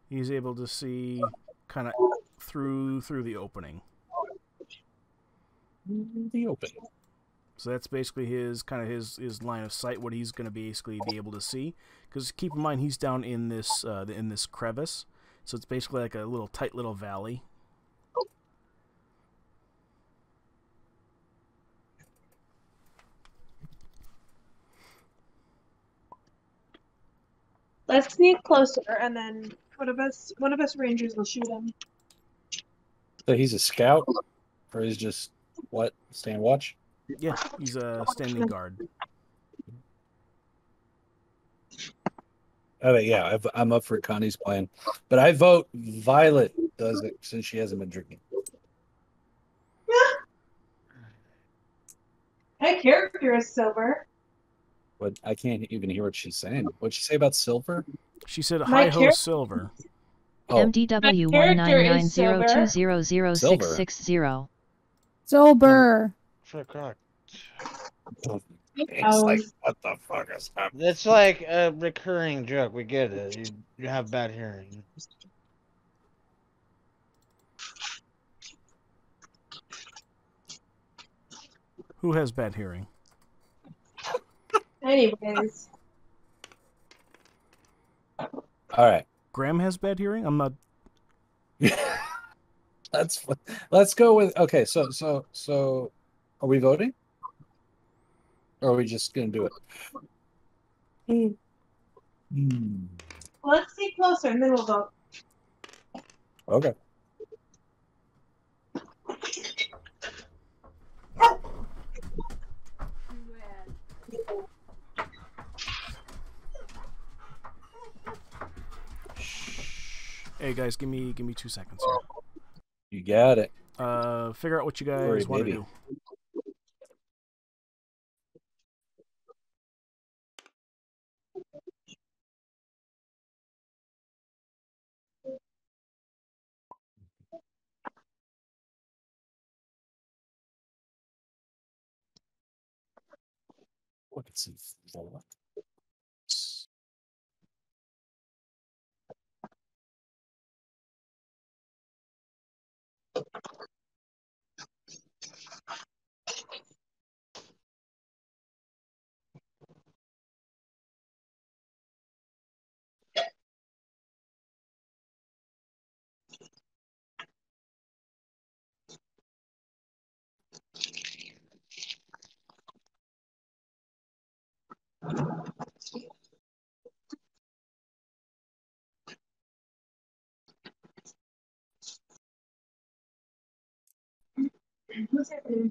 he's able to see kind of through the opening. The open. So that's basically his line of sight, what he's going to basically be able to see. Because keep in mind, he's down in this crevice, so it's basically like a tight little valley. Let's sneak closer, and then one of us rangers will shoot him. So he's a scout, or he's just what? Stand watch. Yeah, he's a standing guard. Oh yeah, I'm up for Connie's plan, but I vote Violet does it since she hasn't been drinking. My character is silver. But I can't even hear what she's saying. What'd she say about silver? She said, My "Hi ho, Silver." Oh, MDW 19902200660. Silver. Forgot. it's like what the fuck is happening? It's like a recurring joke. We get it. You have bad hearing. Who has bad hearing? Anyways. All right. Graham has bad hearing? I'm not... Let's go with okay, so are we voting? Or are we just gonna do it? Well, let's sneak closer, and then we'll vote. Okay. Hey guys, give me 2 seconds here. You got it. Figure out what you Sorry, guys want to baby. do. Let's see. What's happening?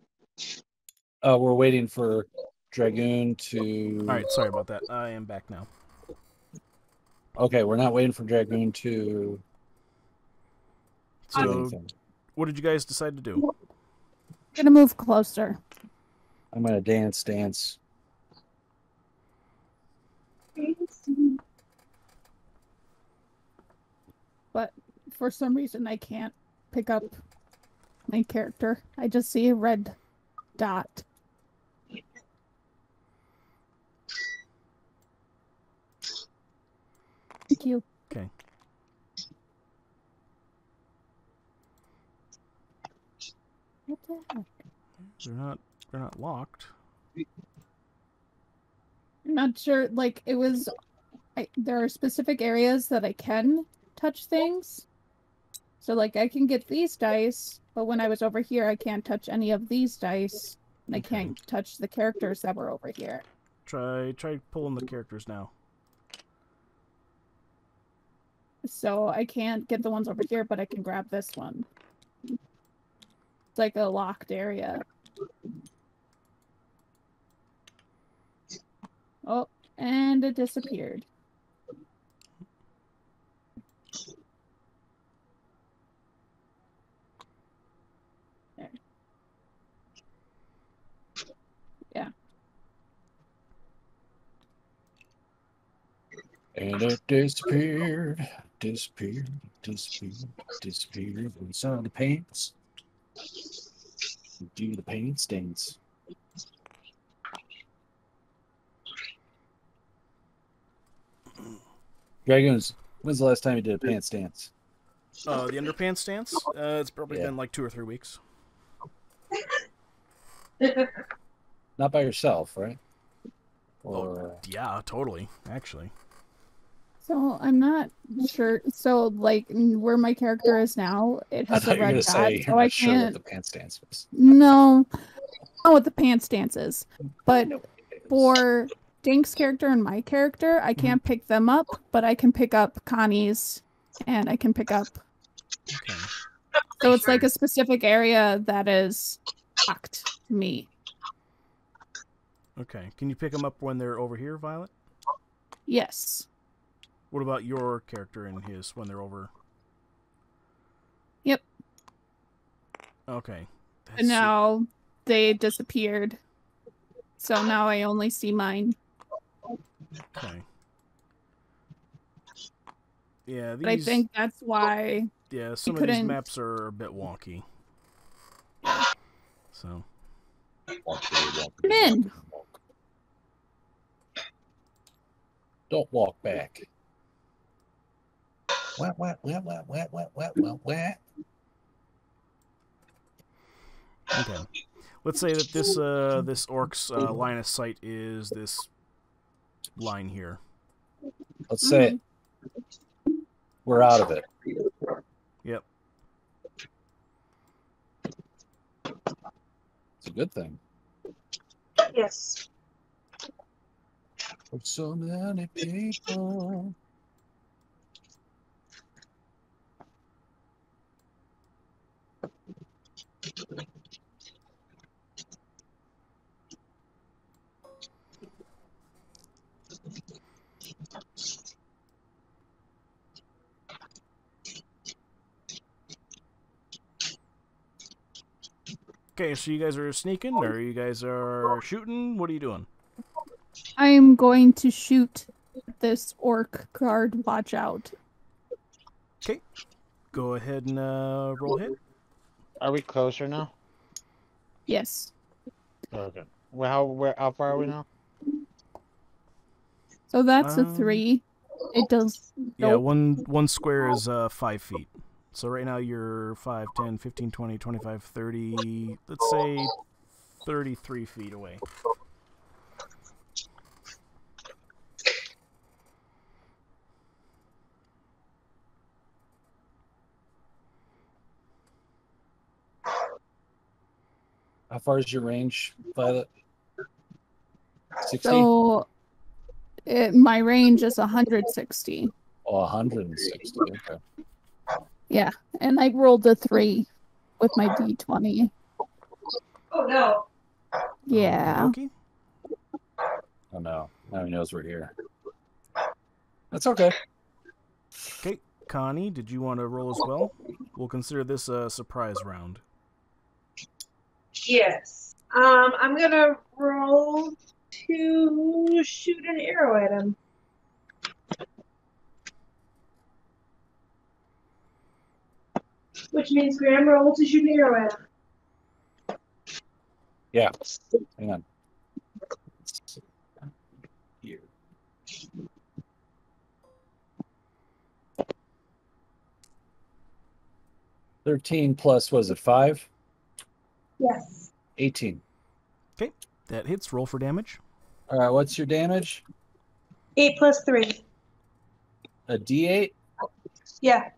We're waiting for Dragoon to. All right, sorry about that. I am back now. Okay, we're not waiting for Dragoon to. So, do anything. what did you guys decide to do? I'm gonna move closer. I'm gonna dance. But for some reason, I can't pick up my character. I just see a red dot. Thank you. Okay. What the heck? They're not locked. I'm not sure. Like, it was... there are specific areas that I can touch things. So, like, I can get these dice, but when I was over here, I can't touch any of these dice. And I can't touch the characters that were over here. Try pulling the characters now. So I can't get the ones over here, but I can grab this one. It's like a locked area. Oh, and it disappeared. There. Yeah. And it disappeared inside the pants. Do the paint stains. Dragons, when's the last time you did a pants dance? The underpants stance? It's probably been like 2 or 3 weeks. Not by yourself, right? Or... yeah, totally, actually. So I'm not sure. So like where my character is now, it has a red dot. So I can't. What the pants dance was. No, not what the pants dance is. But for Dink's character and my character, I can't pick them up, but I can pick up Connie's, and I can pick up. Okay. So it's like a specific area that is locked to me. Okay. Can you pick them up when they're over here, Violet? Yes. What about your character and his when they're over? Yep. Okay. And now they disappeared. So now I only see mine. Okay. Yeah, these... But I think that's why... Yeah, some of these maps are a bit wonky. So... Come in! Don't walk back. What? Okay. Let's say that this orc's line of sight is this line here. Let's say we're out of it. Yep. It's a good thing. Yes. For so many people. Okay, so you guys are sneaking, or you guys are shooting? What are you doing? I'm going to shoot this orc guard. Watch out. Okay. Go ahead and roll hit. Are we closer now? Yes. Okay. Well, how far are we now? So that's a 3. It does... Yeah, nope. one square is 5 feet. So right now you're 5, 10, 15, 20, 25, 30, let's say 33 feet away. How far is your range, Violet? 60? So my range is 160. Oh, 160. Okay. Yeah, and I rolled a 3 with my d20. Oh no. Yeah. Okay. Oh no. Now he knows we're here. That's okay. Okay, Connie, did you want to roll as well? We'll consider this a surprise round. Yes. I'm gonna roll to shoot an arrow at him. Which means Graham roll to shoot an arrow at him. Yeah. Hang on. Here. $13 plus, was it 5? Yes. 18. Okay, that hits. Roll for damage. All right, what's your damage? 8 + 3. A D8? Yeah.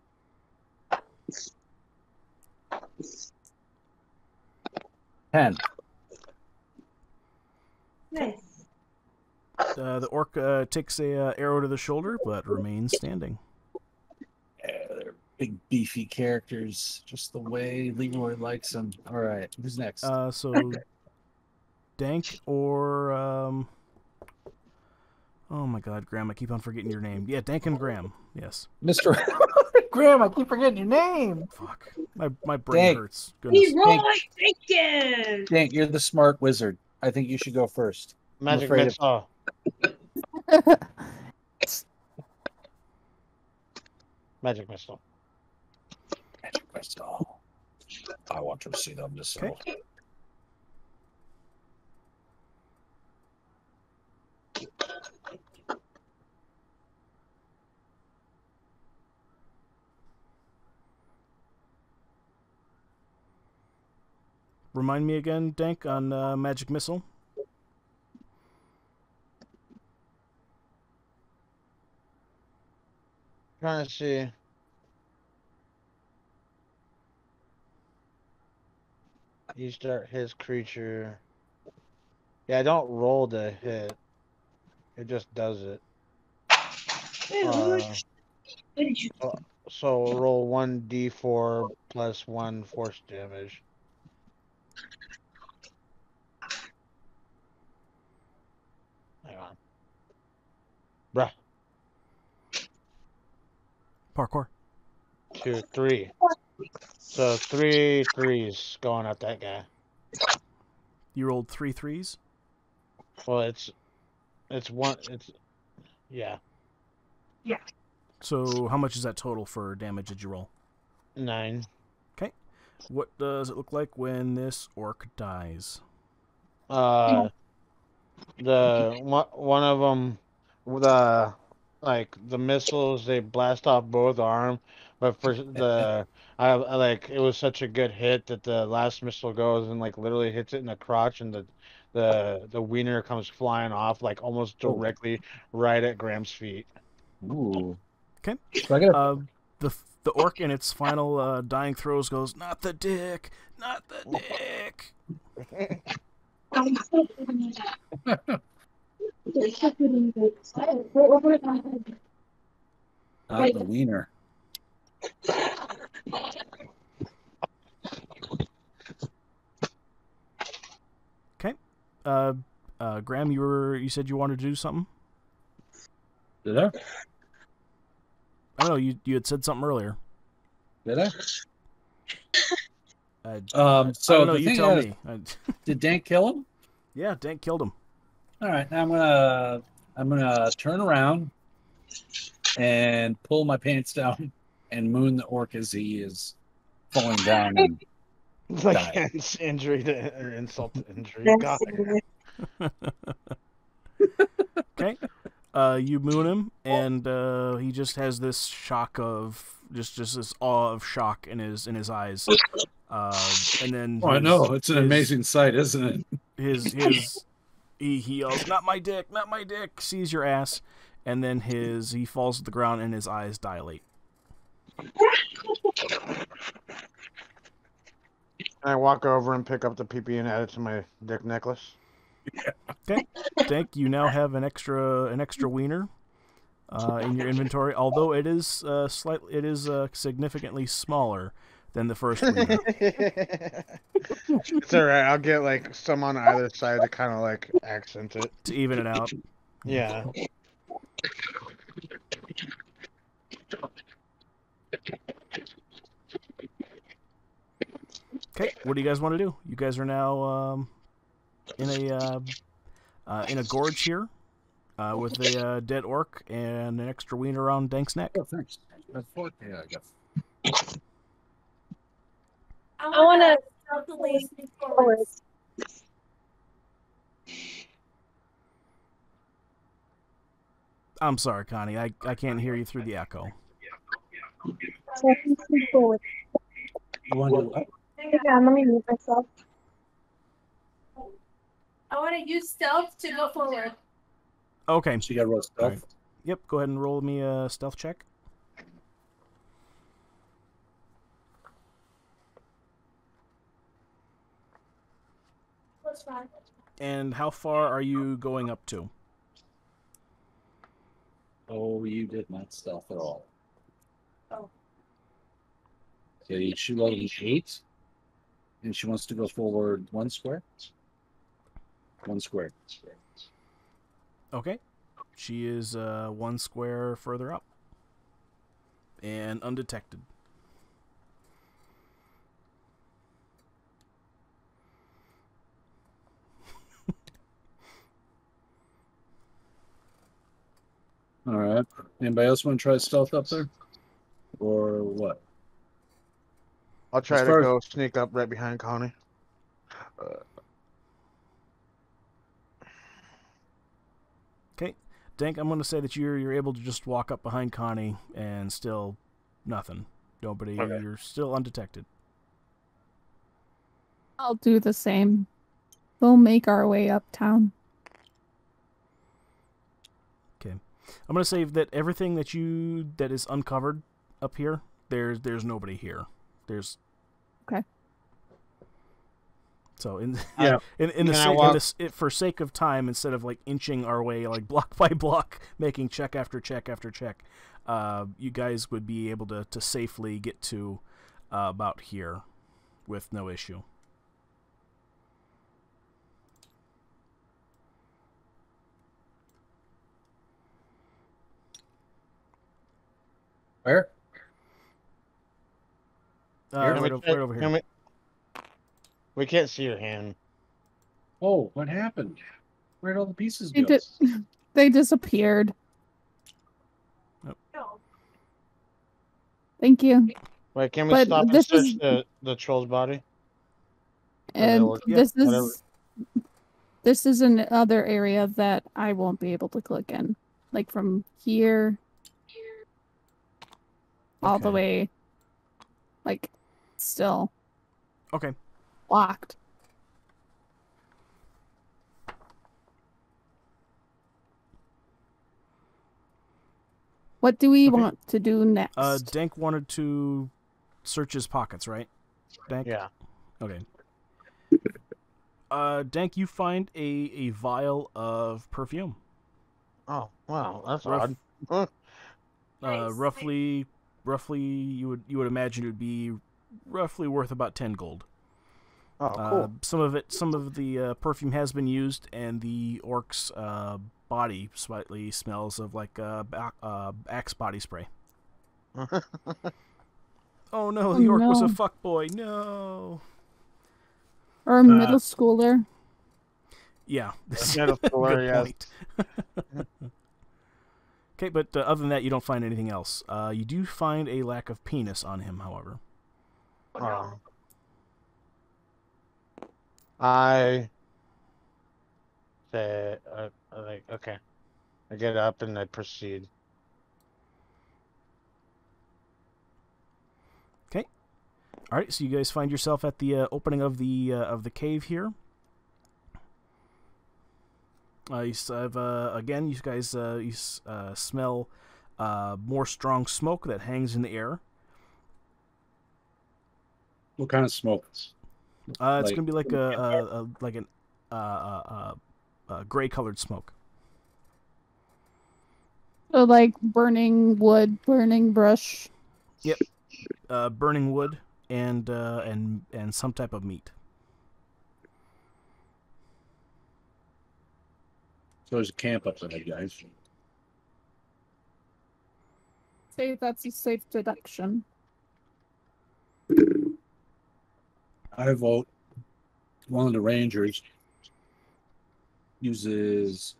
10. Nice. The orc takes a arrow to the shoulder, but remains standing. Yeah, they're big, beefy characters, just the way Leroy likes them. All right, who's next? So, Dank or oh my God, Graham! I keep on forgetting your name. Yeah, Dank and Graham. Yes. Mr. Graham, I keep forgetting your name. Fuck. My brain Dank. hurts. Goodness. Leroy Jenkins! Dank, you're the smart wizard. I think you should go first. Magic afraid of- missile. Magic missile. Magic missile. I want to see the missile. Okay. Remind me again, Dank, on magic missile. Trying to see. You start his creature. Yeah, I don't roll to hit. It just does it. What did you So roll 1d4 plus 1 force damage. Hang on. Bruh. Parkour. 2, 3. So 3 threes going at that guy. You rolled 3 threes. Well, it's one. It's yeah. So how much is that total for damage did you roll? 9. What does it look like when this orc dies? The one of them, the missiles, they blast off both arm, but for I like it was such a good hit that the last missile goes and like literally hits it in the crotch, and the wiener comes flying off like almost directly right at Graham's feet. Ooh. Okay. So I gotta The orc in its final dying throes goes, "Not the dick, not the dick." not the wiener. Okay. Graham, you said you wanted to do something. Did I? I don't know. You had said something earlier. Did I? So I I don't know, the you thing tell is, me. I- Did Dank kill him? yeah, Dank killed him. All right, now I'm gonna turn around and pull my pants down and moon the orc as he is falling down. And It's like die. injury to or insult to injury. That's God. Okay. You moon him, and he just has this shock of just this awe of shock in his eyes. And then I know it's an amazing sight, isn't it? He yells, "Not my dick, not my dick!" Sees your ass, and then he falls to the ground and his eyes dilate. I walk over and pick up the PP and add it to my dick necklace. Okay, Dank, you now have an extra wiener in your inventory. Although it is significantly smaller than the first wiener. It's alright, I'll get like some on either side to kind of like accent it. To even it out. Yeah. Okay, what do you guys want to do? You guys are now in a gorge here with a dead orc and an extra wiener around Dank's neck. Oh, thanks. That's what, yeah, I guess. I want to stealthily sneak forward. I'm sorry, Connie. I can't hear you through the echo. You want to do what? Yeah, let me move myself. I want to use stealth to go forward. Okay. So you got to roll stuff. All right. Yep. Go ahead and roll me a stealth check. That's fine. And how far are you going up to? Oh, you did not stealth at all. Oh. Okay, she rolled an 8, and she wants to go forward 1 square. 1 square. Okay. She is 1 square further up. And undetected. All right. Anybody else want to try stealth up there? Or what? I'll try As to far as- go sneak up right behind Connie. Okay. Dank, I'm going to say that you're able to just walk up behind Connie and still nothing. Nobody. Okay. You're still undetected. I'll do the same. We'll make our way uptown. Okay. I'm going to say that everything that is uncovered up here, there's nobody here. There's Okay. So in Yeah. for sake of time, instead of like inching our way like block by block, making check after check after check, you guys would be able to safely get to about here with no issue. Where? Right over here. We can't see your hand. Oh, what happened? Where'd all the pieces They, go? they disappeared. No. Thank you. Wait, can we But stop and this search is- the troll's body? And Yeah, this is another area that I won't be able to click in. Like from here all the Okay. way, like, still Okay. locked. What do we Okay. want to do next? Dank wanted to search his pockets, right? Dank? Yeah. Okay. Dank, you find a vial of perfume. Oh, wow, that's Rough- odd. Huh. Nice. Roughly, you would imagine it would be roughly worth about 10 gold. Oh, cool. Some of the perfume has been used, and the orc's body slightly smells of like Axe body spray. Oh no, the orc was a no. fuckboy. No. Or a middle schooler? Yeah. Middle schooler, Good yes. point. Okay, but other than that, you don't find anything else. You do find a lack of penis on him, however. Oh. I say, like, okay. I get up and I proceed. Okay. All right. So you guys find yourself at the opening of the cave here. You have, again, you guys smell more strong smoke that hangs in the air. What kind of smoke? It's Like- gonna be like a gray colored smoke. So like burning wood, burning brush. Burning wood and some type of meat. So there's a camp up ahead, guys. Say that's a safe deduction. I vote one of the rangers uses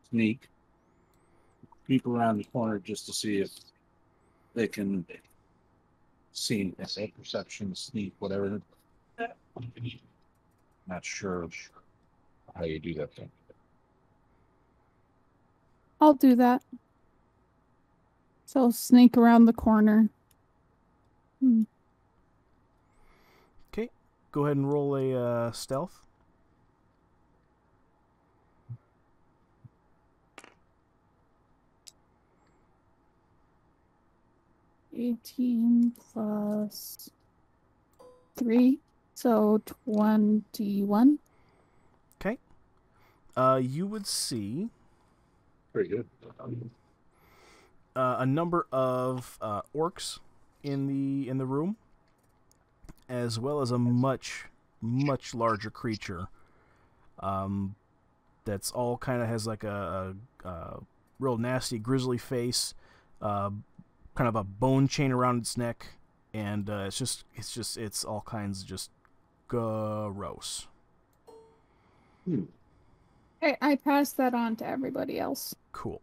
sneak, peep around the corner just to see if they can see perception, sneak, whatever. Not sure how you do that thing. I'll do that. So sneak around the corner. Okay, go ahead and roll a stealth. +18, so 21. You would see Pretty good. a number of orcs in the room, as well as a much larger creature. That's all kind of has like a real nasty, grisly face, kind of a bone chain around its neck, and it's all kinds of just gross. I passed that on to everybody else. Cool.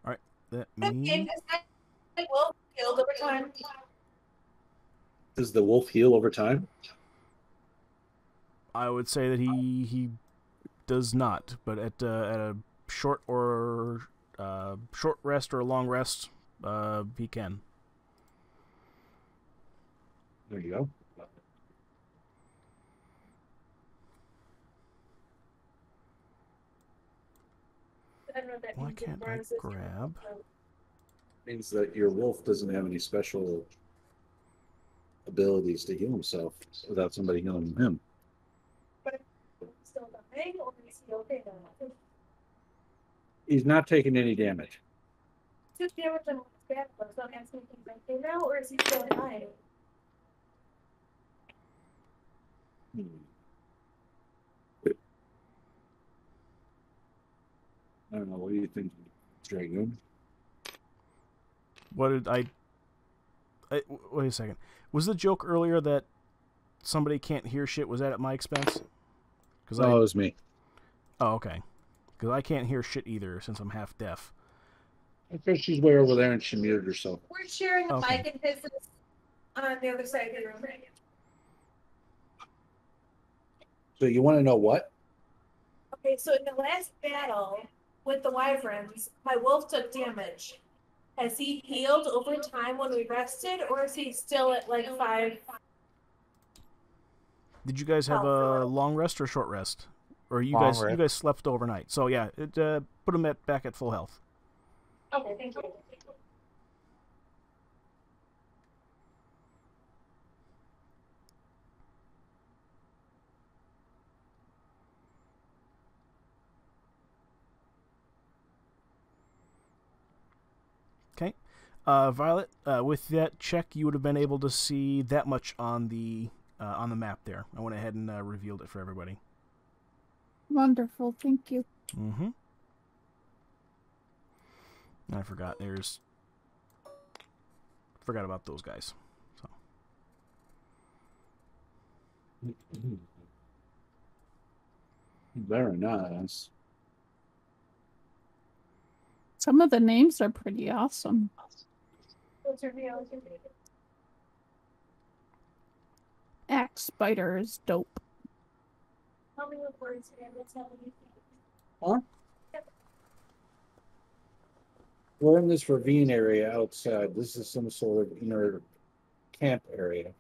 All right, that Okay, means I will healed over time. Does the wolf heal over time? I would say that he does not, but at a short rest or a long rest, he can. There you go. I don't know what that Why means. can't I grab? Means that your wolf doesn't have any special abilities to heal himself without somebody healing him. But still dying, or is he okay now? He's not taking any damage. Took damage on his back, so I'm asking if he's okay now, or is he still dying? I don't know. What do you think, Dragoon? What did I wait a second. Was the joke earlier that somebody can't hear shit? Was that at my expense? Because it was me. Oh, okay. Because I can't hear shit either since I'm half deaf. Because she's way over there and she muted herself. We're sharing a Okay. mic and his is on the other side of the room. So you want to know what? Okay, so in the last battle with the wyverns, my wolf took damage. Has he healed over time when we rested, or is he still at like 5? Did you guys have a long rest or short rest? Or you Long guys rest. slept overnight? So yeah, put him back at full health. Okay, thank you. Okay. Violet, with that check, you would have been able to see that much on the map there. I went ahead and revealed it for everybody. Wonderful, thank you. Mm-hmm. I forgot about those guys. So. Very nice. Some of the names are pretty awesome. What's your name? Axe Spider is dope. Tell me what words again. That's not what you think. Huh? We're in this ravine area outside. This is some sort of inner camp area.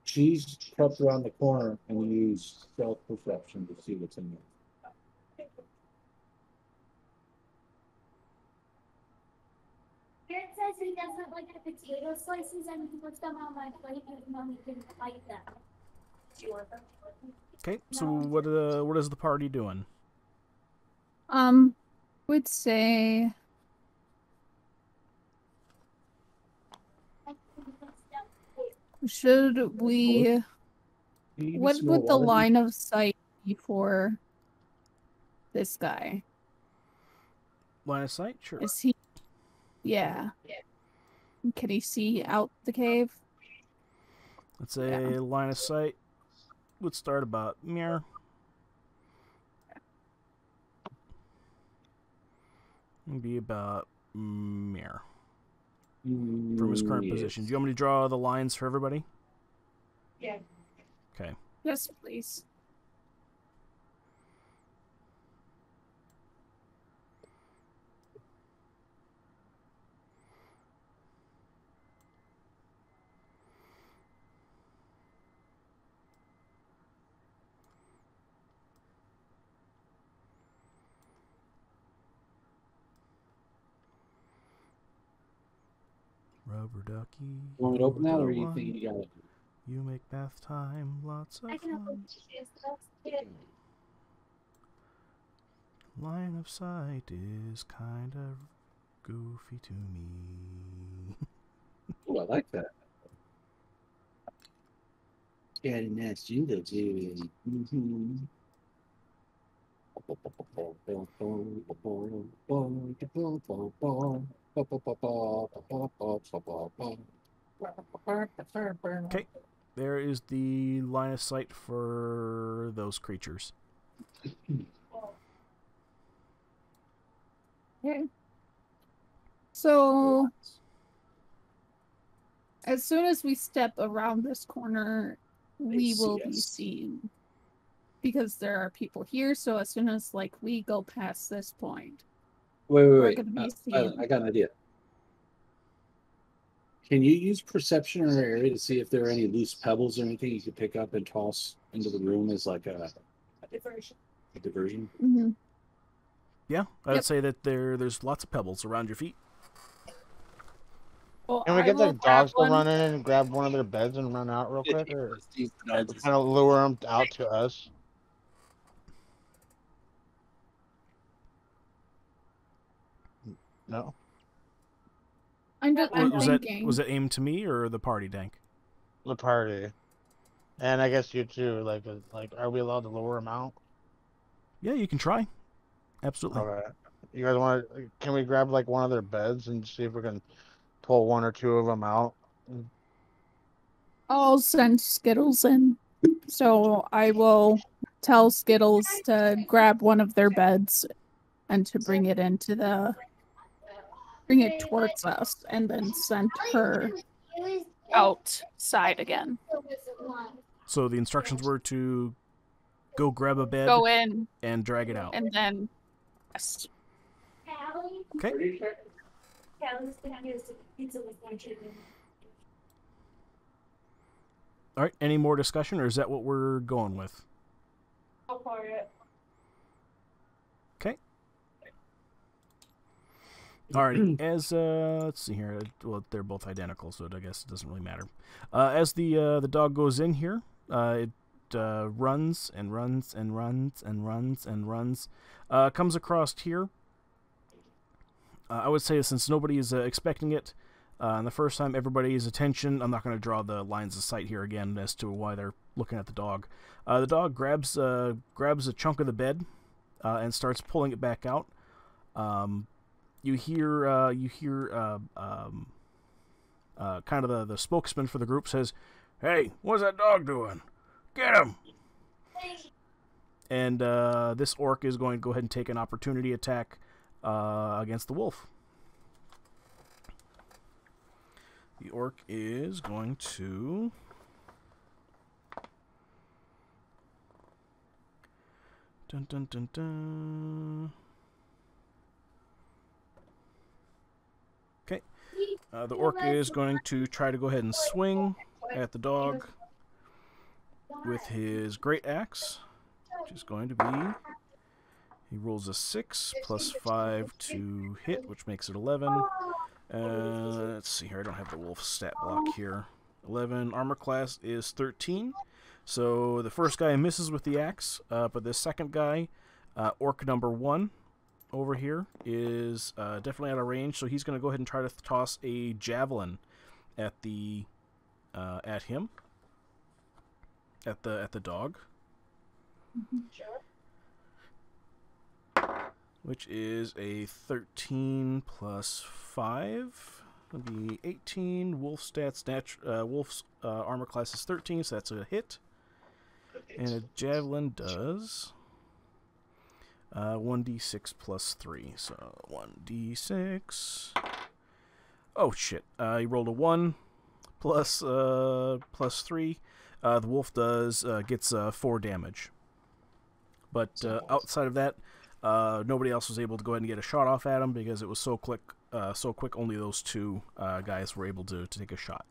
She's crept around the corner and used stealth perception to see what's in there. Garrett says he doesn't like the potato slices and he puts them on my plate and mommy can bite them. Do you want them? Okay, so what is the party doing? Would say should we what would the line of sight be for this guy? Line of sight? Sure. Is he yeah. Can he see out the cave? Let's say line of sight would start about mirror. Be about mirror from his current position. Do you want me to draw the lines for everybody? Yeah. Okay. Yes, please. Rubber ducky. You want me to open that, or you think you got it? You make bath time lots of I can fun. open this. Line of sight is kind of goofy to me. Oh, I like that. Yeah, and that's you that do. Okay, there is the line of sight for those creatures. Okay. So as soon as we step around this corner, we will be seen. Because there are people here, so as soon as like we go past this point, Wait. we're gonna be seen. I got an idea. Can you use perception in our area to see if there are any loose pebbles or anything you could pick up and toss into the room as like a diversion? Mm-hmm. Yeah, I would say that there's lots of pebbles around your feet. Well, Can we I get the will dogs to grab run one. in and grab one of their beds and run out real quick, or kind of lure them out to us? No. I'm Was thinking. that aimed to me or the party, Dank? The party, and I guess you too. Like, are we allowed to lure them out? Yeah, you can try. Absolutely. Okay. You guys want to? Can we grab like one of their beds and see if we can pull one or two of them out? I'll send Skittles in. So I will tell Skittles to grab one of their beds and to bring it towards us, and then send her outside again. So the instructions were to go grab a bed, Go in, and drag it out. and then yes. Okay. All right. Any more discussion, or is that what we're going with? Go for it. Okay. Alright, as let's see here. Well, they're both identical, so I guess it doesn't really matter. As the dog goes in here, it runs and runs and runs and runs and runs. Comes across here. I would say since nobody is expecting it, and the first time everybody's attention, I'm not going to draw the lines of sight here again as to why they're looking at the dog. The dog grabs a chunk of the bed and starts pulling it back out. You hear kind of the spokesman for the group says, "Hey, what's that dog doing? Get him!" And this orc is going to go ahead and take an opportunity attack against the wolf. The orc is going to dun dun dun dun. Okay. The orc is going to try to go ahead and swing at the dog with his great axe, which is going to be, he rolls a 6 plus 5 to hit, which makes it 11. Let's see here, I don't have the wolf stat block here. 11, armor class is 13. So the first guy misses with the axe, but the second guy, orc number 1, over here is definitely out of range, so he's going to go ahead and try to toss a javelin at the at him, at the dog, Sure. which is a 13 plus 5. It'll be 18. Wolf stats, wolf's armor class is 13, so that's a hit. And a javelin does 1d6 plus 3, so 1d6. Oh shit! He rolled a 1 plus 3. The wolf gets 4 damage. But outside of that, nobody else was able to go ahead and get a shot off at him because it was so quick. Only those two guys were able to take a shot.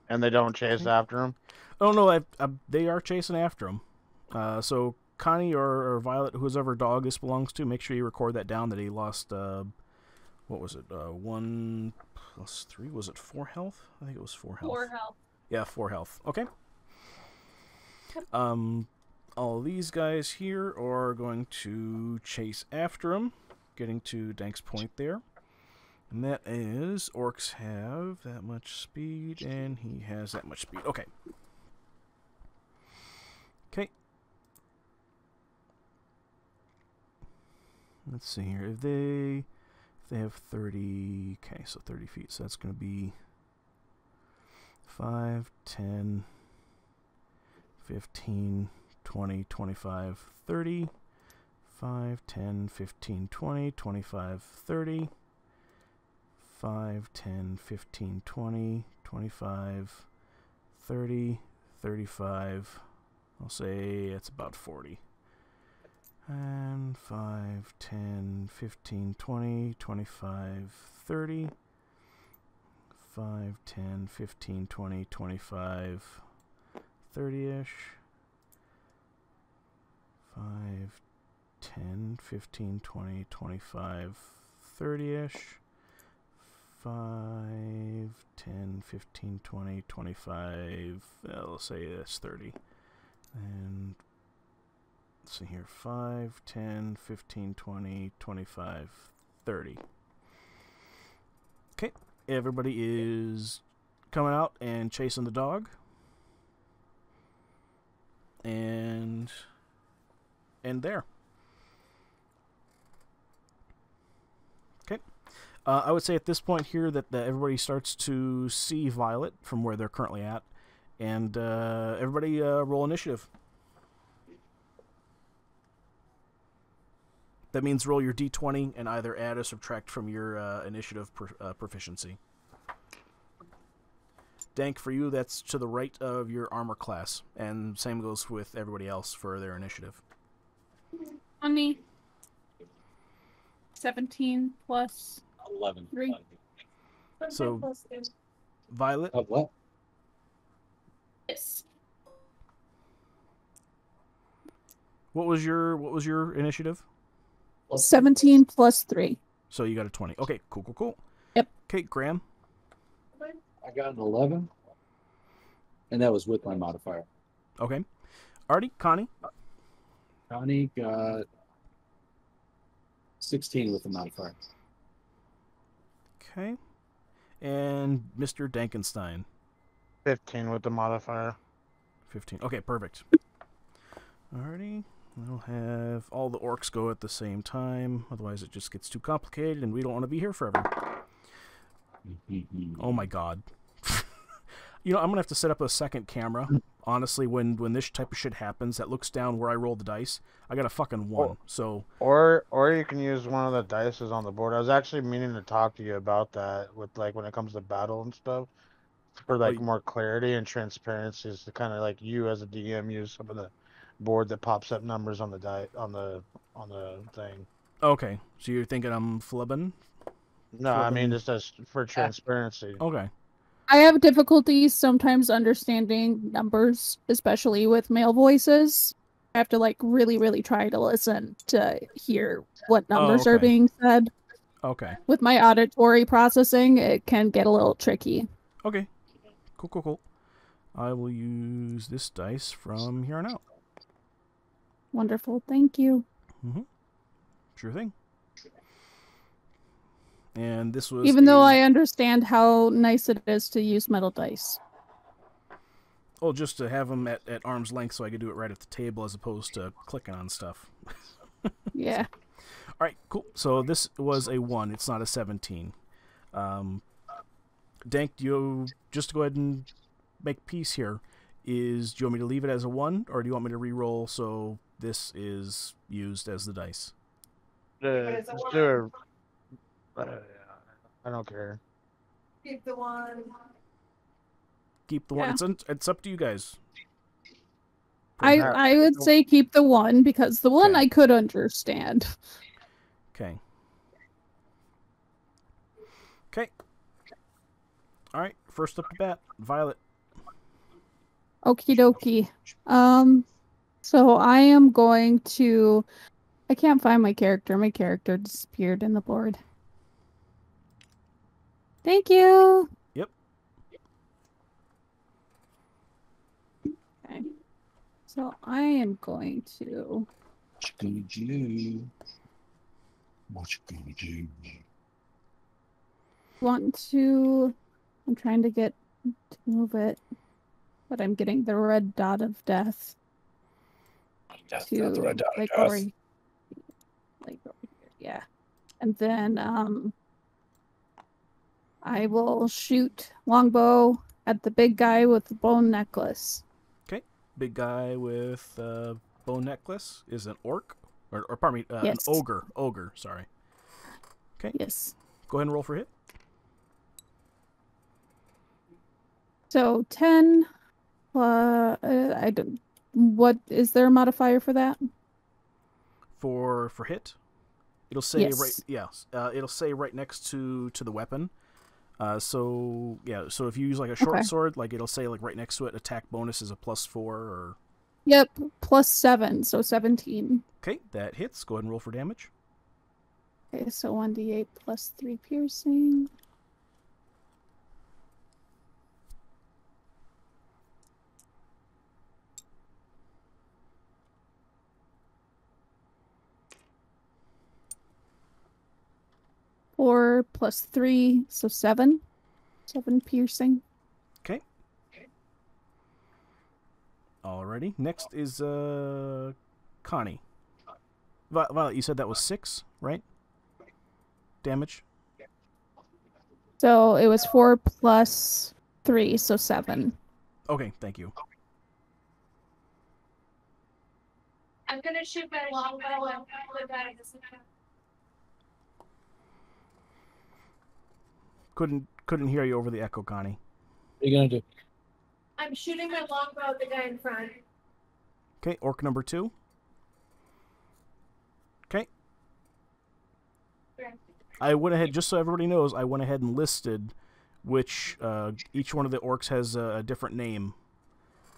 And they don't chase after him? Oh no, they are chasing after him. So Connie or Violet, whoever dog this belongs to, make sure you record that down that he lost. What was it? 1 plus 3. Was it 4 health? I think it was 4 health. 4 health. Yeah, 4 health. Okay. All these guys here are going to chase after him, getting to Dank's point there. And that is, orcs have that much speed, and he has that much speed. Okay. Okay. Let's see here. If they have 30, okay, so 30 feet. So that's going to be 5, 10, 15, 20, 25, 30. 5, 10, 15, 20, 25, 30. 5, 10, 15, 20, 25, 30, 35. I'll say it's about 40. And 5, 10, 15, 20, 25, 30. 5, 10, 15, 20, 25, 30-ish. 5, 10, 15, 20, 25, 30-ish. 5, 10, 15, 20, 25, let's say that's 30. And let's see here, 5, 10, 15, 20, 25, 30. Okay, everybody is coming out and chasing the dog. And there. I would say at this point here that everybody starts to see Violet from where they're currently at. And everybody roll initiative. That means roll your d20 and either add or subtract from your initiative proficiency. Dank, for you, that's to the right of your armor class. And same goes with everybody else for their initiative. On me. 17 plus 11. 3. So, Violet. Of what? Yes. What was your initiative? 17 plus 3. So you got a 20. Okay, cool. Yep. Okay, Graham. I got an 11. And that was with my modifier. Okay. Artie, Connie. Connie got 16 with the modifier. Okay. And Mr. Dankenstein. 15 with the modifier. 15. Okay, perfect. Alrighty. We'll have all the orcs go at the same time. Otherwise it just gets too complicated and we don't want to be here forever. Oh my god. You know, I'm going to have to set up a second camera. Honestly, when this type of shit happens, that looks down where I roll the dice, I got a fucking 1. So Or you can use one of the dices on the board. I was actually meaning to talk to you about that with like when it comes to battle and stuff. For like more clarity and transparency is to kind of like you as a DM use some of the board that pops up numbers on the on the thing. okay. So you're thinking I'm flubbing? No, I mean just as for transparency. Okay. I have difficulties sometimes understanding numbers, especially with male voices. I have to like really try to listen to hear what numbers are being said. Okay. With my auditory processing, it can get a little tricky. Okay. Cool. I will use this dice from here on out. Wonderful. Thank you. Sure thing. And this was even though I understand how nice it is to use metal dice. Oh, just to have them at arm's length so I could do it right at the table as opposed to clicking on stuff. Yeah. All right, cool. So this was a 1. It's not a 17. Dank, do you just to go ahead and make peace here? Do you want me to leave it as a 1, or do you want me to re-roll so this is used as the dice? Let's do it. I don't care. Keep the 1. Keep the 1. Yeah. It's up to you guys. I would say keep the 1 because the 1 I could understand. Okay. All right. First up to bat, Violet. Okie dokie. So I am going to. I can't find my character. My character disappeared in the board. Thank you. Yep. Okay. So I am going to What you gonna do? What you gonna do? want to. I'm trying to get to move it, but I'm getting the red dot of death Death, to not the red dot of like death. over, like over here. Yeah, and then I will shoot longbow at the big guy with the bone necklace. Okay. Big guy with bone necklace is an orc. Or pardon me, an Yes. ogre. Ogre, sorry. Okay. Yes. Go ahead and roll for hit. So 10. I don't. What is there a modifier for that? For hit, it'll say Yes. right. Yes. It'll say right next to the weapon. So yeah. So if you use like a short Okay. sword, like it'll say like right next to it, attack bonus is a +4 or. Yep, +7, so 17. Okay, that hits. Go ahead and roll for damage. Okay, so 1d8 +3 piercing. Four +3, so 7. 7 piercing. Okay. Alrighty. Next is Connie. Violet, you said that was 6, right? Damage. So it was 4 +3, so 7. Okay, thank you. I'm gonna shoot my longbow at the guy. Couldn't hear you over the echo, Connie. What are you gonna do? I'm shooting my longbow at the guy in front. Okay, orc number 2. Okay. I went ahead, just so everybody knows, I went ahead and listed which each one of the orcs has a different name,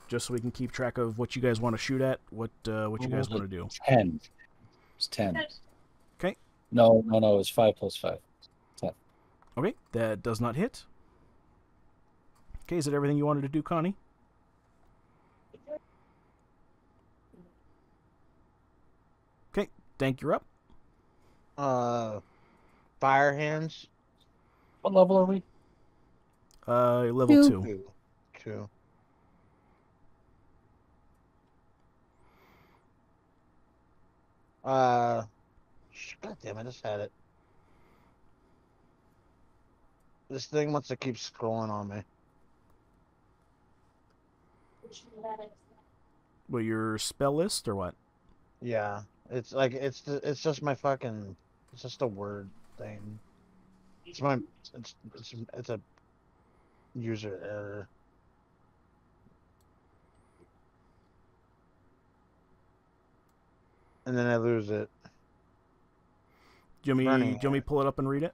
just so we can keep track of what you guys want to shoot at, what you guys want to do. 10. It's 10. Okay. No, it's 5 + 5. 10. Okay, that does not hit. Okay, is that everything you wanted to do, Connie? Okay, Dank, you're up. Fire hands. What level are we? Level 2. 2. God damn, I just had it. This thing wants to keep scrolling on me. What, your spell list or what? Yeah, it's like it's just my fucking. It's just a word thing. It's my. It's a user error. And then I lose it. Do you want me to pull it up and read it?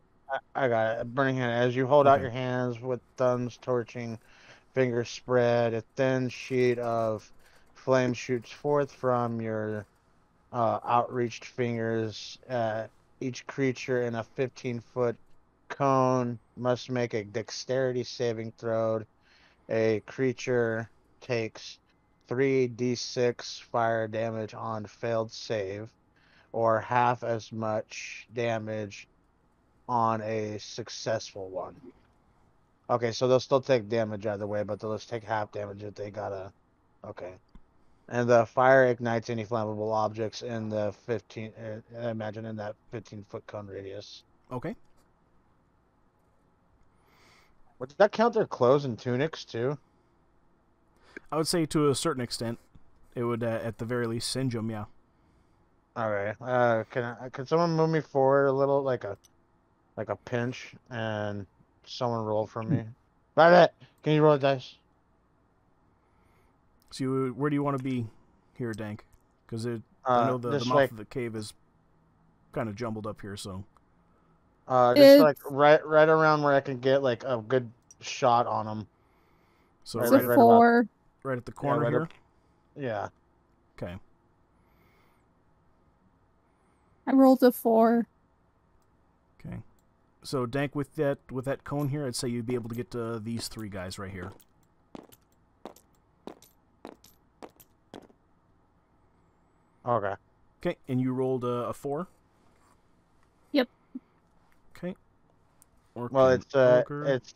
I got it. Burning hand. As you hold out Okay. your hands with thumbs torching, fingers spread, a thin sheet of flame shoots forth from your outreached fingers. Each creature in a 15-foot cone must make a dexterity saving throw. A creature takes 3d6 fire damage on failed save, or half as much damage on a successful one. Okay, so they'll still take damage either way, but they'll just take half damage if they gotta. Okay. And the fire ignites any flammable objects in the 15. I imagine in that 15-foot cone radius. Okay. Would that count their clothes and tunics too? I would say to a certain extent, it would at the very least singe them, yeah. All right. Can someone move me forward a little, like a pinch, and someone roll for me? Violet, can you roll the dice? So where do you want to be here, Dank? Because I know the mouth of the cave is kind of jumbled up here, so. Just like right around where I can get like a good shot on them. So It's right, a 4. right at the corner right here? up- Yeah. Okay. I rolled a 4. Okay. So Dank, with that cone here, I'd say you'd be able to get to these 3 guys right here. Okay. Okay, and you rolled a 4? Yep. Okay. Orc Well, and ogre. it's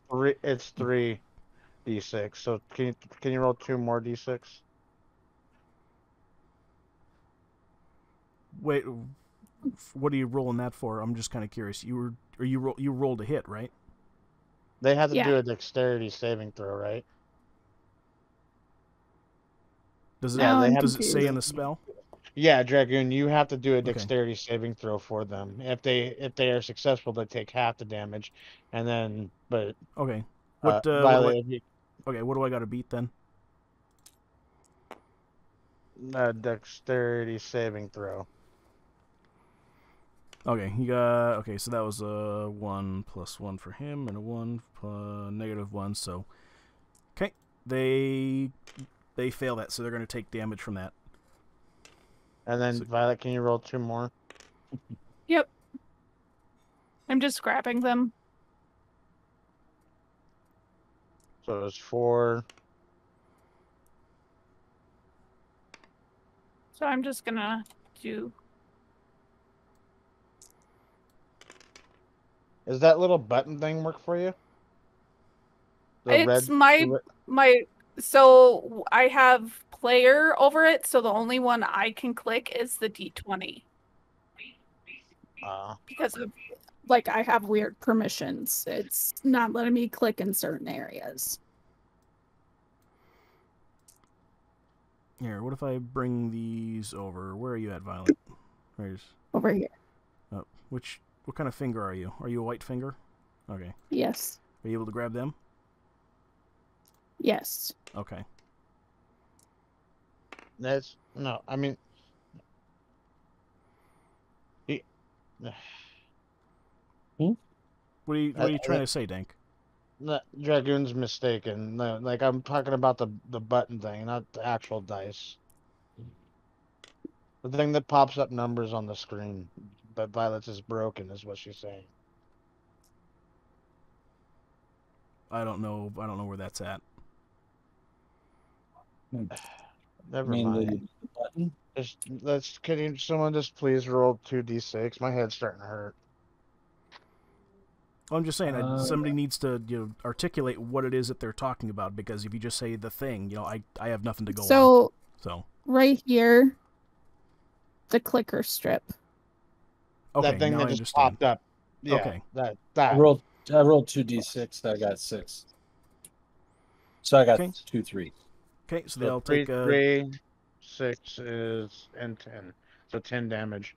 3d6. So can you roll 2 more d6? Wait, what are you rolling that for? I'm just kind of curious. You rolled a hit, right? They have to Yeah. do a dexterity saving throw, right? Does it Yeah, they I'm have does it say confused. in the spell? Yeah, Dragoon, you have to do a Okay. dexterity saving throw for them. If they are successful, they take half the damage, and then Okay. What do Violet, I if you, Okay, what do I got to beat then? dexterity saving throw. Okay, you got so that was a 1 + 1 for him and a 1 -1, so okay. They fail that, so they're going to take damage from that. And then So- Violet, can you roll 2 more? Yep. I'm just grabbing them. So it's 4. So I'm just gonna do. Does that little button thing work for you? The It's red. my. So I have player over it, so the only one I can click is the D20 because of like I have weird permissions. It's not letting me click in certain areas. Here, what if I bring these over? Where are you at, Violet? Where's Over here. what kind of finger are you? Are you a white finger? Okay. Yes. Are you able to grab them? Yes. Okay. That's no. I mean, What are you trying to say, Dank? Dragoon's mistaken. No, like I'm talking about the button thing, not the actual dice. The thing that pops up numbers on the screen. But Violet's is broken, is what she's saying. I don't know where that's at. Never I mean, mind. the button. Can someone just please roll 2d6? My head's starting to hurt. Well, I'm just saying, somebody needs to articulate what it is that they're talking about, because if you just say the thing, I have nothing to go on. So right here, the clicker strip. Okay, That thing now that I just understand. popped up. Yeah, Okay. That. I rolled 2d6. I got 6. So I got Okay. 2 3s. Okay, so So they all take 3, 6 and 10. So 10 damage.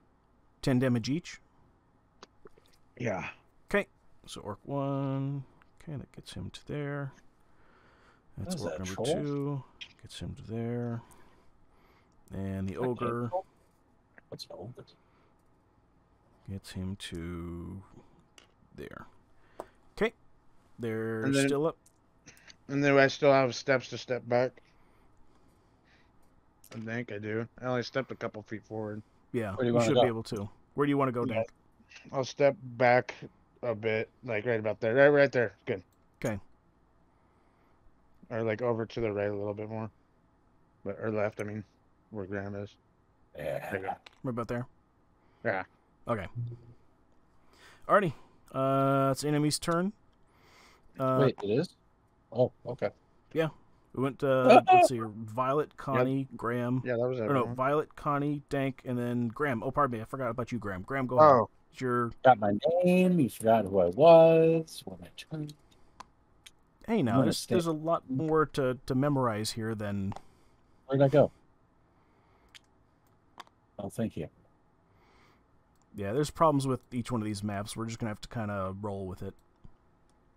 10 damage each. Yeah. Okay, so orc 1. Okay, that gets him to there. That's Is orc that number troll? 2. Gets him to there. And the ogre What's an ogre? gets him to there. Okay, they're And then- still up. And then I still have steps to step back. I think I do. I only stepped a couple feet forward. Yeah, Where do you you wanna should go? be able to. Where do you want to go, Yeah. Dank? I'll step back a bit, like right about there. Right there. Good. Okay. Or like over to the right a little bit more. Or left, I mean. Where Graham is. There you go. Yeah. Right about there. Yeah. Okay. Alrighty. It's enemy's turn. Wait, it is? Oh, okay. We went let's see, Violet, Connie, Graham. Yeah, that was Or no, everyone. Violet, Connie, Dank, and then Graham. Oh, pardon me, I forgot about you, Graham. Graham, go ahead. Oh, It's your Got my name. You forgot who I was. What my turn. hey I'm now. gonna There's a lot more to memorize here than Where'd I go? Oh, thank you. yeah. There's problems with each one of these maps. We're just gonna have to kind of roll with it.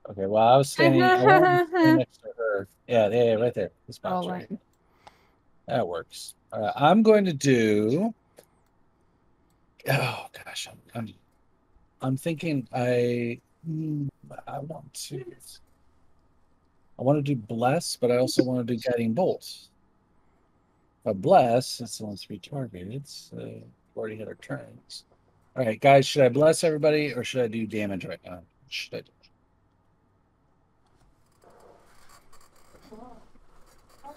Okay, well, I was standing next to her. Yeah, right there. The spot's All right. right. That works. I'm going to do. Oh gosh, I'm thinking I want to. I want to do bless, but I also want to do guiding bolt. But bless, it's only 3 targets. We've already hit our turns. All right, guys, should I bless everybody or should I do damage right now? Should I do?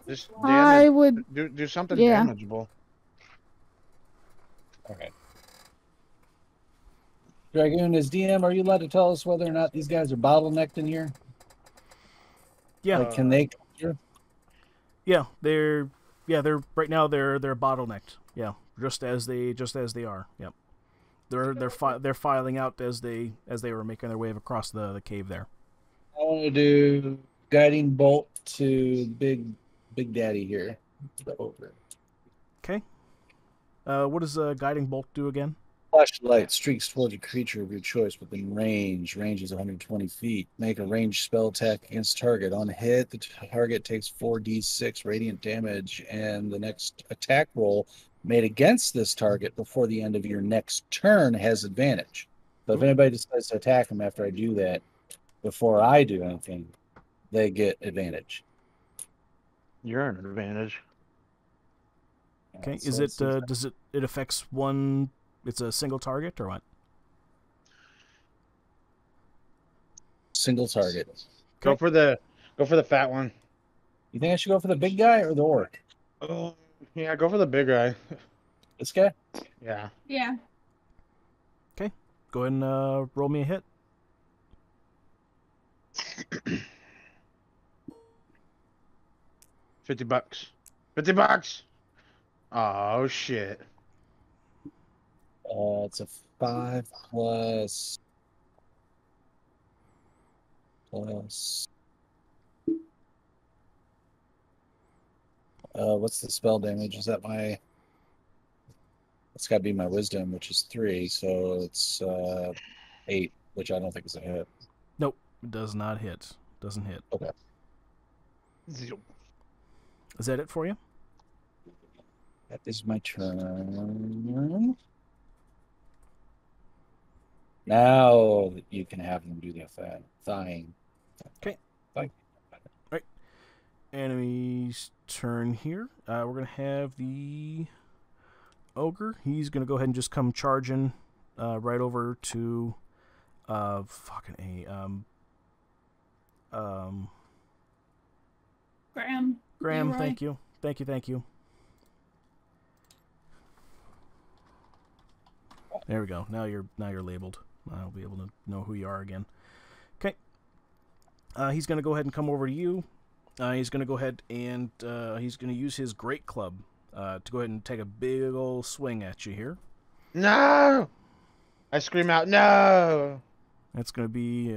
just I damage. would. Do something Yeah. damageable. Okay. Dragoon, as DM, are you allowed to tell us whether or not these guys are bottlenecked in here? Yeah, Like, can they come through? yeah, they're right now they're bottlenecked. Yeah, just as they are. Yep. They're filing out as they were making their way across the cave there. I want to do guiding bolt to Big Daddy here. Over. Okay. What does guiding bolt do again? Flash of light streaks towards a creature of your choice within range. Range is 120 feet. Make a ranged spell attack against target. On hit, the target takes 4d6 radiant damage, and the next attack roll made against this target before the end of your next turn has advantage. So if anybody decides to attack him after I do that, before I do anything, they get advantage. You're an advantage. Okay. So Is it's it does it affects one? It's a single target or what? single target? Go for the fat one. You think I should go for the big guy or the orc? Oh, yeah, go for the big guy. This guy? Yeah. Yeah. Okay. Go ahead and roll me a hit. $50. $50. Oh shit. It's a 5 plus. What's the spell damage? Is that my? It's got to be my wisdom, which is 3. So it's 8, which I don't think is a hit. Nope, it does not hit. Doesn't hit. Okay. Is that it for you? That is my turn. Now you can have them do their thing. Okay. Fine. Right. Enemy's turn here. We're gonna have the ogre. He's gonna go ahead and just come charging right over to fucking Graham. Graham. Leroy. Thank you. There we go. Now you're labeled. I'll be able to know who you are again. Okay. He's going to go ahead and come over to you. He's going to go ahead and he's going to use his great club to go ahead and take a big old swing at you here. No! I scream out, no! That's going to be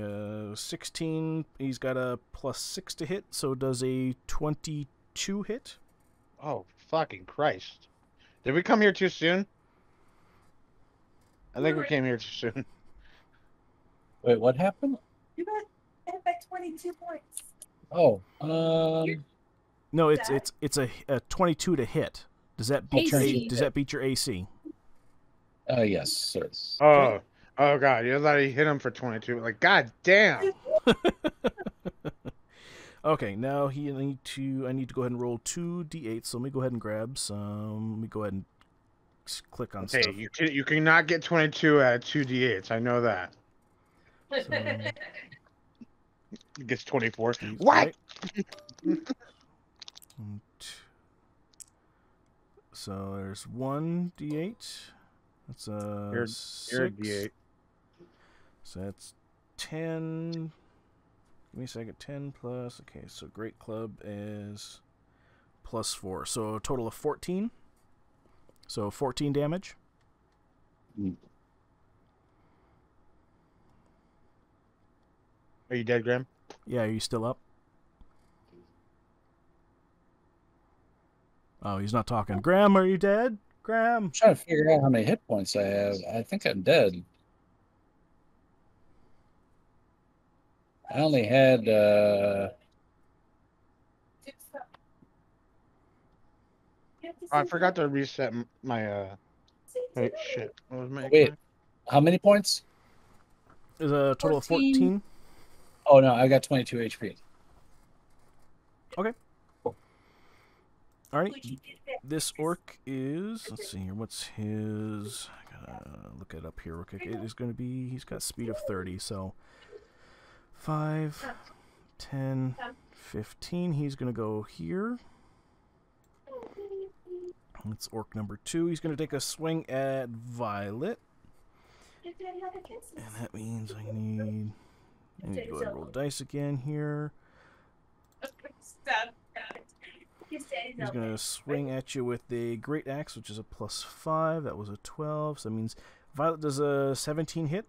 16. He's got a +6 to hit, so does a 22 hit. Oh, fucking Christ. Did we come here too soon? I think we came here too soon. Wait, what happened? You got hit by 22 points. Oh, No, it's a 22 to hit. Does that beat AC. does that beat your AC? Yes, sir. Oh, oh God! You thought he hit him for 22. Like, God damn! Okay, now I need to go ahead and roll 2d8. So let me go ahead and grab some. Let me go ahead and click on Hey, stuff. you cannot get 22 out of 2d8s. I know that. So, It gets 24. Steve, What? right? So there's 1d8. That's You're a 6. D8. So that's 10. Give me a second. 10 plus. Okay, so Great Club is +4. So a total of 14. So 14 damage. Are you dead, Graham? Yeah, are you still up? Oh, he's not talking. Graham, are you dead? Graham. I'm trying to figure out how many hit points I have. I think I'm dead. I only had I forgot to reset my Wait, shit. What was my wait, how many points? Is a total 14. of 14. Oh no, I got 22 HP. Okay. All right. This orc is. Let's see here. What's his? I gotta look it up here real quick. It is going to be. He's got speed of 30. So 5, 10, 15. He's going to go here. It's orc number 2. He's going to take a swing at Violet. And that means I need to go ahead and roll the dice again here. He's going to swing at you with the Great Axe, which is a +5. That was a 12. So that means Violet does a 17 hit.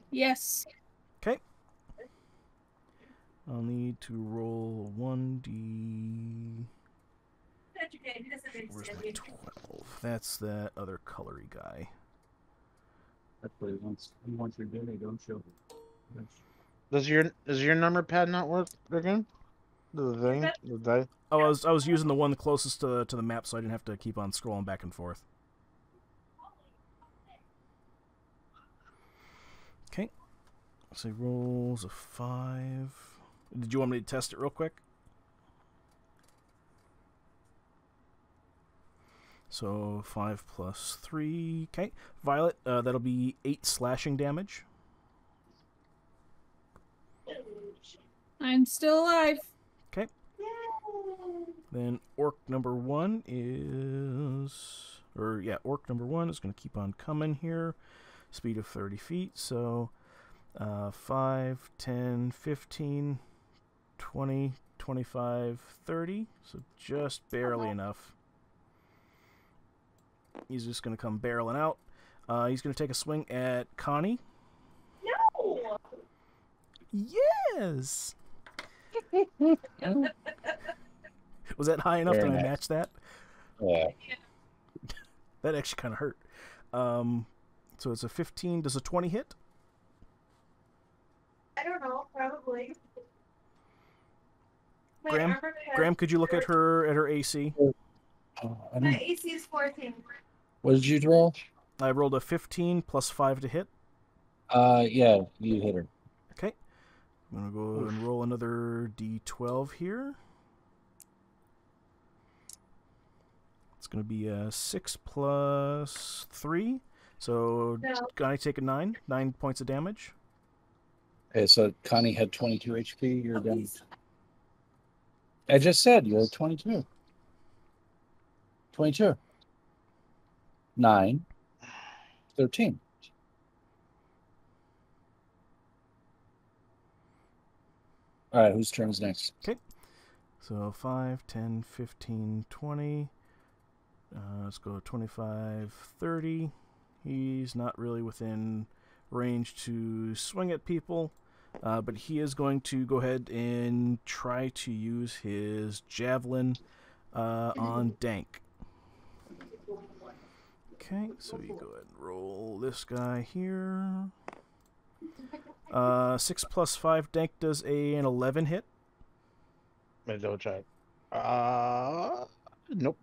Yes. Okay. I'll need to roll 1d... Where's my 12? That's that other colory guy. That's what he wants. He wants your dinner, don't show. Does your number pad not work again? The thing? The die? Oh, I was using the one closest to the map, so I didn't have to keep on scrolling back and forth. Okay. So he rolls a 5. Did you want me to test it real quick? So 5 plus 3. Okay. Violet, that'll be 8 slashing damage. I'm still alive. Okay. Then orc number 1 is... orc number 1 is going to keep on coming here. Speed of 30 feet, so 5, 10, 15, 20, 25, 30. So just barely enough. He's just going to come barreling out. He's going to take a swing at Connie. No! Yes! Was that high enough? Very Did I nice. match that? Yeah. That actually kind of hurt. So it's a 15. Does a 20 hit? I don't know, probably. My Graham? armor class- Graham, could you look at her AC? I My don't, AC is 14. what did you roll? I rolled a 15 plus 5 to hit. Yeah, you hit her. Okay. I'm going to go and roll another d12 here. It's going to be a 6 plus 3. So, No. Connie, take a 9. 9 points of damage. Okay, so Connie had 22 HP. You're down. I just said you're at 22. 22. 9. 13. All right, whose turn's next? So 5, 10, 15, 20. Let's go 25, 30. He's not really within range to swing at people, but he is going to go ahead and try to use his javelin on Dank. Okay, so you go ahead and roll this guy here. 6 plus 5, Dank does an 11 hit. Let me double check. Nope.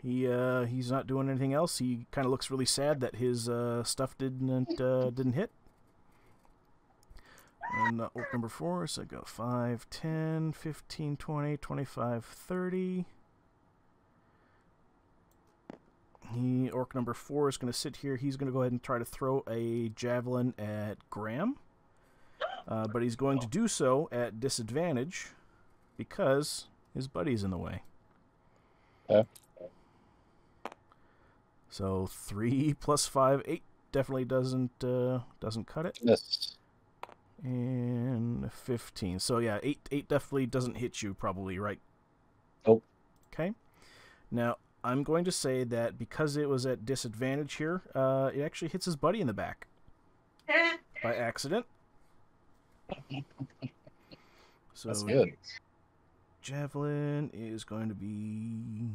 He's not doing anything else. He kind of looks really sad that his stuff didn't hit. And orc number 4, so I go 5, 10, 15, 20, 25, 30. Orc number 4 is going to sit here. He's going to go ahead and try to throw a javelin at Graham. But he's going to do so at disadvantage because his buddy's in the way. Okay. So 3 plus 5, 8 definitely doesn't cut it. Yes. And 15. So yeah, 8 definitely doesn't hit you probably, right? Nope. Okay. Now, I'm going to say that because it was at disadvantage here, it actually hits his buddy in the back. By accident. So That's good. Javelin is going to be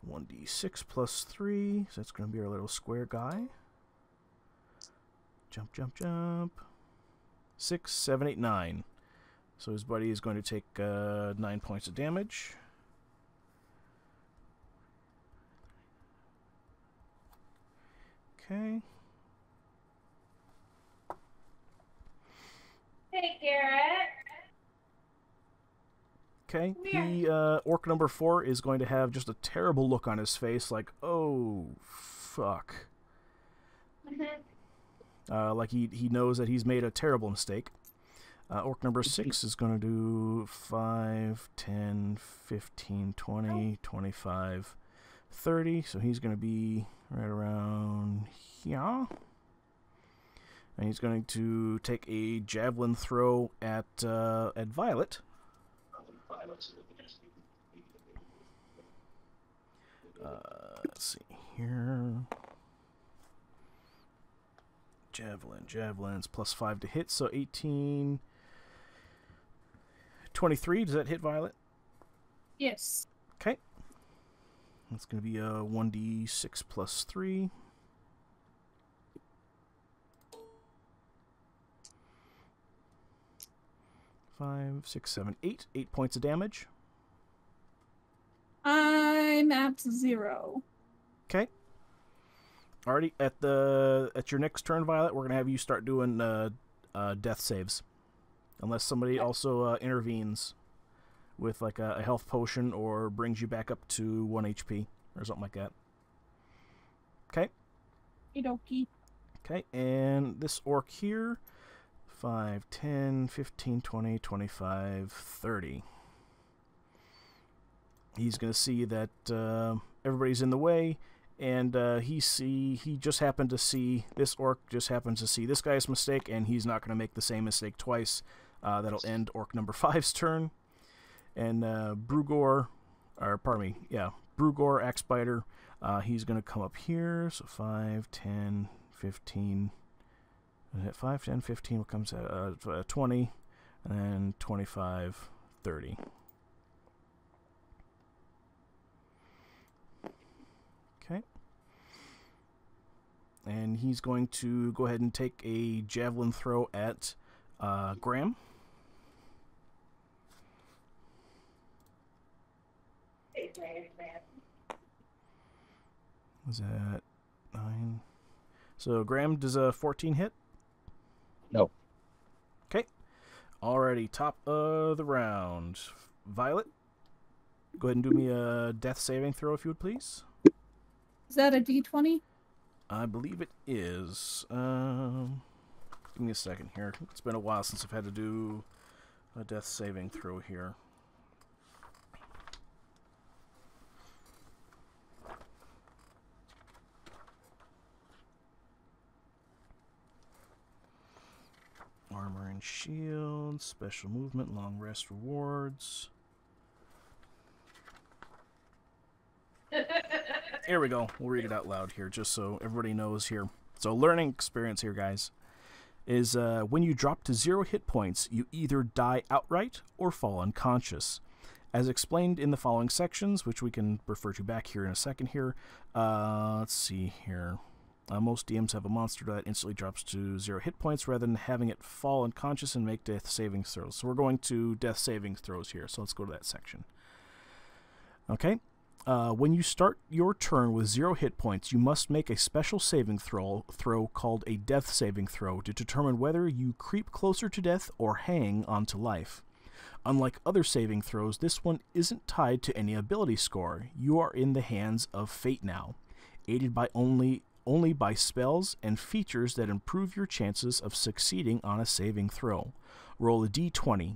1d6 plus 3. So that's going to be our little square guy. Jump, jump, jump. 6, 7, 8, 9. So his buddy is going to take 9 points of damage. Okay. Hey, Garrett. Okay. Orc number 4 is going to have just a terrible look on his face, like, oh, fuck. Mm-hmm. Like he knows that he's made a terrible mistake. Orc number 6 is going to do 5, 10, 15, 20, 25, 30. So he's going to be right around here. And he's going to take a javelin throw at Violet. Let's see here. Javelins plus 5 to hit, so 18, 23. Does that hit Violet? Yes. Okay. That's going to be a 1d6 plus 3. Five, 6, 7, 8. 8 points of damage. I'm at 0. Okay. Already at your next turn, Violet, we're gonna have you start doing death saves, unless somebody also intervenes with like a health potion or brings you back up to 1 HP or something like that. Okay. Okie. Okay, and this orc here, 5, 10, 15, 20, 25, 30. He's gonna see that everybody's in the way. And he just happened to see, this orc just happens to see this guy's mistake, and he's not going to make the same mistake twice. That'll end orc number 5's turn. And Brugor, Axebiter, he's going to come up here. So 5, 10, 15, 5, 10, 15, what comes at 20, and then 25, 30. And he's going to go ahead and take a javelin throw at Graham. Was that 9? So Graham, does a 14 hit? No. Okay. Alrighty, top of the round. Violet, go ahead and do me a death saving throw if you would please. Is that a D20? I believe it is. Give me a second here. It's been a while since I've had to do a death saving throw here. Armor and shield, special movement, long rest rewards. Here we go. We'll read it out loud here just so everybody knows here. So learning experience here, guys, is when you drop to 0 hit points, you either die outright or fall unconscious. As explained in the following sections, which we can refer to back here in a second here. Let's see here. Most DMs have a monster that instantly drops to 0 hit points rather than having it fall unconscious and make death saving throws. So we're going to death saving throws here. So let's go to that section. Okay. When you start your turn with 0 hit points, you must make a special saving throw called a death saving throw to determine whether you creep closer to death or hang onto life. Unlike other saving throws, this one isn't tied to any ability score. You are in the hands of fate now, aided by only by spells and features that improve your chances of succeeding on a saving throw. Roll a d20.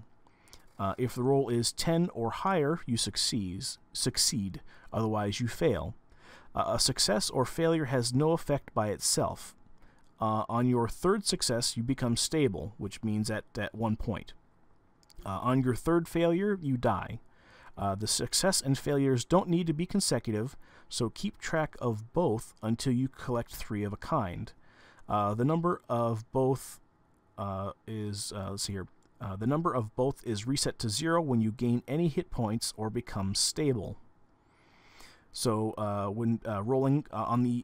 If the roll is 10 or higher, you succeed. Otherwise, you fail. A success or failure has no effect by itself. On your third success, you become stable, which means at 1 point. On your third failure, you die. The success and failures don't need to be consecutive, so keep track of both until you collect 3 of a kind. The number of both is, let's see here. The number of both is reset to 0 when you gain any hit points or become stable. So when rolling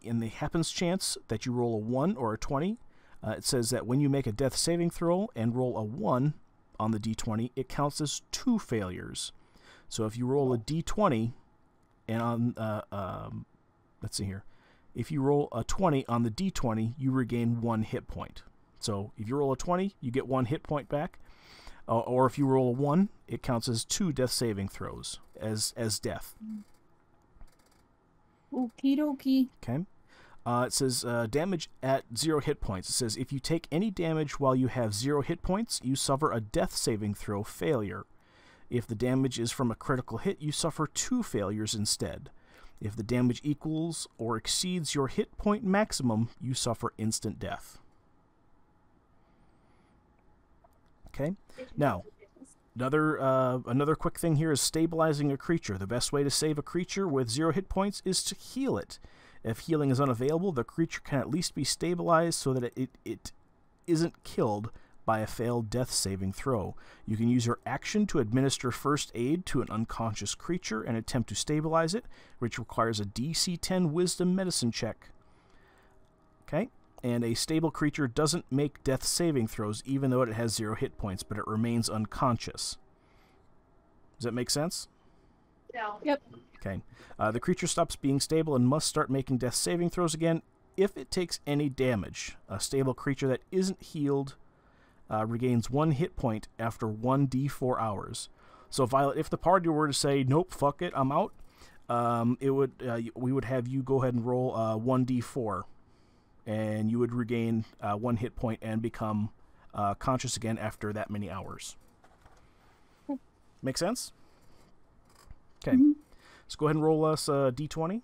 in the happens chance that you roll a 1 or a 20, it says that when you make a death saving throw and roll a 1 on the d20, it counts as 2 failures. So if you roll a d20 and on let's see here, if you roll a 20 on the d20, you regain 1 hit point. So if you roll a 20, you get 1 hit point back. Or if you roll a 1, it counts as 2 death saving throws as death. Okie dokie. Okay. It says damage at 0 hit points. It says if you take any damage while you have 0 hit points, you suffer a death saving throw failure. If the damage is from a critical hit, you suffer 2 failures instead. If the damage equals or exceeds your hit point maximum, you suffer instant death. Okay. Now, another quick thing here is stabilizing a creature. The best way to save a creature with 0 hit points is to heal it. If healing is unavailable, the creature can at least be stabilized so that it isn't killed by a failed death saving throw. You can use your action to administer first aid to an unconscious creature and attempt to stabilize it, which requires a DC 10 Wisdom Medicine check. Okay? And a stable creature doesn't make death saving throws even though it has 0 hit points, but it remains unconscious. Does that make sense? No. Yep. Okay. The creature stops being stable and must start making death saving throws again if it takes any damage. A stable creature that isn't healed regains 1 hit point after 1d4 hours. So, Violet, if the party were to say, nope, fuck it, I'm out, we would have you go ahead and roll 1d4, and you would regain 1 hit point and become conscious again after that many hours. Make sense? Okay. Mhm. So go ahead and roll us a d20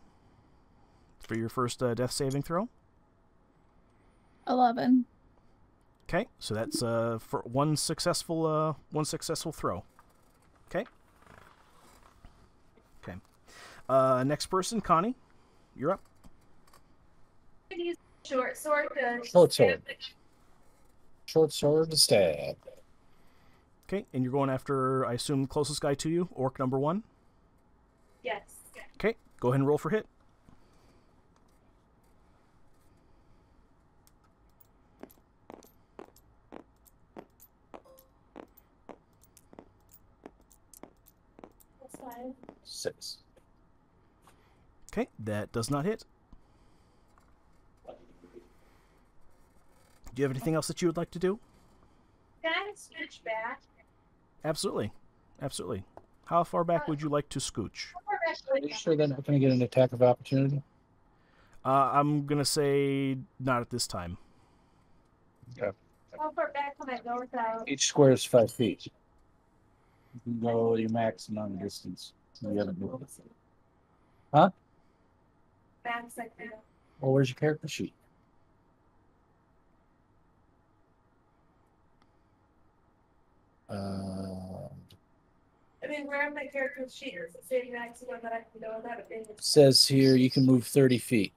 for your first death saving throw. 11. Okay, so that's for one successful throw. Okay. Okay. Next person, Connie, you're up. I can use short sword to Short stab sword. the- Short sword to stab. Okay, and you're going after, I assume, closest guy to you, orc number 1. Yes. Okay, go ahead and roll for hit. That's fine. 6. Okay, that does not hit. Do you have anything else that you would like to do? Can I switch back? Absolutely. Absolutely. How far back would you like to scooch? Are you sure they're not going to get an attack of opportunity? I'm going to say not at this time. Okay. How far back can I go without? Each square is 5 feet. You can go your maximum distance. You haven't moved. Huh? Max like that? Well, where's your character sheet? I mean, where are my character's sheet? Is it saying maximum that I can go without it being? Says here you can move 30 feet.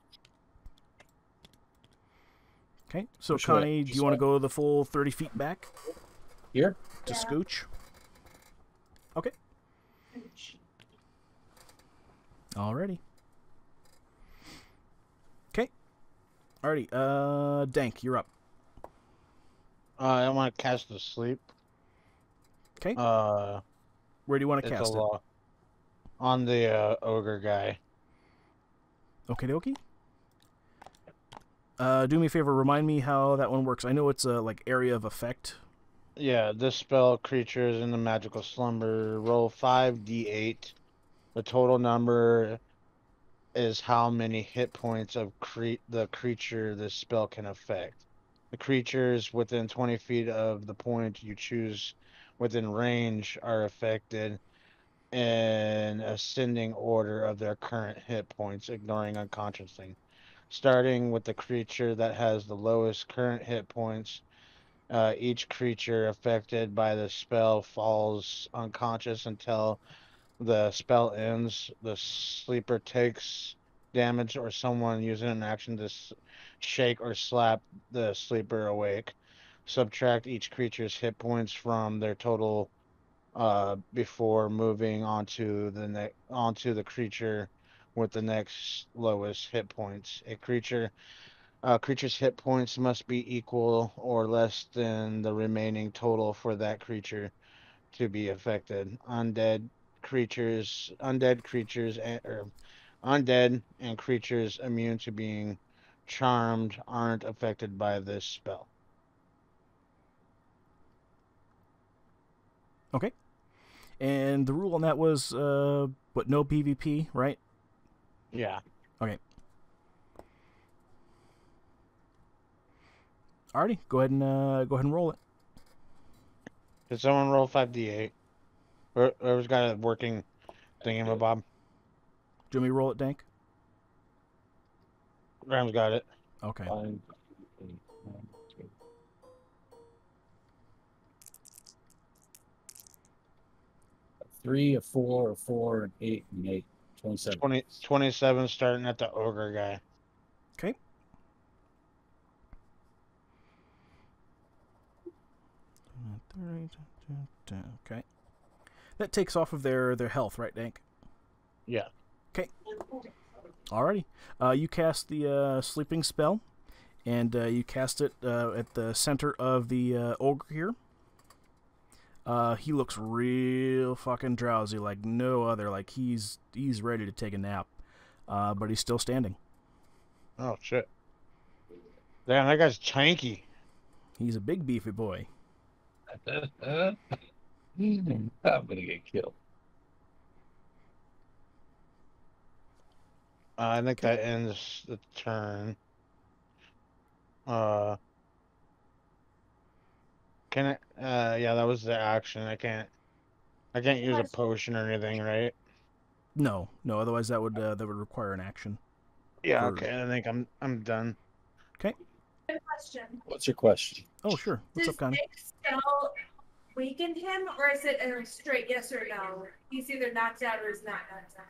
Okay, so Which way? Connie, do you want to go the full 30 feet back Here? to Yeah. scooch? Okay. Alrighty. Okay. Alrighty, Dank, you're up. I want to cast Asleep. Okay. Uh, Where do you want to it's cast a it? lot on the ogre guy. Okay, dokie. Do me a favor, remind me how that one works. I know it's a like area of effect. Yeah, this spell creature is in the magical slumber. Roll 5d8. The total number is how many hit points of the creature this spell can affect. The creatures within 20 feet of the point you choose within range are affected in ascending order of their current hit points, ignoring unconsciousing. Starting with the creature that has the lowest current hit points, each creature affected by the spell falls unconscious until the spell ends. The sleeper takes damage, or someone using an action to shake or slap the sleeper awake. Subtract each creature's hit points from their total before moving onto the creature with the next lowest hit points. Creature's hit points must be equal or less than the remaining total for that creature to be affected. Undead and creatures immune to being charmed aren't affected by this spell. Okay. And the rule on that was, no PvP, right? Yeah. Okay. Alrighty, go ahead and roll it. Did someone roll 5d8? Whoever's got a working thingamabob. Do you want me to roll it, Dank? Graham's got it. Okay. 5, 8, 9, 10. 3, a 4, a 4, an 8, and 8. 27. 27 starting at the ogre guy. Okay. Okay. That takes off of their health, right, Dank? Yeah. Okay. Alrighty. You cast the sleeping spell, and you cast it at the center of the ogre here. He looks real fucking drowsy, like no other. Like he's ready to take a nap, but he's still standing. Oh shit! Damn, that guy's chunky. He's a big beefy boy. I'm gonna get killed. I think that ends the turn. Can I? Yeah, that was the action. I can't use a potion or anything, right? No. Otherwise, that would require an action. Yeah. For- Okay. I think I'm done. Okay. Good question. What's your question? Oh, sure. What's Does up, Connie? Nick spell weaken him, or is it a straight yes or no? He's either knocked out or he's not knocked out.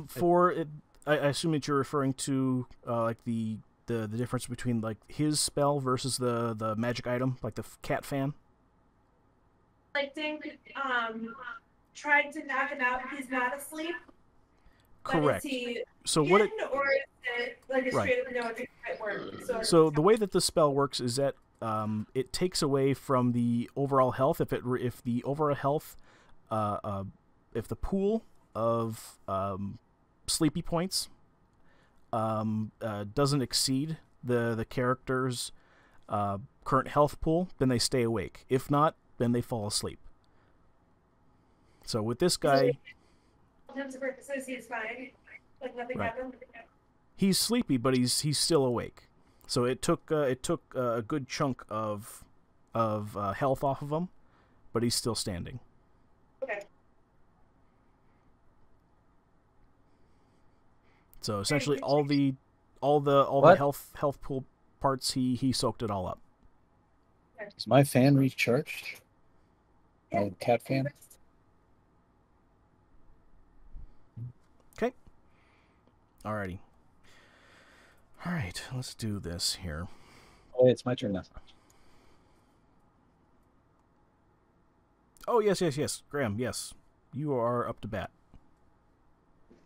For it, I assume that you're referring to like the difference between like his spell versus the magic item, like the cat fan. Like Dink tried to knock him out. He's not asleep. Correct. But is he So what it or is it like a Right. straight up no? It might work. So the way that the spell works is that it takes away from the overall health. If the overall health, if the pool of sleepy points doesn't exceed the character's current health pool, then they stay awake. If not, then they fall asleep. So with this guy, Says he's fine. Like nothing Right. happened. he's sleepy, but he's still awake. So it took a good chunk of health off of him, but he's still standing. Okay. So essentially, all the What? health pool parts, he soaked it all up. Is my fan recharged? My cat fan? Okay. Alrighty. All right, let's do this here. Oh, it's my turn now. Oh yes, Graham. Yes, you are up to bat.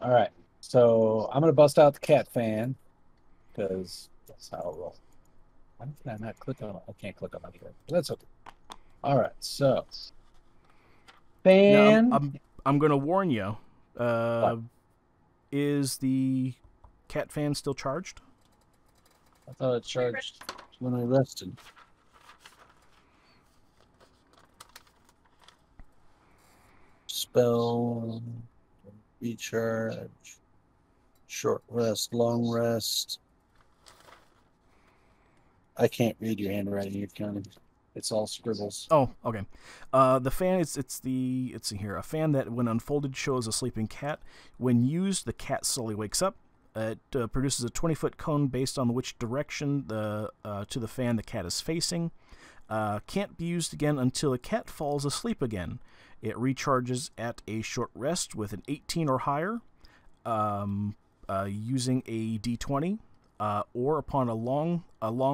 All right. So I'm gonna bust out the cat fan because that's how I'll roll. Why can I not click on it? I can't click on it here. But that's okay. All right. So fan. Now, I'm gonna warn you. Is the cat fan still charged? I thought it charged when I rested. Spell, recharge, short rest, long rest. I can't read your handwriting, you're counting. It's all scribbles. Oh, okay. The fan let's see here. A fan that, when unfolded, shows a sleeping cat. When used, the cat slowly wakes up. It produces a 20-foot cone based on which direction to the fan the cat is facing. Can't be used again until the cat falls asleep again. It recharges at a short rest with an 18 or higher, using a D20, or upon a long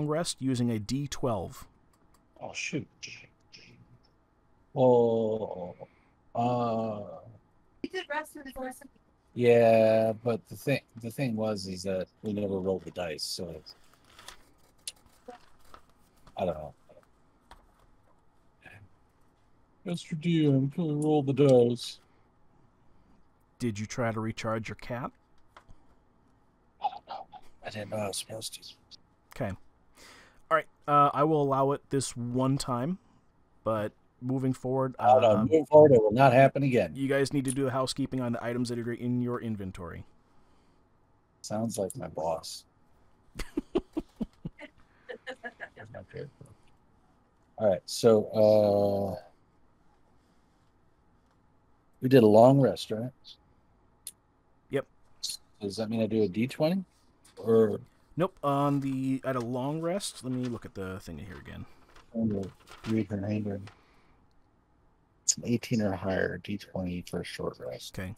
rest using a D12. Oh shoot. Oh, He did rest in his last. yeah, but the thing is that we never rolled the dice, so I don't know. Mr. DM, can we roll the dice? Did you try to recharge your cat? I don't know. I didn't know I was supposed to. Okay. All right. I will allow it this one time, but moving forward, Moving forward, it will not happen again. you guys need to do the housekeeping on the items that are in your inventory. Sounds like my boss. Okay. All right. So we did a long rest, right? Yep. Does that mean I do a D20? Or Nope. At a long rest. Let me look at the thing here again. It's an 18 or higher D20 for a short rest. Okay.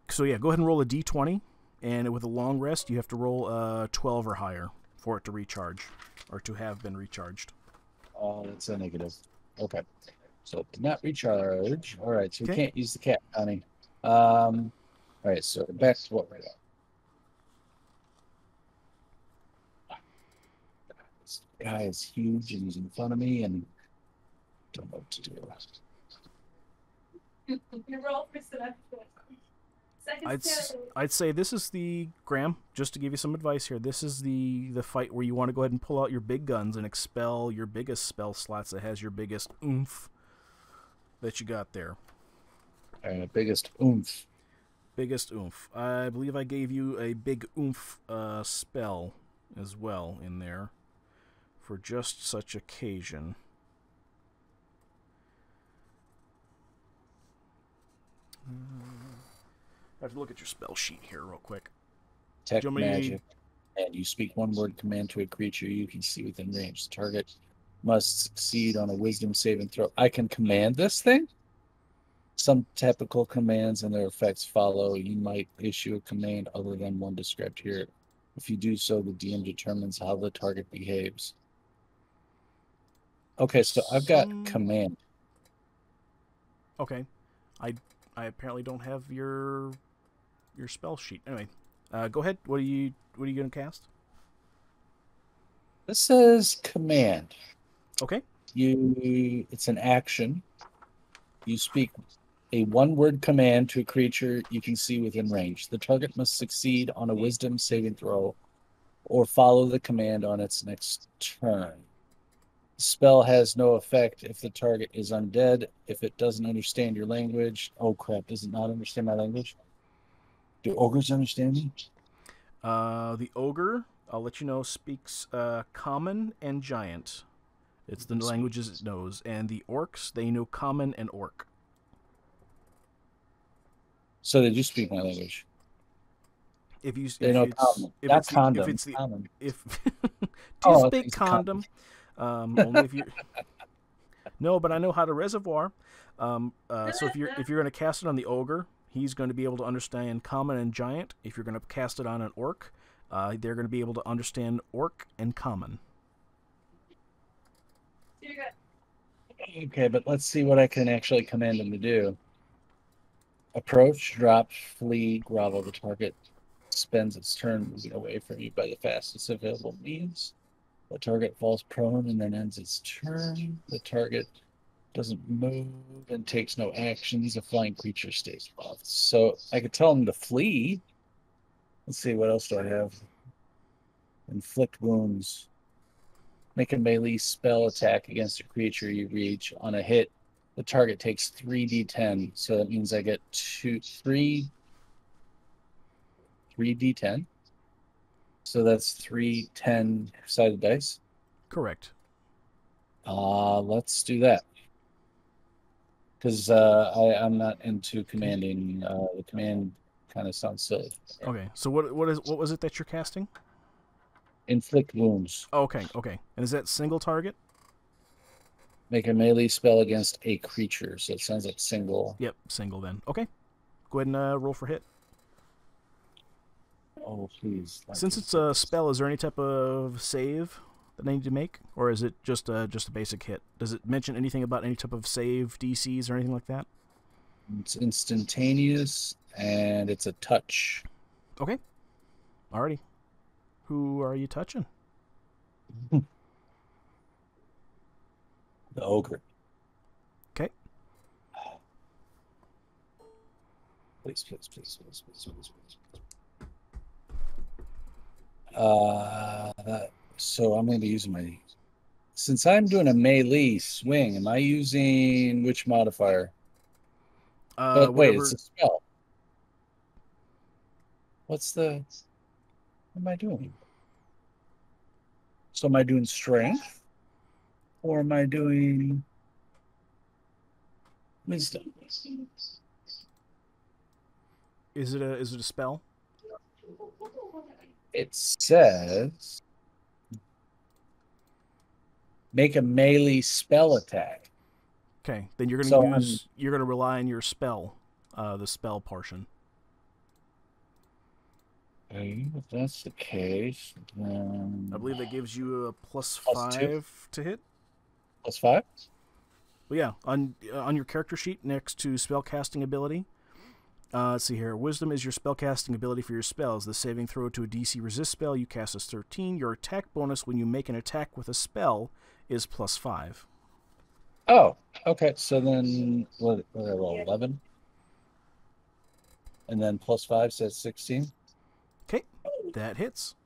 So yeah, go ahead and roll a D20, and with a long rest, you have to roll 12 or higher for it to recharge, or to have been recharged. Oh, that's a negative. Okay. So it did not recharge. All right, so we Okay. can't use the cat, honey. All right, so back to what we're at. This guy is huge and he's in front of me and don't know what to do. You roll for seduction. I'd say this is the Graham. Just to give you some advice here, this is the fight where you want to go ahead and pull out your big guns and expel your biggest spell slots that has your biggest oomph that you got there. Biggest oomph. Biggest oomph. I believe I gave you a big oomph spell as well in there for just such occasion. I have to look at your spell sheet here real quick. Tech magic. And you speak one word command to a creature you can see within range. The target must succeed on a wisdom saving throw. I can command this thing? Some typical commands and their effects follow. You might issue a command other than one described here. If you do so, the DM determines how the target behaves. Okay, so I've got command. Okay. I apparently don't have your spell sheet. Anyway, go ahead. What are you going to cast? This says command. Okay. It's an action. You speak a one-word command to a creature you can see within range. The target must succeed on a wisdom saving throw or follow the command on its next turn. The spell has no effect if the target is undead. If it doesn't understand your language... Oh, crap. Does it not understand my language? Do ogres understand me? The ogre, I'll let you know, speaks common and giant. It's the languages it knows. And the orcs, they know common and orc. So they do speak my language. If you They know common. if Not it's the, condom. if it's the Common. if do you speak it's condom? Only if you. No, but I know how to reservoir. So if you're going to cast it on the ogre, he's going to be able to understand common and giant. If you're going to cast it on an orc, they're going to be able to understand orc and common. Okay, but let's see what I can actually command them to do. Approach, drop, flee, grovel. The target spends its turn moving away from you by the fastest available means. The target falls prone and then ends its turn. The target doesn't move and takes no actions. A flying creature stays off. So I could tell him to flee. Let's see, what else do I have? Inflict wounds. Make a melee spell attack against a creature you reach. On a hit, the target takes 3d10. So that means I get 3d10. So that's 3 10-sided dice. Correct. Let's do that. Because I'm not into commanding. The command kind of sounds silly. Okay. So what was it that you're casting? Inflict wounds. Okay. And is that single target? Make a melee spell against a creature. So it sounds like single. Yep, single then. Okay. Go ahead and roll for hit. Oh, please. Since it's a spell, is there any type of save that I need to make, or is it just a basic hit? Does it mention anything about any type of save DCs or anything like that? It's instantaneous and it's a touch. Okay. Alrighty. Who are you touching? The ogre. Okay. Please. So I'm going to be using my... Since I'm doing a melee swing, am I using which modifier? Wait, it's a spell. What am I doing? So am I doing strength? Or am I doing wisdom? Is it a spell? It says make a melee spell attack. Okay, then you're gonna So you're gonna rely on your spell, the spell portion. Okay, if that's the case, then I believe that gives you a Plus +5 to hit. +5. Well, yeah, on your character sheet next to spellcasting ability. Let's see here. Wisdom is your spellcasting ability for your spells. The saving throw to a DC resist spell you cast is 13. Your attack bonus when you make an attack with a spell is +5. Oh, okay. So then what I roll? 11, and then +5 says 16. Okay, that hits.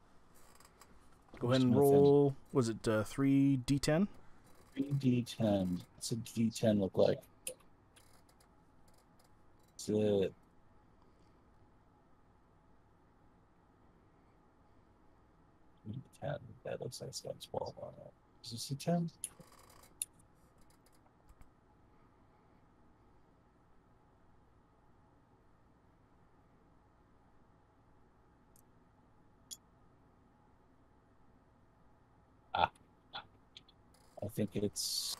Go ahead and Smith roll. Was it 3d10? 3d10. What's a d10 look like? It's a 10. That looks like it's got 12 on it. Is this a 10? I think it's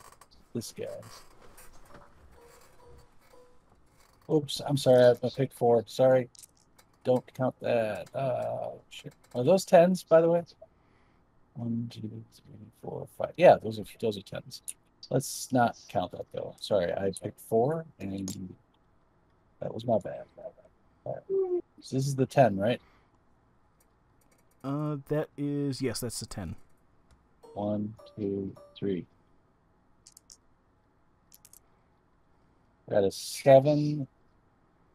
this guy. Oops, I'm sorry. I picked 4. Sorry. Don't count that. Shit. Are those 10s, by the way? 1, 2, 3, 4, 5. Yeah, those are 10s. Let's not count that though. Sorry, I picked 4, and that was my bad. All right. So this is the 10, right? That is, yes, that's the 10. 1, 2, 3. Got a 7,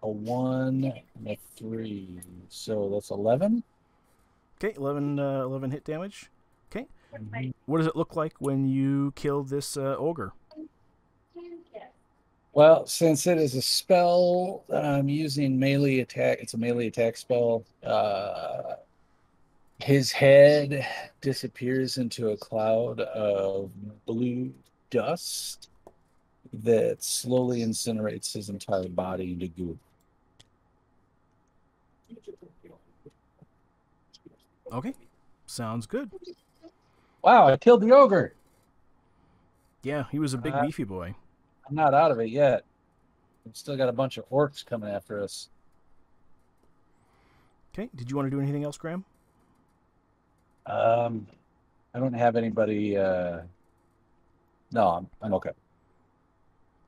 a 1, and a 3. So that's 11. Okay, 11 hit damage. Okay. Mhm. What does it look like when you kill this ogre? Well, since it is a spell that I'm using melee attack, it's a melee attack spell. His head disappears into a cloud of blue dust that slowly incinerates his entire body into goo. Okay, sounds good. Wow, I killed the ogre. Yeah, he was a big beefy boy. I'm not out of it yet. We've still got a bunch of orcs coming after us. Okay, did you want to do anything else, Graham? I don't have anybody. No, I'm okay.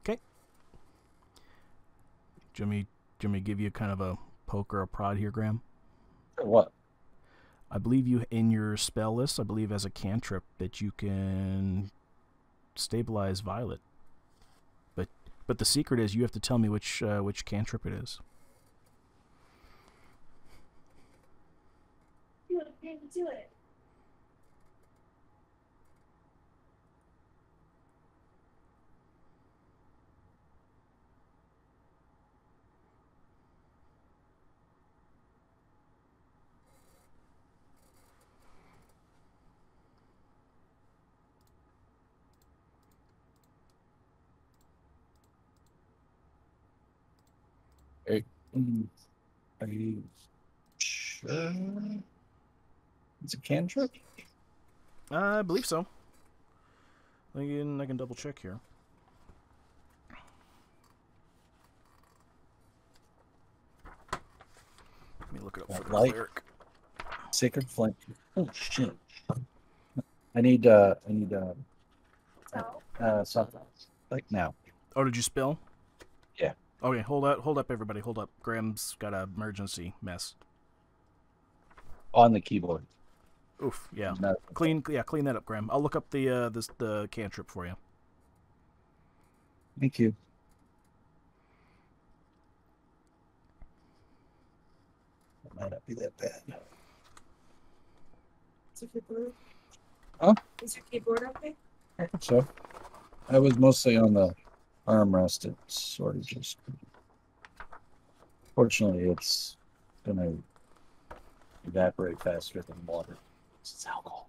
Okay. Do you want me to give you kind of a poke or a prod here, Graham? What? I believe you, in your spell list, I believe as a cantrip that you can stabilize Violet. But the secret is you have to tell me which cantrip it is. Do it. Are you sure it's a cantrip? I believe so. I can double check here. Let me look it up for the Light. cleric. Sacred Flame. Oh shit! I need something like now. Oh, did you spill? Yeah. Okay, hold up, everybody, hold up. Graham's got an emergency mess. On the keyboard. Oof, yeah. No. Clean that up, Graham. I'll look up the cantrip for you. Thank you. That might not be that bad. Is your keyboard? Huh? Is your keyboard okay? I think so. I was mostly on the armrest. It's sort of just. Fortunately, it's gonna evaporate faster than water. It's alcohol.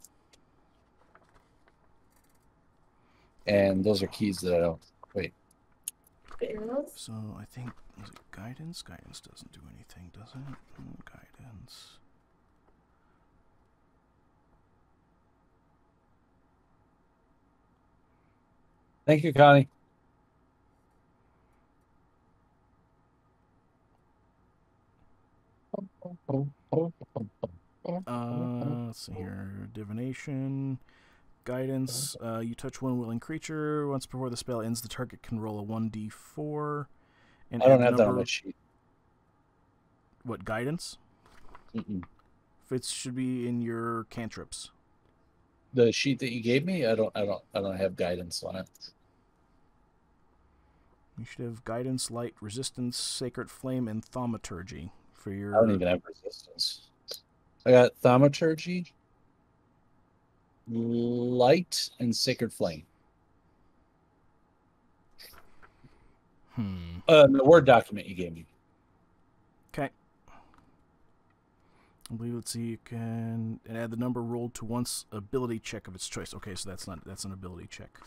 And those are keys that I don't. Wait. So I think, is it guidance? Guidance doesn't do anything, does it? Guidance. Thank you, Connie. Let's see here. Divination. Guidance. You touch one willing creature. Once before the spell ends, the target can roll a 1d4. And I don't add have the that on number. my sheet. What, guidance? Mm-mm. It should be in your cantrips. The sheet that you gave me, I don't have guidance on it. You should have guidance, light, resistance, sacred flame, and thaumaturgy for your. I don't even have resistance. I got thaumaturgy, light, and sacred flame. The Word document you gave me. Okay. I believe, let's see, you can add the number rolled to one's ability check of its choice. Okay, so that's an ability check.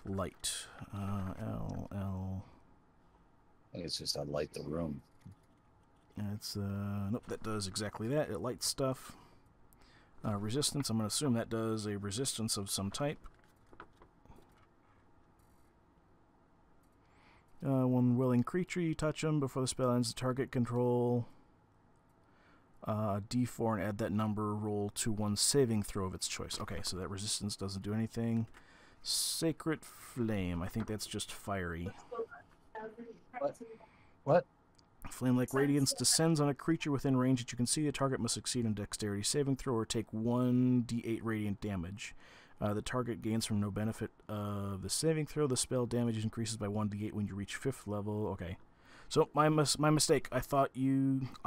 Light. L. I think it's just I light the room. It's nope, that does exactly that. It lights stuff. Resistance, I'm going to assume that does a resistance of some type. One willing creature, you touch them before the spell ends, the target control d4 and add that number roll to one saving throw of its choice. Okay, so that resistance doesn't do anything. Sacred Flame, I think that's just fiery. What? Flame-like radiance descends on a creature within range that you can see. The target must succeed in dexterity saving throw or take 1d8 radiant damage. The target gains from no benefit of the saving throw. The spell damage increases by 1d8 when you reach 5th level. Okay. So my mistake. I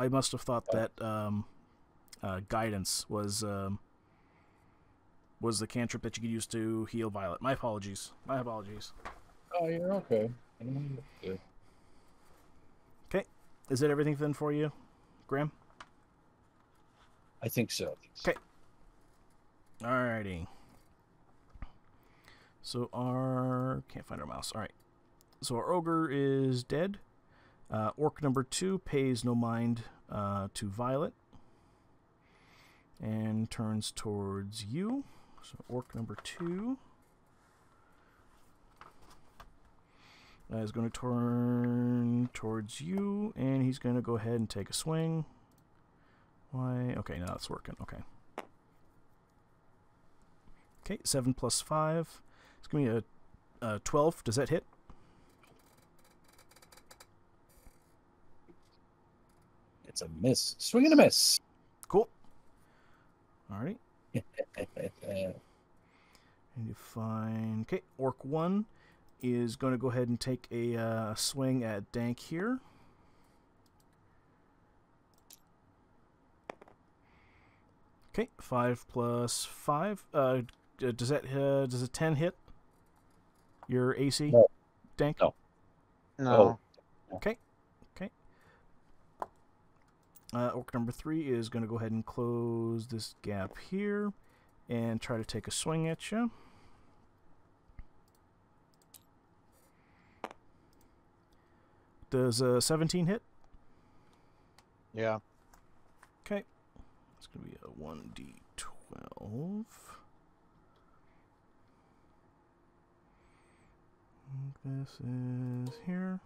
must have thought that guidance was the cantrip that you could use to heal Violet. My apologies. Oh, you're okay. Good. Okay. Is that everything then for you, Graham? I think so. Okay. Alrighty. So can't find our mouse. Alright. So our ogre is dead. Orc number 2 pays no mind to Violet and turns towards you. So orc number 2 is going to turn towards you, and he's going to go ahead and take a swing. Why? Okay, now it's working. Okay. Okay, 7 plus 5. It's going to be a 12. Does that hit? It's a miss. Swing and a miss. Cool. Alright. And you find... Okay, Orc 1 is going to go ahead and take a swing at Dank here. Okay, 5 plus 5. Does a 10 hit your AC? No. Dank? No. Okay. Orc number 3 is going to go ahead and close this gap here and try to take a swing at you. Does a 17 hit? Yeah. Okay. It's going to be a 1d12. This is here.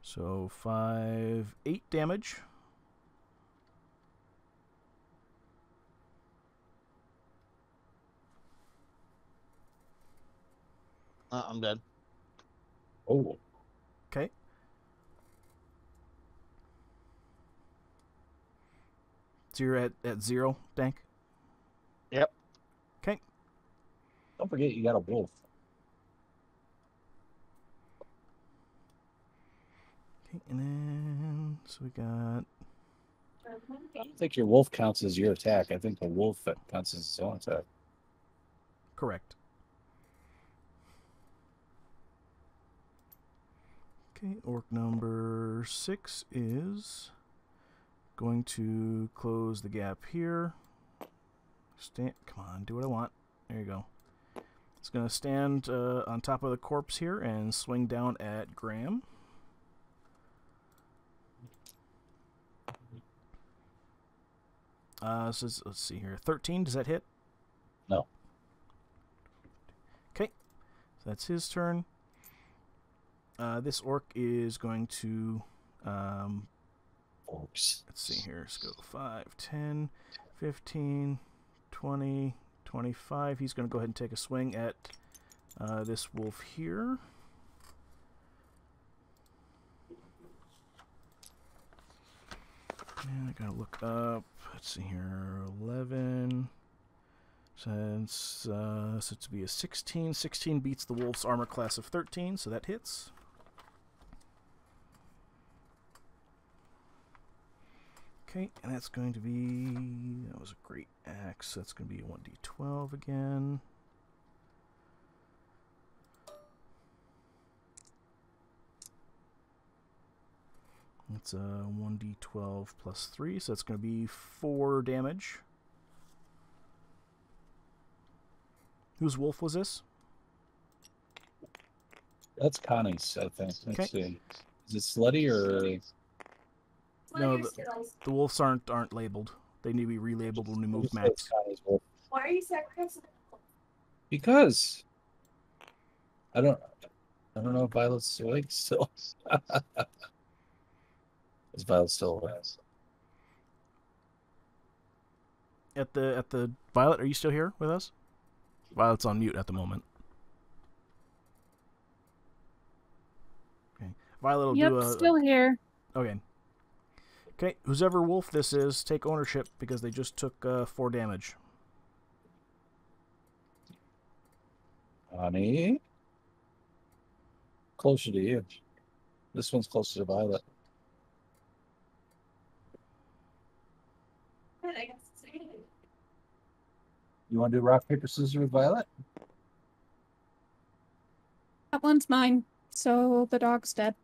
So 8 damage. I'm dead. Oh. Okay. So you're at 0, Dank? Yep. Okay. Don't forget you got a wolf. Okay, and then so we got... I don't think your wolf counts as your attack. I think the wolf counts as its own attack. Correct. Okay, orc number 6 is going to close the gap here. Come on, do what I want. There you go. It's going to stand on top of the corpse here and swing down at Graham. So let's see here. 13, does that hit? No. Okay, so that's his turn. This orc is going to... Orcs. Let's see here. Let's go 5, 10, 15, 20, 25. He's going to go ahead and take a swing at this wolf here. And I gotta look up. Let's see here. 11. Since so to be a 16. 16 beats the wolf's armor class of 13, so that hits. Okay, and that's going to be... That was a great axe. That's going to be a 1d12 again. It's a 1d12 plus 3, so that's going to be 4 damage. Whose wolf was this? That's Connie's, I think. Let's Okay. see. Is it slutty or... No, the wolves aren't labeled. They need to be relabeled when we move maps. It's Connie's wolf. Why are you sacrificing? Because I don't know if Violet's awake still. Is Violet still awake? At the Violet, are you still here with us? Violet's on mute at the moment. Okay, Violet will Yep, do a... still here. Okay. Okay, whoever wolf this is, take ownership because they just took 4 damage. Connie? Closer to you. This one's closer to Violet. You want to do rock, paper, scissors with Violet? That one's mine. So the dog's dead.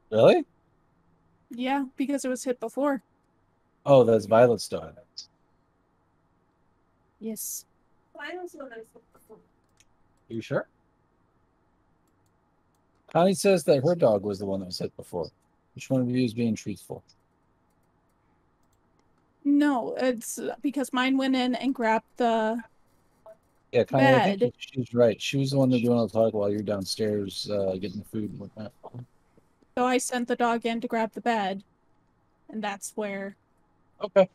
Really? Yeah, because it was hit before. Oh, that's Violet's dog. Yes. You sure? Connie says that her dog was the one that was hit before. Which one of you is being truthful? No, it's because mine went in and grabbed the Yeah, Connie, I bed. think she's right. She was the one that doing all the talk while you're downstairs getting the food and whatnot. So I sent the dog in to grab the bed. And that's where Okay.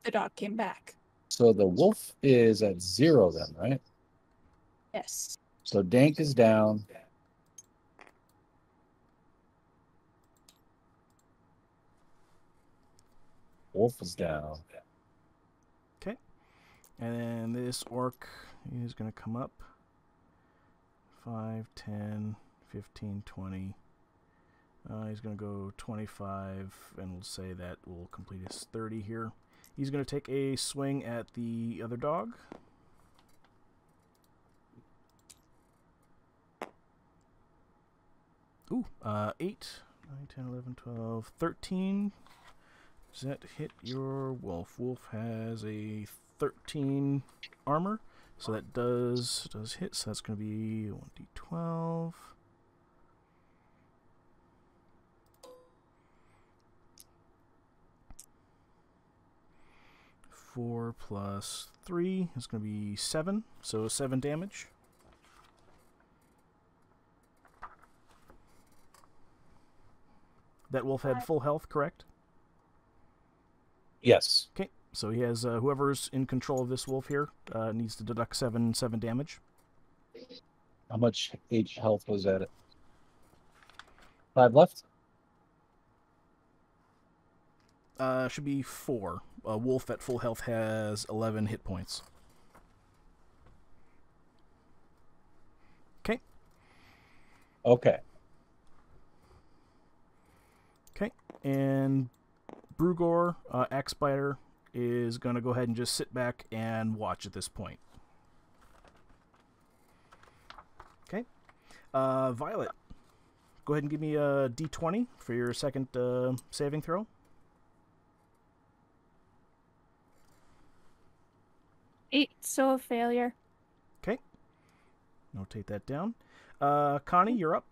the dog came back. So the wolf is at 0 then, right? Yes. So Dank is down. Wolf is down. Okay. And then this orc is going to come up. 5, 10, 15, 20. He's going to go 25, and we'll say that will complete his 30 here. He's going to take a swing at the other dog. Ooh, 8, 9, 10, 11, 12, 13. Does that hit your wolf? Wolf has a 13 armor, so that does hit. So that's going to be 1d12. Four plus 3 is going to be 7, so 7 damage. That wolf had full health, correct? Yes. Okay, so he has whoever's in control of this wolf here needs to deduct 7 damage. How much H health was at it? 5 left? Should be 4. A wolf at full health has 11 hit points. Okay. Okay. Okay, and Brugor, Axe Biter, is going to go ahead and just sit back and watch at this point. Okay. Violet, go ahead and give me a d20 for your second saving throw. So a failure. Okay. Notate that down. Connie, you're up.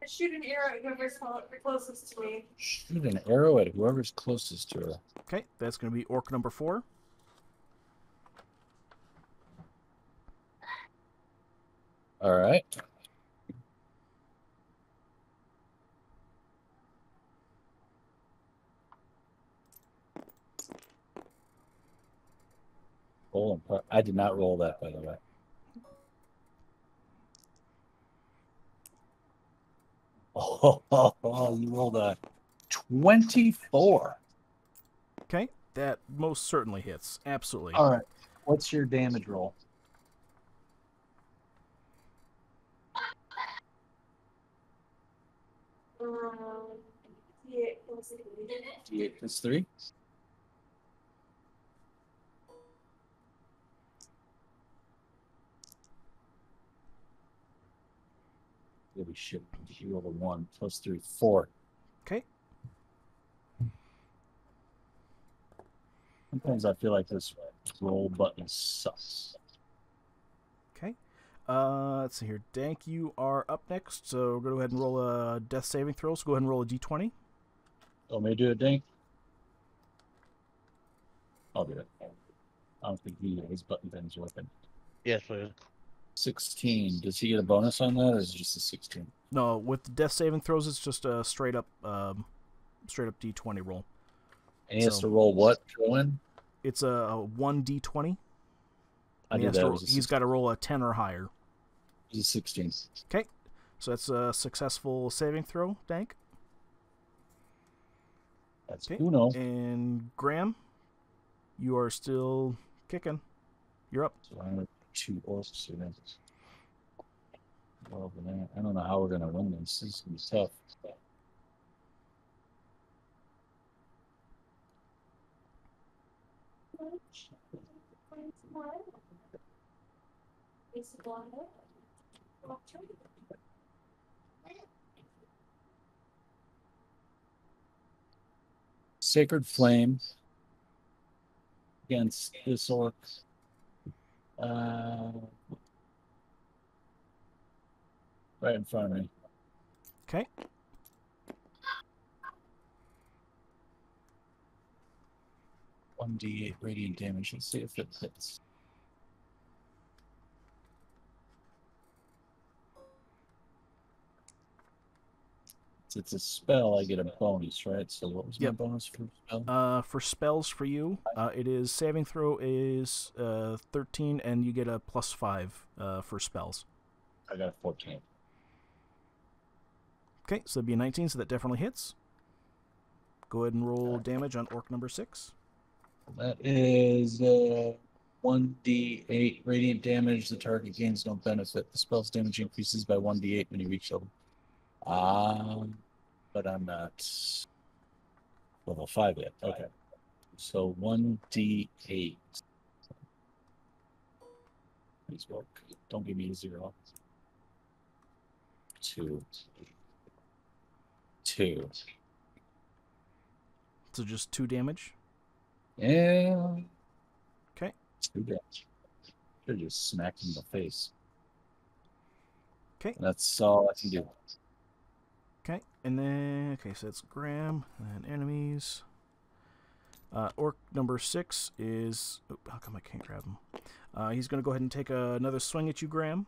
Shoot an arrow at whoever's closest to me. Shoot an arrow at whoever's closest to her. Okay, that's going to be orc number 4. All right. I did not roll that, by the way. Oh, you rolled a 24. Okay, that most certainly hits. Absolutely. All right. What's your damage roll? Yeah, D8 plus 3. Holy shit. You rolled a 1 plus 3, 4. Okay. Sometimes I feel like this roll button sucks. Okay. Let's see here. Dank, you are up next, so go ahead and roll a death saving throw. So go ahead and roll a d20. Want me to do it, Dink? I'll do it. I don't think his button thing's working. Yes, please. 16. Does he get a bonus on that, or is it just a 16? No, with the death saving throws, it's just a straight up d20 roll. And he has to roll what to win? It's a 1d20. I did that. He's got to roll a 10 or higher. It's a 16. Okay, so that's a successful saving throw, Dank. That's Okay. Uno. And Graham, you are still kicking. You're up. So I'm with 2 orcs. Well, I don't know how we're going to win this. This is going to be tough. Sacred Flame against this orc. Right in front of me. Okay. One D8 radiant damage. Let's see if it hits. It's a spell, I get a bonus, right? So what was my bonus for spell? For spells for you, it is saving throw is 13, and you get a +5 for spells. I got a 14. Okay, so that'd be a 19, so that definitely hits. Go ahead and roll damage on orc number 6. That is 1d8 radiant damage. The target gains no benefit. The spell's damage increases by 1d8 when you reach level. But I'm not level 5 yet. Okay. So 1d8. Please work. Don't give me a 0. 2. So just 2 damage? Yeah. Okay. 2 damage. Should just smack him in the face. Okay. That's all I can do. Okay, and then, so that's Graham, and then enemies. Orc number 6 is, how come I can't grab him? He's going to go ahead and take another swing at you, Graham.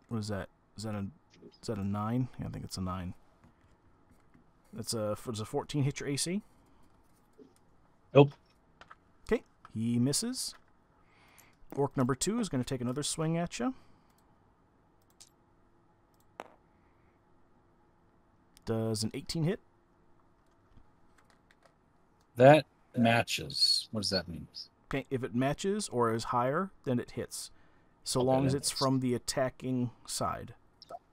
What is that? Is that a 9? Yeah, I think it's a 9. Does a 14 hit your AC? Nope. Okay, he misses. Orc number 2 is going to take another swing at you. Does an 18 hit? That matches. What does that mean? Okay, if it matches or is higher, then it hits. So long as it's from the attacking side.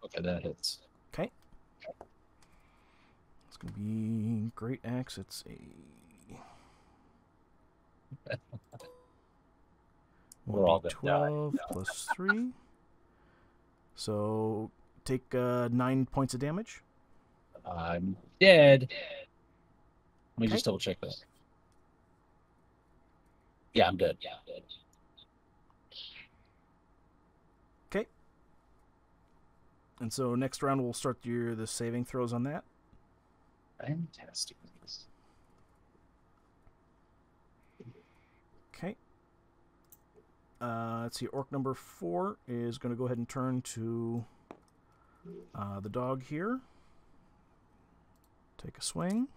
Okay, that hits. Okay. It's going to be Great Axe. It's a... We're all 12 plus 3. So take 9 points of damage. I'm dead. Let me Okay. just double check that. Yeah, I'm dead. Okay. And so next round we'll start the saving throws on that. Fantastic. Okay. Let's see. Orc number 4 is going to go ahead and turn to the dog here. Take a swing.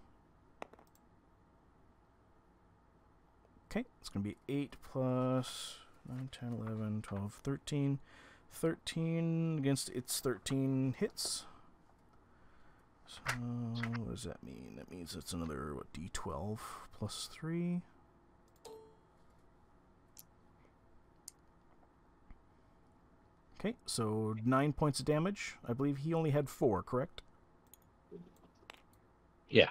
Okay, it's going to be 8 plus 9, 10, 11, 12, 13. 13 against its 13 hits. So what does that mean? That means it's another, what, D12 plus 3. Okay, so 9 points of damage. I believe he only had 4, correct? Yeah.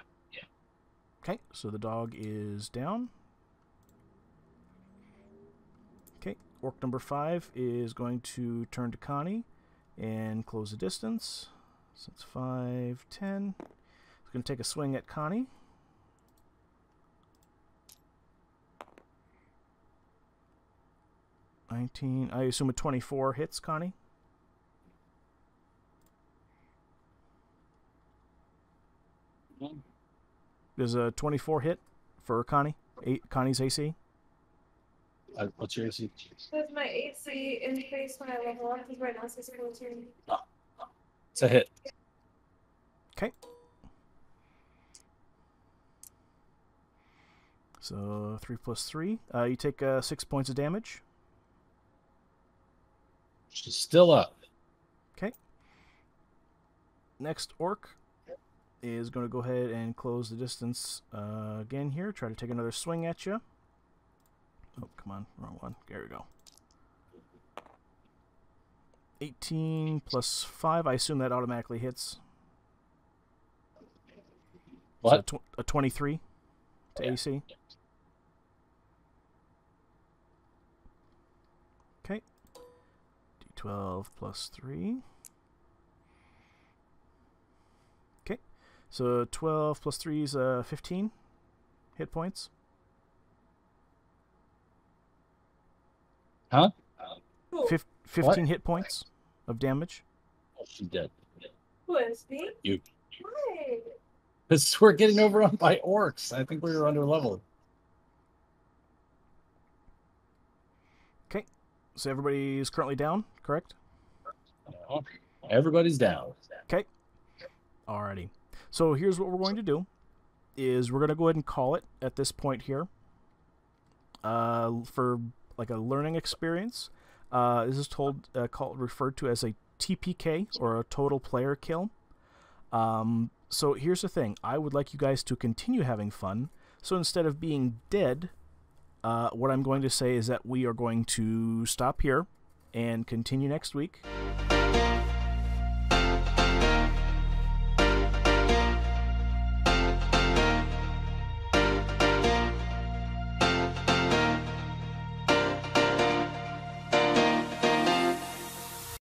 Okay, so the dog is down. Okay, orc number 5 is going to turn to Connie and close the distance. So it's 5, 10. It's going to take a swing at Connie. $19. I assume a 24 hits, Connie? There's a 24 hit for Connie. Connie's AC. What's your AC? Does my AC increase when I level up? Because right now it's 14. It's a hit. Okay. So 3 plus 3. You take 6 points of damage. She's still up. Okay. Next orc is going to go ahead and close the distance again here. Try to take another swing at you. Oh, come on. Wrong one. There we go. 18 plus 5. I assume that automatically hits. What? So a 23 to AC. Okay. D12 plus 3. Okay. So 12 plus 3 is 15 hit points. Huh? 15 hit points of damage. Oh, she's dead. Who is me? You. Hi. Because we're getting overrun by orcs. I think we were under leveled. Okay. So everybody is currently down, correct? Everybody's down. Okay. Alrighty. So here's what we're going to do. Is we're going to go ahead and call it at this point here. For like a learning experience. This is referred to as a TPK, or a total player kill. So here's the thing. I would like you guys to continue having fun. So instead of being dead, what I'm going to say is that we are going to stop here and continue next week.